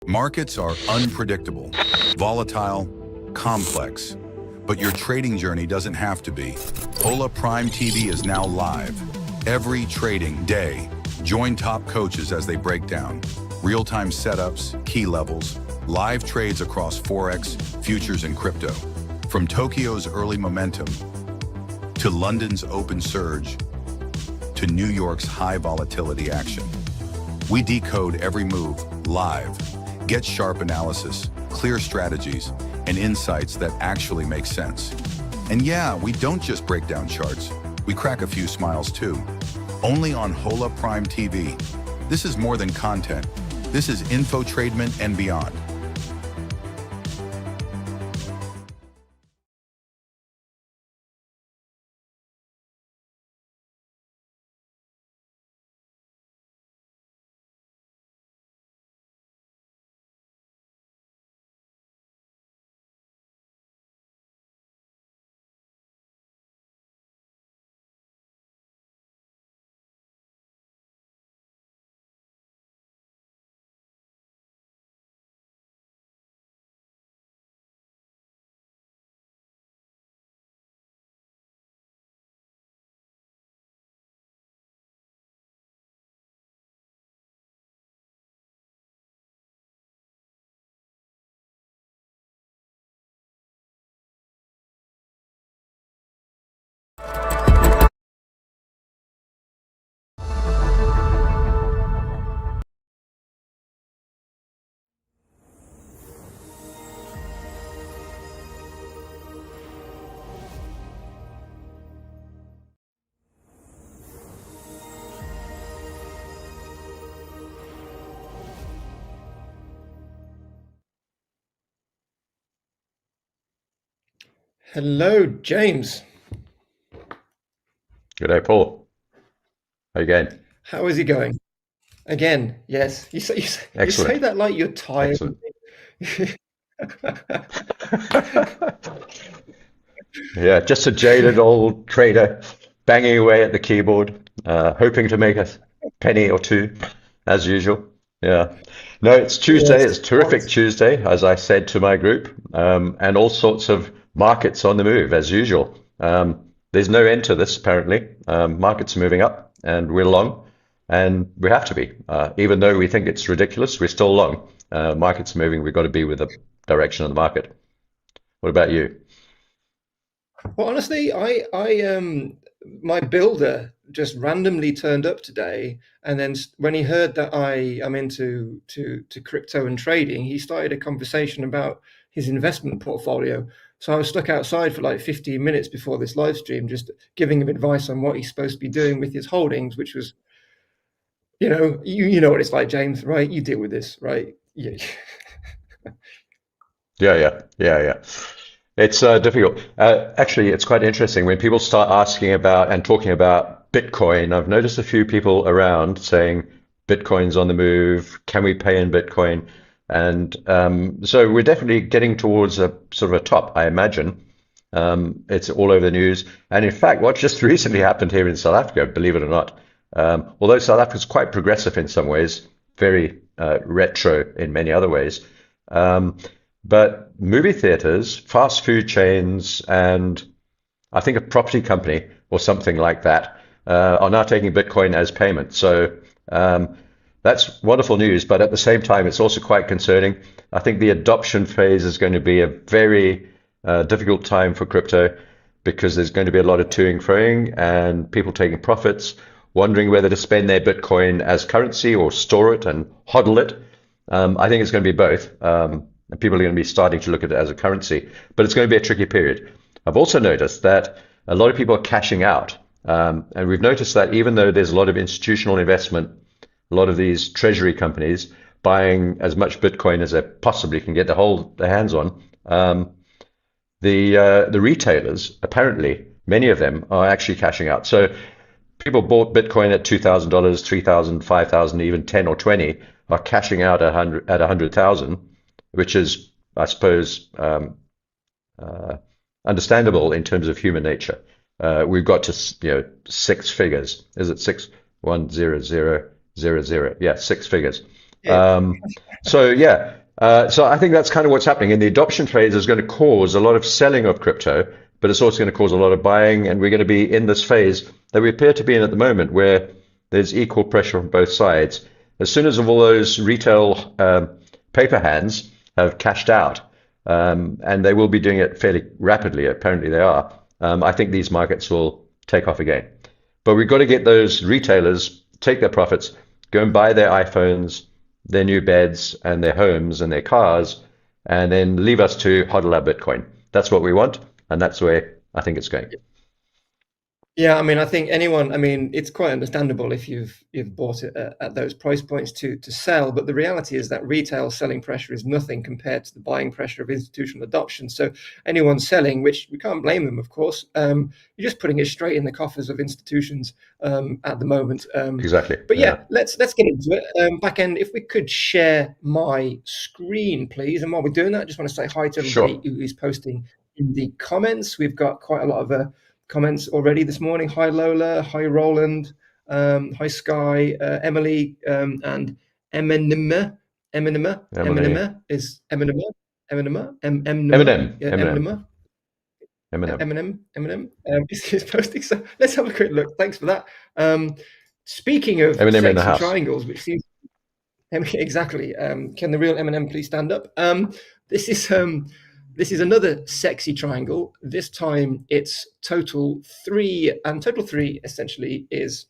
Markets are unpredictable, volatile, complex, but your trading journey doesn't have to be. Ola Prime TV is now live. Every trading day, join top coaches as they break down real-time setups, key levels, live trades across Forex, futures, and crypto. From Tokyo's early momentum, to London's open surge, to New York's high volatility action. We decode every move live. Get sharp analysis, clear strategies, and insights that actually make sense. And yeah, we don't just break down charts. We crack a few smiles too. Only on Hola Prime TV. This is more than content. This is infotainment and beyond. Hello, James. Good day, Paul. How you going? How is he going? Again, yes. You say that like you're tired. Yeah, just a jaded old trader banging away at the keyboard, hoping to make a penny or two, as usual. Yeah. No, it's Tuesday. It's a terrific Tuesday, as I said to my group, and all sorts of markets on the move, as usual. There's no end to this, apparently. Markets are moving up, and we're long, and we have to be. Even though we think it's ridiculous, we're still long. Markets are moving, we've got to be with the direction of the market. What about you? Well, honestly, my builder just randomly turned up today, and then when he heard that I am into crypto and trading, he started a conversation about his investment portfolio. So I was stuck outside for like 15 minutes before this live stream, just giving him advice on what he's supposed to be doing with his holdings, which was, you know what it's like, James, right? You deal with this, right? Yeah. Yeah. It's difficult. Actually, it's quite interesting when people start asking about and talking about Bitcoin. I've noticed a few people around saying Bitcoin's on the move. Can we pay in Bitcoin? And so we're definitely getting towards a sort of a top, I imagine. It's all over the news. And in fact, what just recently happened here in South Africa, believe it or not, although South Africa is quite progressive in some ways, very retro in many other ways. But movie theaters, fast food chains, and I think a property company or something like that are now taking Bitcoin as payment. So that's wonderful news, but at the same time, it's also quite concerning. I think the adoption phase is going to be a very difficult time for crypto because there's going to be a lot of toing froing and people taking profits, wondering whether to spend their Bitcoin as currency or store it and hodl it. I think it's going to be both. And people are going to be starting to look at it as a currency, but it's going to be a tricky period. I've also noticed that a lot of people are cashing out. And we've noticed that even though there's a lot of institutional investment, a lot of these treasury companies buying as much Bitcoin as they possibly can get their hands on, the retailers, apparently, many of them are actually cashing out. So people bought Bitcoin at $2,000, $3,000, $5,000, even 10 or 20 are cashing out at 100,000. Which is, I suppose, understandable in terms of human nature. We've got to, six figures. Is it 6100000? Yeah, six figures. Yeah. So yeah, so I think that's kind of what's happening. And the adoption phase is going to cause a lot of selling of crypto, but it's also going to cause a lot of buying. And we're going to be in this phase that we appear to be in at the moment, where there's equal pressure on both sides. As soon as all those retail paper hands have cashed out, and they will be doing it fairly rapidly, apparently they are, I think these markets will take off again. But we've got to get those retailers take their profits, go and buy their iPhones, their new beds, and their homes and their cars, and then leave us to hodl our Bitcoin. That's what we want, and that's where I think it's going. Yeah, I mean, I think anyone, I mean, it's quite understandable if you've bought it at those price points to sell, but the reality is that retail selling pressure is nothing compared to the buying pressure of institutional adoption. So anyone selling, which we can't blame them, of course, you're just putting it straight in the coffers of institutions at the moment. Exactly. But yeah, let's get into it. Back end, if we could share my screen, please. And while we're doing that, I just want to say hi to everybody Sure. who is posting in the comments. We've got quite a lot of comments already this morning. Hi Lola, hi Roland, hi Sky, Emily, and Eminema. M&A. Is Eminema, Eminem. yeah, Eminem. Eminema, Eminem. Eminem is posting. So let's have a quick look. Thanks for that. Speaking of Eminem in the sexy house. triangles, which seems exactly. Can the real Eminem please stand up? This is another sexy triangle. This time it's total 3, and total 3 essentially is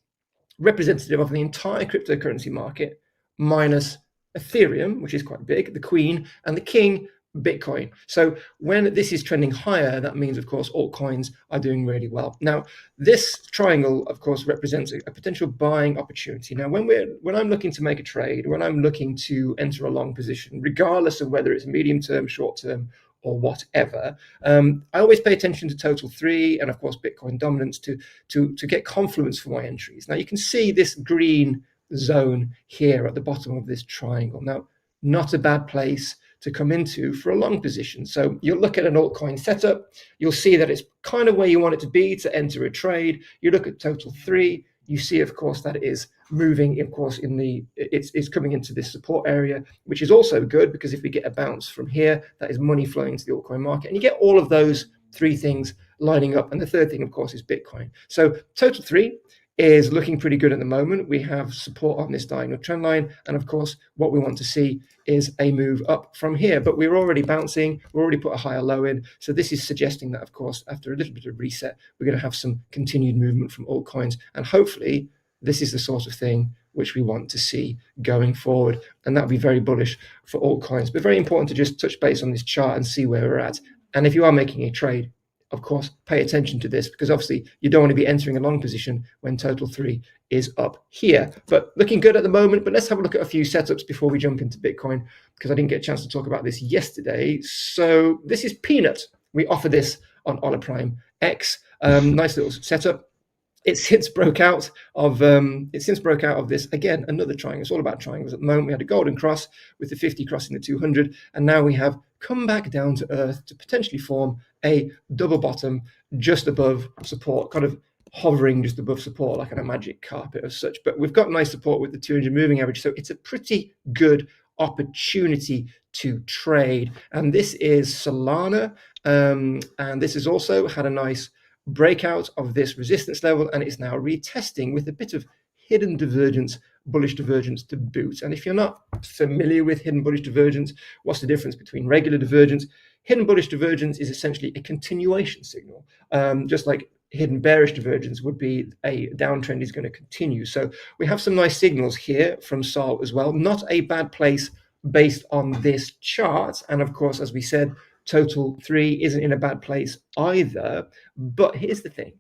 representative of the entire cryptocurrency market minus Ethereum, which is quite big, the queen, and the king, Bitcoin. So when this is trending higher, that means, of course, altcoins are doing really well. Now, this triangle, of course, represents a potential buying opportunity. Now, when I'm looking to make a trade, when I'm looking to enter a long position, regardless of whether it's medium term, short term, or whatever, I always pay attention to total 3 and, of course, Bitcoin dominance to get confluence for my entries. Now, you can see this green zone here at the bottom of this triangle. Now, not a bad place to come into for a long position. So you'll look at an altcoin setup, you'll see that it's kind of where you want it to be to enter a trade. You look at total 3, you see, of course, that it is moving, of course, it's coming into this support area, which is also good because if we get a bounce from here, that is money flowing into the altcoin market. And you get all of those 3 things lining up. And the third thing, of course, is Bitcoin. So total 3 is looking pretty good at the moment. We have support on this diagonal trend line. And of course, what we want to see is a move up from here. But we're already bouncing. We're already put a higher low in. So this is suggesting that, of course, after a little bit of reset, we're going to have some continued movement from altcoins. And hopefully, this is the sort of thing which we want to see going forward. And that would be very bullish for altcoins. But very important to just touch base on this chart and see where we're at. And if you are making a trade, of course, pay attention to this because obviously you don't want to be entering a long position when total 3 is up here. But looking good at the moment. But let's have a look at a few setups before we jump into Bitcoin because I didn't get a chance to talk about this yesterday. So this is Peanut. We offer this on Ola Prime X. Nice little setup. It since broke out of this, again, another triangle. It's all about triangles at the moment. We had a golden cross with the 50 crossing the 200, and now we have come back down to earth to potentially form a double bottom just above support, kind of hovering just above support like on a magic carpet as such. But we've got nice support with the 200 moving average, so it's a pretty good opportunity to trade. And this is Solana, and this has also had a nice breakout of this resistance level, and it's now retesting with a bit of hidden divergence, bullish divergence to boot. And if you're not familiar with hidden bullish divergence, what's the difference between regular divergence? Hidden bullish divergence is essentially a continuation signal, just like hidden bearish divergence would be a downtrend is going to continue. So we have some nice signals here from Sol as well. Not a bad place based on this chart. And of course, as we said, total 3 isn't in a bad place either. But here's the thing.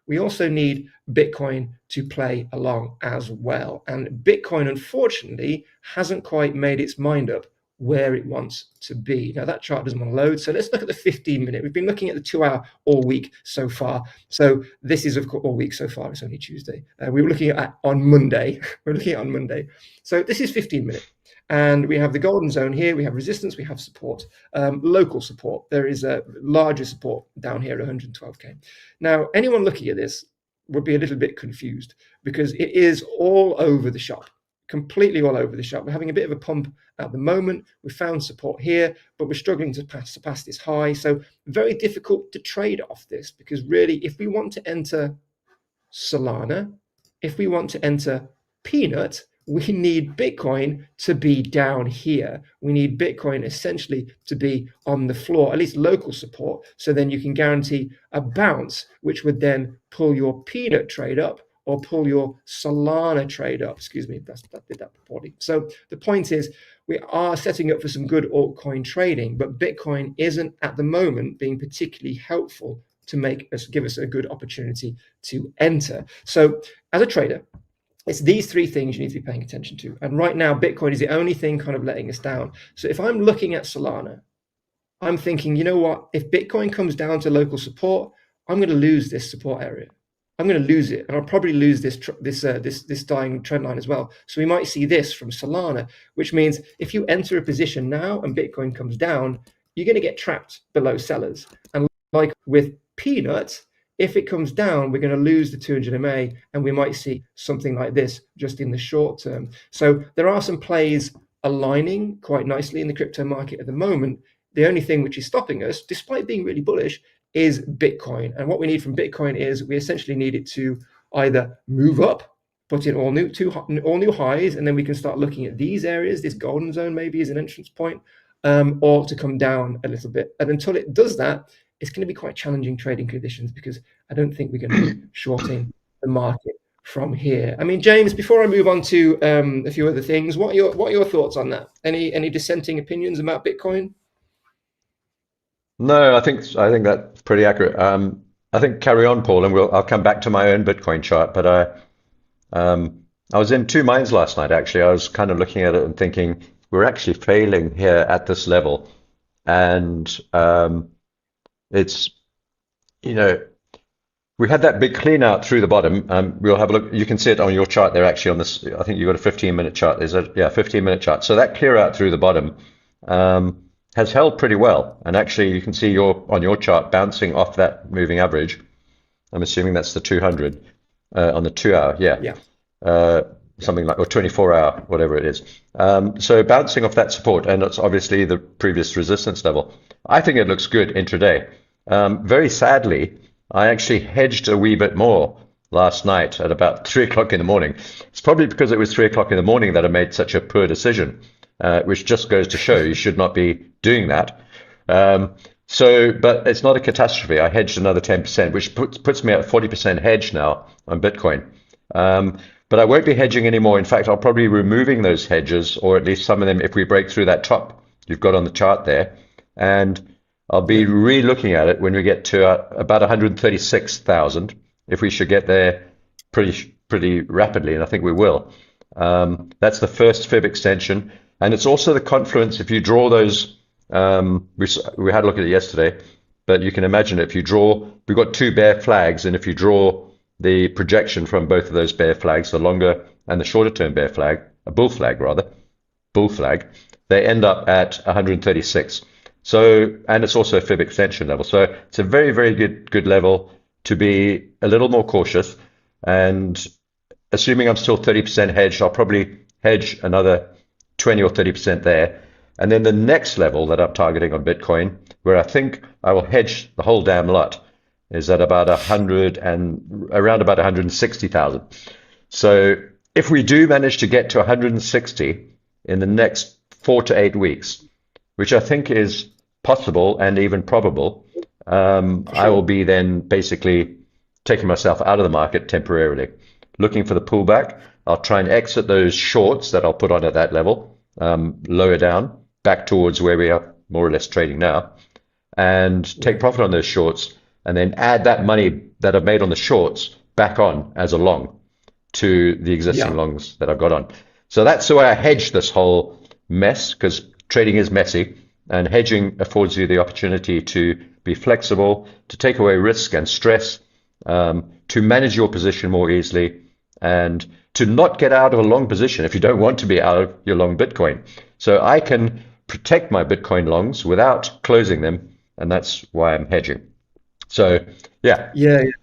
We also need Bitcoin to play along as well. And Bitcoin, unfortunately, hasn't quite made its mind up where it wants to be. Now, that chart doesn't want to load. So let's look at the 15-minute. We've been looking at the 2-hour all week so far. So this is, of course, all week so far. It's only Tuesday. We were looking at on Monday. We're looking at on Monday. So this is 15-minute. And we have the golden zone here. We have resistance. We have support, local support. There is a larger support down here at 112K. Now, anyone looking at this would be a little bit confused because it is all over the shop. completely all over the shop. We're having a bit of a pump at the moment. We found support here, but we're struggling to surpass this high. So very difficult to trade off this, because really, if we want to enter Solana, if we want to enter Peanut, we need Bitcoin to be down here. We need Bitcoin essentially to be on the floor, at least local support. So then you can guarantee a bounce, which would then pull your Peanut trade up or pull your Solana trade up. Excuse me, that did that poorly. So the point is, we are setting up for some good altcoin trading, but Bitcoin isn't at the moment being particularly helpful to give us a good opportunity to enter. So as a trader, it's these three things you need to be paying attention to. And right now, Bitcoin is the only thing kind of letting us down. So if I'm looking at Solana, I'm thinking, you know what? If Bitcoin comes down to local support, I'm going to lose this support area. I'm going to lose it, and I'll probably lose this dying trend line as well. So we might see this from Solana, which means if you enter a position now and Bitcoin comes down, you're going to get trapped below sellers. And like with Peanut, if it comes down, we're going to lose the 200 MA, and we might see something like this just in the short term. So there are some plays aligning quite nicely in the crypto market at the moment. The only thing which is stopping us, despite being really bullish, is Bitcoin. And what we need from Bitcoin is we essentially need it to either move up, put in all new highs, and then we can start looking at these areas. This golden zone maybe is an entrance point, or to come down a little bit. And until it does that, it's going to be quite challenging trading conditions, because I don't think we're going to be shorting the market from here. I mean, James, before I move on to a few other things, what are your thoughts on that? Any dissenting opinions about Bitcoin? No, I think that's pretty accurate. I think carry on, Paul, and I'll come back to my own Bitcoin chart. But I was in two minds last night, actually. I was kind of looking at it and thinking, we're actually failing here at this level. And it's, we had that big clean out through the bottom. We'll have a look. You can see it on your chart there, actually, on this. I think you've got a 15-minute chart. 15-minute chart. So that clear out through the bottom has held pretty well. And actually, you can see on your chart bouncing off that moving average. I'm assuming that's the 200 on the 2-hour. Yeah. Something like, or 24-hour, whatever it is. So bouncing off that support, and it's obviously the previous resistance level. I think it looks good intraday. Very sadly, I actually hedged a wee bit more last night at about 3 o'clock in the morning. It's probably because it was 3 o'clock in the morning that I made such a poor decision, which just goes to show you should not be doing that. But it's not a catastrophe. I hedged another 10%, which puts me at 40% hedge now on Bitcoin. But I won't be hedging anymore. In fact, I'll probably be removing those hedges, or at least some of them, if we break through that top you've got on the chart there. And I'll be re-looking at it when we get to about 136,000, if we should get there pretty rapidly, and I think we will. That's the first fib extension, and it's also the confluence. If you draw those, we had a look at it yesterday, but you can imagine if you draw, we've got two bear flags, and if you draw the projection from both of those bear flags, the longer and the shorter term bear flag, a bull flag, they end up at 136. So, and it's also a fib extension level. So it's a very, very good level to be a little more cautious. And assuming I'm still 30% hedged, I'll probably hedge another 20 or 30% there. And then the next level that I'm targeting on Bitcoin, where I think I will hedge the whole damn lot, is at about around about 160,000. So if we do manage to get to 160 in the next 4 to 8 weeks, which I think is possible and even probable, I will be then basically taking myself out of the market temporarily, looking for the pullback. I'll try and exit those shorts that I'll put on at that level, lower down, back towards where we are more or less trading now, and take profit on those shorts, and then add that money that I've made on the shorts back on as a long to the existing longs that I've got on. So that's the way I hedge this whole mess, because trading is messy, and hedging affords you the opportunity to be flexible, to take away risk and stress, to manage your position more easily, and to not get out of a long position if you don't want to be out of your long Bitcoin. So I can protect my Bitcoin longs without closing them, and that's why I'm hedging. So yeah.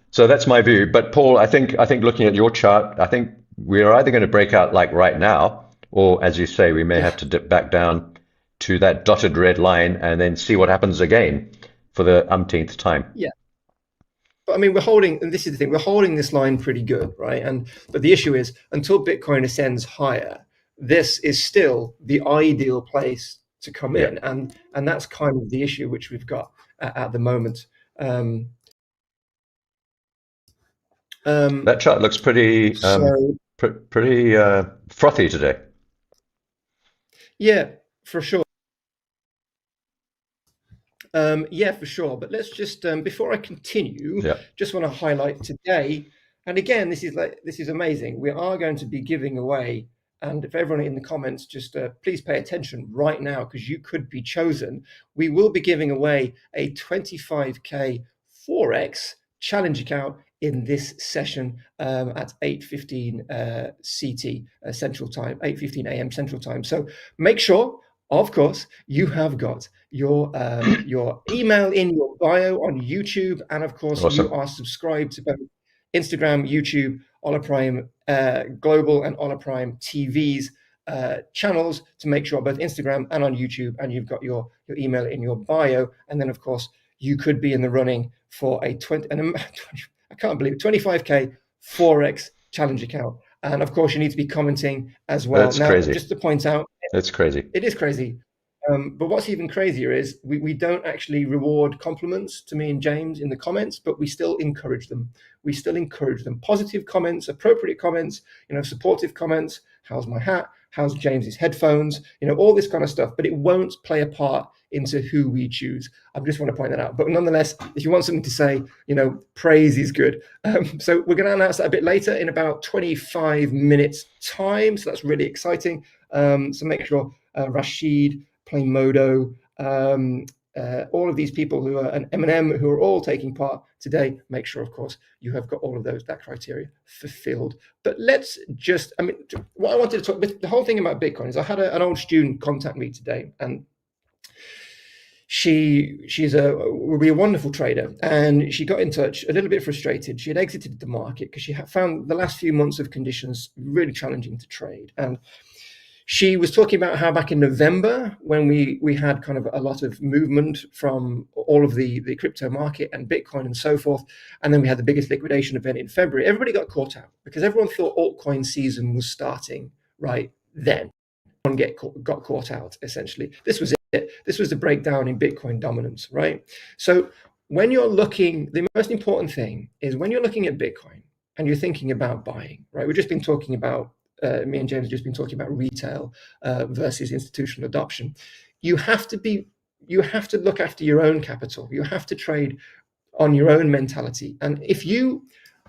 So that's my view. But Paul, I think looking at your chart, I think we're either going to break out like right now, or as you say, we may Yeah. have to dip back down to that dotted red line and then see what happens again for the umpteenth time. Yeah. But I mean, we're holding, and this is the thing, we're holding this line pretty good, right? But the issue is, until Bitcoin ascends higher, this is still the ideal place to come Yeah. in, and that's kind of the issue which we've got at the moment. That chart looks pretty So pretty frothy today. yeah, for sure. Yeah, for sure. But let's just before I continue, Yeah. just want to highlight today. And again, this is amazing. We are going to be giving away, and if everyone in the comments just please pay attention right now because you could be chosen. We will be giving away a 25k Forex challenge account in this session at 8:15 CT Central Time, 8:15 a.m. Central Time. So make sure, of course, you have got your email in your bio on YouTube, and of course Awesome. you are subscribed to both Instagram, YouTube, Ola Prime Global, and Ola Prime TV's channels to make sure both Instagram and on YouTube, and you've got your email in your bio, and then of course you could be in the running for a 20. I can't believe it, 25k Forex challenge account, and of course you need to be commenting as well. That's now, crazy. just to point out, That's crazy. it is crazy. But what's even crazier is we don't actually reward compliments to me and James in the comments, but we still encourage them. We still encourage them. Positive comments, appropriate comments, supportive comments. How's my hat? How's James's headphones? All this kind of stuff. But it won't play a part into who we choose. I just want to point that out. But nonetheless, if you want something to say, praise is good. So we're going to announce that a bit later in about 25 minutes time. So that's really exciting. So make sure Rashid, Playmodo, all of these people who are an M&M who are all taking part today, make sure, of course, you have got all of that criteria fulfilled. But let's just, what I wanted to talk, the whole thing about Bitcoin is I had an old student contact me today, and will be a wonderful trader, and she got in touch a little bit frustrated. She had exited the market because she had found the last few months of conditions really challenging to trade. And she was talking about how back in November, when we had kind of a lot of movement from all of the crypto market and Bitcoin and so forth, and then we had the biggest liquidation event in February, everybody got caught out because everyone thought altcoin season was starting right then. Everyone got caught out, essentially. This was it. This was the breakdown in Bitcoin dominance, right? So when you're looking, the most important thing is when you're looking at Bitcoin and you're thinking about buying, right? We've just been talking about me and James have just been talking about retail versus institutional adoption. You have to look after your own capital. You have to trade on your own mentality. And if you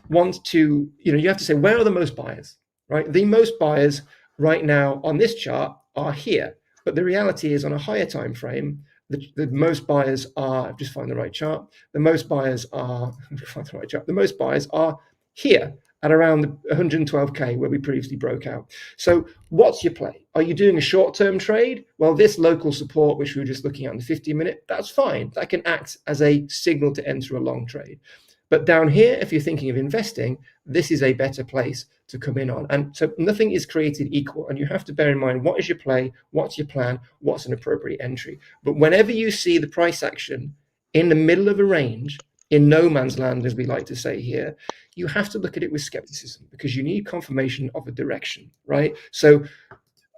want to, you have to say, where are the most buyers, right? The most buyers right now on this chart are here. But the reality is on a higher time frame, the most buyers are, just find the right chart, the most buyers are, the most buyers are here at around the 112k where we previously broke out. So what's your play? Are you doing a short-term trade? Well, this local support, which we were just looking at in the 50-minute, that's fine. That can act as a signal to enter a long trade. But down here, if you're thinking of investing, this is a better place to come in on. And so nothing is created equal. And you have to bear in mind, what is your play? What's your plan? What's an appropriate entry? But whenever you see the price action in the middle of a range, in no man's land, as we like to say here, you have to look at it with skepticism because you need confirmation of a direction, right? So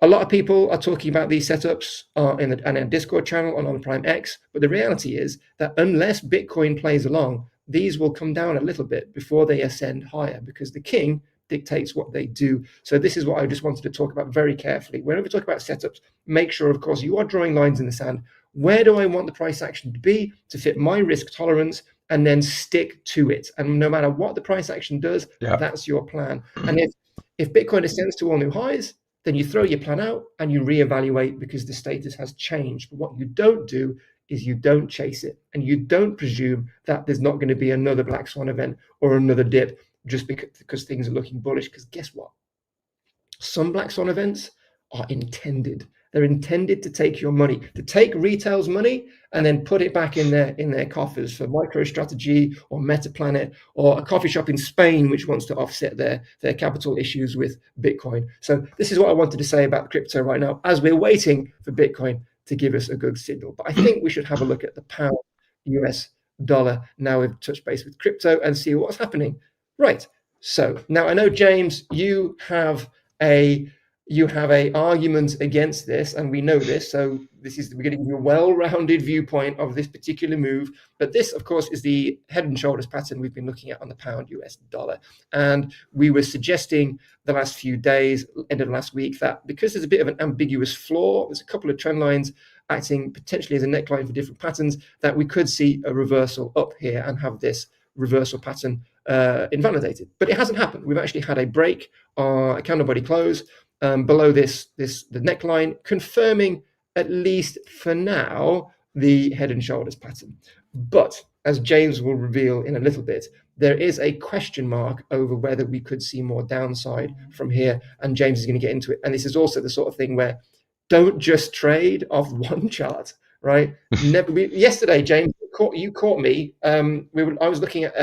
a lot of people are talking about these setups in a Discord channel on Ola Prime X, but the reality is that unless Bitcoin plays along, these will come down a little bit before they ascend higher because the king dictates what they do. So this is what I just wanted to talk about very carefully. Whenever we talk about setups, make sure, of course, you are drawing lines in the sand. Where do I want the price action to be to fit my risk tolerance? And then stick to it. And no matter what the price action does, that's your plan. And if Bitcoin ascends to all new highs, then you throw your plan out and you reevaluate because the status has changed. But what you don't do is you don't chase it. And you don't presume that there's not going to be another black swan event or another dip just because things are looking bullish. Because guess what? Some black swan events are intended They're intended to take your money, to take retail's money and then put it back in their coffers for MicroStrategy or MetaPlanet or a coffee shop in Spain which wants to offset their capital issues with Bitcoin. So this is what I wanted to say about crypto right now as we're waiting for Bitcoin to give us a good signal. But I think we should have a look at the pound US dollar now we've touched base with crypto and see what's happening. Right. So now I know, James, you have a argument against this, and we know this. So we're getting a well-rounded viewpoint of this particular move. But this, of course, is the head and shoulders pattern we've been looking at on the pound US dollar. And we were suggesting the last few days, end of last week, that because there's a bit of an ambiguous floor, there's a couple of trend lines acting potentially as a neckline for different patterns, that we could see a reversal up here and have this reversal pattern invalidated. But it hasn't happened. We've actually had a break, a candle body close below the neckline, confirming, at least for now, the head and shoulders pattern. But as James will reveal in a little bit, there is a question mark over whether we could see more downside from here, and James is going to get into it. And this is also the sort of thing where don't just trade off one chart, right? Yesterday, James, you caught me. I was looking at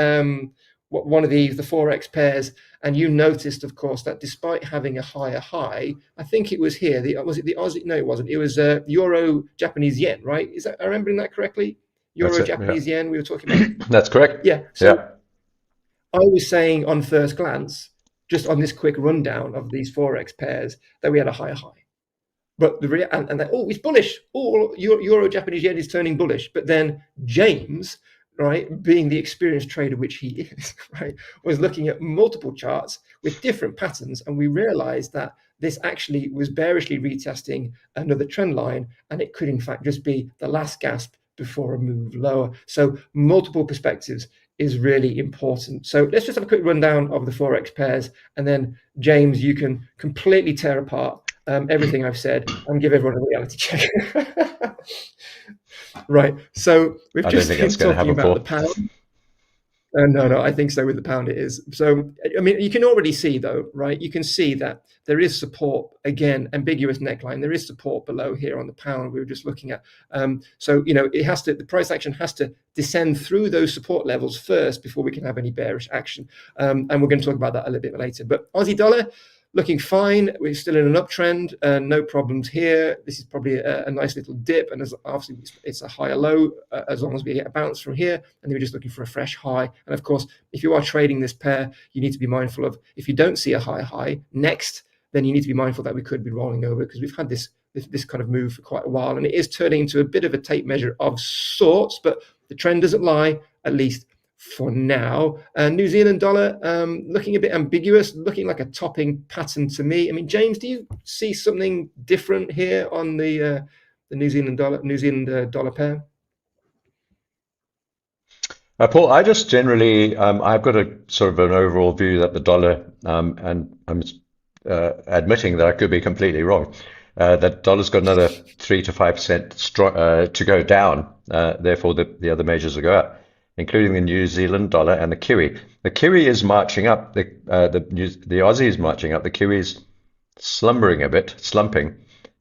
one of the Forex pairs, and you noticed, of course, that despite having a higher high, I think it was here. Was it the Aussie? No, it wasn't. It was Euro Japanese yen, right? Is that, am I remembering that correctly? Euro Japanese yen. We were talking about. That's correct. Yeah. So I was saying on first glance, just on this quick rundown of these Forex pairs, that we had a higher high. But it's bullish. Oh, Euro Japanese yen is turning bullish. But then James, right, being the experienced trader which he is, right, was looking at multiple charts with different patterns, and we realized that this actually was bearishly retesting another trend line, and it could in fact just be the last gasp before a move lower. So multiple perspectives is really important. So let's just have a quick rundown of the Forex pairs, and then James, you can completely tear apart everything I've said and give everyone a reality check. Right. So we've just been talking about the pound. No, I think so. With the pound, it is. So, I mean, you can already see, though, right? You can see that there is support, again, ambiguous neckline. There is support below here on the pound we were just looking at. So, the price action has to descend through those support levels first before we can have any bearish action. And we're going to talk about that a little bit later. But Aussie dollar, looking fine. We're still in an uptrend. No problems here. This is probably a nice little dip, and obviously it's a higher low as long as we get a bounce from here. And then we're just looking for a fresh high. And of course, if you are trading this pair, you need to be mindful of, if you don't see a higher high next, then you need to be mindful that we could be rolling over, because we've had this kind of move for quite a while, and it is turning into a bit of a tape measure of sorts. But the trend doesn't lie, at least for now. New Zealand dollar looking a bit ambiguous, looking like a topping pattern to me. I mean, James, do you see something different here on the New Zealand dollar pair? Paul, I just generally, I've got a sort of an overall view that the dollar, and I'm admitting that I could be completely wrong, that dollar's got another 3 to 5% to go down. Therefore, the other majors will go up, including the New Zealand dollar and the Kiwi. The Kiwi is marching up. The Aussie is marching up. The Kiwi's slumbering a bit, slumping.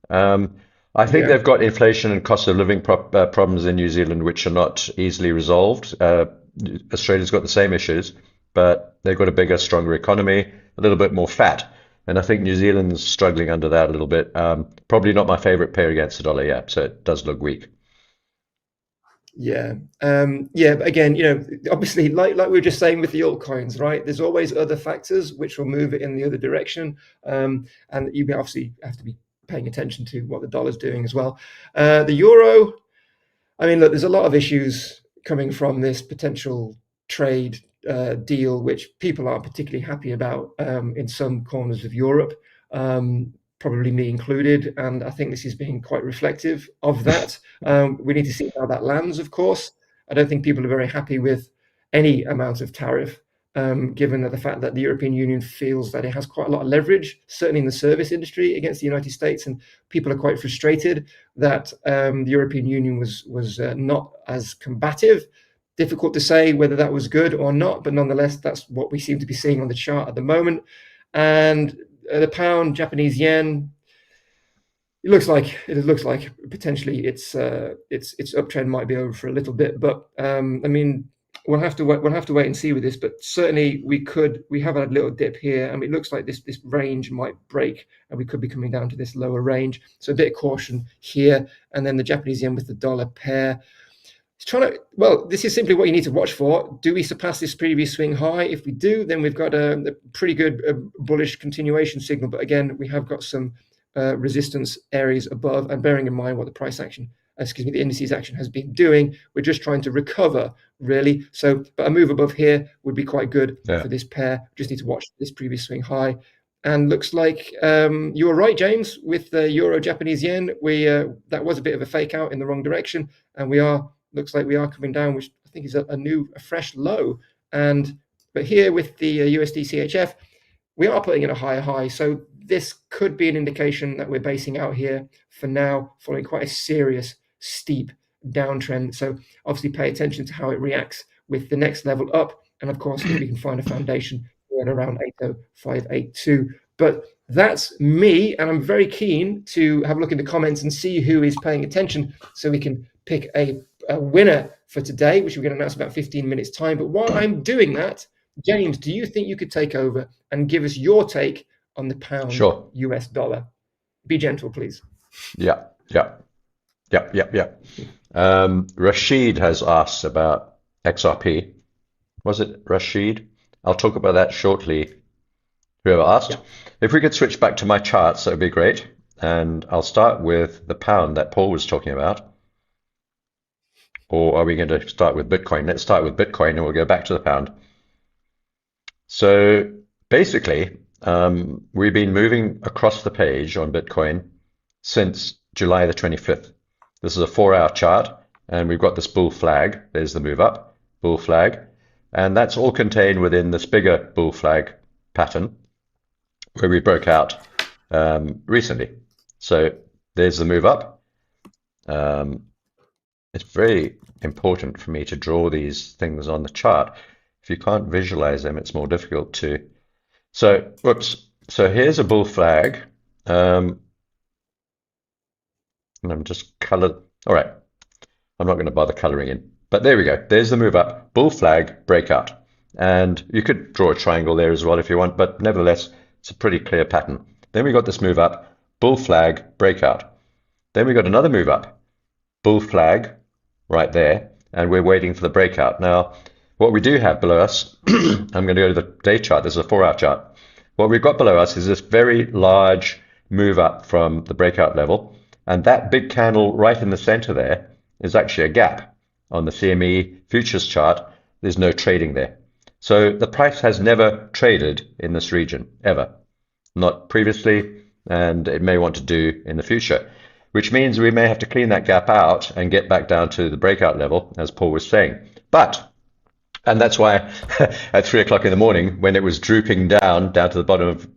I think they've got inflation and cost of living problems in New Zealand, which are not easily resolved. Australia's got the same issues, but they've got a bigger, stronger economy, a little bit more fat. And I think New Zealand's struggling under that a little bit. Probably not my favorite pair against the dollar yet, so it does look weak. Yeah. But again, obviously, like we were just saying with the altcoins, right? There's always other factors which will move it in the other direction. And you obviously have to be paying attention to what the dollar's doing as well. The euro, I mean, look, there's a lot of issues coming from this potential trade deal, which people aren't particularly happy about in some corners of Europe. Probably me included, and I think this is being quite reflective of that. We need to see how that lands, of course. I don't think people are very happy with any amount of tariff, given that the fact that the European Union feels that it has quite a lot of leverage, certainly in the service industry, against the United States, and people are quite frustrated that the European Union was not as combative. Difficult to say whether that was good or not, but nonetheless, that's what we seem to be seeing on the chart at the moment. And the pound, Japanese yen, it looks like potentially its uptrend might be over for a little bit, but I mean, we'll have to wait and see with this. But certainly we have had a little dip here, and it looks like this range might break, and we could be coming down to this lower range. So a bit of caution here, and then the Japanese yen with the dollar pair. Well, this is simply what you need to watch for. Do we surpass this previous swing high? If we do, then we've got a pretty good bullish continuation signal. But again, we have got some resistance areas above, and bearing in mind what the indices action has been doing, we're just trying to recover, really. So, but a move above here would be quite good for this pair. Just need to watch this previous swing high. And looks like you were right, James, with the euro Japanese yen. That was a bit of a fake out in the wrong direction, and looks like we are coming down, which I think is a fresh low. But here with the USD CHF, we are putting in a higher high. So this could be an indication that we're basing out here for now, following quite a serious, steep downtrend. So obviously pay attention to how it reacts with the next level up. And of course, if we can find a foundation at around 80582. But that's me, and I'm very keen to have a look in the comments and see who is paying attention, so we can pick a winner for today, which we're going to announce about 15 minutes time. But while I'm doing that, James, do you think you could take over and give us your take on the pound US dollar? Be gentle, please. Yeah. Rashid has asked about XRP. Was it Rashid? I'll talk about that shortly. Whoever asked. If we could switch back to my charts, that would be great. And I'll start with the pound that Paul was talking about. Or are we going to start with Bitcoin? Let's start with Bitcoin and we'll go back to the pound. So basically, we've been moving across the page on Bitcoin since July the 25th. This is a 4-hour chart, and we've got this bull flag. There's the move up, bull flag. And that's all contained within this bigger bull flag pattern where we broke out recently. So there's the move up. It's very important for me to draw these things on the chart. If you can't visualize them, it's more difficult to. So, whoops. So here's a bull flag. And I'm just colored. All right. I'm not going to bother coloring in. But there we go. There's the move up. Bull flag, breakout. And you could draw a triangle there as well if you want, but nevertheless, it's a pretty clear pattern. Then we got this move up, bull flag, breakout. Then we got another move up, bull flag, right there, and we're waiting for the breakout. Now, what we do have below us, I'm going to go to the day chart. This is a 4-hour chart. What we've got below us is this very large move up from the breakout level, and that big candle right in the center there is actually a gap. On the CME futures chart, there's no trading there. So the price has never traded in this region, ever. Not previously, and it may want to do in the future, which means we may have to clean that gap out and get back down to the breakout level, as Paul was saying. And that's why at 3 o'clock in the morning, when it was drooping down to the bottom of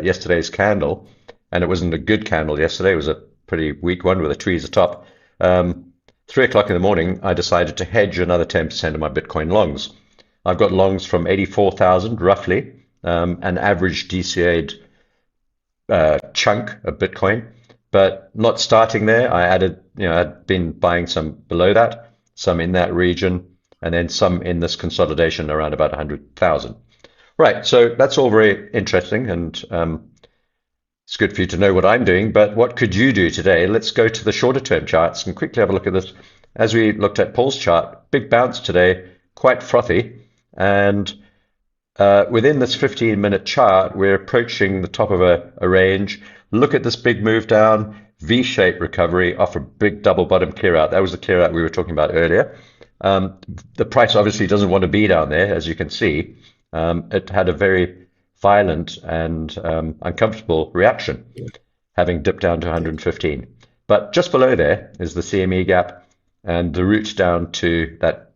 yesterday's candle, and it wasn't a good candle yesterday, it was a pretty weak one with a tweezer top, 3 o'clock in the morning, I decided to hedge another 10% of my Bitcoin longs. I've got longs from 84,000 roughly, an average DCA'd chunk of Bitcoin, but not starting there. I added, I'd been buying some below that, some in that region, and then some in this consolidation around about 100,000. Right, so that's all very interesting, and it's good for you to know what I'm doing, but what could you do today? Let's go to the shorter term charts and quickly have a look at this. As we looked at Paul's chart, big bounce today, quite frothy, and within this 15-minute chart, we're approaching the top of a range. Look at this big move down, V-shaped recovery off a big double bottom clear out. That was the clear out we were talking about earlier. The price obviously doesn't want to be down there, as you can see. It had a very violent and uncomfortable reaction, having dipped down to 115. But just below there is the CME gap and the route down to that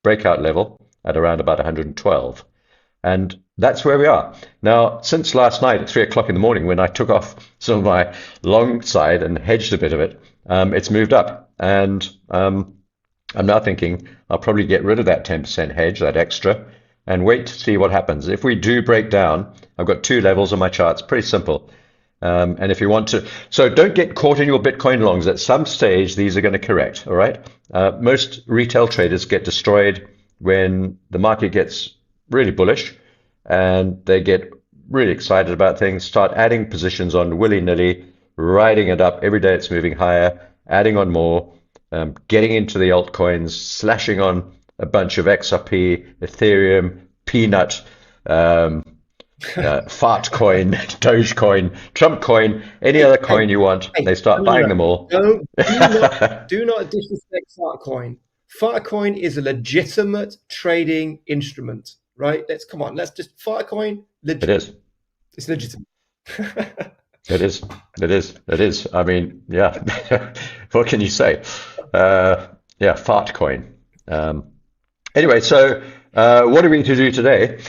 breakout level at around about 112. And that's where we are. Now, since last night at 3 o'clock in the morning, when I took off some of my long side and hedged a bit of it, it's moved up. And I'm now thinking I'll probably get rid of that 10% hedge, that extra, and wait to see what happens. If we do break down, I've got two levels on my charts, pretty simple. And if you want to, so don't get caught in your Bitcoin longs. At some stage, these are going to correct. All right. Most retail traders get destroyed when the market gets really bullish and they get really excited about things, start adding positions on willy-nilly, riding it up. Every day it's moving higher, adding on more, getting into the altcoins, slashing on a bunch of XRP, Ethereum, Peanut, fart coin, Dogecoin, Trump coin, any other coin you want. They start buying them all. Do not disrespect Fartcoin. Fartcoin is a legitimate trading instrument, right? Let's just Fartcoin. It is. It's legitimate. It is. It is. It is. I mean, yeah. What can you say? Yeah, fart coin. Anyway, so what are we to do today?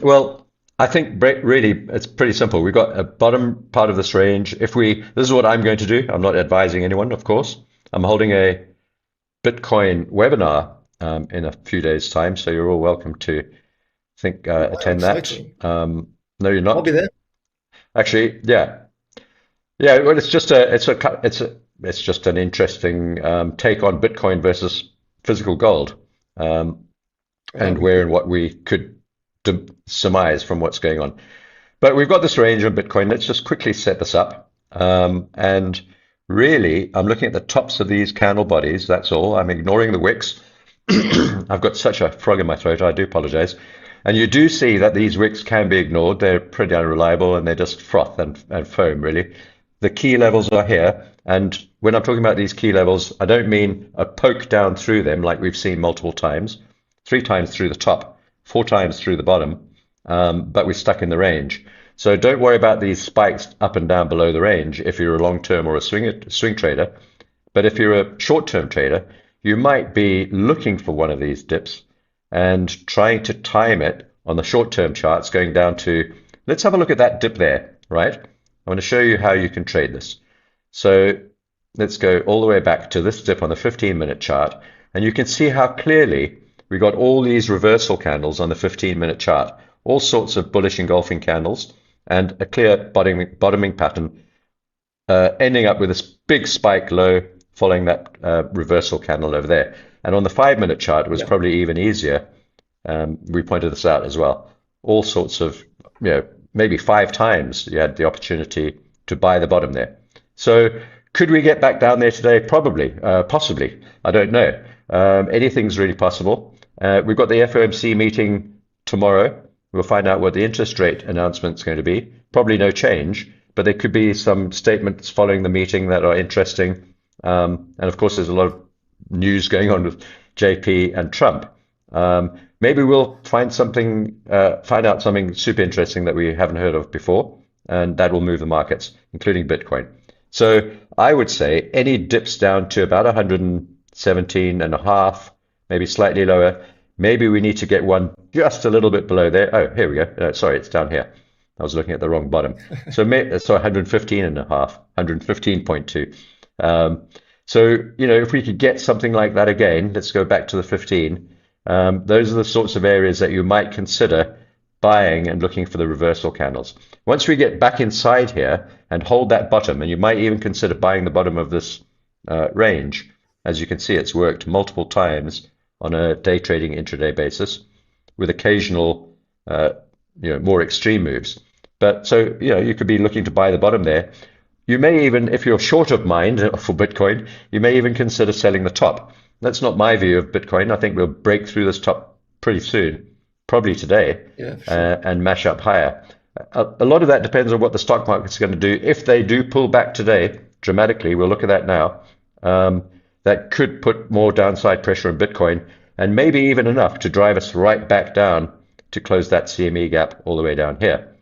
Well, I think really it's pretty simple. We've got a bottom part of this range. This is what I'm going to do. I'm not advising anyone, of course. I'm holding a Bitcoin webinar in a few days' time, so you're all welcome to attend that. No, you're not. I'll be there. Actually, yeah. Well, it's just an interesting take on Bitcoin versus physical gold, and where and what we could surmise from what's going on. But we've got this range on Bitcoin. Let's just quickly set this up. And really, I'm looking at the tops of these candle bodies. That's all. I'm ignoring the wicks. I've got such a frog in my throat. I do apologize. And you do see that these wicks can be ignored. They're pretty unreliable and they're just froth and foam, really. The key levels are here. And when I'm talking about these key levels, I don't mean a poke down through them like we've seen multiple times, 3 times through the top, 4 times through the bottom, but we're stuck in the range. So don't worry about these spikes up and down below the range if you're a long-term or a swing trader. But if you're a short-term trader, you might be looking for one of these dips and trying to time it on the short-term charts going down to, let's have a look at that dip there, right? I'm going to show you how you can trade this. So let's go all the way back to this dip on the 15-minute chart, and you can see how clearly we got all these reversal candles on the 15-minute chart, all sorts of bullish engulfing candles, and a clear bottoming pattern, ending up with this big spike low following that reversal candle over there. And on the 5-minute chart, it was probably even easier. We pointed this out as well. All sorts of, maybe 5 times you had the opportunity to buy the bottom there. So could we get back down there today? Probably, possibly. I don't know. Anything's really possible. We've got the FOMC meeting tomorrow. We'll find out what the interest rate announcement is going to be. Probably no change, but there could be some statements following the meeting that are interesting. And of course, there's a lot of news going on with JP and Trump. Maybe we'll find out something super interesting that we haven't heard of before, and that will move the markets, including Bitcoin. So I would say any dips down to about 117.5, maybe slightly lower. Maybe we need to get one just a little bit below there. Oh, here we go. Sorry, it's down here. I was looking at the wrong bottom. So 115.5, 115.2. So, if we could get something like that again, let's go back to the 15. Those are the sorts of areas that you might consider buying and looking for the reversal candles. Once we get back inside here and hold that bottom, and you might even consider buying the bottom of this range. As you can see, it's worked multiple times on a day trading intraday basis with occasional, more extreme moves. But so, you could be looking to buy the bottom there. You may even, if you're short of mind for Bitcoin, you may even consider selling the top. That's not my view of Bitcoin. I think we'll break through this top pretty soon, probably today, and mash up higher. A lot of that depends on what the stock market's going to do. If they do pull back today dramatically, we'll look at that now. That could put more downside pressure on Bitcoin, and maybe even enough to drive us right back down to close that CME gap all the way down here.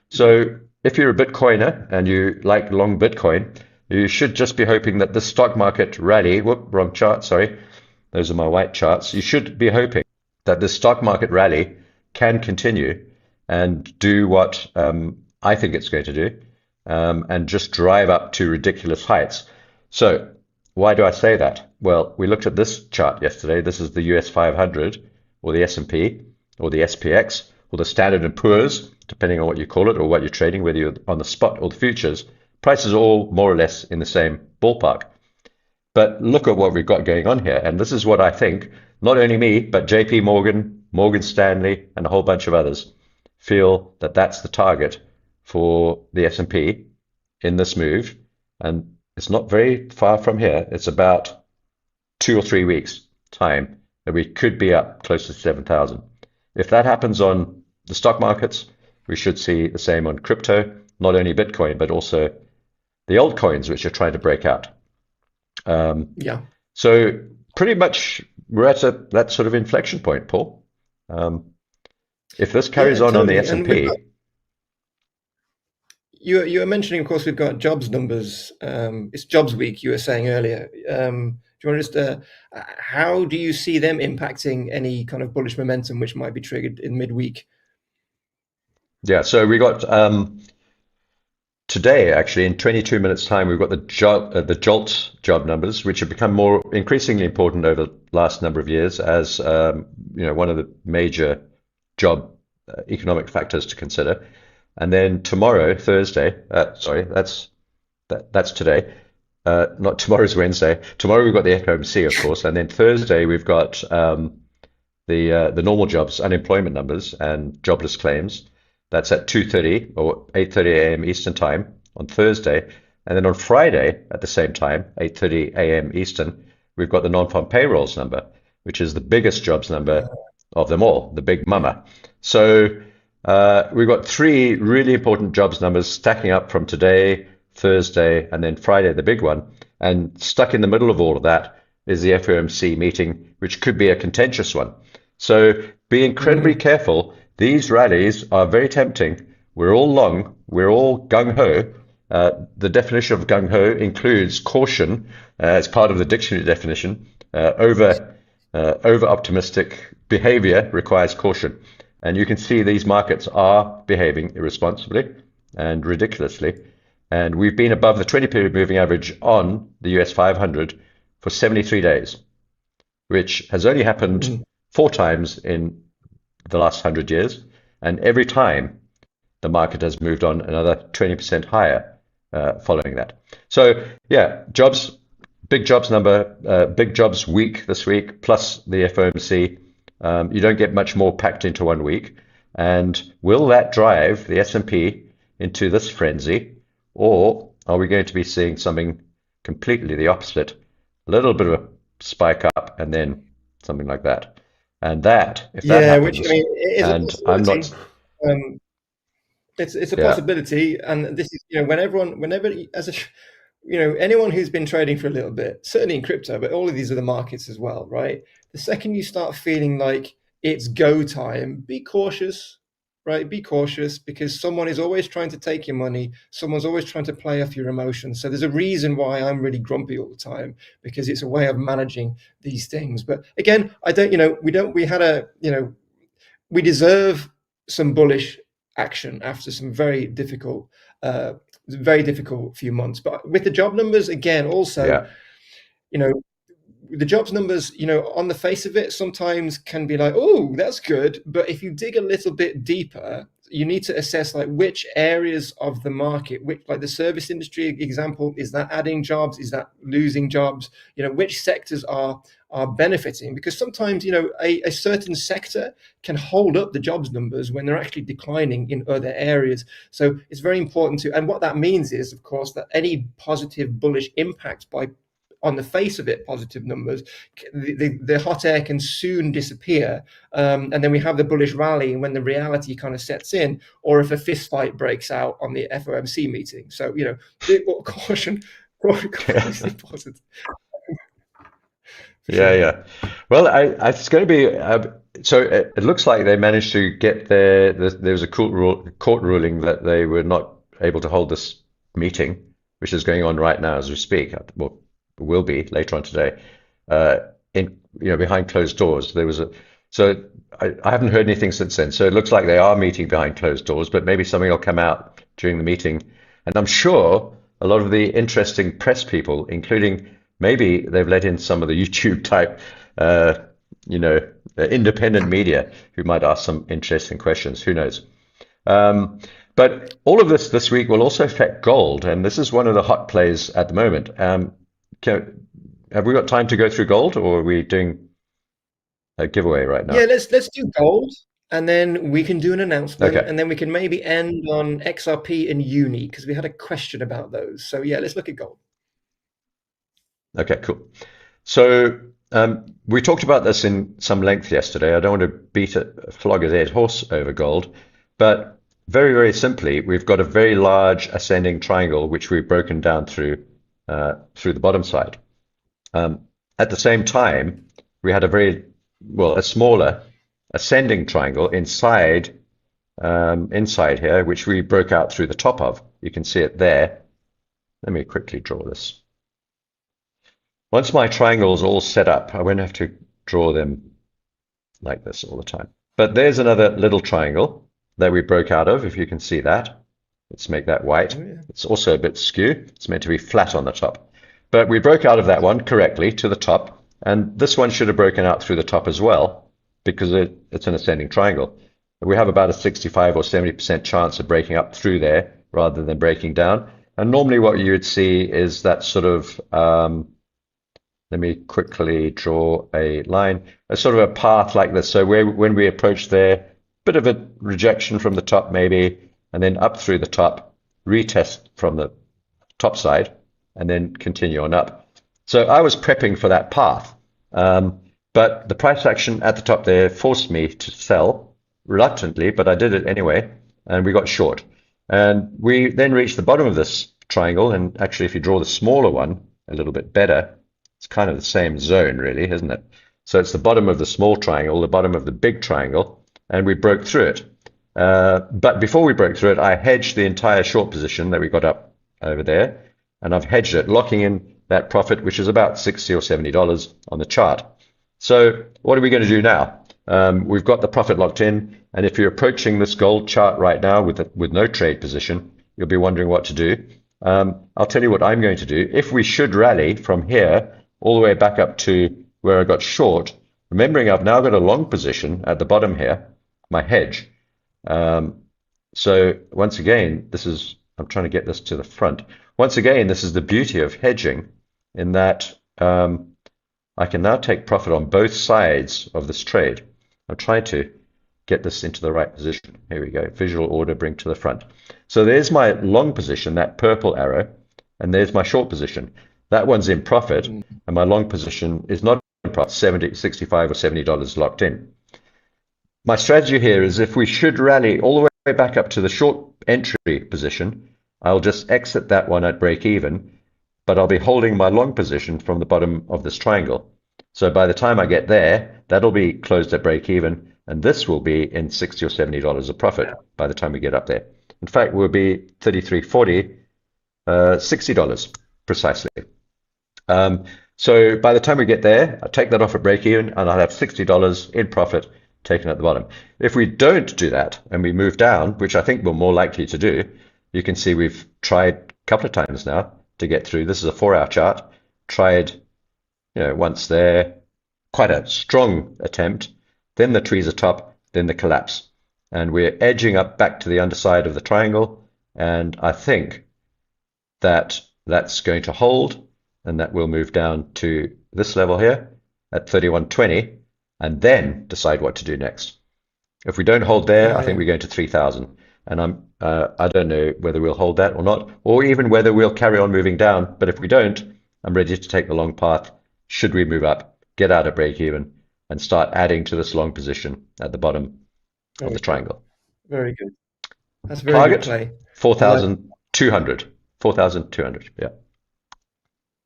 So if you're a Bitcoiner and you like long Bitcoin, you should just be hoping that the stock market rally, wrong chart, sorry, those are my white charts. You should be hoping that the stock market rally can continue and do what I think it's going to do, and just drive up to ridiculous heights. So why do I say that? Well, we looked at this chart yesterday. This is the US 500 or the S&P or the SPX or the Standard and Poor's, depending on what you call it or what you're trading, whether you're on the spot or the futures, prices are all more or less in the same ballpark. But look at what we've got going on here. And this is what I think, not only me, but JP Morgan, Morgan Stanley, and a whole bunch of others feel that that's the target for the S&P in this move. And it's not very far from here. It's about 2 or 3 weeks time that we could be up close to 7,000. If that happens on the stock markets, we should see the same on crypto, not only Bitcoin, but also the altcoins, which are trying to break out. Yeah. So pretty much we're at that sort of inflection point, Paul. If this carries on the S&P, you were mentioning, of course, we've got jobs numbers. It's jobs week, you were saying earlier. Do you want to just, how do you see them impacting any kind of bullish momentum which might be triggered in midweek? yeah, so we got today, actually, in 22 minutes time, we've got the Jolts job numbers, which have become more increasingly important over the last number of years as one of the major job economic factors to consider. And then tomorrow, Thursday, sorry, that's today. Not tomorrow's Wednesday. Tomorrow we've got the FOMC, of course, and then Thursday we've got the normal jobs, unemployment numbers, and jobless claims. That's at 2:30 or 8:30 a.m. Eastern time on Thursday, and then on Friday at the same time, 8:30 a.m. Eastern, we've got the non-farm payrolls number, which is the biggest jobs number of them all, the big mama. So we've got 3 really important jobs numbers stacking up from today, Thursday, and then Friday, the big one. And stuck in the middle of all of that is the FOMC meeting, which could be a contentious one. So be incredibly careful. These rallies are very tempting. We're all long. We're all gung-ho. The definition of gung-ho includes caution as part of the dictionary definition. Over-optimistic behavior requires caution. And you can see these markets are behaving irresponsibly and ridiculously. And we've been above the 20-period moving average on the US 500 for 73 days, which has only happened 4 times in the last 100 years. And every time the market has moved on another 20% higher following that. So yeah, jobs, big jobs number, big jobs week this week, plus the FOMC. You don't get much more packed into 1 week. And will that drive the S&P into this frenzy? Or are we going to be seeing something completely the opposite? A little bit of a spike up and then something like that. And that, if that happens, which I mean, it is and a I'm not, possibility. It's a possibility, and this is whenever anyone who's been trading for a little bit, certainly in crypto, but all of these other markets as well, right? The second you start feeling like it's go time, be cautious. Right, be cautious, because someone is always trying to take your money. Someone's always trying to play off your emotions. So there's a reason why I'm really grumpy all the time, because it's a way of managing these things. But again, we deserve some bullish action after some very difficult few months. But with the job numbers, again, also, the jobs numbers, on the face of it, sometimes can be like, oh, that's good. But if you dig a little bit deeper, you need to assess like which areas of the market, which, like the service industry example, is that adding jobs? Is that losing jobs? Which sectors are benefiting? Because sometimes, a certain sector can hold up the jobs numbers when they're actually declining in other areas. So it's very important and what that means is, of course, that any positive bullish impact on the face of it, positive numbers, the hot air can soon disappear. And then we have the bullish rally when the reality kind of sets in, or if a fist fight breaks out on the FOMC meeting. So, caution is important. Yeah. Well, it's going to be, so it looks like they managed to get there was a court ruling that they were not able to hold this meeting, which is going on right now as we speak. Well, will be later on today, behind closed doors. So I haven't heard anything since then. So it looks like they are meeting behind closed doors, but maybe something will come out during the meeting. And I'm sure a lot of the interesting press people, including maybe they've let in some of the YouTube type you know, independent media who might ask some interesting questions. Who knows? But all of this week will also affect gold, and this is one of the hot plays at the moment. Have we got time to go through gold, or are we doing a giveaway right now? Yeah, let's do gold, and then we can do an announcement, Okay. and then we can maybe end on XRP and Uni because we had a question about those. So yeah, let's look at gold. Okay, cool. So we talked about this in some length yesterday. I don't want to flog a dead horse over gold, but very, very simply, we've got a very large ascending triangle which we've broken down through the bottom side. At the same time, we had a smaller ascending triangle inside here, which we broke out through the top of. You can see it there. Let me quickly draw this. Once my triangle's all set up, I won't have to draw them like this all the time. But there's another little triangle that we broke out of, if you can see that. Let's make that white. Oh, yeah. It's also a bit skew. It's meant to be flat on the top. But we broke out of that one correctly to the top, and this one should have broken out through the top as well, because it's an ascending triangle. We have about a 65 or 70% chance of breaking up through there rather than breaking down. And normally what you would see is that sort of, let me quickly draw a line, a sort of a path like this. So when we approach there, bit of a rejection from the top maybe, and then up through the top, retest from the top side, and then continue on up. So I was prepping for that path, but the price action at the top there forced me to sell reluctantly, but I did it anyway, and we got short. And we then reached the bottom of this triangle, and actually if you draw the smaller one a little bit better, it's kind of the same zone really, isn't it? So it's the bottom of the small triangle, the bottom of the big triangle, and we broke through it. But before we broke through it, I hedged the entire short position that we got up over there, and I've hedged it, locking in that profit, which is about $60 or $70 on the chart. So what are we going to do now? We've got the profit locked in, and if you're approaching this gold chart right now with no trade position, you'll be wondering what to do. I'll tell you what I'm going to do. If we should rally from here all the way back up to where I got short, remembering I've now got a long position at the bottom here, my hedge. So once again, I'm trying to get this to the front. Once again, this is the beauty of hedging in that I can now take profit on both sides of this trade. I'm trying to get this into the right position. Here we go, visual order, bring to the front. So there's my long position, that purple arrow, and there's my short position. That one's in profit, and my long position is not in profit, 65 or $70 locked in. My strategy here is if we should rally all the way back up to the short entry position, I'll just exit that one at break even, but I'll be holding my long position from the bottom of this triangle. So by the time I get there, that'll be closed at break even, and this will be in $60 or $70 of profit by the time we get up there. In fact, we'll be $33.40, $60 precisely. So by the time we get there, I take that off at break even, and I'll have $60 in profit taken at the bottom. If we don't do that and we move down, which I think we're more likely to do, you can see we've tried a couple of times now to get through. This is a 4-hour chart. Tried, once there, quite a strong attempt. Then the trees are top, then the collapse. And we're edging up back to the underside of the triangle. And I think that that's going to hold, and that will move down to this level here at 31.20, and then decide what to do next. If we don't hold there, I think we're going to 3,000. And I don't know whether we'll hold that or not, or even whether we'll carry on moving down. But if we don't, I'm ready to take the long path. Should we move up, get out of break even, and start adding to this long position at the bottom of the triangle. Very good. That's a very good play. 4,200. 4,200. Yeah.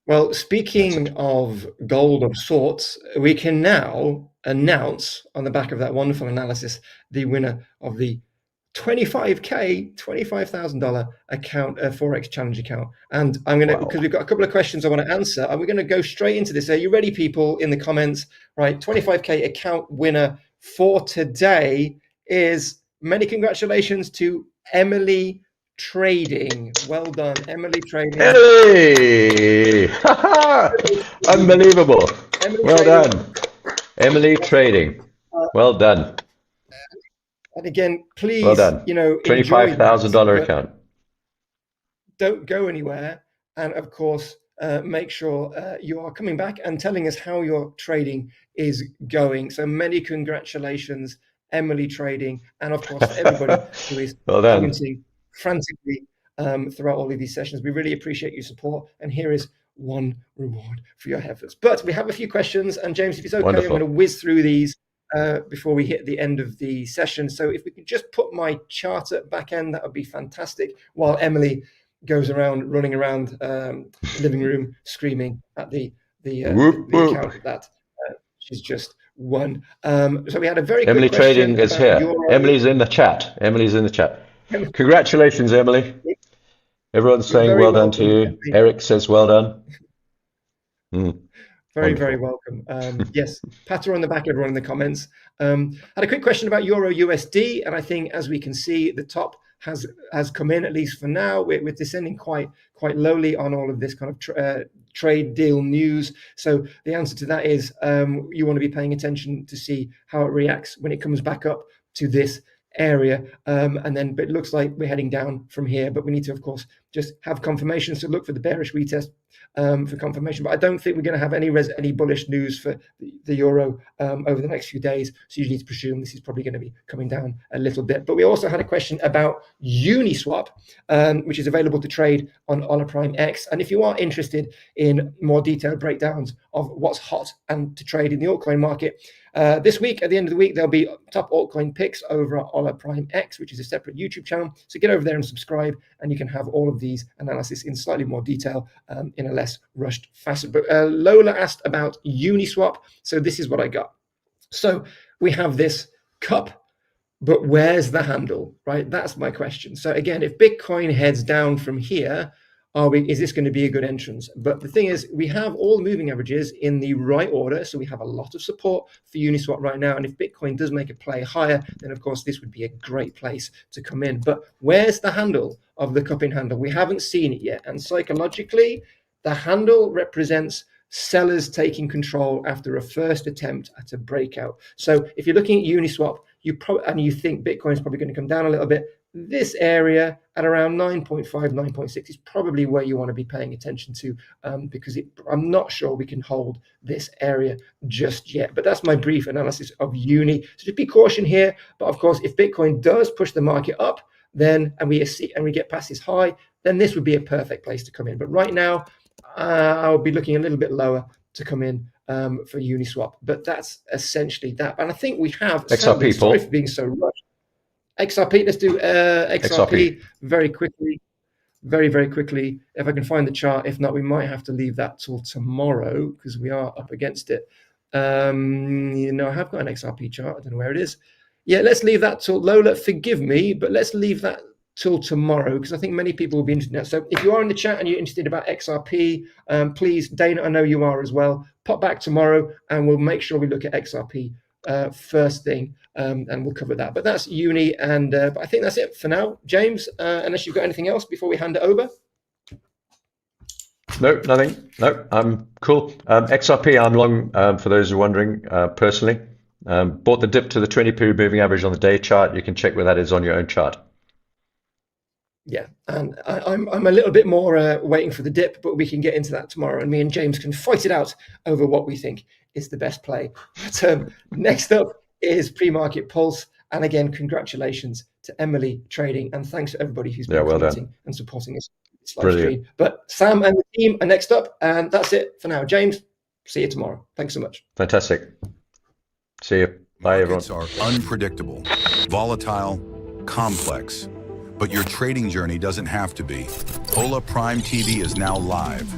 Well, speaking of gold of sorts, we can now announce on the back of that wonderful analysis the winner of the $25,000 account, Forex challenge account. And I'm going to, because we've got a couple of questions I want to answer, and we're going to go straight into this. Are you ready, people, in the comments? Right, 25K account winner for today is, many congratulations to Emily Trading. Well done, Emily Trading. Hey! Unbelievable. Emily well Trading. done. Emily Trading. Well done. And again, please, Well done. enjoy that, $25,000 but account. don't go anywhere. And of course, make sure you are coming back and telling us how your trading is going. So many congratulations, Emily Trading, and of course, for everybody who is Well done. commenting frantically throughout all of these sessions. We really appreciate your support. And here is one reward for your efforts. But we have a few questions. And James, if it's okay, Wonderful. I'm going to whiz through these before we hit the end of the session. So if we could just put my chart at back end, that would be fantastic, while Emily goes around, running around the living room, screaming at the account that she's just won. So we had a very Emily quick question Trading is about here. Euro. Emily's in the chat. Emily's in the chat. Congratulations, Emily. Everyone's saying Very well done to you. welcome. Eric says well done. Very, Wonderful. very welcome. Yes, pat her on the back, everyone in the comments. Had a quick question about Euro USD, and I think, as we can see, the top has come in, at least for now. We're descending quite lowly on all of this kind of trade deal news. So the answer to that is you want to be paying attention to see how it reacts when it comes back up to this area, and then but it looks like we're heading down from here, but we need to, of course, just have confirmation. So look for the bearish retest for confirmation, but I don't think we're going to have any bullish news for the euro over the next few days, so you need to presume this is probably going to be coming down a little bit. But we also had a question about Uniswap, which is available to trade on Ola Prime X, and if you are interested in more detailed breakdowns of what's hot and to trade in the altcoin market, this week, at the end of the week, there'll be top altcoin picks over at Ola Prime X, which is a separate YouTube channel. So get over there and subscribe, and you can have all of these analysis in slightly more detail in a less rushed fashion. But Lola asked about Uniswap. So this is what I got. So we have this cup, but where's the handle, right? That's my question. So again, if Bitcoin heads down from here, is this going to be a good entrance? But the thing is, we have all the moving averages in the right order, so we have a lot of support for Uniswap right now. And if Bitcoin does make a play higher, then of course this would be a great place to come in. But where's the handle of the cupping handle? We haven't seen it yet. And psychologically, the handle represents sellers taking control after a first attempt at a breakout. So if you're looking at Uniswap, you think Bitcoin is probably going to come down a little bit, this area at around 9.5, 9.6 is probably where you want to be paying attention to, because I'm not sure we can hold this area just yet. But that's my brief analysis of Uni. So just be caution here. But of course, if Bitcoin does push the market up, then and we get past this high, then this would be a perfect place to come in. But right now, I'll be looking a little bit lower to come in for Uniswap. But that's essentially that. And I think we have XRP, sorry for being so rushed. XRP, let's do XRP very quickly, very, very quickly. If I can find the chart. If not, we might have to leave that till tomorrow because we are up against it. I have got an XRP chart. I don't know where it is. Yeah, let's leave that till Lola. Forgive me, but let's leave that till tomorrow because I think many people will be interested in that. So if you are in the chat and you're interested about XRP, please, Dana, I know you are as well. Pop back tomorrow and we'll make sure we look at XRP first thing, and we'll cover that. But that's Uni, and but I think that's it for now. James, unless you've got anything else before we hand it over. No, nothing. No, I'm cool. XRP, I'm long, for those who are wondering, personally. Bought the dip to the 20-period moving average on the day chart. You can check where that is on your own chart. Yeah, and I'm a little bit more waiting for the dip, but we can get into that tomorrow, and me and James can fight it out over what we think is the best play. But next up is pre-market pulse, and again, congratulations to Emily Trading, and thanks to everybody who's been commenting and supporting us. Stream. But Sam and the team are next up, and that's it for now. James, see you tomorrow. Thanks so much. Fantastic. See you. Bye, everyone. Markets are unpredictable, volatile, complex, but your trading journey doesn't have to be. Hola Prime TV is now live.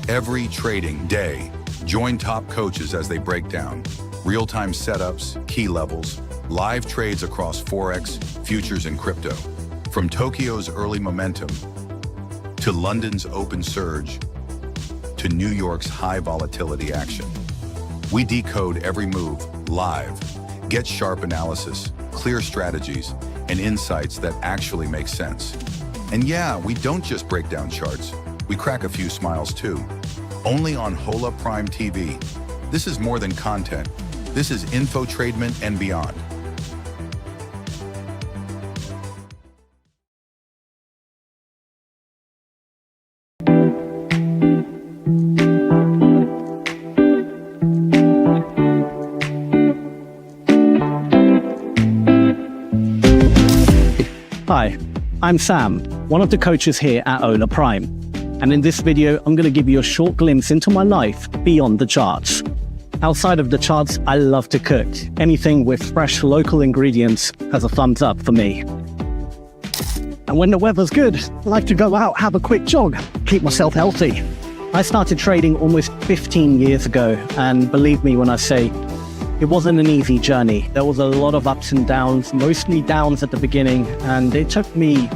Every trading day, join top coaches as they break down real-time setups, key levels, live trades across Forex, futures, and crypto. From Tokyo's early momentum to London's open surge to New York's high volatility action. We decode every move live. Get sharp analysis, clear strategies, and insights that actually make sense. And yeah, we don't just break down charts. We crack a few smiles too. Only on Hola Prime TV. This is more than content. This is Infotradement and beyond. Hi, I'm Sam, one of the coaches here at Ola Prime. And in this video, I'm going to give you a short glimpse into my life beyond the charts. Outside of the charts, I love to cook. Anything with fresh local ingredients has a thumbs up for me. And when the weather's good, I like to go out, have a quick jog, keep myself healthy. I started trading almost 15 years ago, and believe me when I say, it wasn't an easy journey. There was a lot of ups and downs, mostly downs at the beginning, and it took me,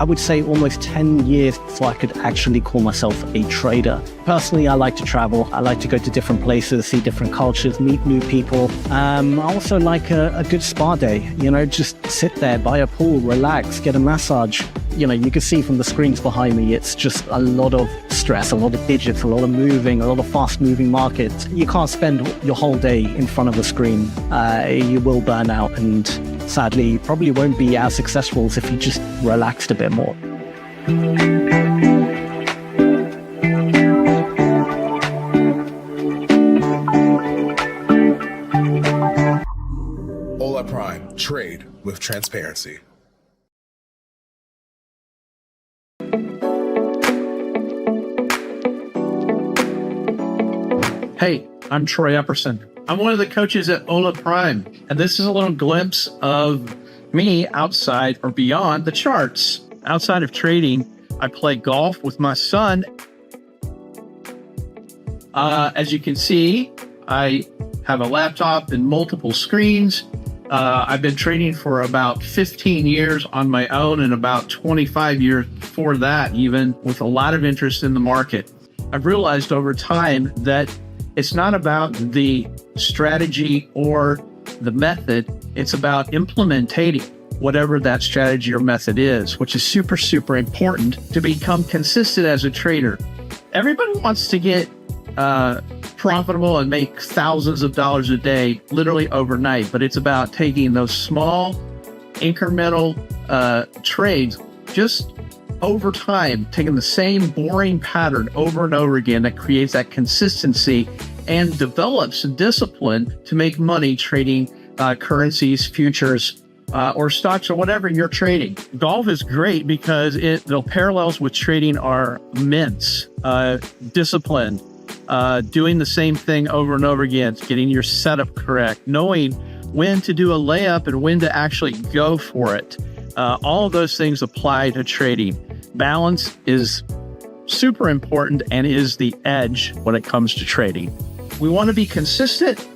I would say, almost 10 years before I could actually call myself a trader. Personally, I like to travel. I like to go to different places, see different cultures, meet new people. I also like a good spa day, just sit there by a pool, relax, get a massage. You can see from the screens behind me, it's just a lot of stress, a lot of digits, a lot of moving, a lot of fast moving markets. You can't spend your whole day in front of a screen. You will burn out, and sadly, you probably won't be as successful as if you just relaxed a bit more. Ola Prime, trade with transparency. Hey, I'm Troy Epperson. I'm one of the coaches at Ola Prime, and this is a little glimpse of me outside or beyond the charts. Outside of trading, I play golf with my son. As you can see, I have a laptop and multiple screens. I've been trading for about 15 years on my own and about 25 years before that, even with a lot of interest in the market. I've realized over time that it's not about the strategy or the method. It's about implementing whatever that strategy or method is, which is super, super important to become consistent as a trader. Everybody wants to get profitable and make thousands of dollars a day, literally overnight. But it's about taking those small incremental trades just over time, taking the same boring pattern over and over again that creates that consistency and develops discipline to make money trading currencies, futures, or stocks, or whatever you're trading. Golf is great because the parallels with trading are immense. Discipline, doing the same thing over and over again, getting your setup correct, knowing when to do a layup and when to actually go for it. All of those things apply to trading. Balance is super important and is the edge when it comes to trading. We want to be consistent,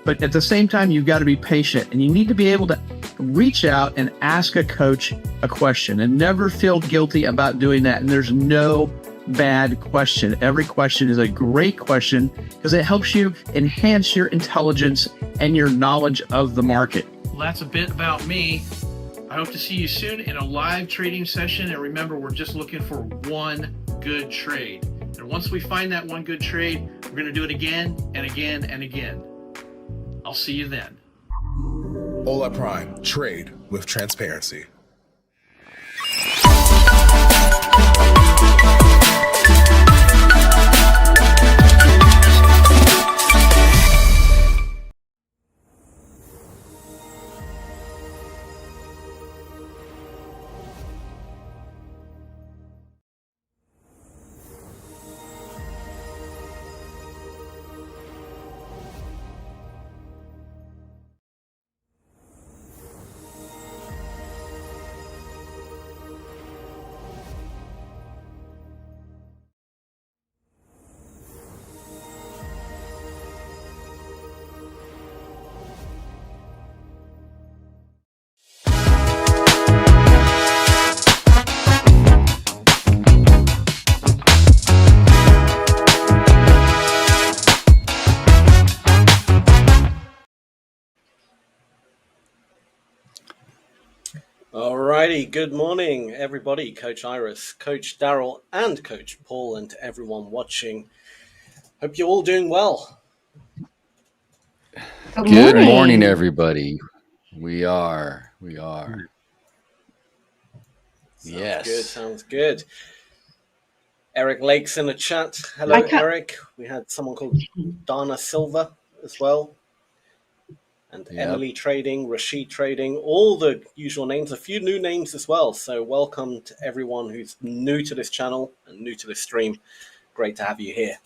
but at the same time, you've got to be patient, and you need to be able to reach out and ask a coach a question and never feel guilty about doing that. And there's no bad question. Every question is a great question because it helps you enhance your intelligence and your knowledge of the market. Well, that's a bit about me. I hope to see you soon in a live trading session. And remember, we're just looking for one good trade. And once we find that one good trade, we're going to do it again and again and again. I'll see you then. Ola Prime, trade with transparency. Alrighty, good morning everybody. Coach Iris, Coach Daryl and Coach Paul, and to everyone watching. Hope you're all doing well. Good morning, everybody. We are. Sounds good. Yes. Sounds good. Eric Lake's in the chat. Hello, Eric. We had someone called Dana Silva as well. And Yep. Emily Trading, Rashid Trading, all the usual names, a few new names as well. So welcome to everyone who's new to this channel and new to this stream. Great to have you here.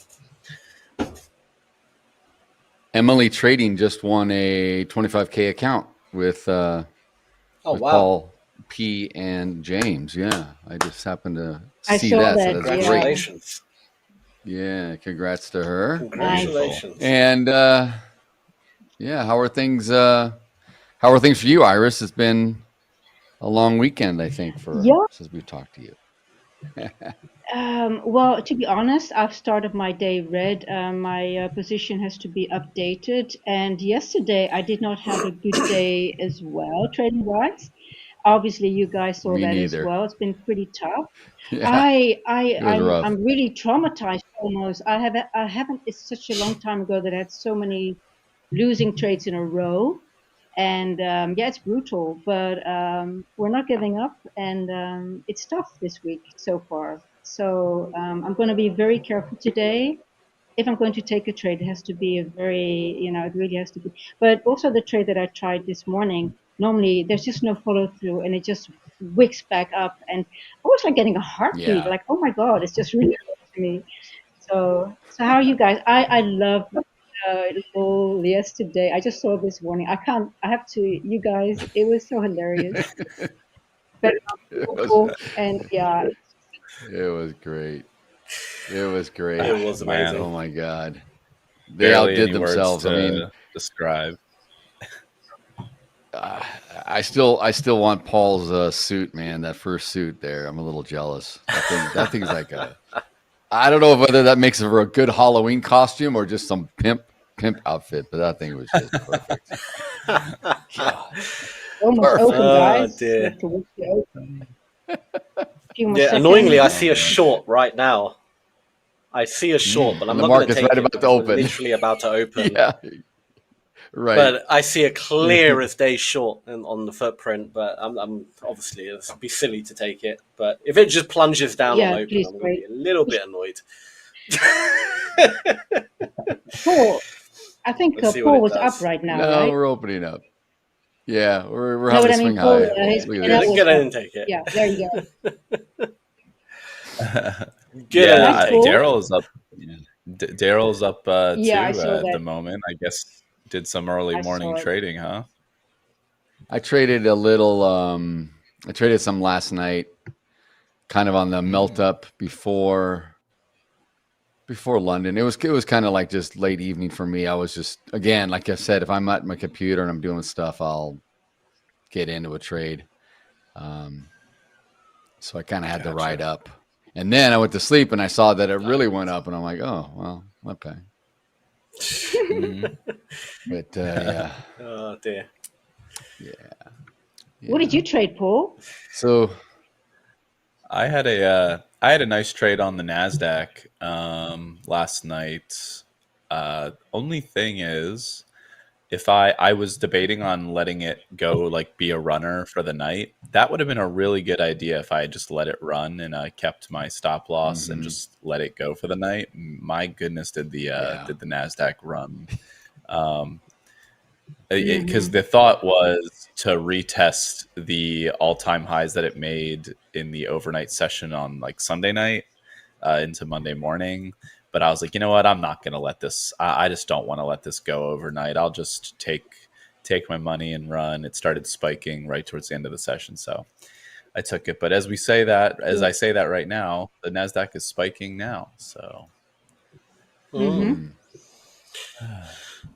Emily Trading just won a 25K account with Oh, wow. Paul P and James. Yeah, I just happened to see saw that. that, So that's great. Congratulations. Yeah, congrats to her. Congratulations. And yeah, how are things for you, Iris? It's been a long weekend, I think, since we talked to you. Well, to be honest, I've started my day red. My position has to be updated. And yesterday, I did not have a good day as well, trading wise. Obviously, you guys saw Me that neither. as well. It's been pretty tough. Yeah, it was rough. I'm really traumatized almost. I haven't. It's such a long time ago that I had so many losing trades in a row. And yeah, it's brutal, but we're not giving up, and it's tough this week so far. So I'm going to be very careful today. If I'm going to take a trade, it has to be a very, it really has to be. But also the trade that I tried this morning, normally there's just no follow through, and it just wicks back up, and I was like getting a heartbeat, Yeah. like, oh my God, it's just really close to me. So how are you guys? I love little yesterday. I just saw this morning. I have to, you guys, it was so hilarious. But cool. And yeah. It was great. It was great. It was amazing. Oh my God. They Barely outdid any words themselves. I mean, to describe. I still want Paul's suit, man. That first suit there. I'm a little jealous. That thing's like I don't know whether that makes it for a good Halloween costume or just some pimp outfit, but that thing was just perfect. Almost open, guys. Dear. Have to work it open. Yeah, annoyingly, I see a short right now. I see a short, but I'm The not going to market's take right it about to because we're open. literally about to open. Yeah. Right. But I see a clear as day short on the footprint, but I'm obviously, it'd be silly to take it. But if it just plunges down Yeah, on open, please I'm going to be a little bit annoyed. Paul, I think Let's see Paul what was it does. up right now, No, right? we're opening up. Yeah, we're No, having what a I mean, swing Paul, high. his Look at pin this. was Get in up. and take it. Yeah, there you go. Get in and That's take cool. it. Daryl's up. Daryl's up Yeah, I too saw at that. the moment. I guess did some early I morning saw it. trading, huh? I traded a little. I traded some last night, kind of on the melt up before London. It was kind of like just late evening for me. I was just, again, like I said, if I'm at my computer and I'm doing stuff, I'll get into a trade. So I kind of had to ride up, and then I went to sleep and I saw that it really went up, and I'm like, oh well, okay. But yeah. Oh dear. Yeah. What did you trade, Paul? So I had a nice trade on the Nasdaq last night. Only thing is, if I was debating on letting it go, like be a runner for the night, that would have been a really good idea if I had just let it run and I kept my stop loss and just let it go for the night. My goodness, did the Nasdaq run? Because the thought was to retest the all-time highs that it made in the overnight session on like Sunday night into Monday morning. But I was like, you know what? I'm not going to let this. I just don't want to let this go overnight. I'll just take my money and run. It started spiking right towards the end of the session, so I took it. But as I say that right now, the Nasdaq is spiking now. So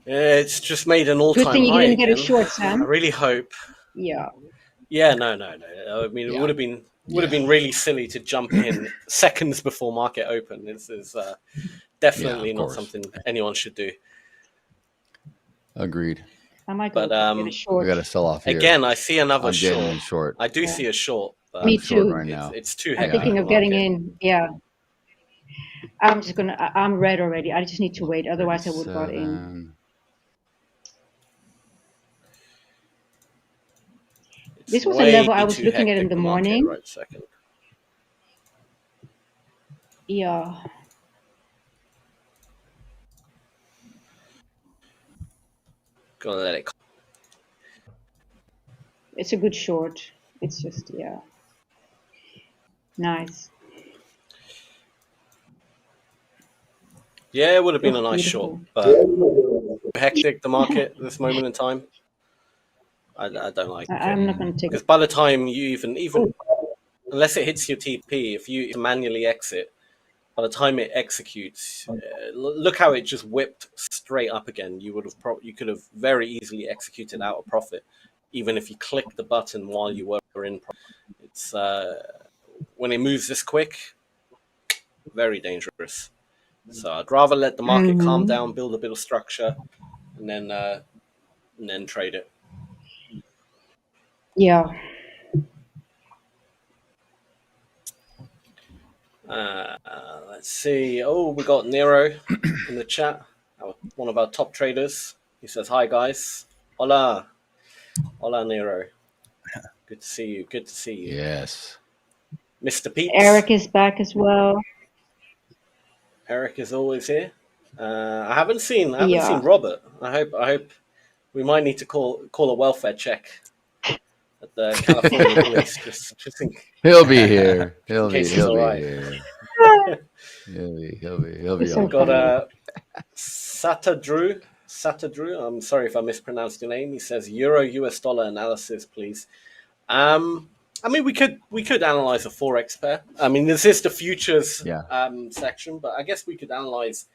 It's just made an Good all-time thing you high didn't get a again. short, I Sam. really hope. Yeah. Yeah, no. I mean, it would have been really silly to jump in seconds before market open. This is definitely not course. something anyone should do. agreed. I might go But get a short. We got to sell off here. again, I see another I'm getting in short. short. I do see a short. But Me Short too. right now. It's too I'm heavy. thinking for of the getting market. in. Yeah. I'm red already. I just need to wait. Otherwise, I would have got in. 7. This was a level I was looking at in the morning. Right second. Yeah. Gonna let it. It's a good short. It's just, yeah. Nice. Yeah, it would have been a nice Beautiful. short, but hectic the market at this moment in time. I don't like it. I'm not going to take Because it. by the time you even unless it hits your TP, if you manually exit, by the time it executes, look how it just whipped straight up again. You would have you could have very easily executed out a profit, even if you clicked the button while you were in. It's when it moves this quick, very dangerous. So I'd rather let the market calm down, build a bit of structure, and then trade it. Yeah. Let's see. Oh, we got Nero in the chat. One of our top traders. He says, "Hi guys, hola, hola Nero. Good to see you. Good to see you." Yes. Mr. Pete. Eric is back as well. Eric is always here. I haven't seen Yeah. Robert. I hope we might need to call a welfare check at the California police. Just in, He'll be here. in case he's all right. Here. He'll be It's all We've got right. Sata Drew. I'm sorry if I mispronounced your name. He says Euro US dollar analysis, please. I mean, we could analyze a forex pair. I mean, this is the futures section, but I guess we could analyze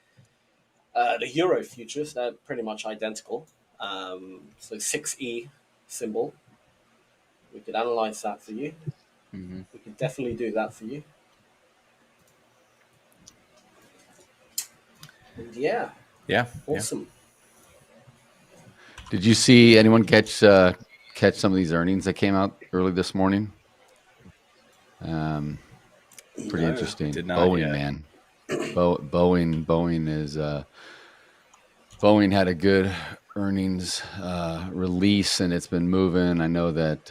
the euro futures. They're pretty much identical. So 6E symbol. We could analyze that for you. Mm-hmm. We could definitely do that for you. And yeah. Awesome. Did you see anyone catch some of these earnings that came out early this morning? Pretty interesting. Did not Boeing, yet. man. Boeing is Boeing had a good earnings release, and it's been moving. I know that.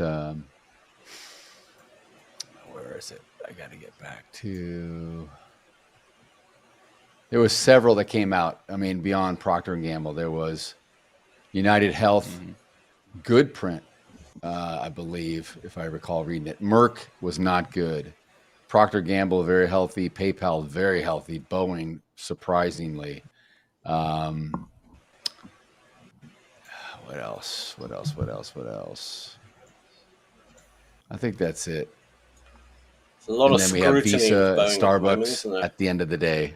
Where is it? I got to get back to. There was several that came out. I mean, beyond Procter & Gamble, there was United Health, good print, I believe, if I recall reading it. Merck was not good. Procter & Gamble, very healthy. PayPal, very healthy. Boeing, surprisingly. What else? I think that's it. There's a lot of then we have scrutiny Visa, with Boeing at the moment, Starbucks isn't there? at the end of the day.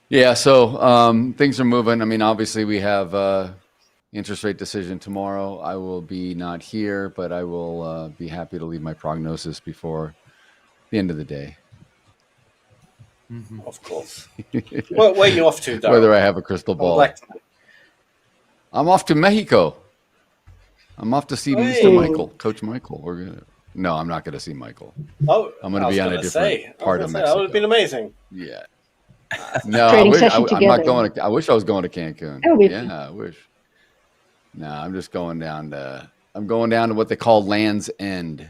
Yeah, so things are moving. I mean, obviously we have interest rate decision tomorrow. I will be not here, but I will be happy to leave my prognosis before the end of the day. Of course. Where are you off to, Darryl? Whether I have a crystal ball. I'm off to Mexico. I'm off to see Mr. Michael, Coach Michael. No, I'm not going to see Michael. Oh, I'm going to be on a different part of Mexico. That would have been amazing. Yeah. No, I'm not going. I wish I was going to Cancun. Yeah, I wish. No, I'm just going down to. I'm going down to what they call Land's End.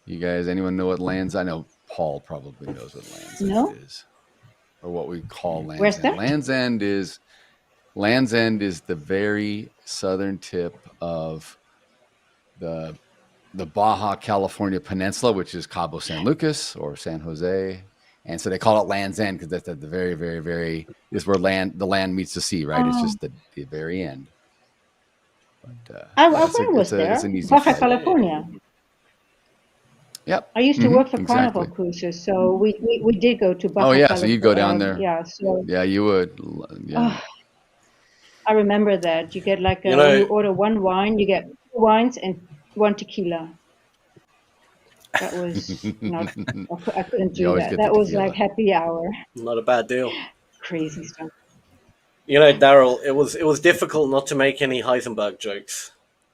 You guys, anyone know what Land's? I know Paul probably knows what Land's End is, or what we call Land's Where's End. that? Land's End is the very southern tip of the Baja California Peninsula, which is Cabo San Lucas or San Jose. And so they call it Land's End because that's at the very, very, very is where the land meets the sea, right? It's just the very end. But, I was there. It's an easy Baja flight. California. Yep. I used to work for Carnival Cruises, so we did go to Baja. Oh yeah, so you go down there. Yeah, so yeah, you would. Yeah. I remember that you get like when you order one wine, you get 2 wines and 1 tequila. That was not. I couldn't do that. That was like happy hour. Not a bad deal. Crazy stuff. You know, Darryl, it was difficult not to make any Heisenberg jokes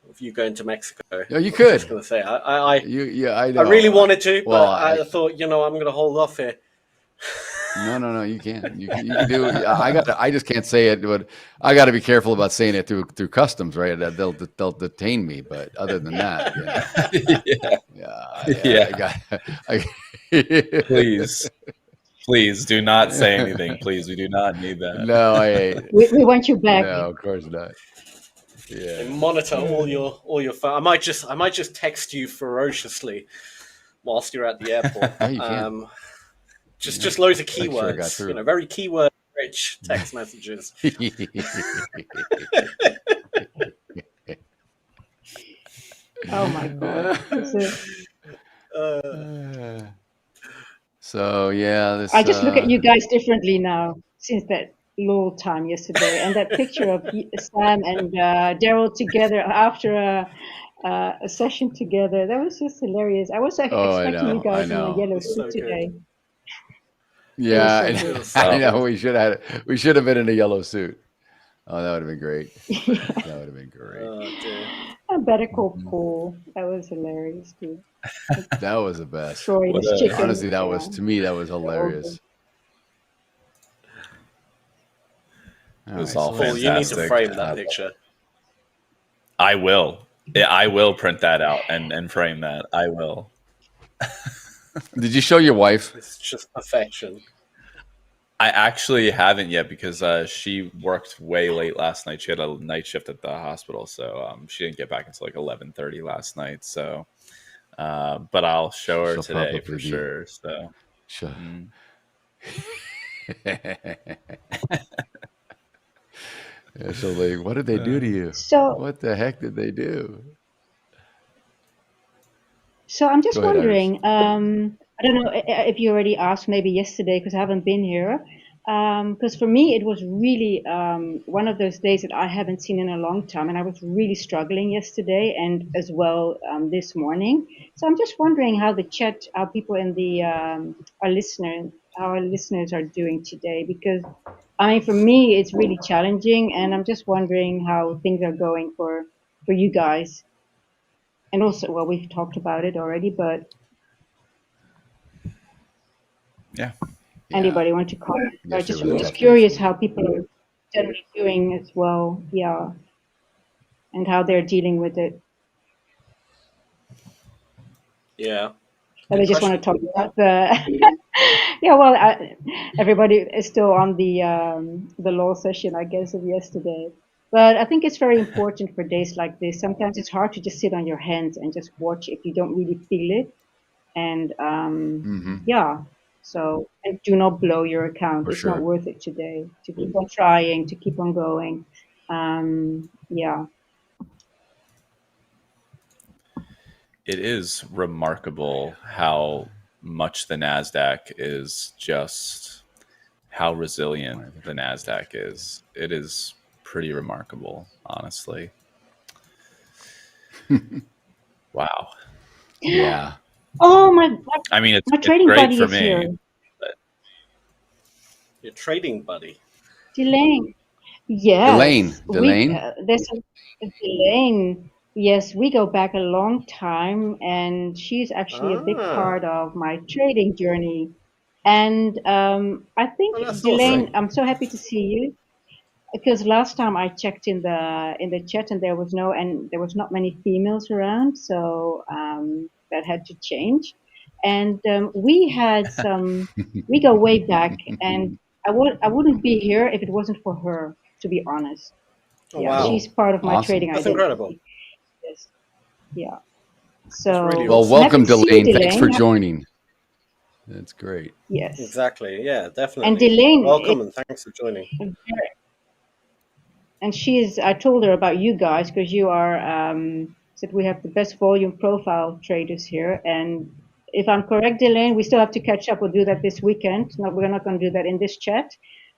if you going to Mexico. Yeah, you could. I was going to say I I know. I really wanted to, but I thought, I'm going to hold off here. No, you can't. You can do. I just can't say it, but I got to be careful about saying it through customs, right? That they'll detain me. But other than that, Yeah. Please, please do not say anything. Please, we do not need that. No, we want you back. No, of course not. They Yeah. monitor all your phone. I might just text you ferociously whilst you're at the airport. Yeah, you can. Just loads of Make sure I got keywords. through. Very keyword rich text messages. Oh my god. So yeah, I just look at you guys differently now since that LOL time yesterday, and that picture of Sam and Daryl together after a session together. That was just hilarious. I was expecting you guys in a yellow suit today. Yeah, so I know. We should have been in a yellow suit. Oh, that would have been great. That would have been great. Oh, dear. A Better Call Paul. That was hilarious too. That was the best. Troy, his chicken. Honestly, that was hilarious. It was all Paul, fantastic. you need to frame that picture. I will. I will print that out and frame that. I will. Did you show your wife? It's just perfection. I actually haven't yet because she worked way late last night. She had a night shift at the hospital, so she didn't get back until like 11:30 last night. So, but I'll show her today for sure. So, sure. Yeah, so like, what did they do to you? So what the heck did they do? So I'm just Go ahead, wondering, I don't know if you already asked maybe yesterday because I haven't been here. Because for me, it was really one of those days that I haven't seen in a long time. And I was really struggling yesterday and as well this morning. So I'm just wondering how the chat, how people in the, our listeners are doing today. Because I mean, for me, it's really challenging. And I'm just wondering how things are going for you guys. And also, well, we've talked about it already, but yeah. Anybody want to comment? Yes, I'm just curious how people are generally doing as well, yeah, and how they're dealing with it. Yeah. Or they just want to talk about the. Yeah, well, everybody is still on the law session, I guess, of yesterday. But I think it's very important for days like this. Sometimes it's hard to just sit on your hands and just watch if you don't really feel it. And yeah, so and do not blow your account. For it's sure. not worth it today. To keep on trying, to keep on going. Yeah. It is remarkable how much the Nasdaq is just how resilient the Nasdaq is. It is pretty remarkable, honestly. Wow. Yeah. Oh my! I mean, my it's trading great buddy for is me. here. But Your trading buddy. Delane. Yes. Delane. There's a Delane. Yes, we go back a long time, and she's actually a big part of my trading journey. And I think that's Delane, awesome. I'm so happy to see you. Because last time I checked in the chat and there was not many females around, so that had to change. And we had we go way back, and I wouldn't be here if it wasn't for her, to be honest. Oh, Yeah, wow. she's part of my Awesome. trading That's identity. incredible. Yes. Yeah. So really Well, awesome. welcome, happy to see you, Delane. Thanks for Delane. joining. That's great. Yes. Exactly. Yeah, definitely. And Delane, welcome and thanks for joining. and I told her about you guys because you are, said we have the best volume profile traders here. And if I'm correct, Delane, we still have to catch up. We'll do that this weekend. No, we're not going to do that in this chat.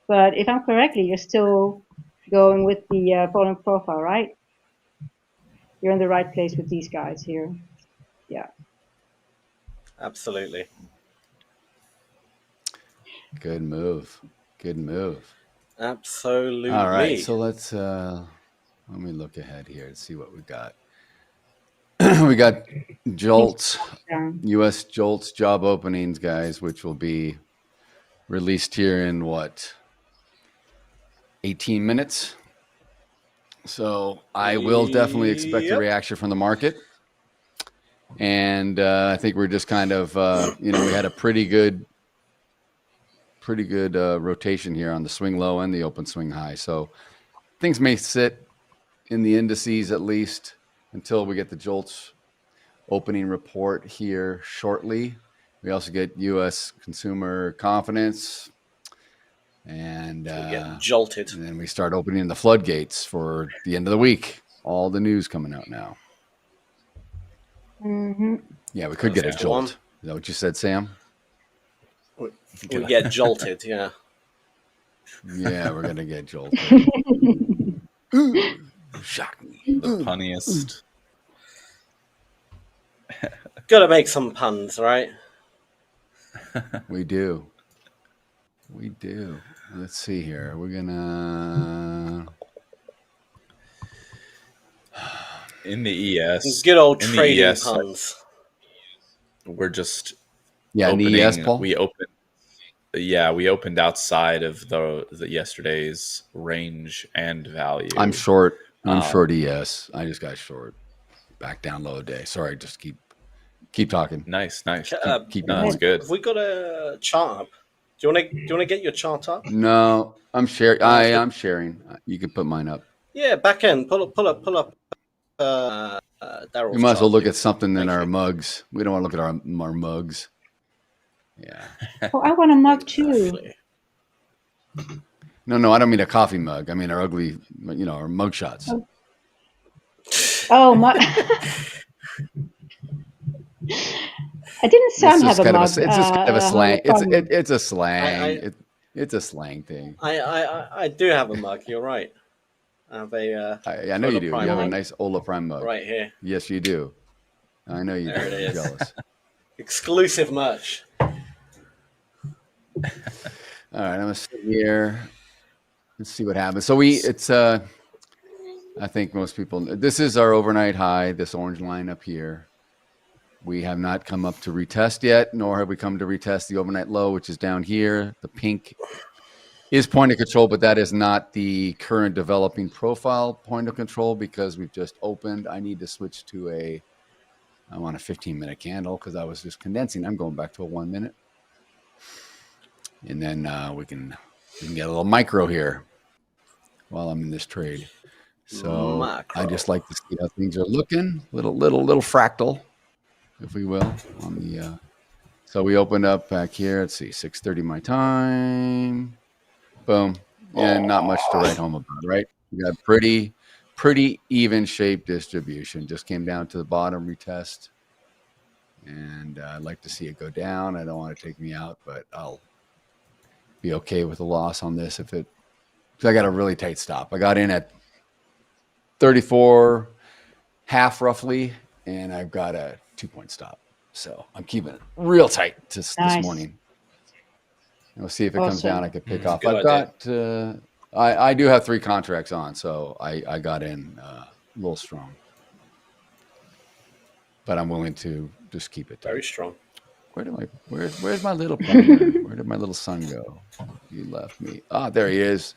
But if I'm correctly, you're still going with the volume profile, right? You're in the right place with these guys here. Yeah. Absolutely. Good move. Good move. Absolutely. All right, so let's let me look ahead here and see what we got. We got Jolts, U.S. Jolts job openings, guys, which will be released here in what, 18 minutes. So I will definitely expect a reaction from the market. And I think we're just kind of, we had a pretty good rotation here on the swing low and the open swing high. So things may sit in the indices at least until we get the Jolts opening report here shortly. We also get U.S. consumer confidence. And we get jolted. And then we start opening the floodgates for the end of the week. All the news coming out now. Mm-hmm. Yeah, we could get a jolt. Is that what you said, Sam? We get jolted, yeah. Yeah, we're going to get jolted. Shock me. The punniest. Gotta make some puns, right? We do. We do. Let's see here. We're gonna in the ES. Good old trading ES, puns. We're just in the ES, Paul? We opened outside of the yesterday's range and value. I'm short. I'm short ES. I just got short. Back down low day. Sorry, just keep talking. Nice. Keep that's good. Have we got a chart up? Do you want to get your chart up? No, I'm sharing. I'm sharing. You can put mine up. Yeah, back end. Pull up. Daryl's we might as well look chart. at something in our mugs. We don't want to look at our mugs. Yeah. Oh, I want a mug too. No, I don't mean a coffee mug. I mean our ugly, our mug shots. Oh my. I didn't sound have a mug. It's just kind of a slang. It's a slang. It's a slang thing. I do have a mug. You're right. I have I know you do. You have a nice Ola Prime mug. Right here. Yes, you do. I know you do. There it is. Jealous. Exclusive merch. All right, I'm gonna sit here. Let's see what happens. So I think most people. This is our overnight high. This orange line up here. We have not come up to retest yet, nor have we come to retest the overnight low, which is down here. The pink is point of control, but that is not the current developing profile point of control because we've just opened. I need to switch to I want a 15-minute candle because I was just condensing. I'm going back to a 1 minute. And then we can get a little micro here while I'm in this trade. So macro. I just like to see how things are looking. Little fractal, if we will, on the. So we opened up back here. Let's see, 6:30 my time. Boom, and not much to write home about, right? We got pretty even shape distribution. Just came down to the bottom retest, and I'd like to see it go down. I don't want to take me out, but I'll be okay with a loss on this if it. Because I got a really tight stop. I got in at 34 half roughly, and I've got a 2-point stop. So I'm keeping it real tight this morning. And we'll see if it comes down. I could pick off. I've got. I do have 3 contracts on, so I got in a little strong. But I'm willing to just keep it tight. Very strong. Where's my little plane? Where did my little son go? He left me. There he is.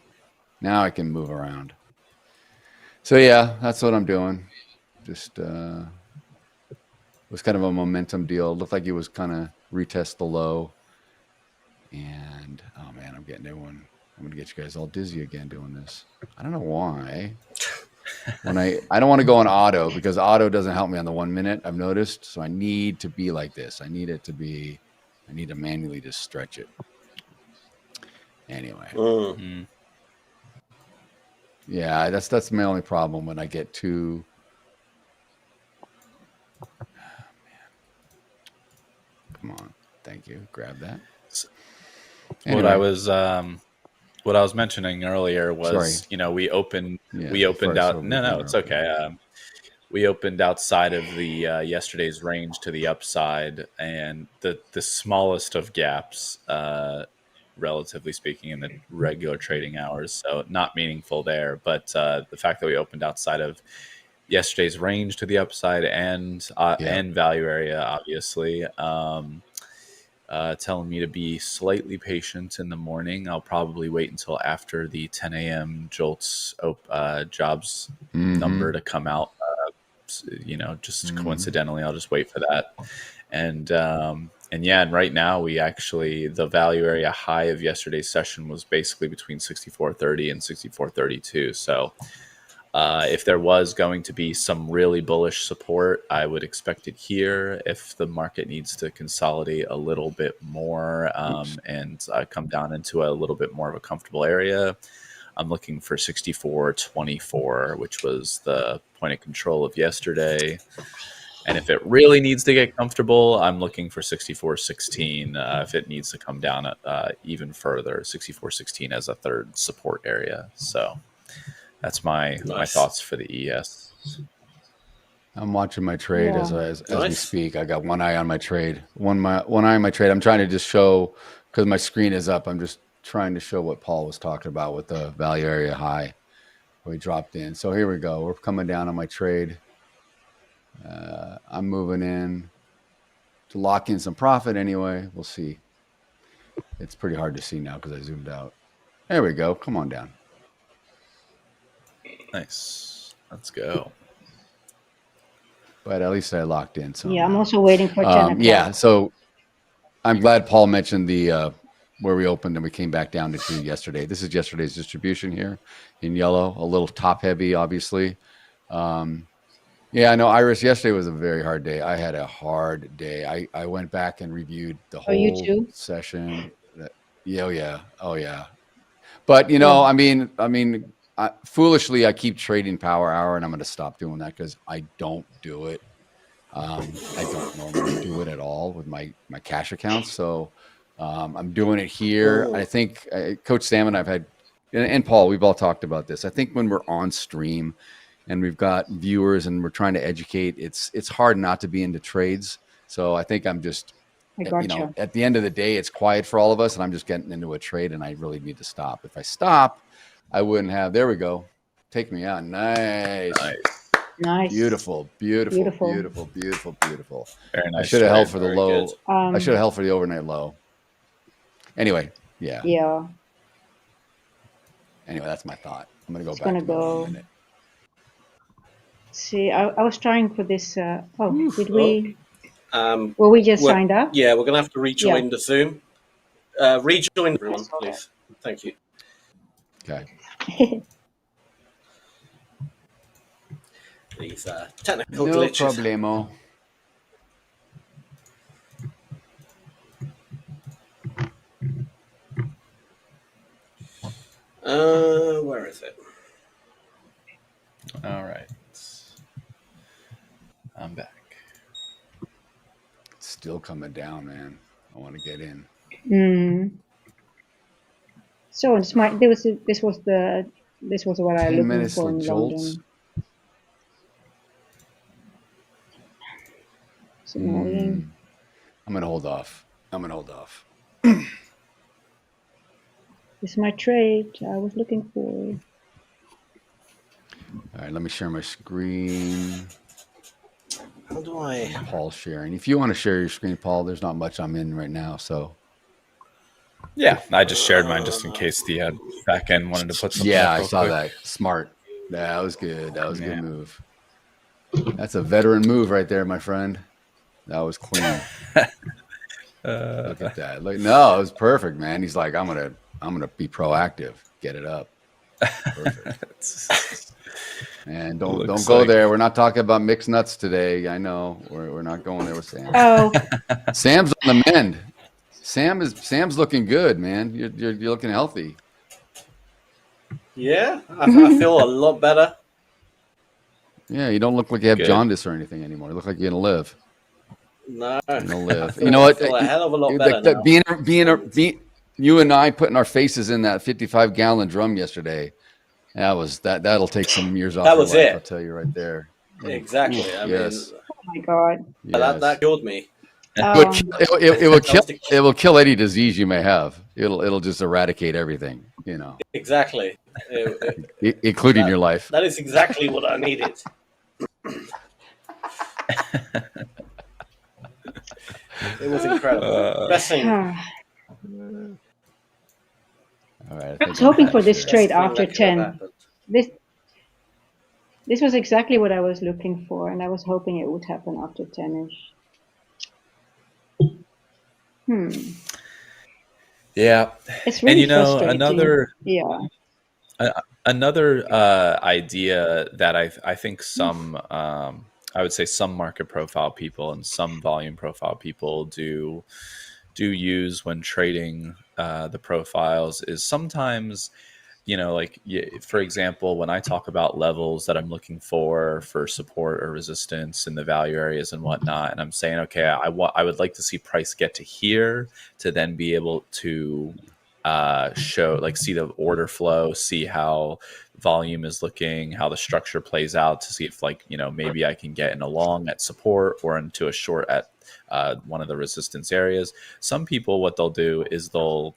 Now I can move around. So yeah, that's what I'm doing. Just it was kind of a momentum deal. It looked like it was kind of retest the low. And oh man, I'm getting everyone. I'm gonna get you guys all dizzy again doing this. I don't know why. When I don't want to go on auto because auto doesn't help me on the 1 minute. I've noticed, so I need to be like this. I need to manually just stretch it. Anyway, yeah, that's my only problem when I get too. Oh, man. Come on, thank you. Grab that. Anyway. What I was mentioning earlier was, we opened out. No, it's okay. We opened outside of the yesterday's range to the upside, and the smallest of gaps, relatively speaking, in the regular trading hours. So not meaningful there, but the fact that we opened outside of yesterday's range to the upside and value area, obviously. telling me to be slightly patient in the morning. I'll probably wait until after the 10 a.m. Jolts jobs number to come out. Just coincidentally, I'll just wait for that. And yeah, and right now the value area high of yesterday's session was basically between 64.30 and 64.32. So if there was going to be some really bullish support, I would expect it here. If the market needs to consolidate a little bit more and come down into a little bit more of a comfortable area, I'm looking for 64.24, which was the point of control of yesterday. And if it really needs to get comfortable, I'm looking for 64.16 if it needs to come down even further, 64.16 as a third support area. So that's my thoughts for the ES. I'm watching my trade as we speak. I got one eye on my trade. One eye on my trade. I'm trying to just show, because my screen is up, I'm just trying to show what Paul was talking about with the value area high we dropped in. So here we go. We're coming down on my trade. I'm moving in to lock in some profit anyway. We'll see. It's pretty hard to see now because I zoomed out. There we go. Come on down. Nice. Let's go. But at least I locked in. So yeah, I'm also waiting for 10 o'clock. Yeah, so I'm glad Paul mentioned the where we opened and we came back down to 2 yesterday. This is yesterday's distribution here in yellow, a little top heavy, obviously. Yeah, I know, Iris, yesterday was a very hard day. I had a hard day. I went back and reviewed the whole session. Oh yeah. But I mean, foolishly, I keep trading power hour, and I'm going to stop doing that because I don't do it. I don't normally do it at all with my cash accounts. So I'm doing it here. I think Coach Sam and I've had, and Paul, we've all talked about this. I think when we're on stream and we've got viewers and we're trying to educate, it's hard not to be into trades. So I think I'm just, at the end of the day, it's quiet for all of us, and I'm just getting into a trade, and I really need to stop. If I stop, I wouldn't have. There we go. Take me out. Nice. Beautiful. Very nice. I should have held for the low. I should have held for the overnight low. Anyway, yeah. Anyway, that's my thought. I'm going to go back to that in a minute. See, I was trying for this. Did we? Were we just signed up? Yeah, we're going to have to rejoin the Zoom. Rejoin everyone, please. Thank you. Okay. These technical glitches. No problemo. Where is it? All right. I'm back. It's still coming down, man. I want to get in. So this was what I looking for in Jolts. London. I'm gonna hold off. This is my trade I was looking for. All right, let me share my screen. How do I? Paul's sharing. If you want to share your screen, Paul, there's not much I'm in right now, so. Yeah, I just shared mine just in case the back end wanted to put something. Yeah, I saw that. Smart. That was good. That was a good move. That's a veteran move right there, my friend. That was clean. Look at that. Look, no, it was perfect, man. He's like, I'm gonna be proactive. Get it up. Perfect. And don't go there. We're not talking about mixed nuts today. I know we're not going there with Sam. Oh, Sam's on the mend. Sam's looking good, man. You're looking healthy. Yeah, I feel a lot better. Yeah, you don't look like you have jaundice or anything anymore. You look like you're gonna live. No, you're gonna live. You know what? I feel a hell of a lot better now. You and I putting our faces in that 55-gallon drum yesterday. That'll take some years off. That was your life, it. I'll tell you right there. Exactly. Yes. Oh my God. Yes. That killed me. It will kill any disease you may have. It'll just eradicate everything. Exactly. Including your life. That is exactly what I needed. It was incredible. Best thing. All right. I was hoping for this Best trade thing after that could have 10. happened. This was exactly what I was looking for, and I was hoping it would happen after 10-ish. Yeah. It's really And you know, frustrating. another idea that I think some I would say some market profile people and some volume profile people do use when trading the profiles is sometimes, you know, like for example, when I talk about levels that I'm looking for support or resistance in the value areas and whatnot, and I'm saying, okay, I would like to see price get to here to then be able to show, like, see the order flow, see how volume is looking, how the structure plays out, to see if, like, you know, maybe I can get in a long at support or into a short at one of the resistance areas. Some people, what they'll do is they'll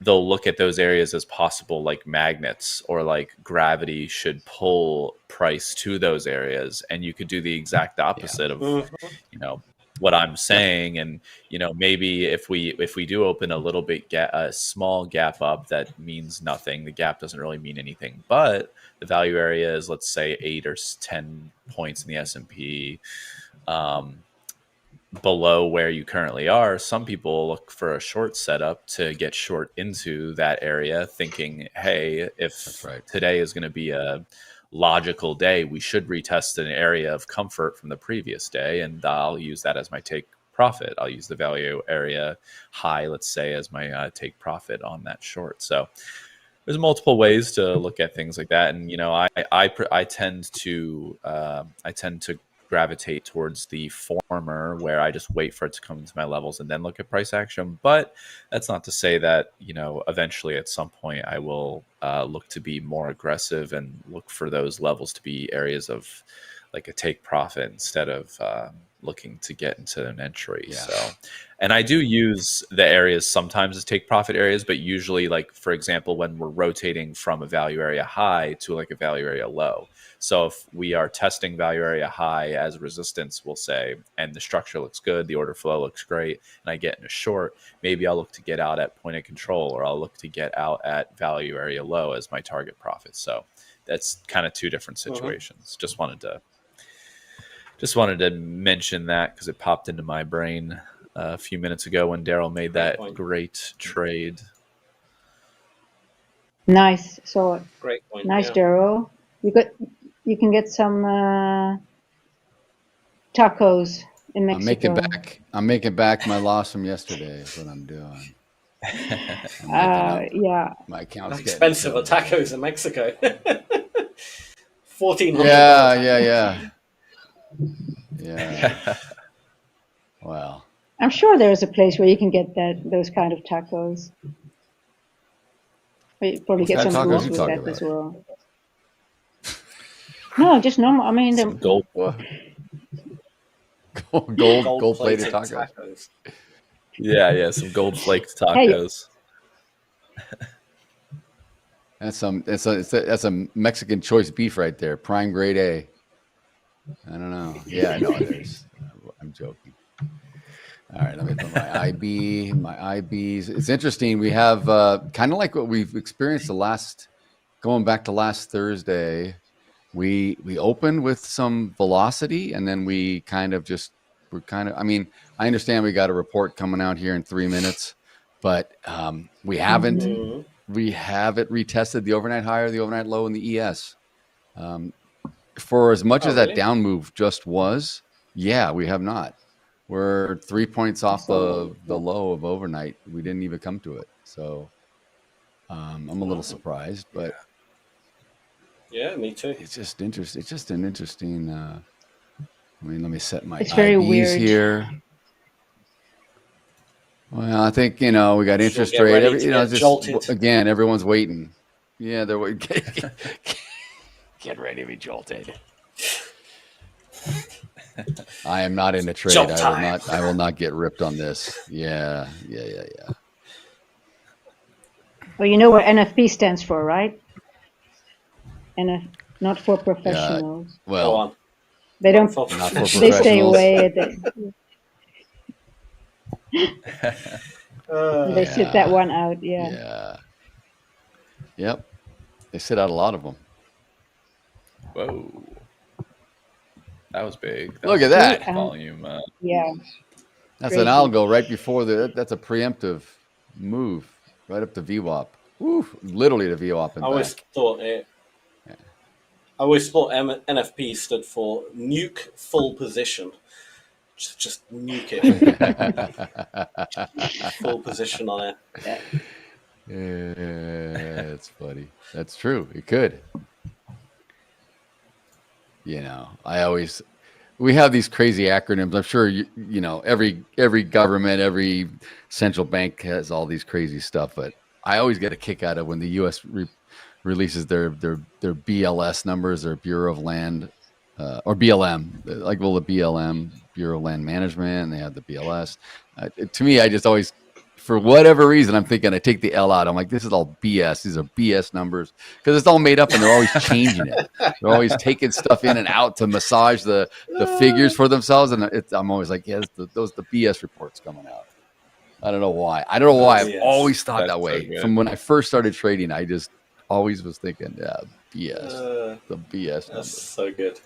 look at those areas as possible, like magnets, or like gravity should pull price to those areas. And you could do the exact opposite of, you know, what I'm saying. And, you know, maybe if we do open a little bit, a small gap up, that means nothing. The gap doesn't really mean anything, but the value area is, let's say, 8 or 10 points in the S&P, below where you currently are. Some people look for a short setup to get short into that area, thinking, hey, if today is going to be a logical day, we should retest an area of comfort from the previous day, and I'll use that as my take profit. I'll use the value area high, let's say, as my take profit on that short. So there's multiple ways to look at things like that. And, you know, I tend to gravitate towards the former, where I just wait for it to come into my levels and then look at price action. But that's not to say that, you know, eventually at some point I will look to be more aggressive and look for those levels to be areas of like a take profit instead of looking to get into an entry. Yeah. So, and I do use the areas sometimes as take profit areas, but usually, like, for example, when we're rotating from a value area high to like a value area low. So if we are testing value area high as resistance, we'll say, and the structure looks good, the order flow looks great, and I get in a short, maybe I'll look to get out at point of control, or I'll look to get out at value area low as my target profit. So that's kind of two different situations. Just wanted to mention that because it popped into my brain a few minutes ago when Daryl made that great trade. Nice. So Great point. nice, Yeah. Daryl. You can get some tacos in Mexico. I'm making back my loss from yesterday. Is what I'm doing. Yeah. My account's Expensive tacos in Mexico. $1,400. Yeah. Well, I'm sure there's a place where you can get those kind of tacos. You probably get some rules with that as well. No, just normal. I mean, some gold plated tacos. Yeah, some gold flaked tacos. Hey. That's a Mexican choice beef right there, prime grade A. I don't know. Yeah, I know there's. I'm joking. All right, let me put my IBs. It's interesting. We have kind of like what we've experienced going back to last Thursday. We opened with some velocity, and then I mean, I understand we got a report coming out here in 3 minutes, but we haven't retested the overnight high or the overnight low in the ES. For as much as that down move just was, we have not. We're 3 points off the low of overnight. We didn't even come to it. So I'm a little surprised, but yeah, me too. It's just interesting. It's just an interesting. I mean, let me set my. It's very IBs weird here. Well, I think we got interest rate. Again, everyone's waiting. Yeah, they're waiting. Get ready to be jolted. I am not in a trade. I will not get ripped on this. Yeah. Well, you know what NFP stands for, right? Not for professionals. Well, they don't. Not for They stay away. They sit that one out. Yeah. Yeah. Yep. They sit out a lot of them. Whoa. That was big. Look at that. Volume. Yeah. That's Crazy. an algo right before that's a preemptive move right up to VWAP. Woo, literally to VWAP and I always back. thought NFP stood for nuke full position. Just nuke it. Full position on it. Yeah, that's funny. That's true. It could. You know, we have these crazy acronyms. I'm sure you know every government, every central bank has all these crazy stuff. But I always get a kick out of when the U.S. releases their BLS numbers, their Bureau of Land or BLM, like the BLM, Bureau of Land Management, and they have the BLS. To me, I just always, for whatever reason, I'm thinking I take the L out. I'm like, this is all BS. These are BS numbers because it's all made up and they're always changing it. They're always taking stuff in and out to massage the figures for themselves. And I'm always like, yeah, those the BS reports coming out. I don't know why. I've always thought that way. From when I first started trading, I just always was thinking, yeah, BS. The BS numbers. That's so good.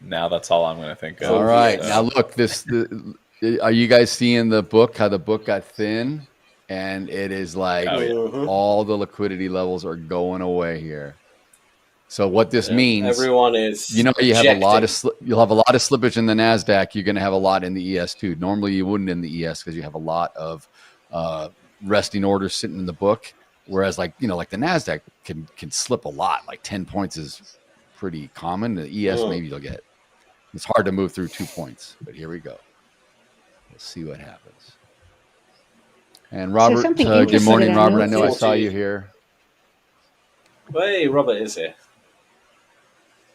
Now that's all I'm going to think of. All right. Now look, are you guys seeing the book, how the book got thin? And it is like all the liquidity levels are going away here. So what this means, everyone is, you have a lot of you'll have a lot of slippage in the Nasdaq. You're going to have a lot in the ES too. Normally you wouldn't in the ES because you have a lot of resting orders sitting in the book. Whereas like the Nasdaq can slip a lot. Like 10 points is pretty common. The ES maybe you'll get. It's hard to move through 2 points, but here we go. We'll see what happens. And Robert, good morning, Robert. I know I saw you here. Hey, Robert is here.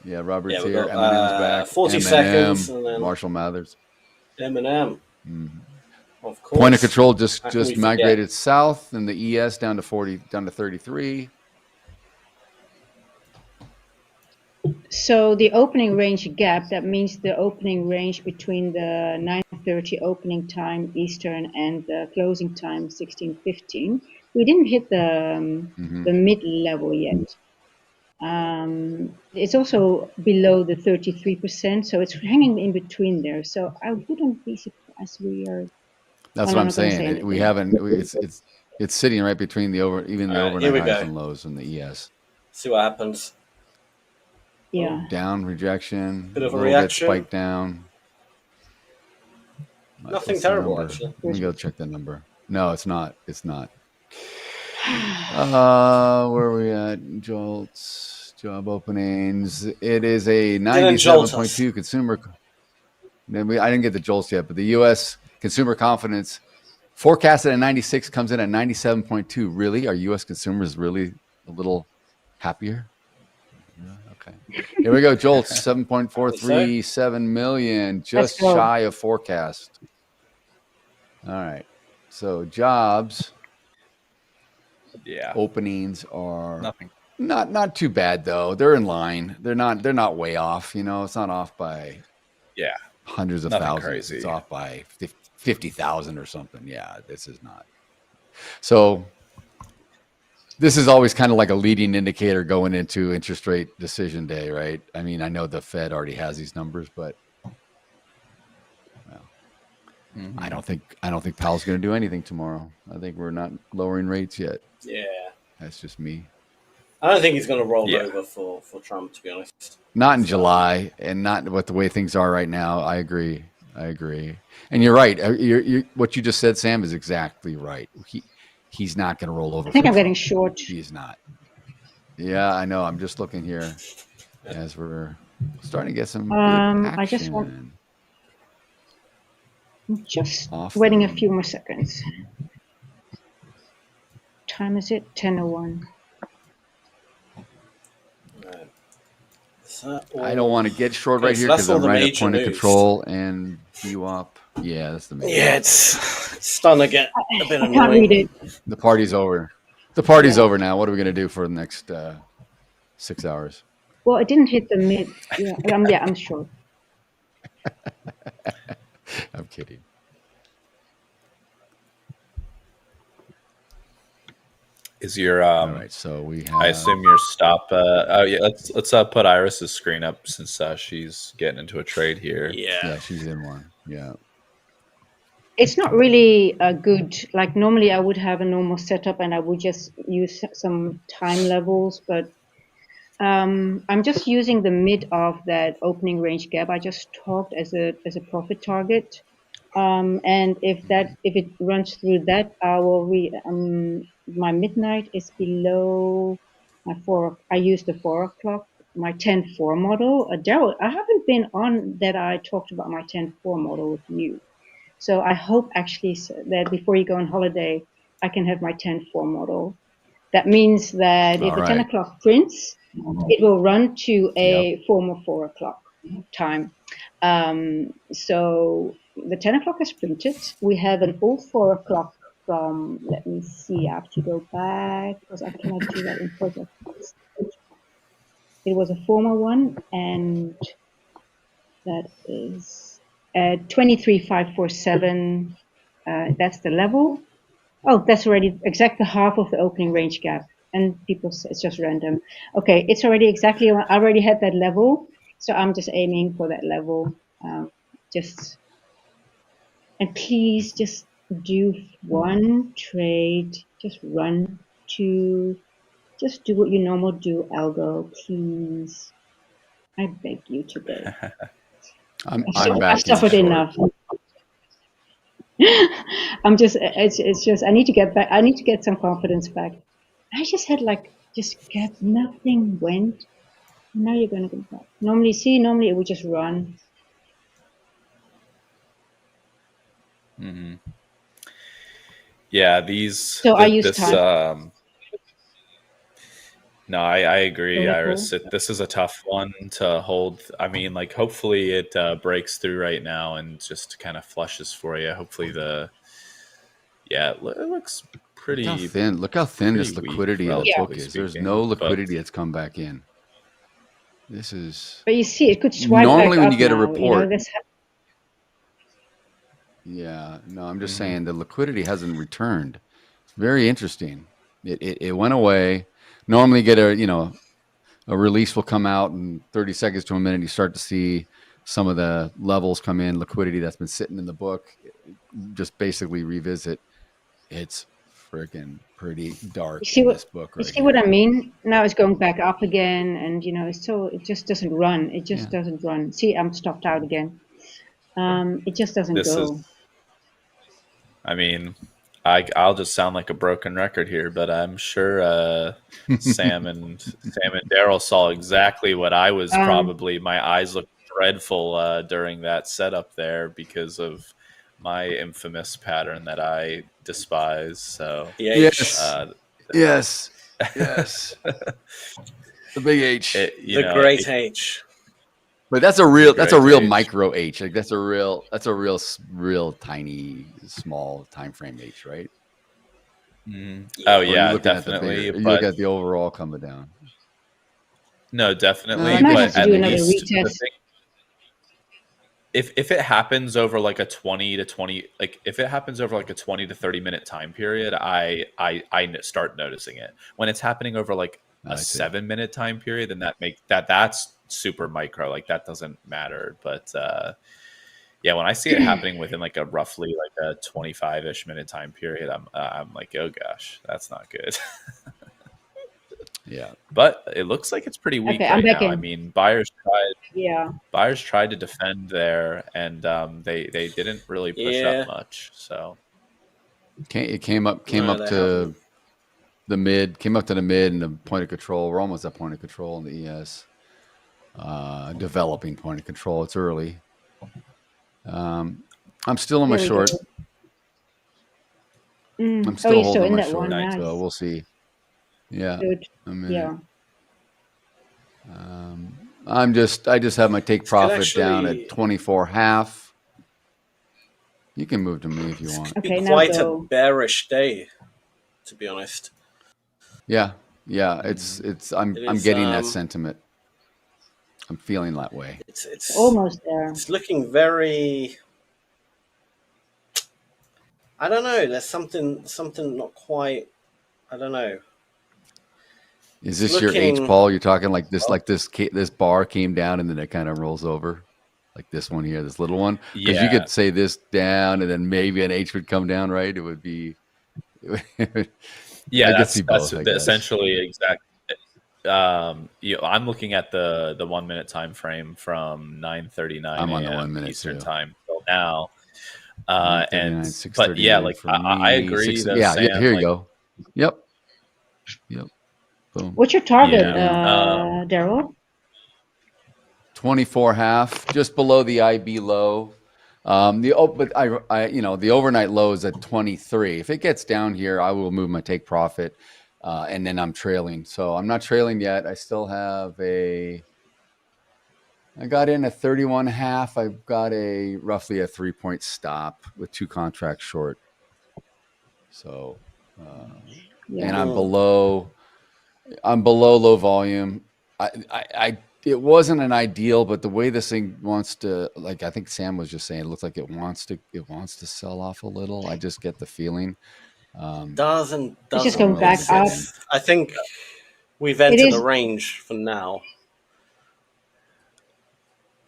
Yeah, Robert's here. Eminem's back. 40 seconds. And then Marshall Mathers. Eminem. Of course. Point of control just migrated south, and the ES down to 33. So the opening range gap, that means the opening range between the 9:30 opening time Eastern and the closing time 16:15. We didn't hit the mid level yet. It's also below the 33%, so it's hanging in between there. So I wouldn't be surprised we are. That's what I'm saying. We haven't. It's sitting right between the overnight highs and lows in the ES. See what happens. Yeah. Down rejection. Bit of a reaction. Spike down. Nothing terrible actually. Let me go check the number. No, it's not. It's not. Where are we at? Jolts, job openings. It is a 97.2 consumer. I didn't get the Jolts yet, but the U.S. consumer confidence forecasted at 96 comes in at 97.2. Really? Are U.S. consumers really a little happier? Okay. Here we go. Jolts 7.437 million, just shy of forecast. All right. So jobs. Yeah. Openings are nothing. Not too bad though. They're in line. They're not way off. It's not off by hundreds of thousands. Crazy. It's off by 50,000 or something. Yeah, this is not. So this is always kind of like a leading indicator going into interest rate decision day, right? I mean, I know the Fed already has these numbers, but I don't think Powell's going to do anything tomorrow. I think we're not lowering rates yet. Yeah. That's just me. I don't think he's going to roll over for Trump, to be honest. Not in July, and not with the way things are right now. I agree. And you're right. What you just said, Sam, is exactly right. He's not going to roll over. I think I'm getting short. He's not. Yeah, I know. I'm just looking here as we're starting to get some action. I'm just waiting a few more seconds. Time is it? 10:01. I don't want to get short right here because I'm right at point of control and VWAP. Yeah, that's the main. Yeah, it's starting to get a bit annoying. I can't read it. The party's over. The party's over now. What are we going to do for the next 6 hours? Well, it didn't hit the mid. Yeah, I'm sure. I'm kidding. Is your All right, so we have. I assume your stop. Oh yeah, let's put Iris's screen up since she's getting into a trade here. Yeah, she's in one. Yeah. It's not really a good, like normally I would have a normal setup and I would just use some time levels, but I'm just using the mid of that opening range gap. I just talked as a profit target. And if it runs through that, I will my midnight is below my 4. I use the 4 o'clock, my 10-4 model. Daryl, I haven't been on that. I talked about my 10-4 model with you. So I hope actually that before you go on holiday, I can have my 10-4 model. That means that if the 10 o'clock prints, it will run to a former 4 o'clock time. So the 10 o'clock is printed. We have an old 4 o'clock from, let me see, I have to go back because I cannot do that in project. It was a former one, and that is 23,547. That's the level. Oh, that's already exactly half of the opening range gap. And people say it's just random. Okay, it's already exactly, I already had that level. So I'm just aiming for that level. And please just do one trade, just run to, just do what you normally do, algo, please. I beg you today. I've suffered enough. It's just, I need to get back. I need to get some confidence back. I just had nothing went. Now you're going to go back. Normally it would just run. Mm-hmm. Yeah, these. So I use time. No, I agree, Iris. This is a tough one to hold. I mean, like, hopefully it breaks through right now and just kind of flushes for you. Hopefully it looks pretty thin. Look how thin this liquidity in the book is. There's no liquidity that's come back in. This is. But you see, it could swipe normally back when you get now, a report. Yeah, no, I'm just saying the liquidity hasn't returned. It's very interesting. It went away. Normally, get a release will come out in 30 seconds to a minute. You start to see some of the levels come in, liquidity that's been sitting in the book. Just basically revisit. It's freaking pretty dark in this book right here. You see what I mean? Now it's going back up again, and it just doesn't run. It just doesn't run. See, I'm stopped out again. It just doesn't go. I mean, I'll just sound like a broken record here, but I'm sure Sam and Daryl saw exactly what I was probably. My eyes looked dreadful during that setup there because of my infamous pattern that I despise. So yes, the big H, the great H. But that's a real micro H. Like that's a real tiny small time frame H, right? Oh yeah, definitely. You look at the overall coming down. No, definitely. But at least if it happens over like a 20 to 30 minute time period, I start noticing it. When it's happening over like a 7-minute time period, then that's super micro. Like that doesn't matter. But when I see it happening within like a roughly like a 25-ish minute time period, I'm like, oh gosh, that's not good. Yeah, but it looks like it's pretty weak right now. I mean, buyers tried to defend there, and they didn't really push up much. So it came up to the mid, and the point of control. We're almost at point of control in the ES. Developing point of control. It's early. I'm still on my short. I'm still holding my short, so we'll see. Yeah. I just have my take profit down at 24.5. You can move to me if you want. Okay, quite a bearish day, to be honest. Yeah. I'm getting that sentiment. I'm feeling that way. It's almost there. It's looking very. I don't know. There's something not quite. I don't know. Is this your H, Paul? You're talking like this bar came down and then it kind of rolls over, like this one here, this little one. Because you could say this down and then maybe an H would come down, right? It would be. Yeah, I could that's see both. essentially exact. I'm looking at the 1 minute time frame from 9:39 a.m. Eastern time till now. But yeah, like I agree. Yeah, Sam, here you go. Yep. Boom. What's your target, Daryl? 24.5, just below the IB low. The overnight low is at 23. If it gets down here, I will move my take profit, and then I'm trailing. So I'm not trailing yet. I still have I got in at 31.5. I've got roughly a 3-point stop with 2 contracts short. So, and I'm below low volume. It wasn't an ideal, but the way this thing wants to, like I think Sam was just saying, it looks like it wants to sell off a little. I just get the feeling. Doesn't it's just going back up. I think we've entered the range for now.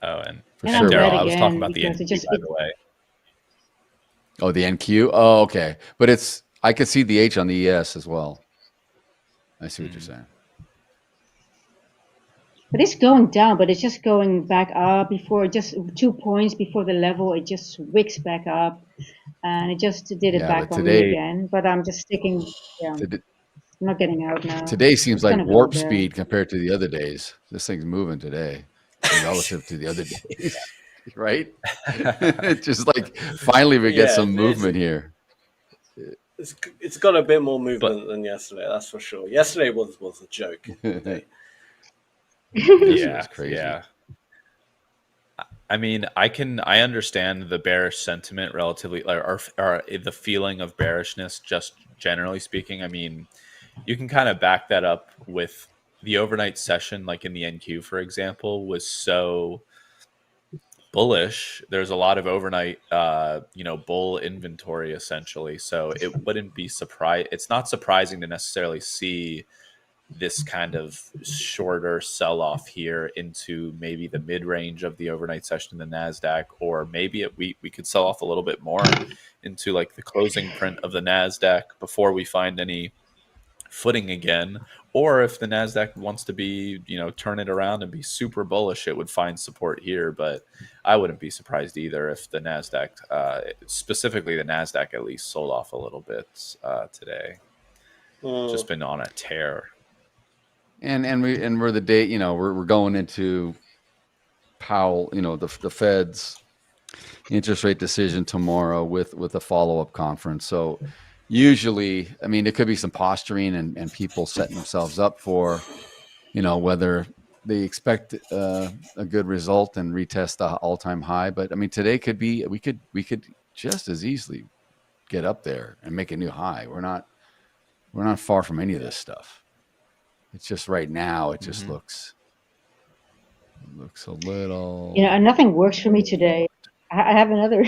Oh, and for sure. Daryl, I was talking about the NQ, by the way. Oh, the NQ? Oh, okay. But I could see the H on the ES as well. I see what you're saying. But it's going down, but it's just going back up before, just 2 points before the level. It just wicks back up, and it just did it back on me again. But I'm just sticking. Yeah, I'm not getting out now. Today seems like warp speed compared to the other days. This thing's moving today relative to the other days, right? Just like finally we get some movement here. It's got a bit more movement than yesterday, that's for sure. Yesterday was a joke. Yeah, crazy. Yeah. I mean, I understand the bearish sentiment relatively, or the feeling of bearishness, just generally speaking. I mean, you can kind of back that up with the overnight session, like in the NQ, for example, was so bullish. There's a lot of overnight, bull inventory essentially. So it wouldn't be it's not surprising to necessarily see this kind of shorter sell-off here into maybe the mid-range of the overnight session in the Nasdaq, or maybe we could sell off a little bit more into like the closing print of the Nasdaq before we find any footing again. Or if the Nasdaq wants to be, turn it around and be super bullish, it would find support here. But I wouldn't be surprised either if the Nasdaq, specifically the Nasdaq, at least sold off a little bit today. Just been on a tear. And we're the day, we're going into Powell, the Fed's interest rate decision tomorrow with a follow-up conference. So usually, I mean, it could be some posturing and people setting themselves up for, whether they expect a good result and retest the all-time high. But I mean, today could be, we could just as easily get up there and make a new high. We're not far from any of this stuff. It's just right now, it just looks a little. Nothing works for me today. I have another.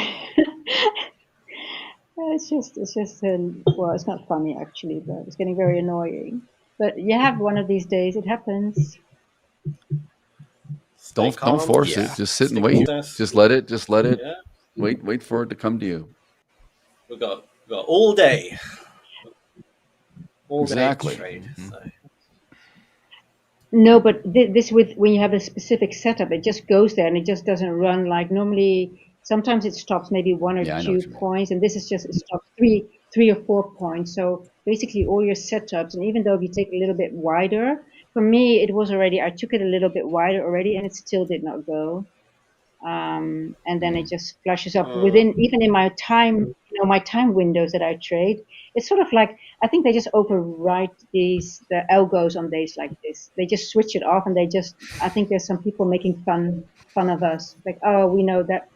It's just well, it's not funny actually, but it's getting very annoying. But you have one of these days, it happens. Don't force it. Just sit and wait. Just let it. Yeah. Wait for it to come to you. We got all day. Exactly. Day to trade, so. No, but this when you have a specific setup, it just goes there and it just doesn't run like normally. Sometimes it stops maybe 1 or 2 points, and this is just it stops three or 4 points. So basically, all your setups, and even though if you take a little bit wider, for me it was already. I took it a little bit wider already, and it still did not go. And then it just flashes up within even in my time, my time windows that I trade. It's sort of like I think they just override the algos on days like this. They just switch it off, and I think there's some people making fun of us, like, oh, we know that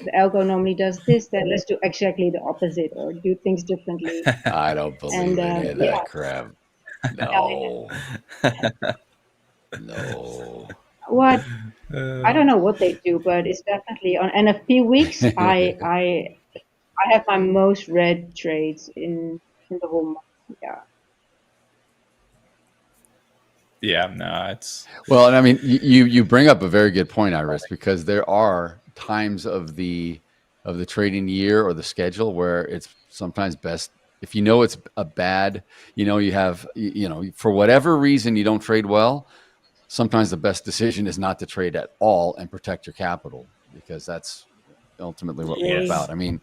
the algo normally does this, then let's do exactly the opposite or do things differently. I don't believe any of that crap. No. No. What? I don't know what they do, but it's definitely on NFP weeks. I have my most read trades in the whole month. Yeah. Yeah, no, it's Well, and I mean, you bring up a very good point, Iris, because there are times of the trading year or the schedule where it's sometimes best if you know it's a bad, for whatever reason you don't trade well. Sometimes the best decision is not to trade at all and protect your capital, because that's ultimately what we're about. I mean,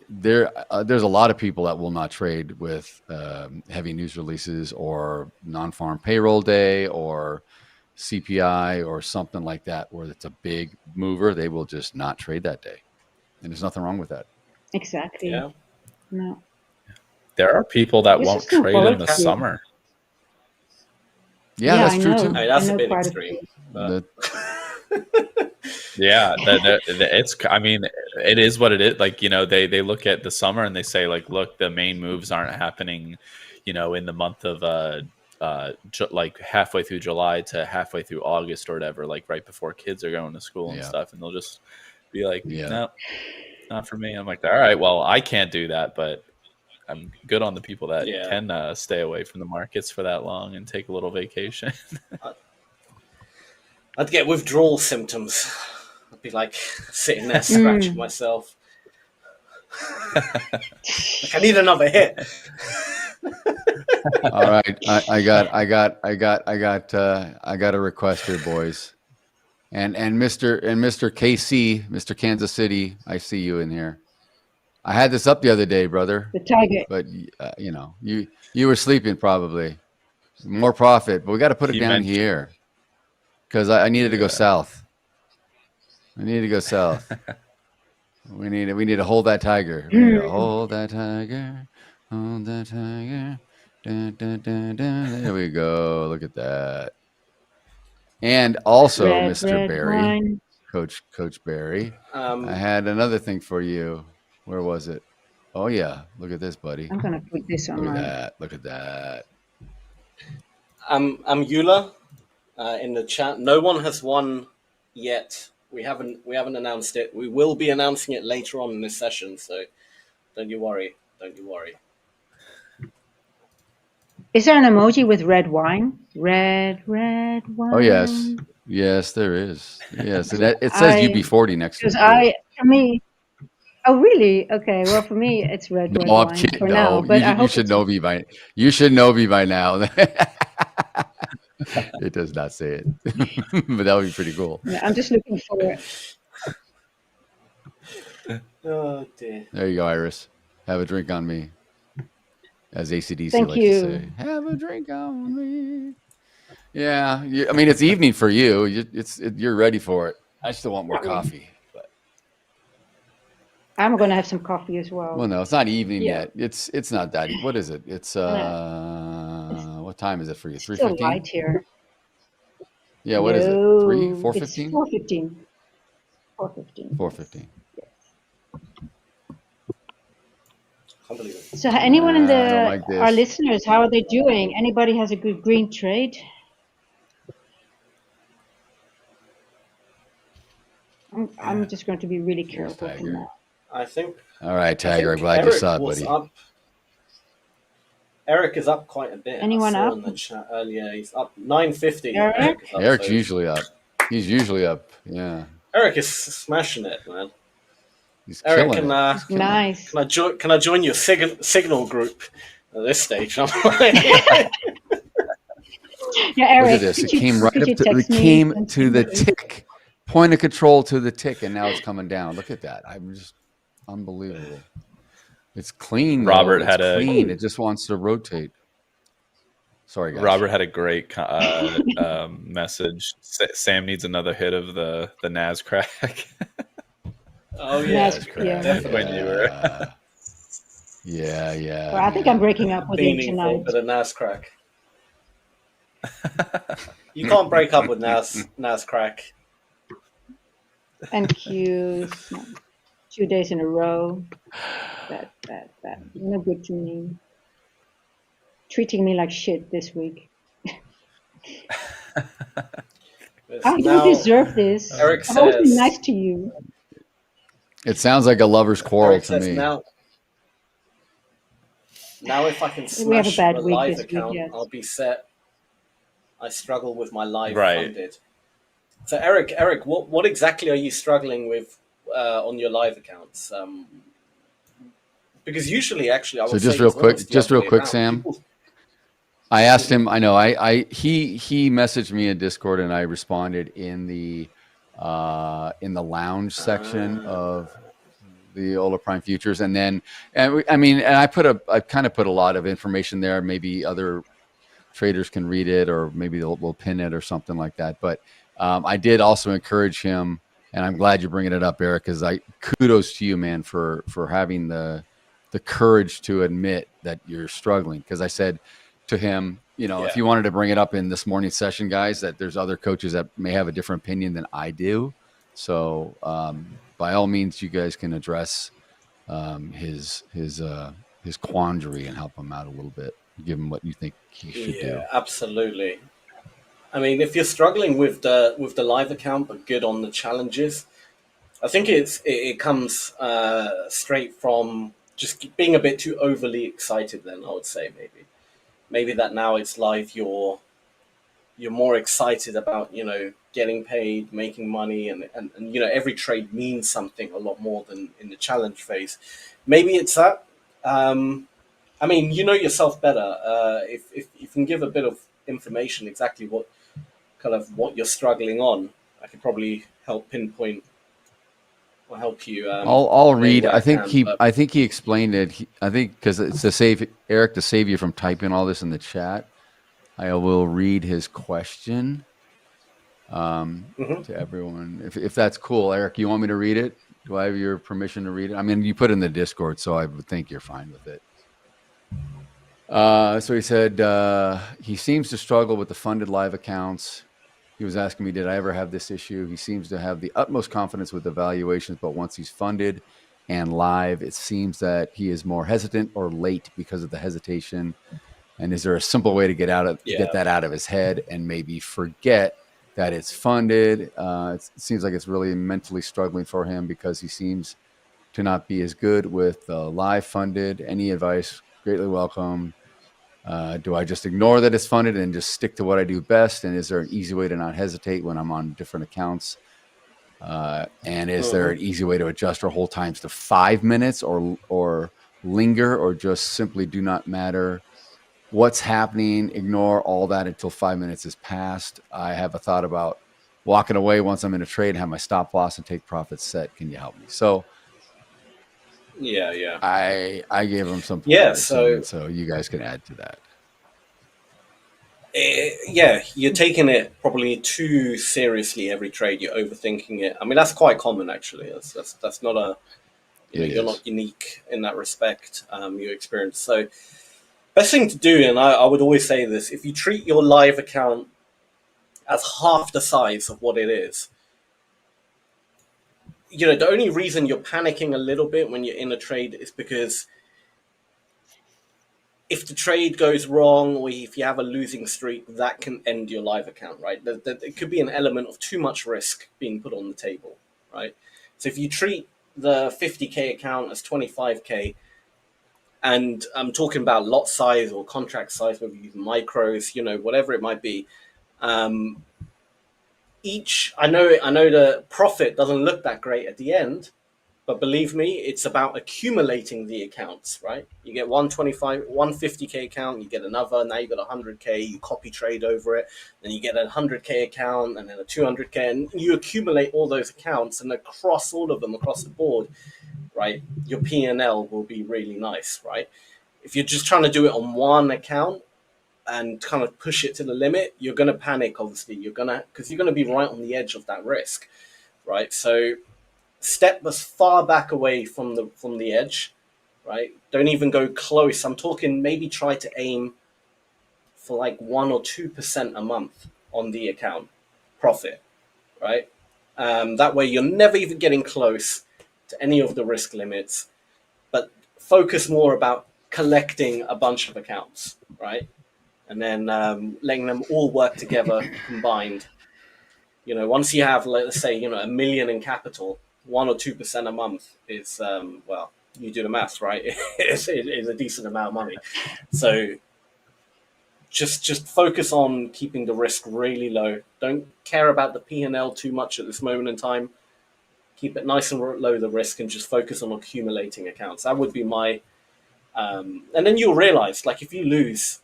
there's a lot of people that will not trade with heavy news releases or non-farm payroll day or CPI or something like that, where it's a big mover. They will just not trade that day, and there's nothing wrong with that. Exactly. Yeah. No. there are people that It's won't just not trade in the volatile. summer. Yeah, that's I true know. too. I mean, that's I a know bit quite a extreme. few. But Yeah, it's. I mean, it is what it is. Like, they look at the summer and they say, like, look, the main moves aren't happening, in the month of like halfway through July to halfway through August or whatever, like right before kids are going to school and stuff, and they'll just be like, no, not for me. I'm like, all right, well, I can't do that, but I'm good on the people that can stay away from the markets for that long and take a little vacation. I'd get withdrawal symptoms. I'd be like sitting there scratching myself. Like, I need another hit. All right, I got a request here, boys, and Mr. KC, Mr. Kansas City, I see you in here. I had this up the other day, brother. The tiger. But you were sleeping probably. More profit, but we got to put it down here because I needed to go south. I needed to go south. We need to hold that tiger. We need to hold that tiger. Hold that tiger. Dun, dun, dun, dun. There we go. Look at that. And also, Mr. Barry, wine. Coach Barry, I had another thing for you. Where was it? Oh yeah, look at this, buddy. I'm gonna put this on. Look at that. Look at that. I'm Eula in the chat. No one has won yet. We haven't announced it. We will be announcing it later on in this session, so don't you worry. Don't you worry. Is there an emoji with red wine? Red wine. Oh yes, yes there is. Yes, it says UB40 next to it. For me. Oh really? Okay. Well, for me, it's red wine for now. But you should know me by. You should know me by now. It does not say it, but that would be pretty cool. Yeah, I'm just looking for it. Oh dear. There you go, Iris. Have a drink on me, as ACDC Thank likes you. to say. Have a drink on me. Yeah, I mean it's evening for you. You're ready for it. I still want more coffee. But I'm gonna have some coffee as well. well, no, it's not evening yet. It's not that. What is it? It's what time is it for you? 3:15. Still light here. Yeah, what is it? 3? 4:15? 4:15. 4:15. 4:15. So anyone in I don't like this. our listeners, how are they doing? Anybody has a good green trade? I'm just going to be really careful from that. I think. All right, Tiger. I'm glad you saw it, buddy. Eric is up quite a bit. Anyone I saw up? in the chat earlier. He's up 950. Eric? Eric's usually up. He's usually up. Yeah. Eric is smashing it, man. He's Eric, killing it. Nice. Can I join your signal group at this stage? I'm Yeah, Eric. Look at this. It came right up to it came to the tick. Point of control to the tick, and now it's coming down. Look at that. I'm just unbelievable. It's clean. Robert it's had clean. It just wants to rotate. Sorry, guys. Robert had a great message. Sam needs another hit of the Nasdaq. Oh yeah, Definitely when you were. Yeah. Well, I think I'm breaking up with him tonight. For the Nasdaq. You can't break up with Nasdaq. And Q's 2 days in a row. That. No good to me. Treating me like shit this week. I don't deserve this. Eric I've always been says- nice to you. It sounds like a lover's quarrel Eric to says me. now. Now if I can We have a smash bad the week live this week, account, yes. I'll be set. I struggle with my live Right. funded. So Eric, what exactly are you struggling with on your live accounts? Because usually, actually, I would So say it's almost the just other real way quick, around. Sam. People- I asked him. I know. He messaged me in Discord, and I responded in the lounge section of the Ola Prime Futures, and then and I kind of put a lot of information there. Maybe other traders can read it, or maybe we'll pin it or something like that. But I did also encourage him, and I'm glad you're bringing it up, Eric, because kudos to you, man, for having the courage to admit that you're struggling. Because I said to him, if you wanted to bring it up in this morning's session, guys, that there's other coaches that may have a different opinion than I do. So by all means, you guys can address his quandary and help him out a little bit. Give him what you think he should do. Absolutely. I mean, if you're struggling with the live account but good on the challenges, I think it comes straight from just being a bit too overly excited. Then I would say maybe that now it's live, you're more excited about getting paid, making money, and every trade means something a lot more than in the challenge phase. Maybe it's that. I mean, you know yourself better. If you can give a bit of information exactly what you're struggling on, I could probably help pinpoint or help you. I'll read. I think I he explained it. I think because it's to save you from typing all this in the chat. I will read his question to everyone. If that's cool, Eric, you want me to read it? Do I have your permission to read it? I mean, you put it in the Discord, so I would think you're fine with it. So he said he seems to struggle with the funded live accounts. He was asking me, did I ever have this issue? He seems to have the utmost confidence with evaluations, but once he's funded and live, it seems that he is more hesitant or late because of the hesitation. And is there a simple way to get that out of his head and maybe forget that it's funded? It seems like it's really mentally struggling for him because he seems to not be as good with live funded. Any advice? Greatly welcome. Do I just ignore that it's funded and just stick to what I do best? And is there an easy way to not hesitate when I'm on different accounts? And is there an easy way to adjust our hold times to 5 minutes or linger, or just simply do not matter what's happening? Ignore all that until 5 minutes has passed. I have a thought about walking away once I'm in a trade and have my stop loss and take profits set. Can you help me? So I gave him some pointers, so you guys can add to that. You're taking it probably too seriously every trade. You're overthinking it. I mean, that's quite common actually. That's not a you're not unique in that respect. Your experience. So best thing to do, and I would always say this: if you treat your live account as half the size of what it is, the only reason you're panicking a little bit when you're in a trade is because if the trade goes wrong or if you have a losing streak, that can end your live account, right? It could be an element of too much risk being put on the table, right? So if you treat the 50K account as 25K, and I'm talking about lot size or contract size, whether you use micros, whatever it might be, I know the profit doesn't look that great at the end, but believe me, it's about accumulating the accounts, right? You get 150K account, you get another, now you got 100K, you copy trade over it, then you get a 100K account, and then a 200K, and you accumulate all those accounts, and across all of them, across the board, right, your P&L will be really nice, right? If you're just trying to do it on one account and kind of push it to the limit, you're going to panic, obviously. Because you're going to be right on the edge of that risk, right? So step as far back away from the edge, right? Don't even go close. I'm talking maybe try to aim for like 1 or 2% a month on the account profit, right? That way you're never even getting close to any of the risk limits, but focus more about collecting a bunch of accounts, right? And then letting them all work together combined. Once you have, let's say, $1 million in capital, 1 or 2% a month is, you do the maths, right? It's a decent amount of money. So just focus on keeping the risk really low. Don't care about the P&L too much at this moment in time. Keep it nice and low, the risk, and just focus on accumulating accounts. That would be my... and then you'll realize, like, if you lose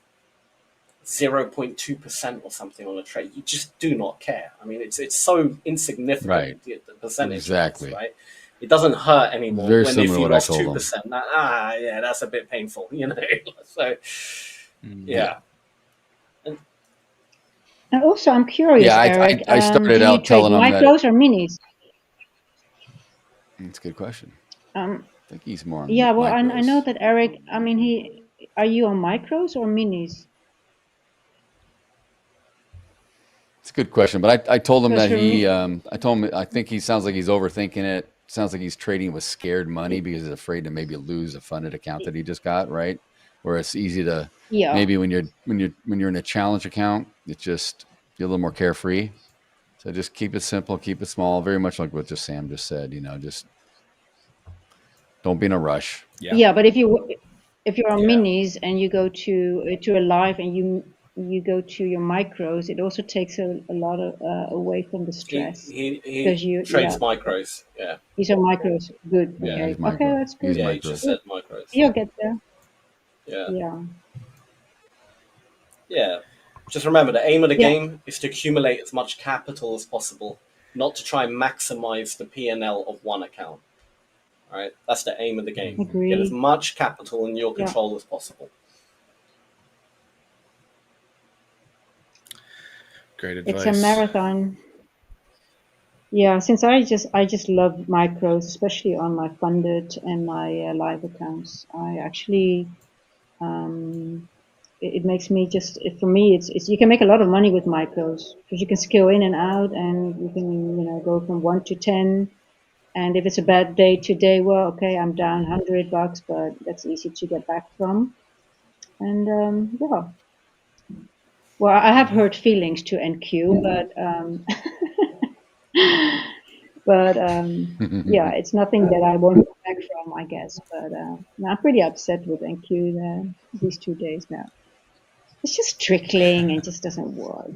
0.2% or something on a trade, you just do not care. I mean, it's so insignificant, Right. the percentage. Exactly. Right? It doesn't hurt anymore. Very when similar if to you what I lost told 2%, yeah, that's a bit painful, you know. So, yeah. And also, I'm curious, Yeah, Eric. I started do you out trade telling him that. micros or minis? That's a good question. I think he's more on Yeah, well, I know micros. that Eric. I mean, are you on micros or minis? It's a good question, but I told him Because that for me, I told him I think he sounds like he's overthinking it. Sounds like he's trading with scared money because he's afraid to maybe lose a funded account that he just got, right? Where it's easy to yeah, maybe when you're in a challenge account, it's just you're a little more carefree. So just keep it simple, keep it small, very much like what just Sam just said, just don't be in a rush. yeah. But if you're on Yeah. minis and you go to a live and you go to your micros, it also takes a lot of away from the stress He because you trades micros. Yeah. these are micros. Good. Yeah, Okay. he's micro. Okay, that's good. He's Yeah, he micro. just said micros. You'll get there. Yeah. Yeah. Yeah. Just remember, the aim of the Yeah. game is to accumulate as much capital as possible, not to try and maximize the P&L of one account. All right? That's the aim of the game. Get as Agree. much capital in your control as possible. Great advice. It's a marathon. Yeah, since I just love micros, especially on my funded and my live accounts. I actually it makes me for me it's you can make a lot of money with micros because you can scale in and out and you can go from 1 to 10, and if it's a bad day today, well, okay, I'm down $100, but that's easy to get back from. And yeah, well, I have hurt feelings to NQ, but yeah, it's nothing that I won't come back from, I guess. But I'm pretty upset with NQ these 2 days now. It's just trickling and just doesn't work.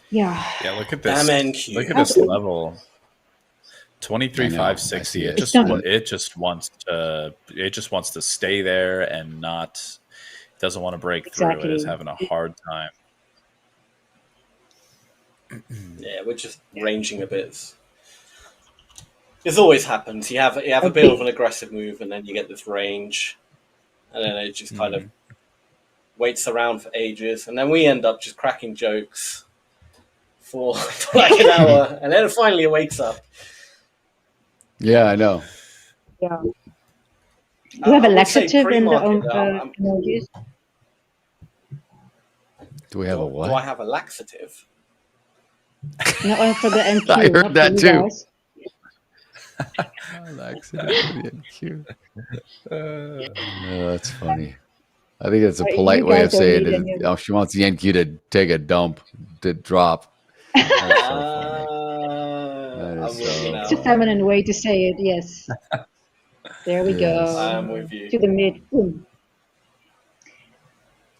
Yeah. Yeah, look at this. Damn NQ. Look at this level. I 23,560. see It it. just wants to stay there and not doesn't want to break through. It is having a hard time. Yeah, we're just ranging a bit. This always happens. You have a bit of an aggressive move, and then you get this range, and then it just kind of waits around for ages, and then we end up just cracking jokes for like an hour, and then finally it wakes up. Yeah, I know. Yeah. Do you have a laxative in the pre-market, emojis? Do we have a what? Do I have a laxative? No, for the NQ. I heard not that for you too. guys. That's funny. I think it's a You polite way of guys don't saying need it. any of Oh, she wants the NQ to take a dump, to drop. That's so funny. That is so It's a feminine way to say it, yes. There we go. I'm with you. To the mid. Boom.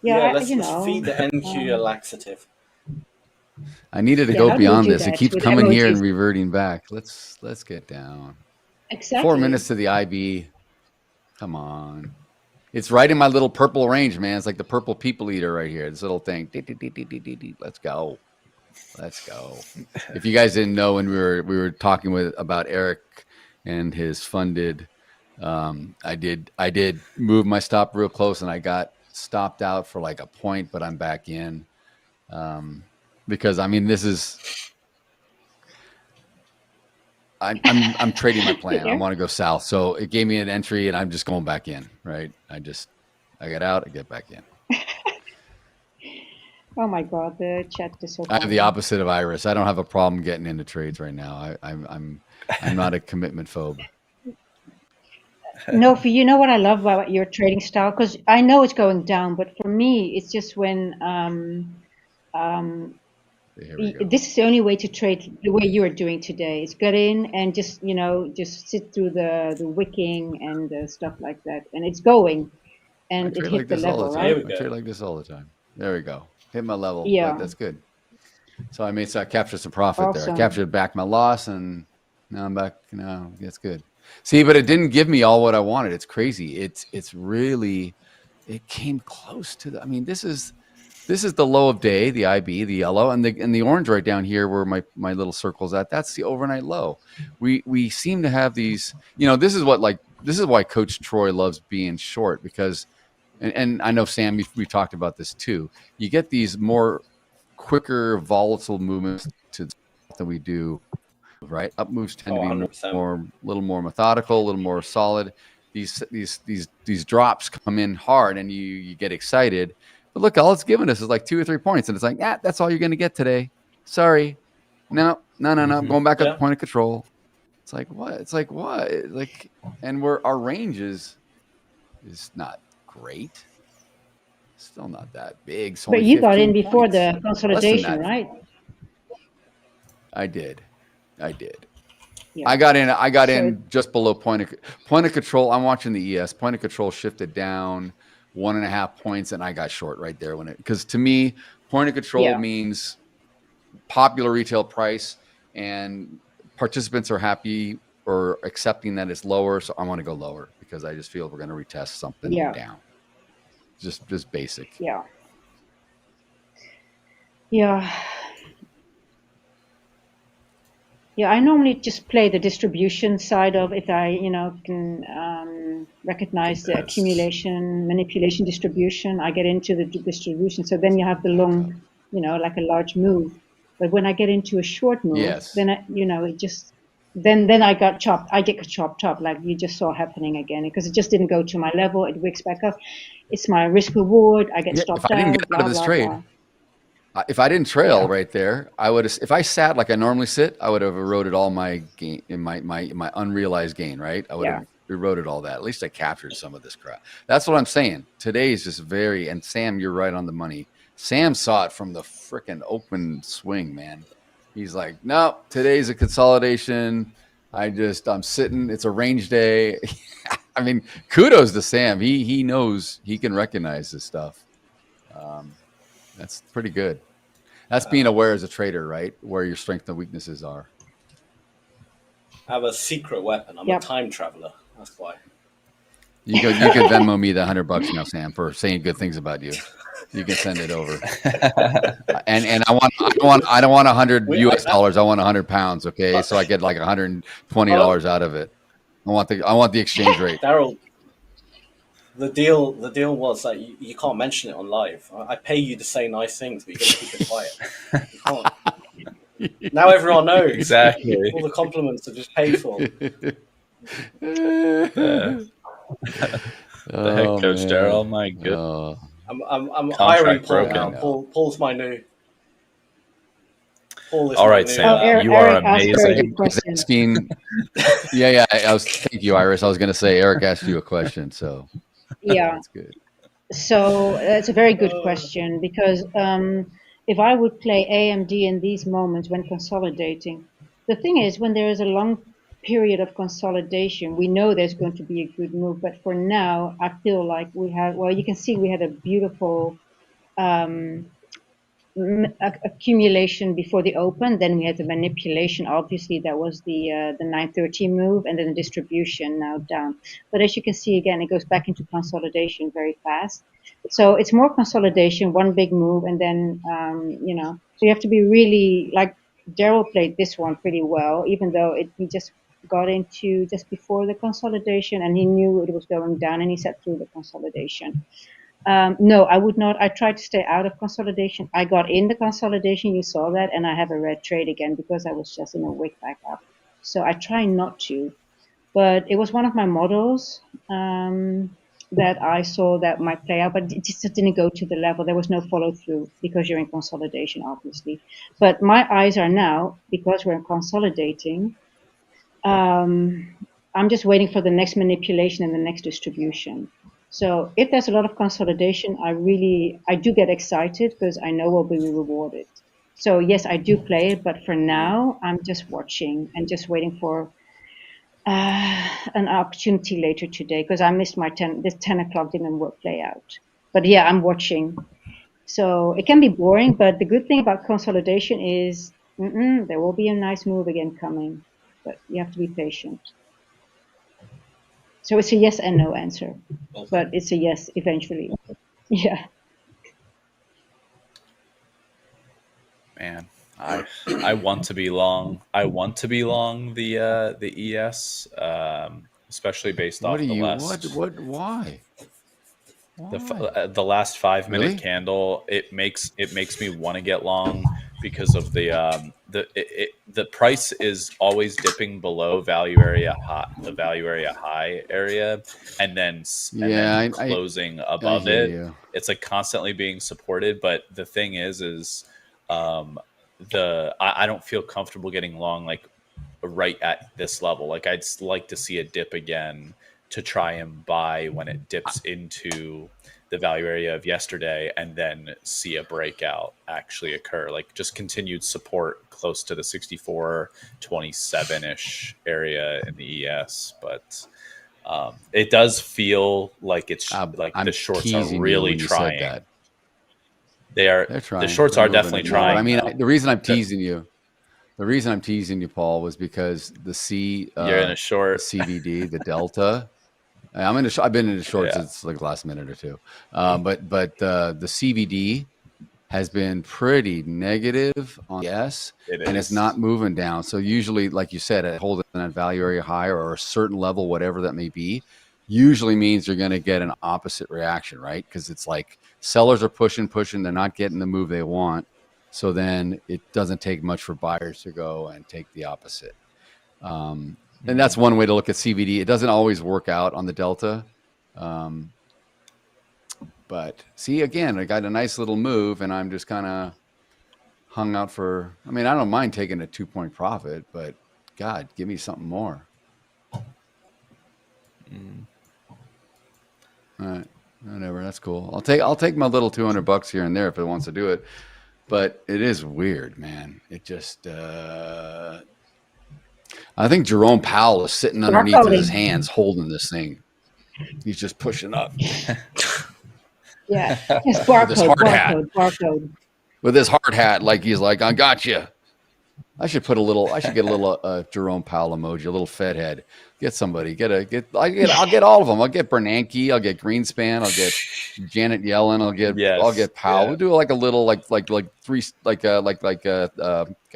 Yeah, let's feed the NQ a laxative. I needed to Yeah, go how do we beyond do this. It that keeps with coming here emojis? and reverting back. Let's get down. Exactly. 4 minutes to the IB. Come on. It's right in my little purple range, man. It's like the purple people eater right here. This little thing. Let's go. Let's go. If you guys didn't know, when we were talking about Eric and his funded, I did move my stop real close, and I got stopped out for like a point, but I'm back in. Because I mean, this is I'm trading my plan. I want to go south, so it gave me an entry, and I'm just going back in. Right? I get out, I get back in. Oh my God, the chat is so I have funny. the opposite of Iris. I don't have a problem getting into trades right now. I'm not a commitment phobe. No, for you know what I love about your trading style, because I know it's going down, but for me, it's just when Here we go. This is the only way to trade the way you are doing today. Is get in and just just sit through the wicking and stuff like that, and it's going, and it hit the level, right? I trade like this all the time. There we go. Hit my level. Yeah. But that's good. So I captured some profit there. I Awesome. captured back my loss, and now I'm back. Now that's good. See, but it didn't give me all what I wanted. It's crazy. It's really, it came close to the. I mean, this is the low of day, the IB, the yellow, and the orange right down here where my little circle's at. That's the overnight low. We seem to have these. This is why Coach Troy loves being short, because, and I know Sam, we talked about this too. You get these more quicker volatile movements than we do, right? Up moves tend to be 100%. a little more methodical, a little more solid. These drops come in hard, and you get excited. But look, all it's given us is like 2 or 3 points, and it's like, that's all you're going to get today. Sorry, no. I'm going back up to point of control. It's like what? And our range is not great. Still not that big. But you got in before the consolidation, right? I did. Yeah. I got in just below point of control. I'm watching the ES. Point of control shifted down 1.5 points, and I got short right there because to me, point of control means popular retail price, and participants are happy or accepting that it's lower. So I want to go lower because I just feel we're going to retest something down. Just basic. Yeah. I normally just play the distribution side of, if I can recognize the accumulation, manipulation, distribution. I get into the distribution, so then you have the long, like a large move. But when I get into a short move, then it just then I got chopped. I get chopped up, like you just saw happening again, because it just didn't go to my level. It wicks back up. It's my risk reward. I get stopped out. If I didn't get out of this trade. If I didn't trail right there, I would have. If I sat like I normally sit, I would have eroded all my gain in my unrealized gain. Right, I would have eroded all that. At least I captured some of this crap. That's what I'm saying. Today is just very. And Sam, you're right on the money. Sam saw it from the frickin' open swing, man. He's like, no, today's a consolidation. I'm sitting. It's a range day. I mean, kudos to Sam. He knows, he can recognize this stuff. That's pretty good. That's being aware as a trader, right? Where your strengths and weaknesses are. I have a secret weapon. I'm a time traveler. That's why. You can Venmo me the $100 now, Sam, for saying good things about you. You can send it over. And I don't want $100 US dollars. I want 100 pounds. Okay, so I get like $120 out of it. I want the exchange rate. Daryl, the deal was that you can't mention it on live. I pay you to say nice things, but you got to keep it quiet. You can't. Now everyone knows. Exactly. All the compliments are just paid for. The heck, Coach Daryl, my goodness. I'm hiring Paul now. Paul's my new. All right, Sam, you are amazing. Thank you, Iris. I was going to say Eric asked you a question, so that's good. So it's a very good question, because if I would play AMD in these moments when consolidating, the thing is, when there is a long period of consolidation, we know there's going to be a good move. But for now, I feel like you can see we had a beautiful accumulation before the open. Then we had the manipulation. Obviously, that was the 930 move, and then the distribution now down. But as you can see, again, it goes back into consolidation very fast. So it's more consolidation, one big move, and then so you have to be really, like Daryl played this one pretty well, even though he just got into just before the consolidation, and he knew it was going down, and he sat through the consolidation. No, I would not. I tried to stay out of consolidation. I got in the consolidation, you saw that, and I have a red trade again because I was just in a wick back up. So I try not to, but it was one of my models that I saw that might play out, but it just didn't go to the level. There was no follow through because you're in consolidation, obviously. But my eyes are now, because we're consolidating, I'm just waiting for the next manipulation and the next distribution. So if there's a lot of consolidation, I do get excited because I know we'll be rewarded. So yes, I do play it, but for now, I'm just watching and just waiting for an opportunity later today, because I missed my 10 o'clock didn't work play out. But yeah, I'm watching. So it can be boring, but the good thing about consolidation is there will be a nice move again coming, but you have to be patient. So it's a yes and no answer, but it's a yes eventually. Yeah. Man, I want to be long. I want to be long the ES, especially based off the last. Why? The last 5 minute Really? candle, it makes me want to get long because of the price is always dipping below value area high area, and then closing above it. You. It's like constantly being supported. But the thing is I don't feel comfortable getting long like right at this level. Like I'd like to see a dip again to try and buy when it dips into the value area of yesterday, and then see a breakout actually occur, like just continued support close to the 64.27-ish area in the ES. But it does feel like it's like the shorts are really trying. They're trying. The shorts are definitely trying. I mean, the reason I'm teasing you, Paul, was because you're in a short CVD, the delta. I've been in the shorts since like the last minute or two, but the CVD has been pretty negative on and it's not moving down. So usually, like you said, at holding that value area high or a certain level, whatever that may be, usually means you're going to get an opposite reaction, right? Because it's like sellers are pushing, they're not getting the move they want. So then it doesn't take much for buyers to go and take the opposite. And that's one way to look at CVD. It doesn't always work out on the delta. But see, again, I got a nice little move, and I'm just kind of hung out for, I mean, I don't mind taking a 2-point profit, but God, give me something more. All right, whatever, that's cool. I'll take my little $200 here and there if it wants to do it. But it is weird, man. It just, I think Jerome Powell is sitting underneath his hands holding this thing. He's just pushing up. Yeah, his barcode. With his hard hat, like he's like, I got you. I should get a little Jerome Powell emoji, a little Fed head. Get somebody, I'll get all of them. I'll get Bernanke, I'll get Greenspan, I'll get Janet Yellen, I'll get Powell. We'll do like a little God, what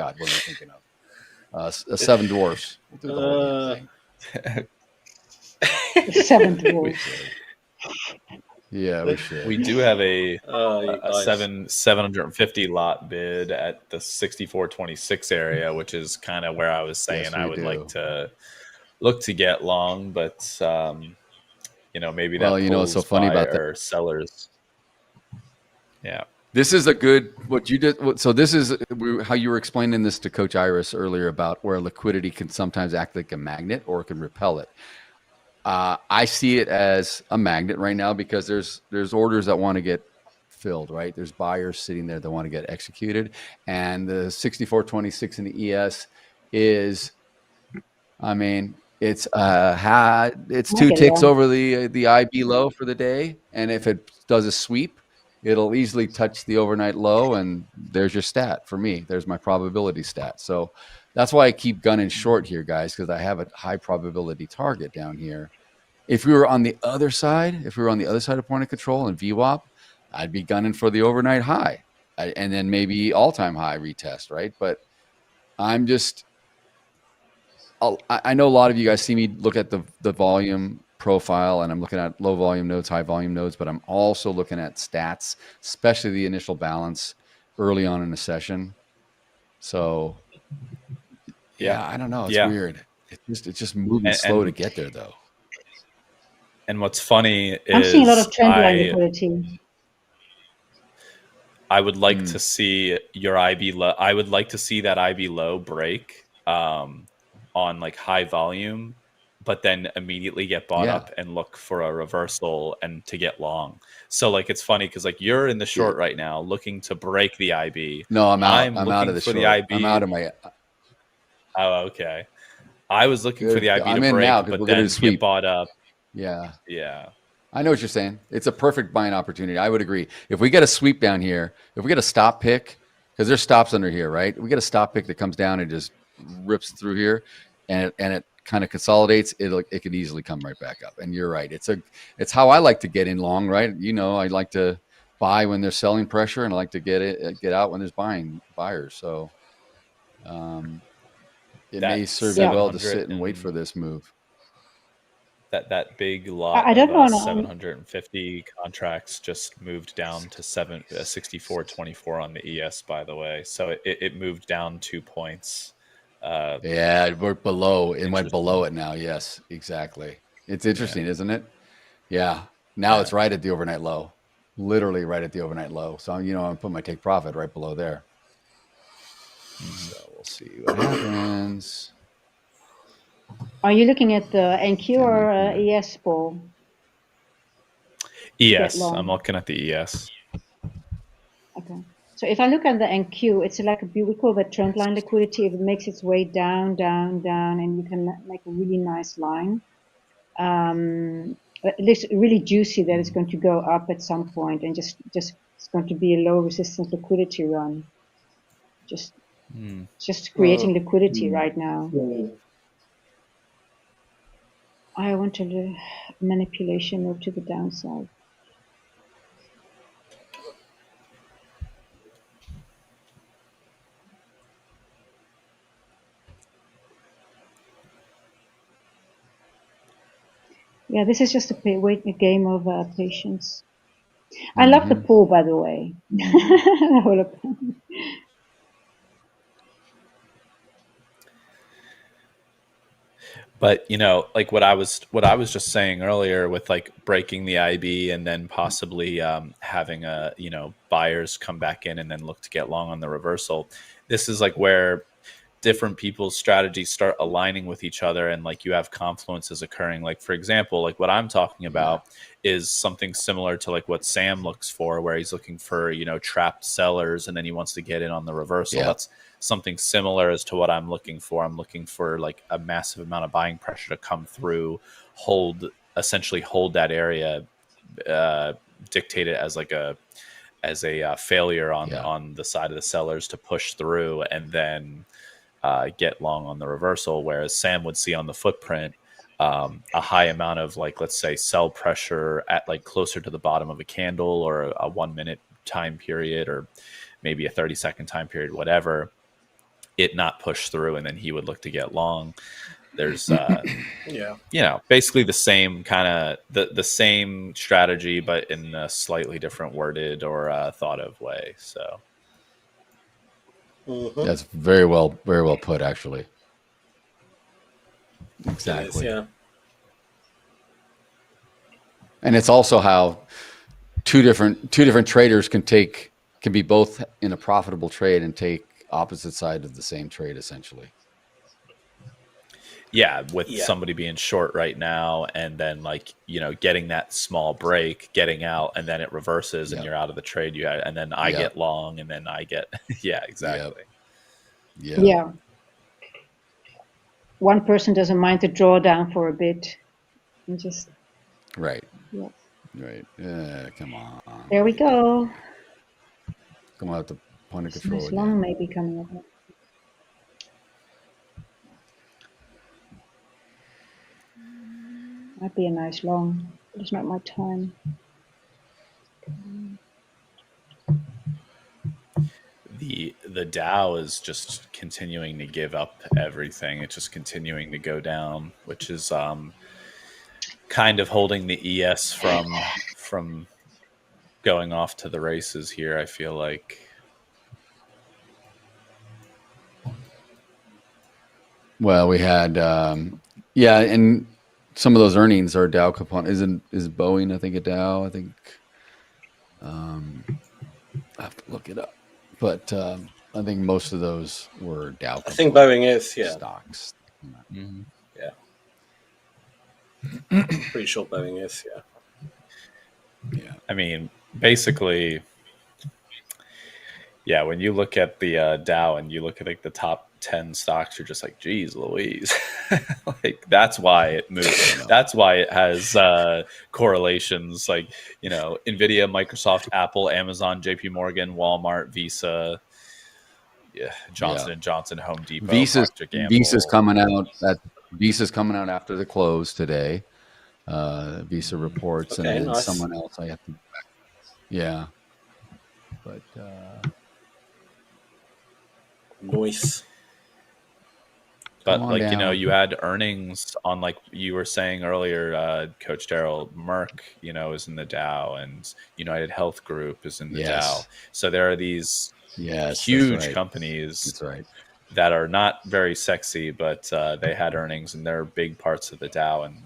am I thinking of? Seven Dwarfs. We'll do the whole thing. Seven Dwarfs. Yeah, we should. We do have a 750 lot bid at the 64.26 area, which is kind of where I was saying I would like to look to get long, but maybe that. Well, what's so funny about that? Sellers. Yeah. This is a good what you did. So this is how you were explaining this to Coach Iris earlier about where liquidity can sometimes act like a magnet or it can repel it. I see it as a magnet right now because there's orders that want to get filled, right? There's buyers sitting there that want to get executed, and the 64.26 in the ES is, I mean, it's two ticks over the IB low for the day, and if it does a sweep, it'll easily touch the overnight low, and there's your stat for me. There's my probability stat. So that's why I keep gunning short here, guys, because I have a high probability target down here. If we were on the other side, of point of control and VWAP, I'd be gunning for the overnight high and then maybe all-time high retest, right? But I'm just, I know a lot of you guys see me look at the volume profile, and I'm looking at low volume nodes, high volume nodes, but I'm also looking at stats, especially the initial balance early on in the session. So yeah, I don't know. It's weird. It's just moving slow to get there, though. And what's funny is I'm seeing a lot of trend line liquidity. I would like to see your IB low. I would like to see that IB low break on like high volume but then immediately get bought up and look for a reversal and to get long. So like it's funny because like you're in the short right now looking to break the IB. No, I'm out. I'm out of the for short. the IB. I'm out of my. Oh, okay. I was looking for the IB I'm to in break, now, but we're then gonna sweep. get bought up. Yeah. Yeah. I know what you're saying. It's a perfect buying opportunity. I would agree. If we get a sweep down here, if we get a stop pick, because there's stops under here, right? We get a stop pick that comes down and just rips through here, and it kind of consolidates. It could easily come right back up. And you're right. It's how I like to get in long, right? You know, I like to buy when there's selling pressure, and I like to get out when there's buyers. So it may serve you well to sit and wait for this move. That big lot I don't of know. 750 contracts just moved down to 64.24 on the ES, by the way. So it moved down 2 points. Yeah, it worked below. It went below it now. Yes, exactly. It's interesting, isn't it? Yeah. Now it's right at the overnight low, literally right at the overnight low. So you know, I'm putting my take profit right below there. So we'll see what happens. Are you looking at the NQ or ES, Paul? ES. I'm looking at the ES. Okay. So if I look at the NQ, it's like we call that trend line liquidity. If it makes its way down, down, down, and you can make a really nice line. It looks really juicy that it's going to go up at some point, and just it's going to be a low resistance liquidity run. Just creating liquidity right now. I wanted a manipulation move to the downside. Yeah, this is just a game of patience. I love the pool, by the way. But you know, like what I was just saying earlier with like breaking the IB and then possibly having buyers come back in and then look to get long on the reversal. This is like where different people's strategies start aligning with each other, and like you have confluences occurring. Like for example, like what I'm talking about is something similar to like what Sam looks for, where he's looking for trapped sellers and then he wants to get in on the reversal. That's something similar as to what I'm looking for. I'm looking for like a massive amount of buying pressure to come through, essentially hold that area, dictate it as a failure on the side of the sellers to push through, and then get long on the reversal. Whereas Sam would see on the footprint a high amount of, like, let's say sell pressure at like closer to the bottom of a candle or a 1 minute time period, or maybe a 30-second time period, whatever, it not push through, and then he would look to get long. There's basically the same kind of the same strategy, but in a slightly different worded or thought of way. So that's very well put, actually. Exactly. And it's also how two different traders can be both in a profitable trade and take opposite side of the same trade, essentially. Yeah, with somebody being short right now, and then getting that small break, getting out, and then it reverses, and you're out of the trade you had, and then I get long, and then I get exactly. Yeah. One person doesn't mind to draw down for a bit, and just right. Come on. There we go. Come on, at the point of control. Nice long maybe coming up. Might be a nice long, but it's not my time. The Dow is just continuing to give up everything. It's just continuing to go down, which is kind of holding the ES from going off to the races here, I feel like. Well, we had and some of those earnings are Dow component. Is Boeing, I think, a Dow? I think I have to look it up. But I think most of those were Dow. I think Boeing is, stocks. Yeah. Pretty sure Boeing is, yeah. Yeah. I mean, basically, yeah, when you look at the Dow and you look at like the top 10 stocks, you're just like, geez, Louise. Like, that's why it moves. That's why it has correlations like, you know, NVIDIA, Microsoft, Apple, Amazon, JP Morgan, Walmart, Visa, Johnson & Johnson, Home Depot, Procter Gamble. Visa's coming out. Visa's coming out after the close today. Visa reports, Okay, and then nice. someone else I have to. Yeah, but Nice. But Come on like, you know, down. you had earnings on, like you were saying earlier, Coach Darrell, Merck, you know, is in the Dow, and United Health Group is in the Dow. So there are these huge companies That's right. that are not very sexy, but they had earnings and they're big parts of the Dow, and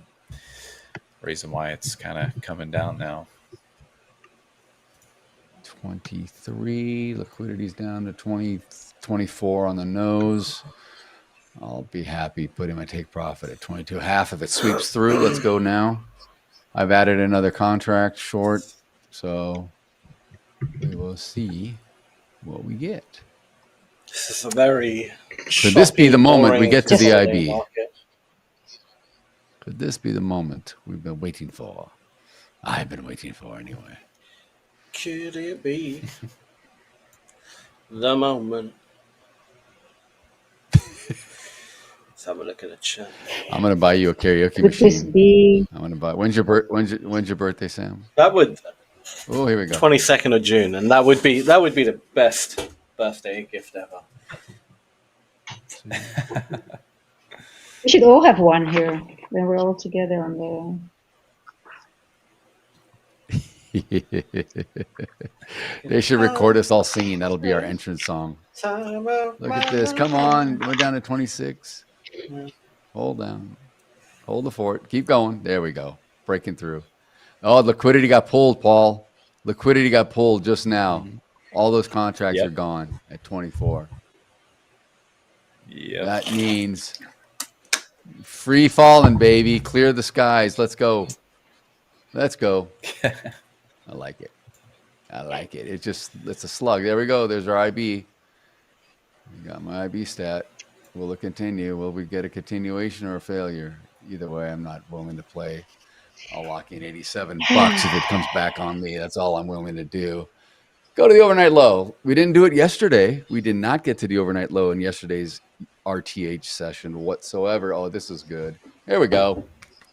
reason why it's kind of coming down now. 23 liquidity's down to 24 on the nose. I'll be happy putting my take profit at 22. Half if it sweeps through. Let's go now. I've added another contract short, so we will see what we get. This is a very Could this be the moment we get to the boring IB? market. Could this be the moment we've been waiting for? I've been waiting for anyway. Could it be the moment? Let's have a look at the chat. I'm gonna buy you a karaoke Could this machine. be? I'm gonna buy. When's your birthday, Sam? That would Oh, here we go. 22nd of June, and that would be the best birthday gift ever. We should all have one here when we're all together on They should record us all singing. That'll be our entrance song. Look at this. Come on. We're down to 26. Hold down. Hold the fort. Keep going. There we go. Breaking through. Oh, liquidity got pulled, Paul. Liquidity got pulled just now. All those contracts are gone at 24. Yeah. That means free falling, baby. Clear the skies. Let's go. Let's go. I like it. I like it. It's a slug. There we go. There's our IB. Got my IB stat. Will it continue? Will we get a continuation or a failure? Either way, I'm not willing to play. I'll lock in $87 if it comes back on me. That's all I'm willing to do. Go to the overnight low. We didn't do it yesterday. We did not get to the overnight low in yesterday's RTH session whatsoever. Oh, this is good. There we go.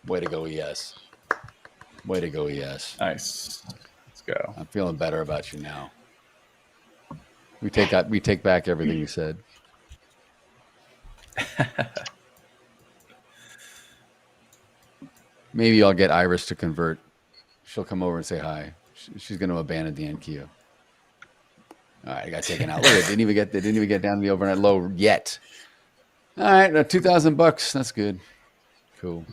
Way to go, ES. Way to go, ES. Nice. Let's go. I'm feeling better about you now. We take back everything you said. Maybe I'll get Iris to convert. She'll come over and say hi. She's going to abandon the NQ. All right, I got taken out. Look, they didn't even get down to the overnight low yet. All right, $2,000. That's good. Cool.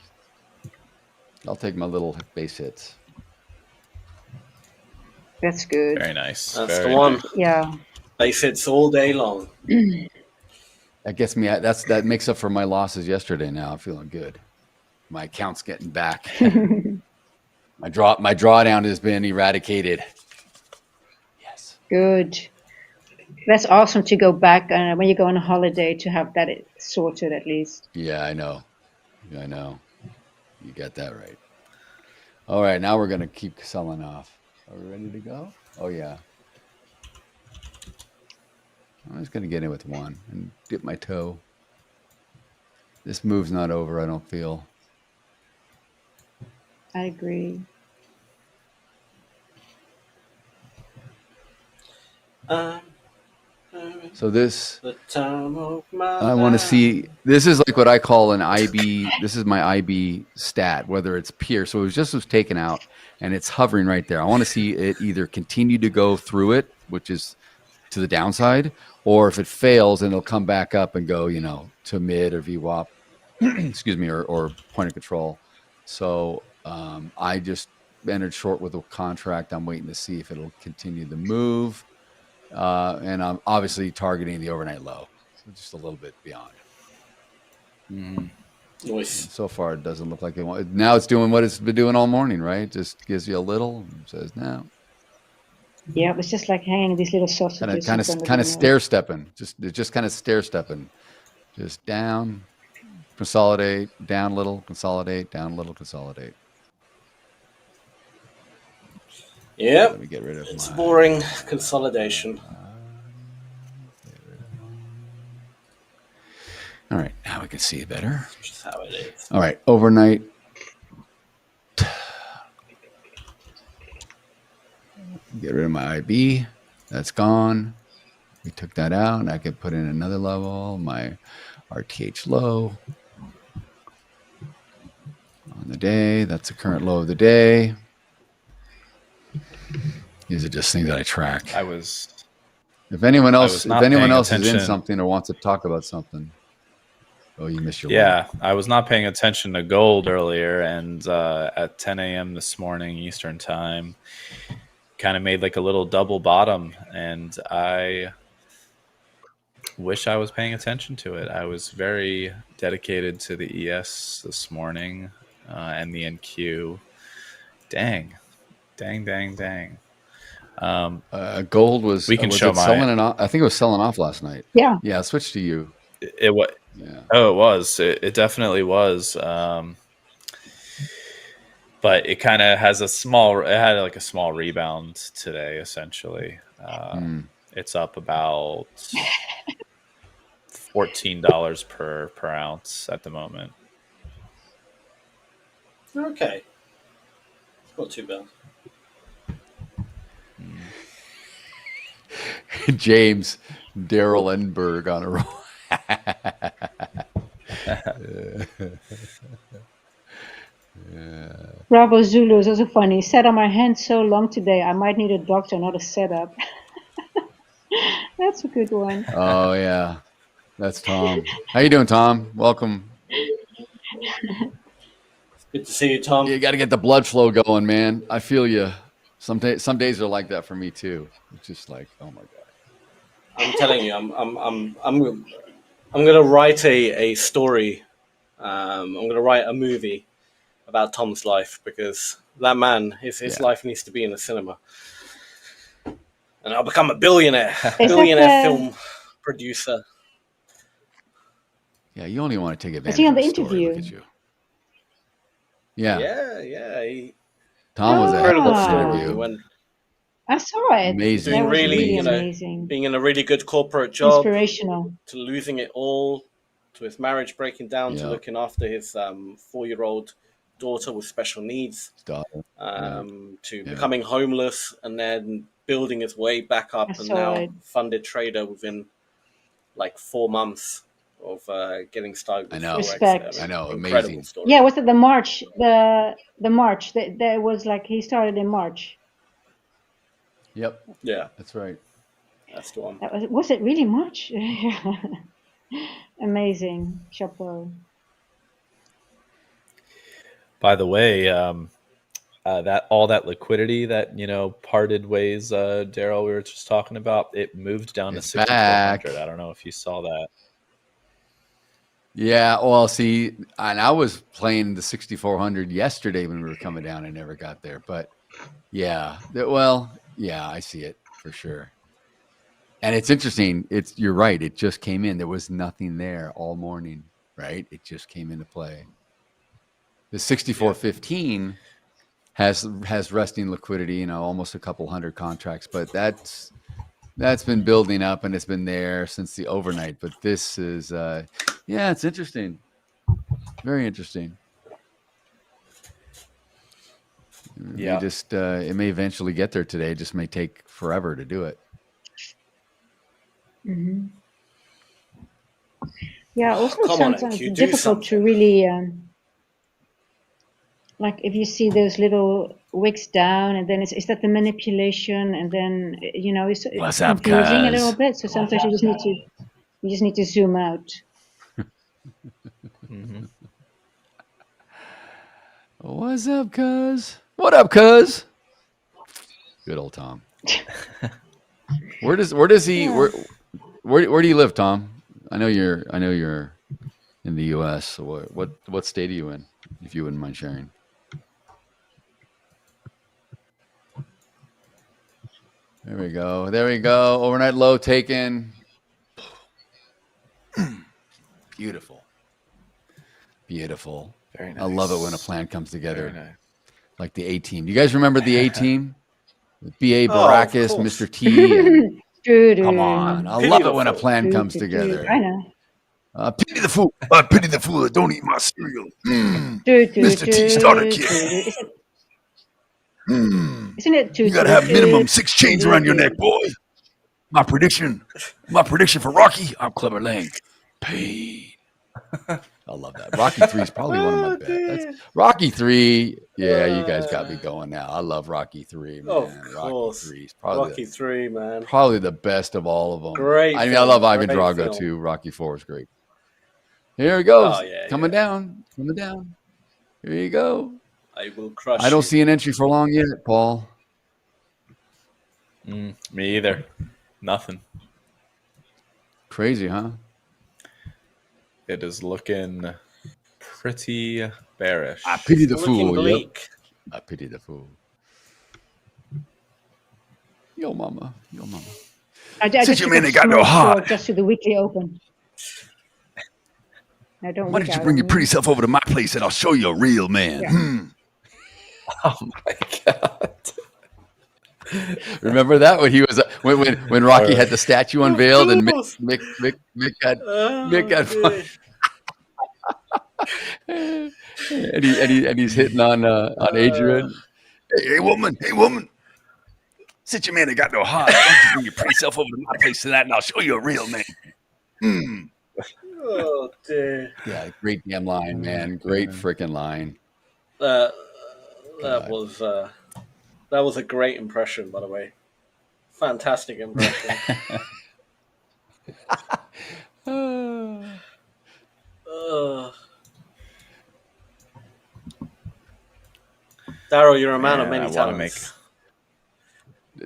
I'll take my little base hits. That's good. Very nice. That's Very the one. Yeah. Base hits all day long. That gets me. That makes up for my losses yesterday. Now I'm feeling good. My account's getting back. my drawdown has been eradicated. Yes. Good. That's awesome to go back when you go on a holiday to have that sorted at least. Yeah, I know. You got that right. All right, now we're gonna keep selling off. Are we ready to go? Oh yeah. I'm just gonna get in with one and dip my toe. This move's not over, I don't feel. I agree. So this, The time of my I want to see, this is like what I call an IB, this is my IB stat, whether it's peer. So it was taken out and it's hovering right there. I want to see it either continue to go through it, which is to the downside, or if it fails and it'll come back up and go, to mid or VWAP, excuse me, or point of control. So I just entered short with a contract. I'm waiting to see if it'll continue to move. And I'm obviously targeting the overnight low, just a little bit beyond. Nice. So far, it doesn't look like it wants. Now it's doing what it's been doing all morning, right? Just gives you a little, says no. Yeah, it was just like hanging these little sausages. Kind of stair stepping. Just kind of stair stepping. Just down, consolidate, down a little, consolidate, down a little, consolidate. Yep. Let me get rid of it's my boring consolidation. All right, now we can see it better. Just how it is. All right, overnight. Get rid of my IB. That's gone. We took that out, and I could put in another level. My RTH low on the day. That's the current low of the day. These are just things that I track. If anyone else is in something or wants to talk about something, oh, you missed your Yeah, I was not paying attention to gold earlier, and at 10 a.m. this morning Eastern time, kind of made like a little double bottom, and I wish I was paying attention to it. I was very dedicated to the ES this morning and the NQ. Dang. Gold was. We can was show it my. selling I think it was selling off last night. Yeah. Yeah. Switch to you. It was. Yeah. Oh, it was. It definitely was. But it kind of has it had like a small rebound today, essentially. It's up about $14 per ounce at the moment. Okay. It's not too bad. James Daryl Enberg on a roll. Bravo Zulu is also funny. Sat on my hand so long today, I might need a doctor, not a setup. That's a good one. Oh yeah, that's Tom. How you doing, Tom? Welcome. Good to see you, Tom. You got to get the blood flow going, man. I feel you. Some days are like that for me too. It's just like, oh my god. I'm telling you, I'm gonna write a story. I'm gonna write a movie about Tom's life, because that man, his life needs to be in the cinema, and I'll become a billionaire film producer. Yeah, you only want to take advantage. Is he on the of the story. interview? Look at you. Yeah. Yeah. Tom was at incredible the story. interview. I saw it. Amazing. That was really you know, amazing. Being in a really good corporate job, Inspirational. to losing it all, to his marriage breaking down, to looking after his 4-year-old daughter with special needs, to becoming homeless, and then building his way back up, and now funded trader within like 4 months of getting started. I know. Respect. I know. Incredible Amazing. story. Yeah, was it the March? The March. That was like he started in March. Yep. Yeah, that's right. That's the one. Was it really March? Amazing. Chapeau. By the way, that all that liquidity that parted ways, Daryl, we were just talking about, it moved down to 6,400. I don't know if you saw that. Yeah, well, see, and I was playing the 6,400 yesterday when we were coming down. I never got there, but yeah, I see it for sure. And it's interesting. You're right. It just came in. There was nothing there all morning, right? It just came into play. The 6415 has resting liquidity, almost a couple hundred contracts, but that's been building up and it's been there since the overnight. But this is, it's interesting. Very interesting. Yeah. It may eventually get there today. It just may take forever to do it. Mm-hmm. Yeah, also sometimes it's difficult to really, like if you see those little wicks down, and then is that the manipulation, and then it's confusing a little bit. So sometimes you just need to zoom out. Mm-hmm. What's up, cuz? What up, cuz? Good old Tom. Where do you live, Tom? I know you're in the U.S. So what state are you in, if you wouldn't mind sharing? There we go. There we go. Overnight low taken. Beautiful. Beautiful. Very nice. I love it when a plan comes together. Very nice. Like the A-team. You guys remember the A-team? With B.A. Oh, of Baracus, course. Mr. T. and- Doo-doo. come on. I love it when a plan comes together. I know. Pity the fool. Pity the fool that don't eat my cereal. Mr. T starter kit. Isn't it You gotta have minimum 6 chains around your neck, boy. My prediction for Rocky, I'm Clever Lang. Pain. I love that. Rocky 3 is probably one of my bets. That's Rocky 3. Yeah, you guys got me going now. I love Rocky 3, man. Of course. Rocky 3 is probably Rocky 3, man. probably the best of all of them. Great I mean, film, I love Ivan great Drago film. too. Rocky 4 is great. Here he goes. Oh, yeah, coming down. Coming down. Here you go. I will crush I don't you. see an entry for long yet, Paul. Me either. Nothing. Crazy, huh? It is looking pretty bearish. I pity the Looking fool. Yep. bleak. I pity the fool. Yo, mama. Yo, mama. I just Since you took mean a they got no small heart. short just to the weekly open. I don't Why look don't you out bring on your me. pretty self over to my place and I'll show you a real man? Yeah. Oh my god. Remember that when he was when Rocky had the statue unveiled and Mick got Oh, and he's hitting on Adrian. Hey, woman. Since your man ain't got no heart, why don't you bring your pretty self over to my place tonight and I'll show you a real man? Oh, dear. Yeah, great damn line, man. Great freaking line. That was a great impression, by the way. Fantastic impression. Daryl, you're a man of many I wanna talents.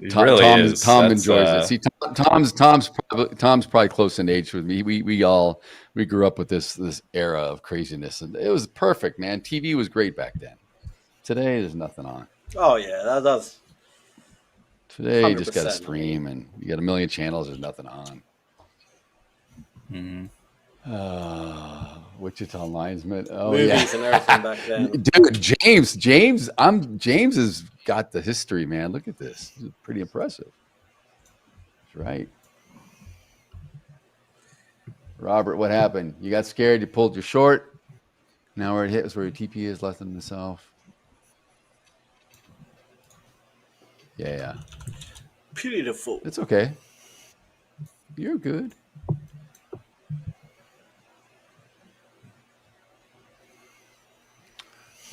It really is. Tom That's, enjoys it. See, Tom's probably close in age with me. We grew up with this era of craziness, and it was perfect, man. TV was great back then. Today, there's nothing on. Oh yeah, that does. Today, you just got to 100%, stream, and you got a million channels. There's nothing on. Wichita Linesman. Oh Movies yeah, and everything back then. dude. James has got the history, man. Look at this. This is pretty impressive. That's right. Robert, what happened? You got scared. You pulled your short. Now where it hits where your TP is less than the self. Yeah. Beautiful. It's okay. You're good.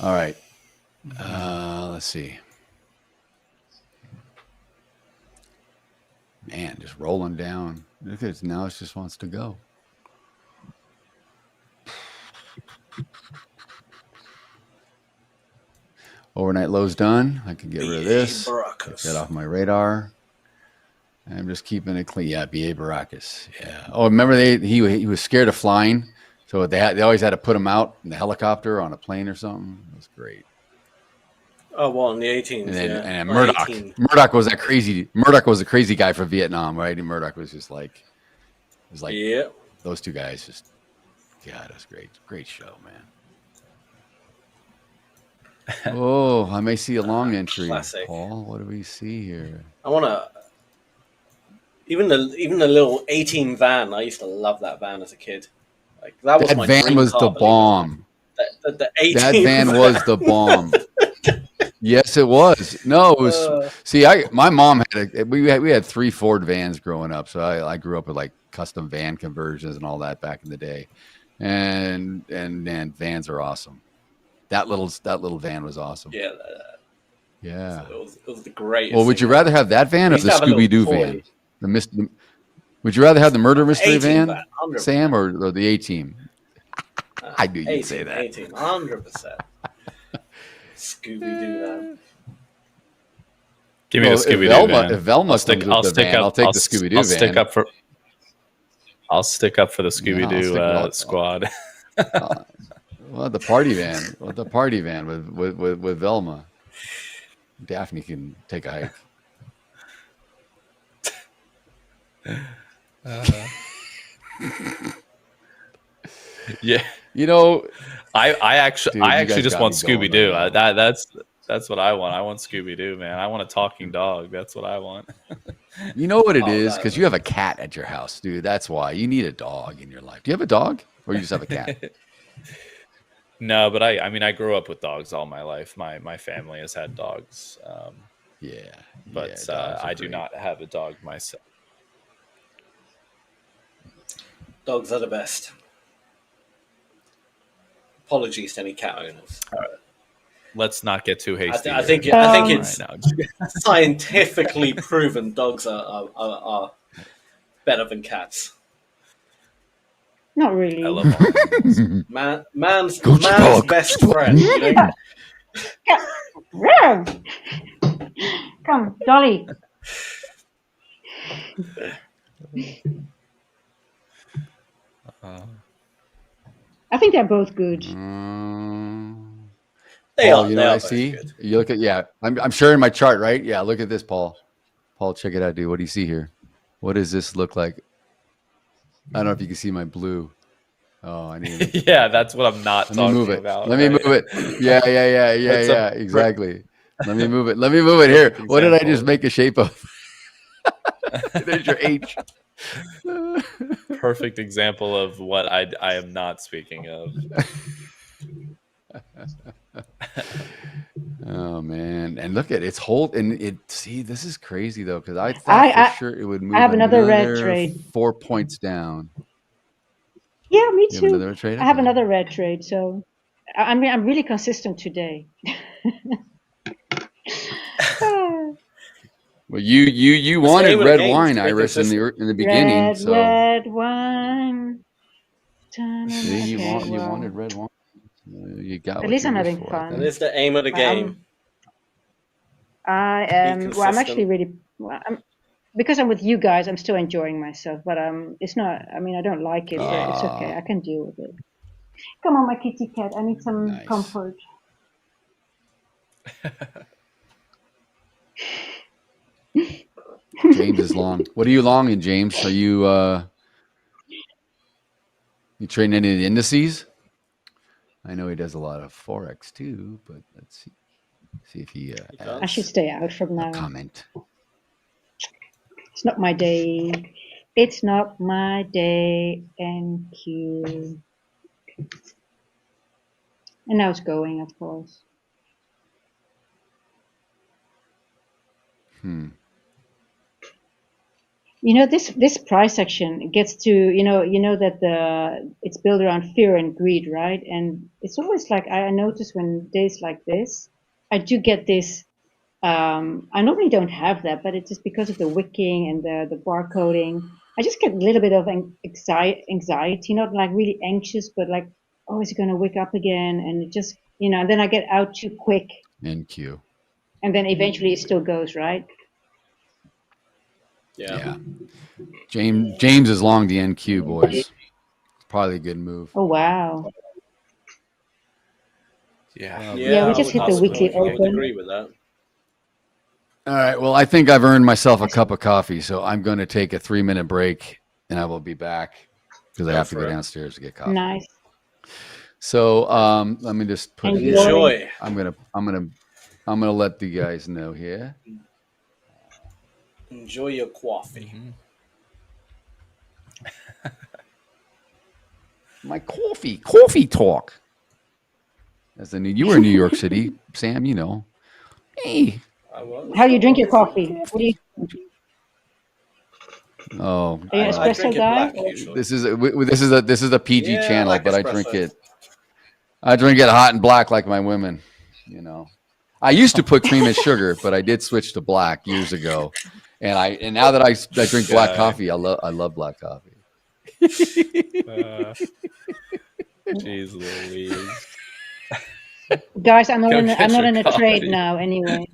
All right. Let's see. Man, just rolling down. Look at it. Now it just wants to go. Overnight low's done. I can get rid of this. Get that off my radar. I'm just keeping it clean. Yeah, B.A. Baracus. Yeah. Oh, remember he was scared of flying, so they always had to put him out in the helicopter on a plane or something. It was great. Oh, well, in the 18s, And then yeah. and Or Murdoch. 18. Murdoch was that crazy. Murdoch was a crazy guy for Vietnam, right? And Murdoch was just like, Yeah. those two guys. Just God, that's great. Great show, man. Oh, I may see a long entry. Classic. Paul, what do we see here? I want to. Even the little 18 van. I used to love that van as a kid. Like that was That my van dream was car, the believe it. bomb. The 18 That van was the bomb. Yes, it was. No, it was. See, my mom we had 3 Ford vans growing up, so I grew up with like custom van conversions and all that back in the day, and vans are awesome. That little van was awesome. Yeah. Yeah. It was the greatest. Well, would you rather have that van or We used the to have a little Scooby Doo toy. van? Would you rather have the murder mystery 18 van, van, 100%. Sam, or the A-team? I knew you'd say that. 18, 100%. Scooby Doo van. Give me the Scooby Doo van. If Velma I'll stick up. I'll take the Scooby Doo van. I'll stick up for the Scooby Doo squad. Well, the party van. Well, the party van with Velma. Daphne can take a hike. Yeah, you know, I actually just want Scooby Doo. Right That's what I want. I want Scooby Doo, man. I want a talking dog. That's what I want. You know what it is? Because you have a cat at your house, dude. That's why you need a dog in your life. Do you have a dog, or you just have a cat? No, but I mean, I grew up with dogs all my life. My family has had dogs. But I do not have a dog myself. Dogs are the best. Apologies to any cat owners. All right. Let's not get too hasty. I think it's scientifically proven dogs are better than cats. Not really. I love all man's best friend. You know? Come, Dolly. I think they're both good. They Paul, are. You know they what are I see? good. You look at I'm sharing my chart, right? Yeah, look at this, Paul. Paul, check it out, dude. What do you see here? What does this look like? I don't know if you can see my blue. Oh, I need it. Yeah, that's what I'm not talking about. Let me move it. Yeah, exactly. Let me move it. Let me move it here. What did I just make a shape of? There's your H. Perfect example of what I am not speaking of. Oh man, and look at it's and it. See, this is crazy though, because I thought for sure it would move. I have another red trade. 4 points down. Yeah, me You too. have another trade? I have another red trade, so I'm really consistent today. Well, you wanted red wine, Iris, in the beginning. Red wine. See, you wanted red wine. You got. At least I'm having fun. That is the aim of the game. I am. Well, I'm actually really. Well, because I'm with you guys, I'm still enjoying myself. But it's not. I mean, I don't like it, but it's okay. I can deal with it. Come on, my kitty cat. I need some comfort. James is long. What are you long in, James? Are you you trading any of the indices? I know he does a lot of Forex too, but let's see if he I should stay out from now. Comment. It's not my day. It's not my day. NQ. And now it's going, of course. You know, this price action gets to, you know that it's built around fear and greed, right? And it's always like I notice when days like this, I do get this. I normally don't have that, but it's just because of the wicking and the barcoding. I just get a little bit of anxiety, not like really anxious, but like, oh, is it going to wick up again? And it just, and then I get out too quick. NQ. And then eventually it still goes, right? Yeah. James is long the NQ, boys. It's probably a good move. Oh, wow. Yeah, we just hit the weekly open. I would agree with that. All right. Well, I think I've earned myself a cup of coffee, so I'm going to take a 3-minute break, and I will be back because I have to go downstairs to get coffee. Nice. So let me just put it here. Enjoy. I'm gonna let the guys know here. Enjoy your coffee. My coffee talk. You were in New York City, Sam. You know. Hey. How do you drink your coffee? What do you? Oh, Are you an espresso guy? This is a PG channel, like but I espresso. drink it hot and black like my women. I used to put cream and sugar, but I did switch to black years ago, and now that I drink black coffee, I love black coffee. Jeez Louise. Guys, I'm not in a trade now anyway.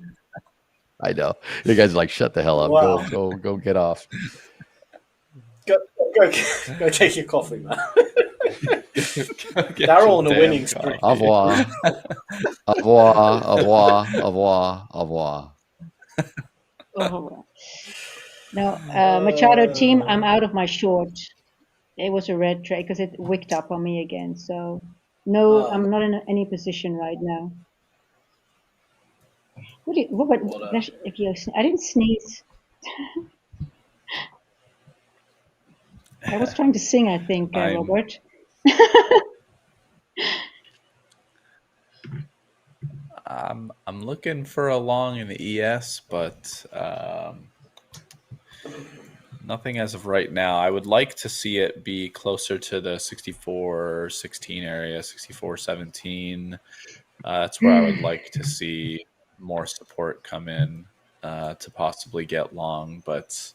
I know. You guys are like, shut the hell up. Wow. Go get off. Go take your coffee, man. Daryl on a winning streak. Au revoir. Au revoir. Au revoir. Au revoir. Au revoir. Oh, well. No, Machado team, I'm out of my short. It was a red trade because it wicked up on me again. So no, I'm not in any position right now. Robert, if you, I didn't sneeze. I was trying to sing, I think, Robert. I'm looking for a long in the ES, but nothing as of right now. I would like to see it be closer to the 64.16 area, 64.17. That's where I would like to see more support come in to possibly get long. But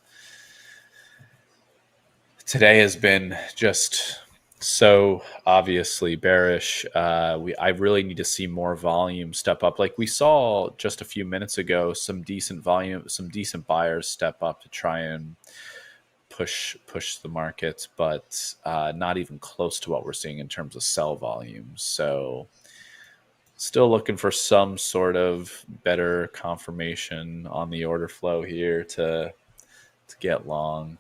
today has been just so obviously bearish. I really need to see more volume step up. Like we saw just a few minutes ago, some decent volume, some decent buyers step up to try and push the market, but not even close to what we're seeing in terms of sell volumes. So still looking for some sort of better confirmation on the order flow here to get long.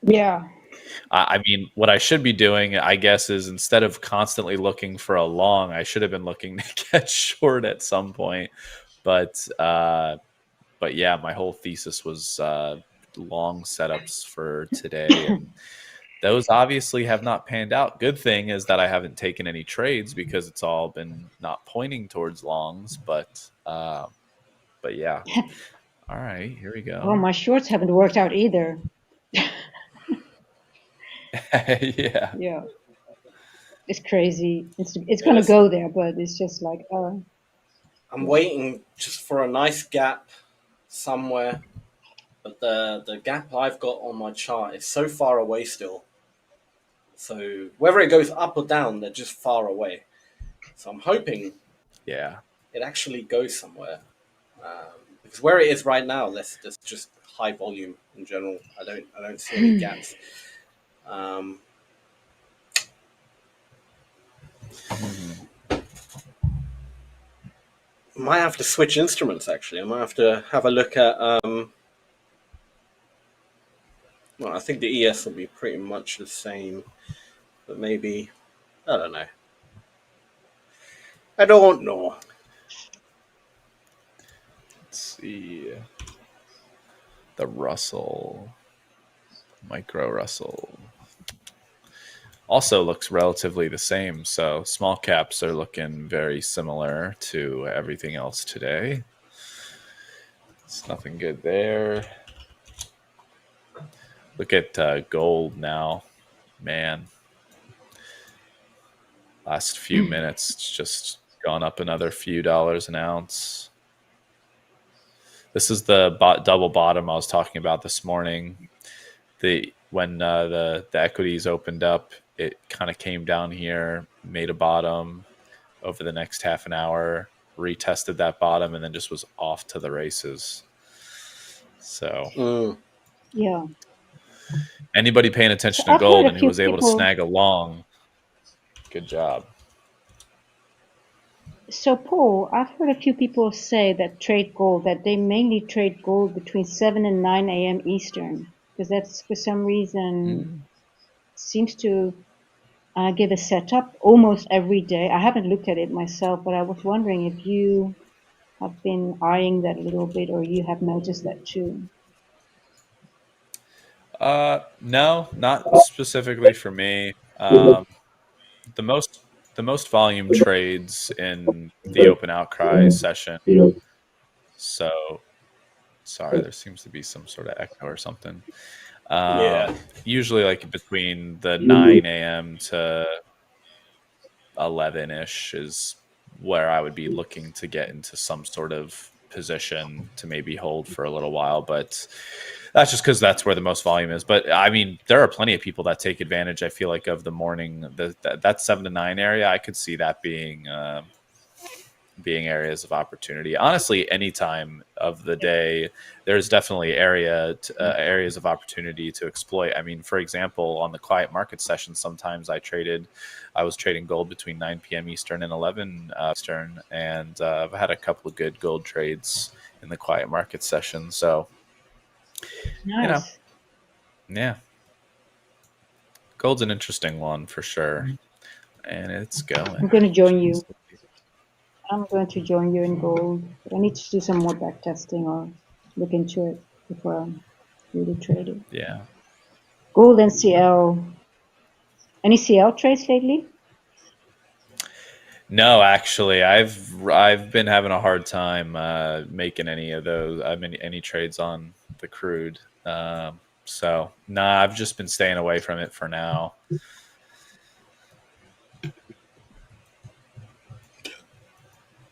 Yeah. I mean, what I should be doing, I guess, is instead of constantly looking for a long, I should have been looking to get short at some point. But yeah, my whole thesis was long setups for today, and those obviously have not panned out. Good thing is that I haven't taken any trades because it's all been not pointing towards longs. But yeah. All right, here we go. Oh, my shorts haven't worked out either. Yeah. Yeah. It's crazy. It's going to go there, but it's just like, I'm waiting just for a nice gap somewhere. But the gap I've got on my chart is so far away still. So whether it goes up or down, they're just far away. So I'm hoping it actually goes somewhere. Because where it is right now, there's just high volume in general. I don't see any gaps. Might have to switch instruments actually. I might have to have a look at well, I think the ES will be pretty much the same, but maybe I don't know. I don't know. Let's see. The Russell, micro Russell, also looks relatively the same. So small caps are looking very similar to everything else today. It's nothing good there. Look at gold now, man. Last few minutes, it's just gone up another few dollars an ounce. This is the double bottom I was talking about this morning. When the equities opened up, it kind of came down here, made a bottom over the next half an hour, retested that bottom, and then just was off to the races. So, yeah. Anybody paying attention to gold and who was able to snag a long, good job. So, Paul, I've heard a few people say that trade gold, that they mainly trade gold between 7 and 9 a.m. Eastern, because that's for some reason seems to give a setup almost every day. I haven't looked at it myself, but I was wondering if you have been eyeing that a little bit, or you have noticed that too. No, not specifically for me. The most volume trades in the open outcry session. So, sorry, there seems to be some sort of echo or something. Usually like between the 9 a.m. to 11-ish is where I would be looking to get into some sort of position to maybe hold for a little while, but that's just because that's where the most volume is. But I mean, there are plenty of people that take advantage, I feel like, of the morning, that 7 to 9 area. I could see that being being areas of opportunity. Honestly, any time of the day, there's definitely areas of opportunity to exploit. I mean, for example, on the quiet market session, sometimes I was trading gold between 9 p.m. Eastern and 11 Eastern, and I've had a couple of good gold trades in the quiet market session. So, Nice. Yeah, gold's an interesting one for sure, and it's going. I'm going to join you. I'm going to join you in gold, but I need to do some more back testing or look into it before I really trade it. Yeah. Gold and CL. Any CL trades lately? No, actually, I've been having a hard time making any of those. I mean, any trades on the crude. So nah, I've just been staying away from it for now.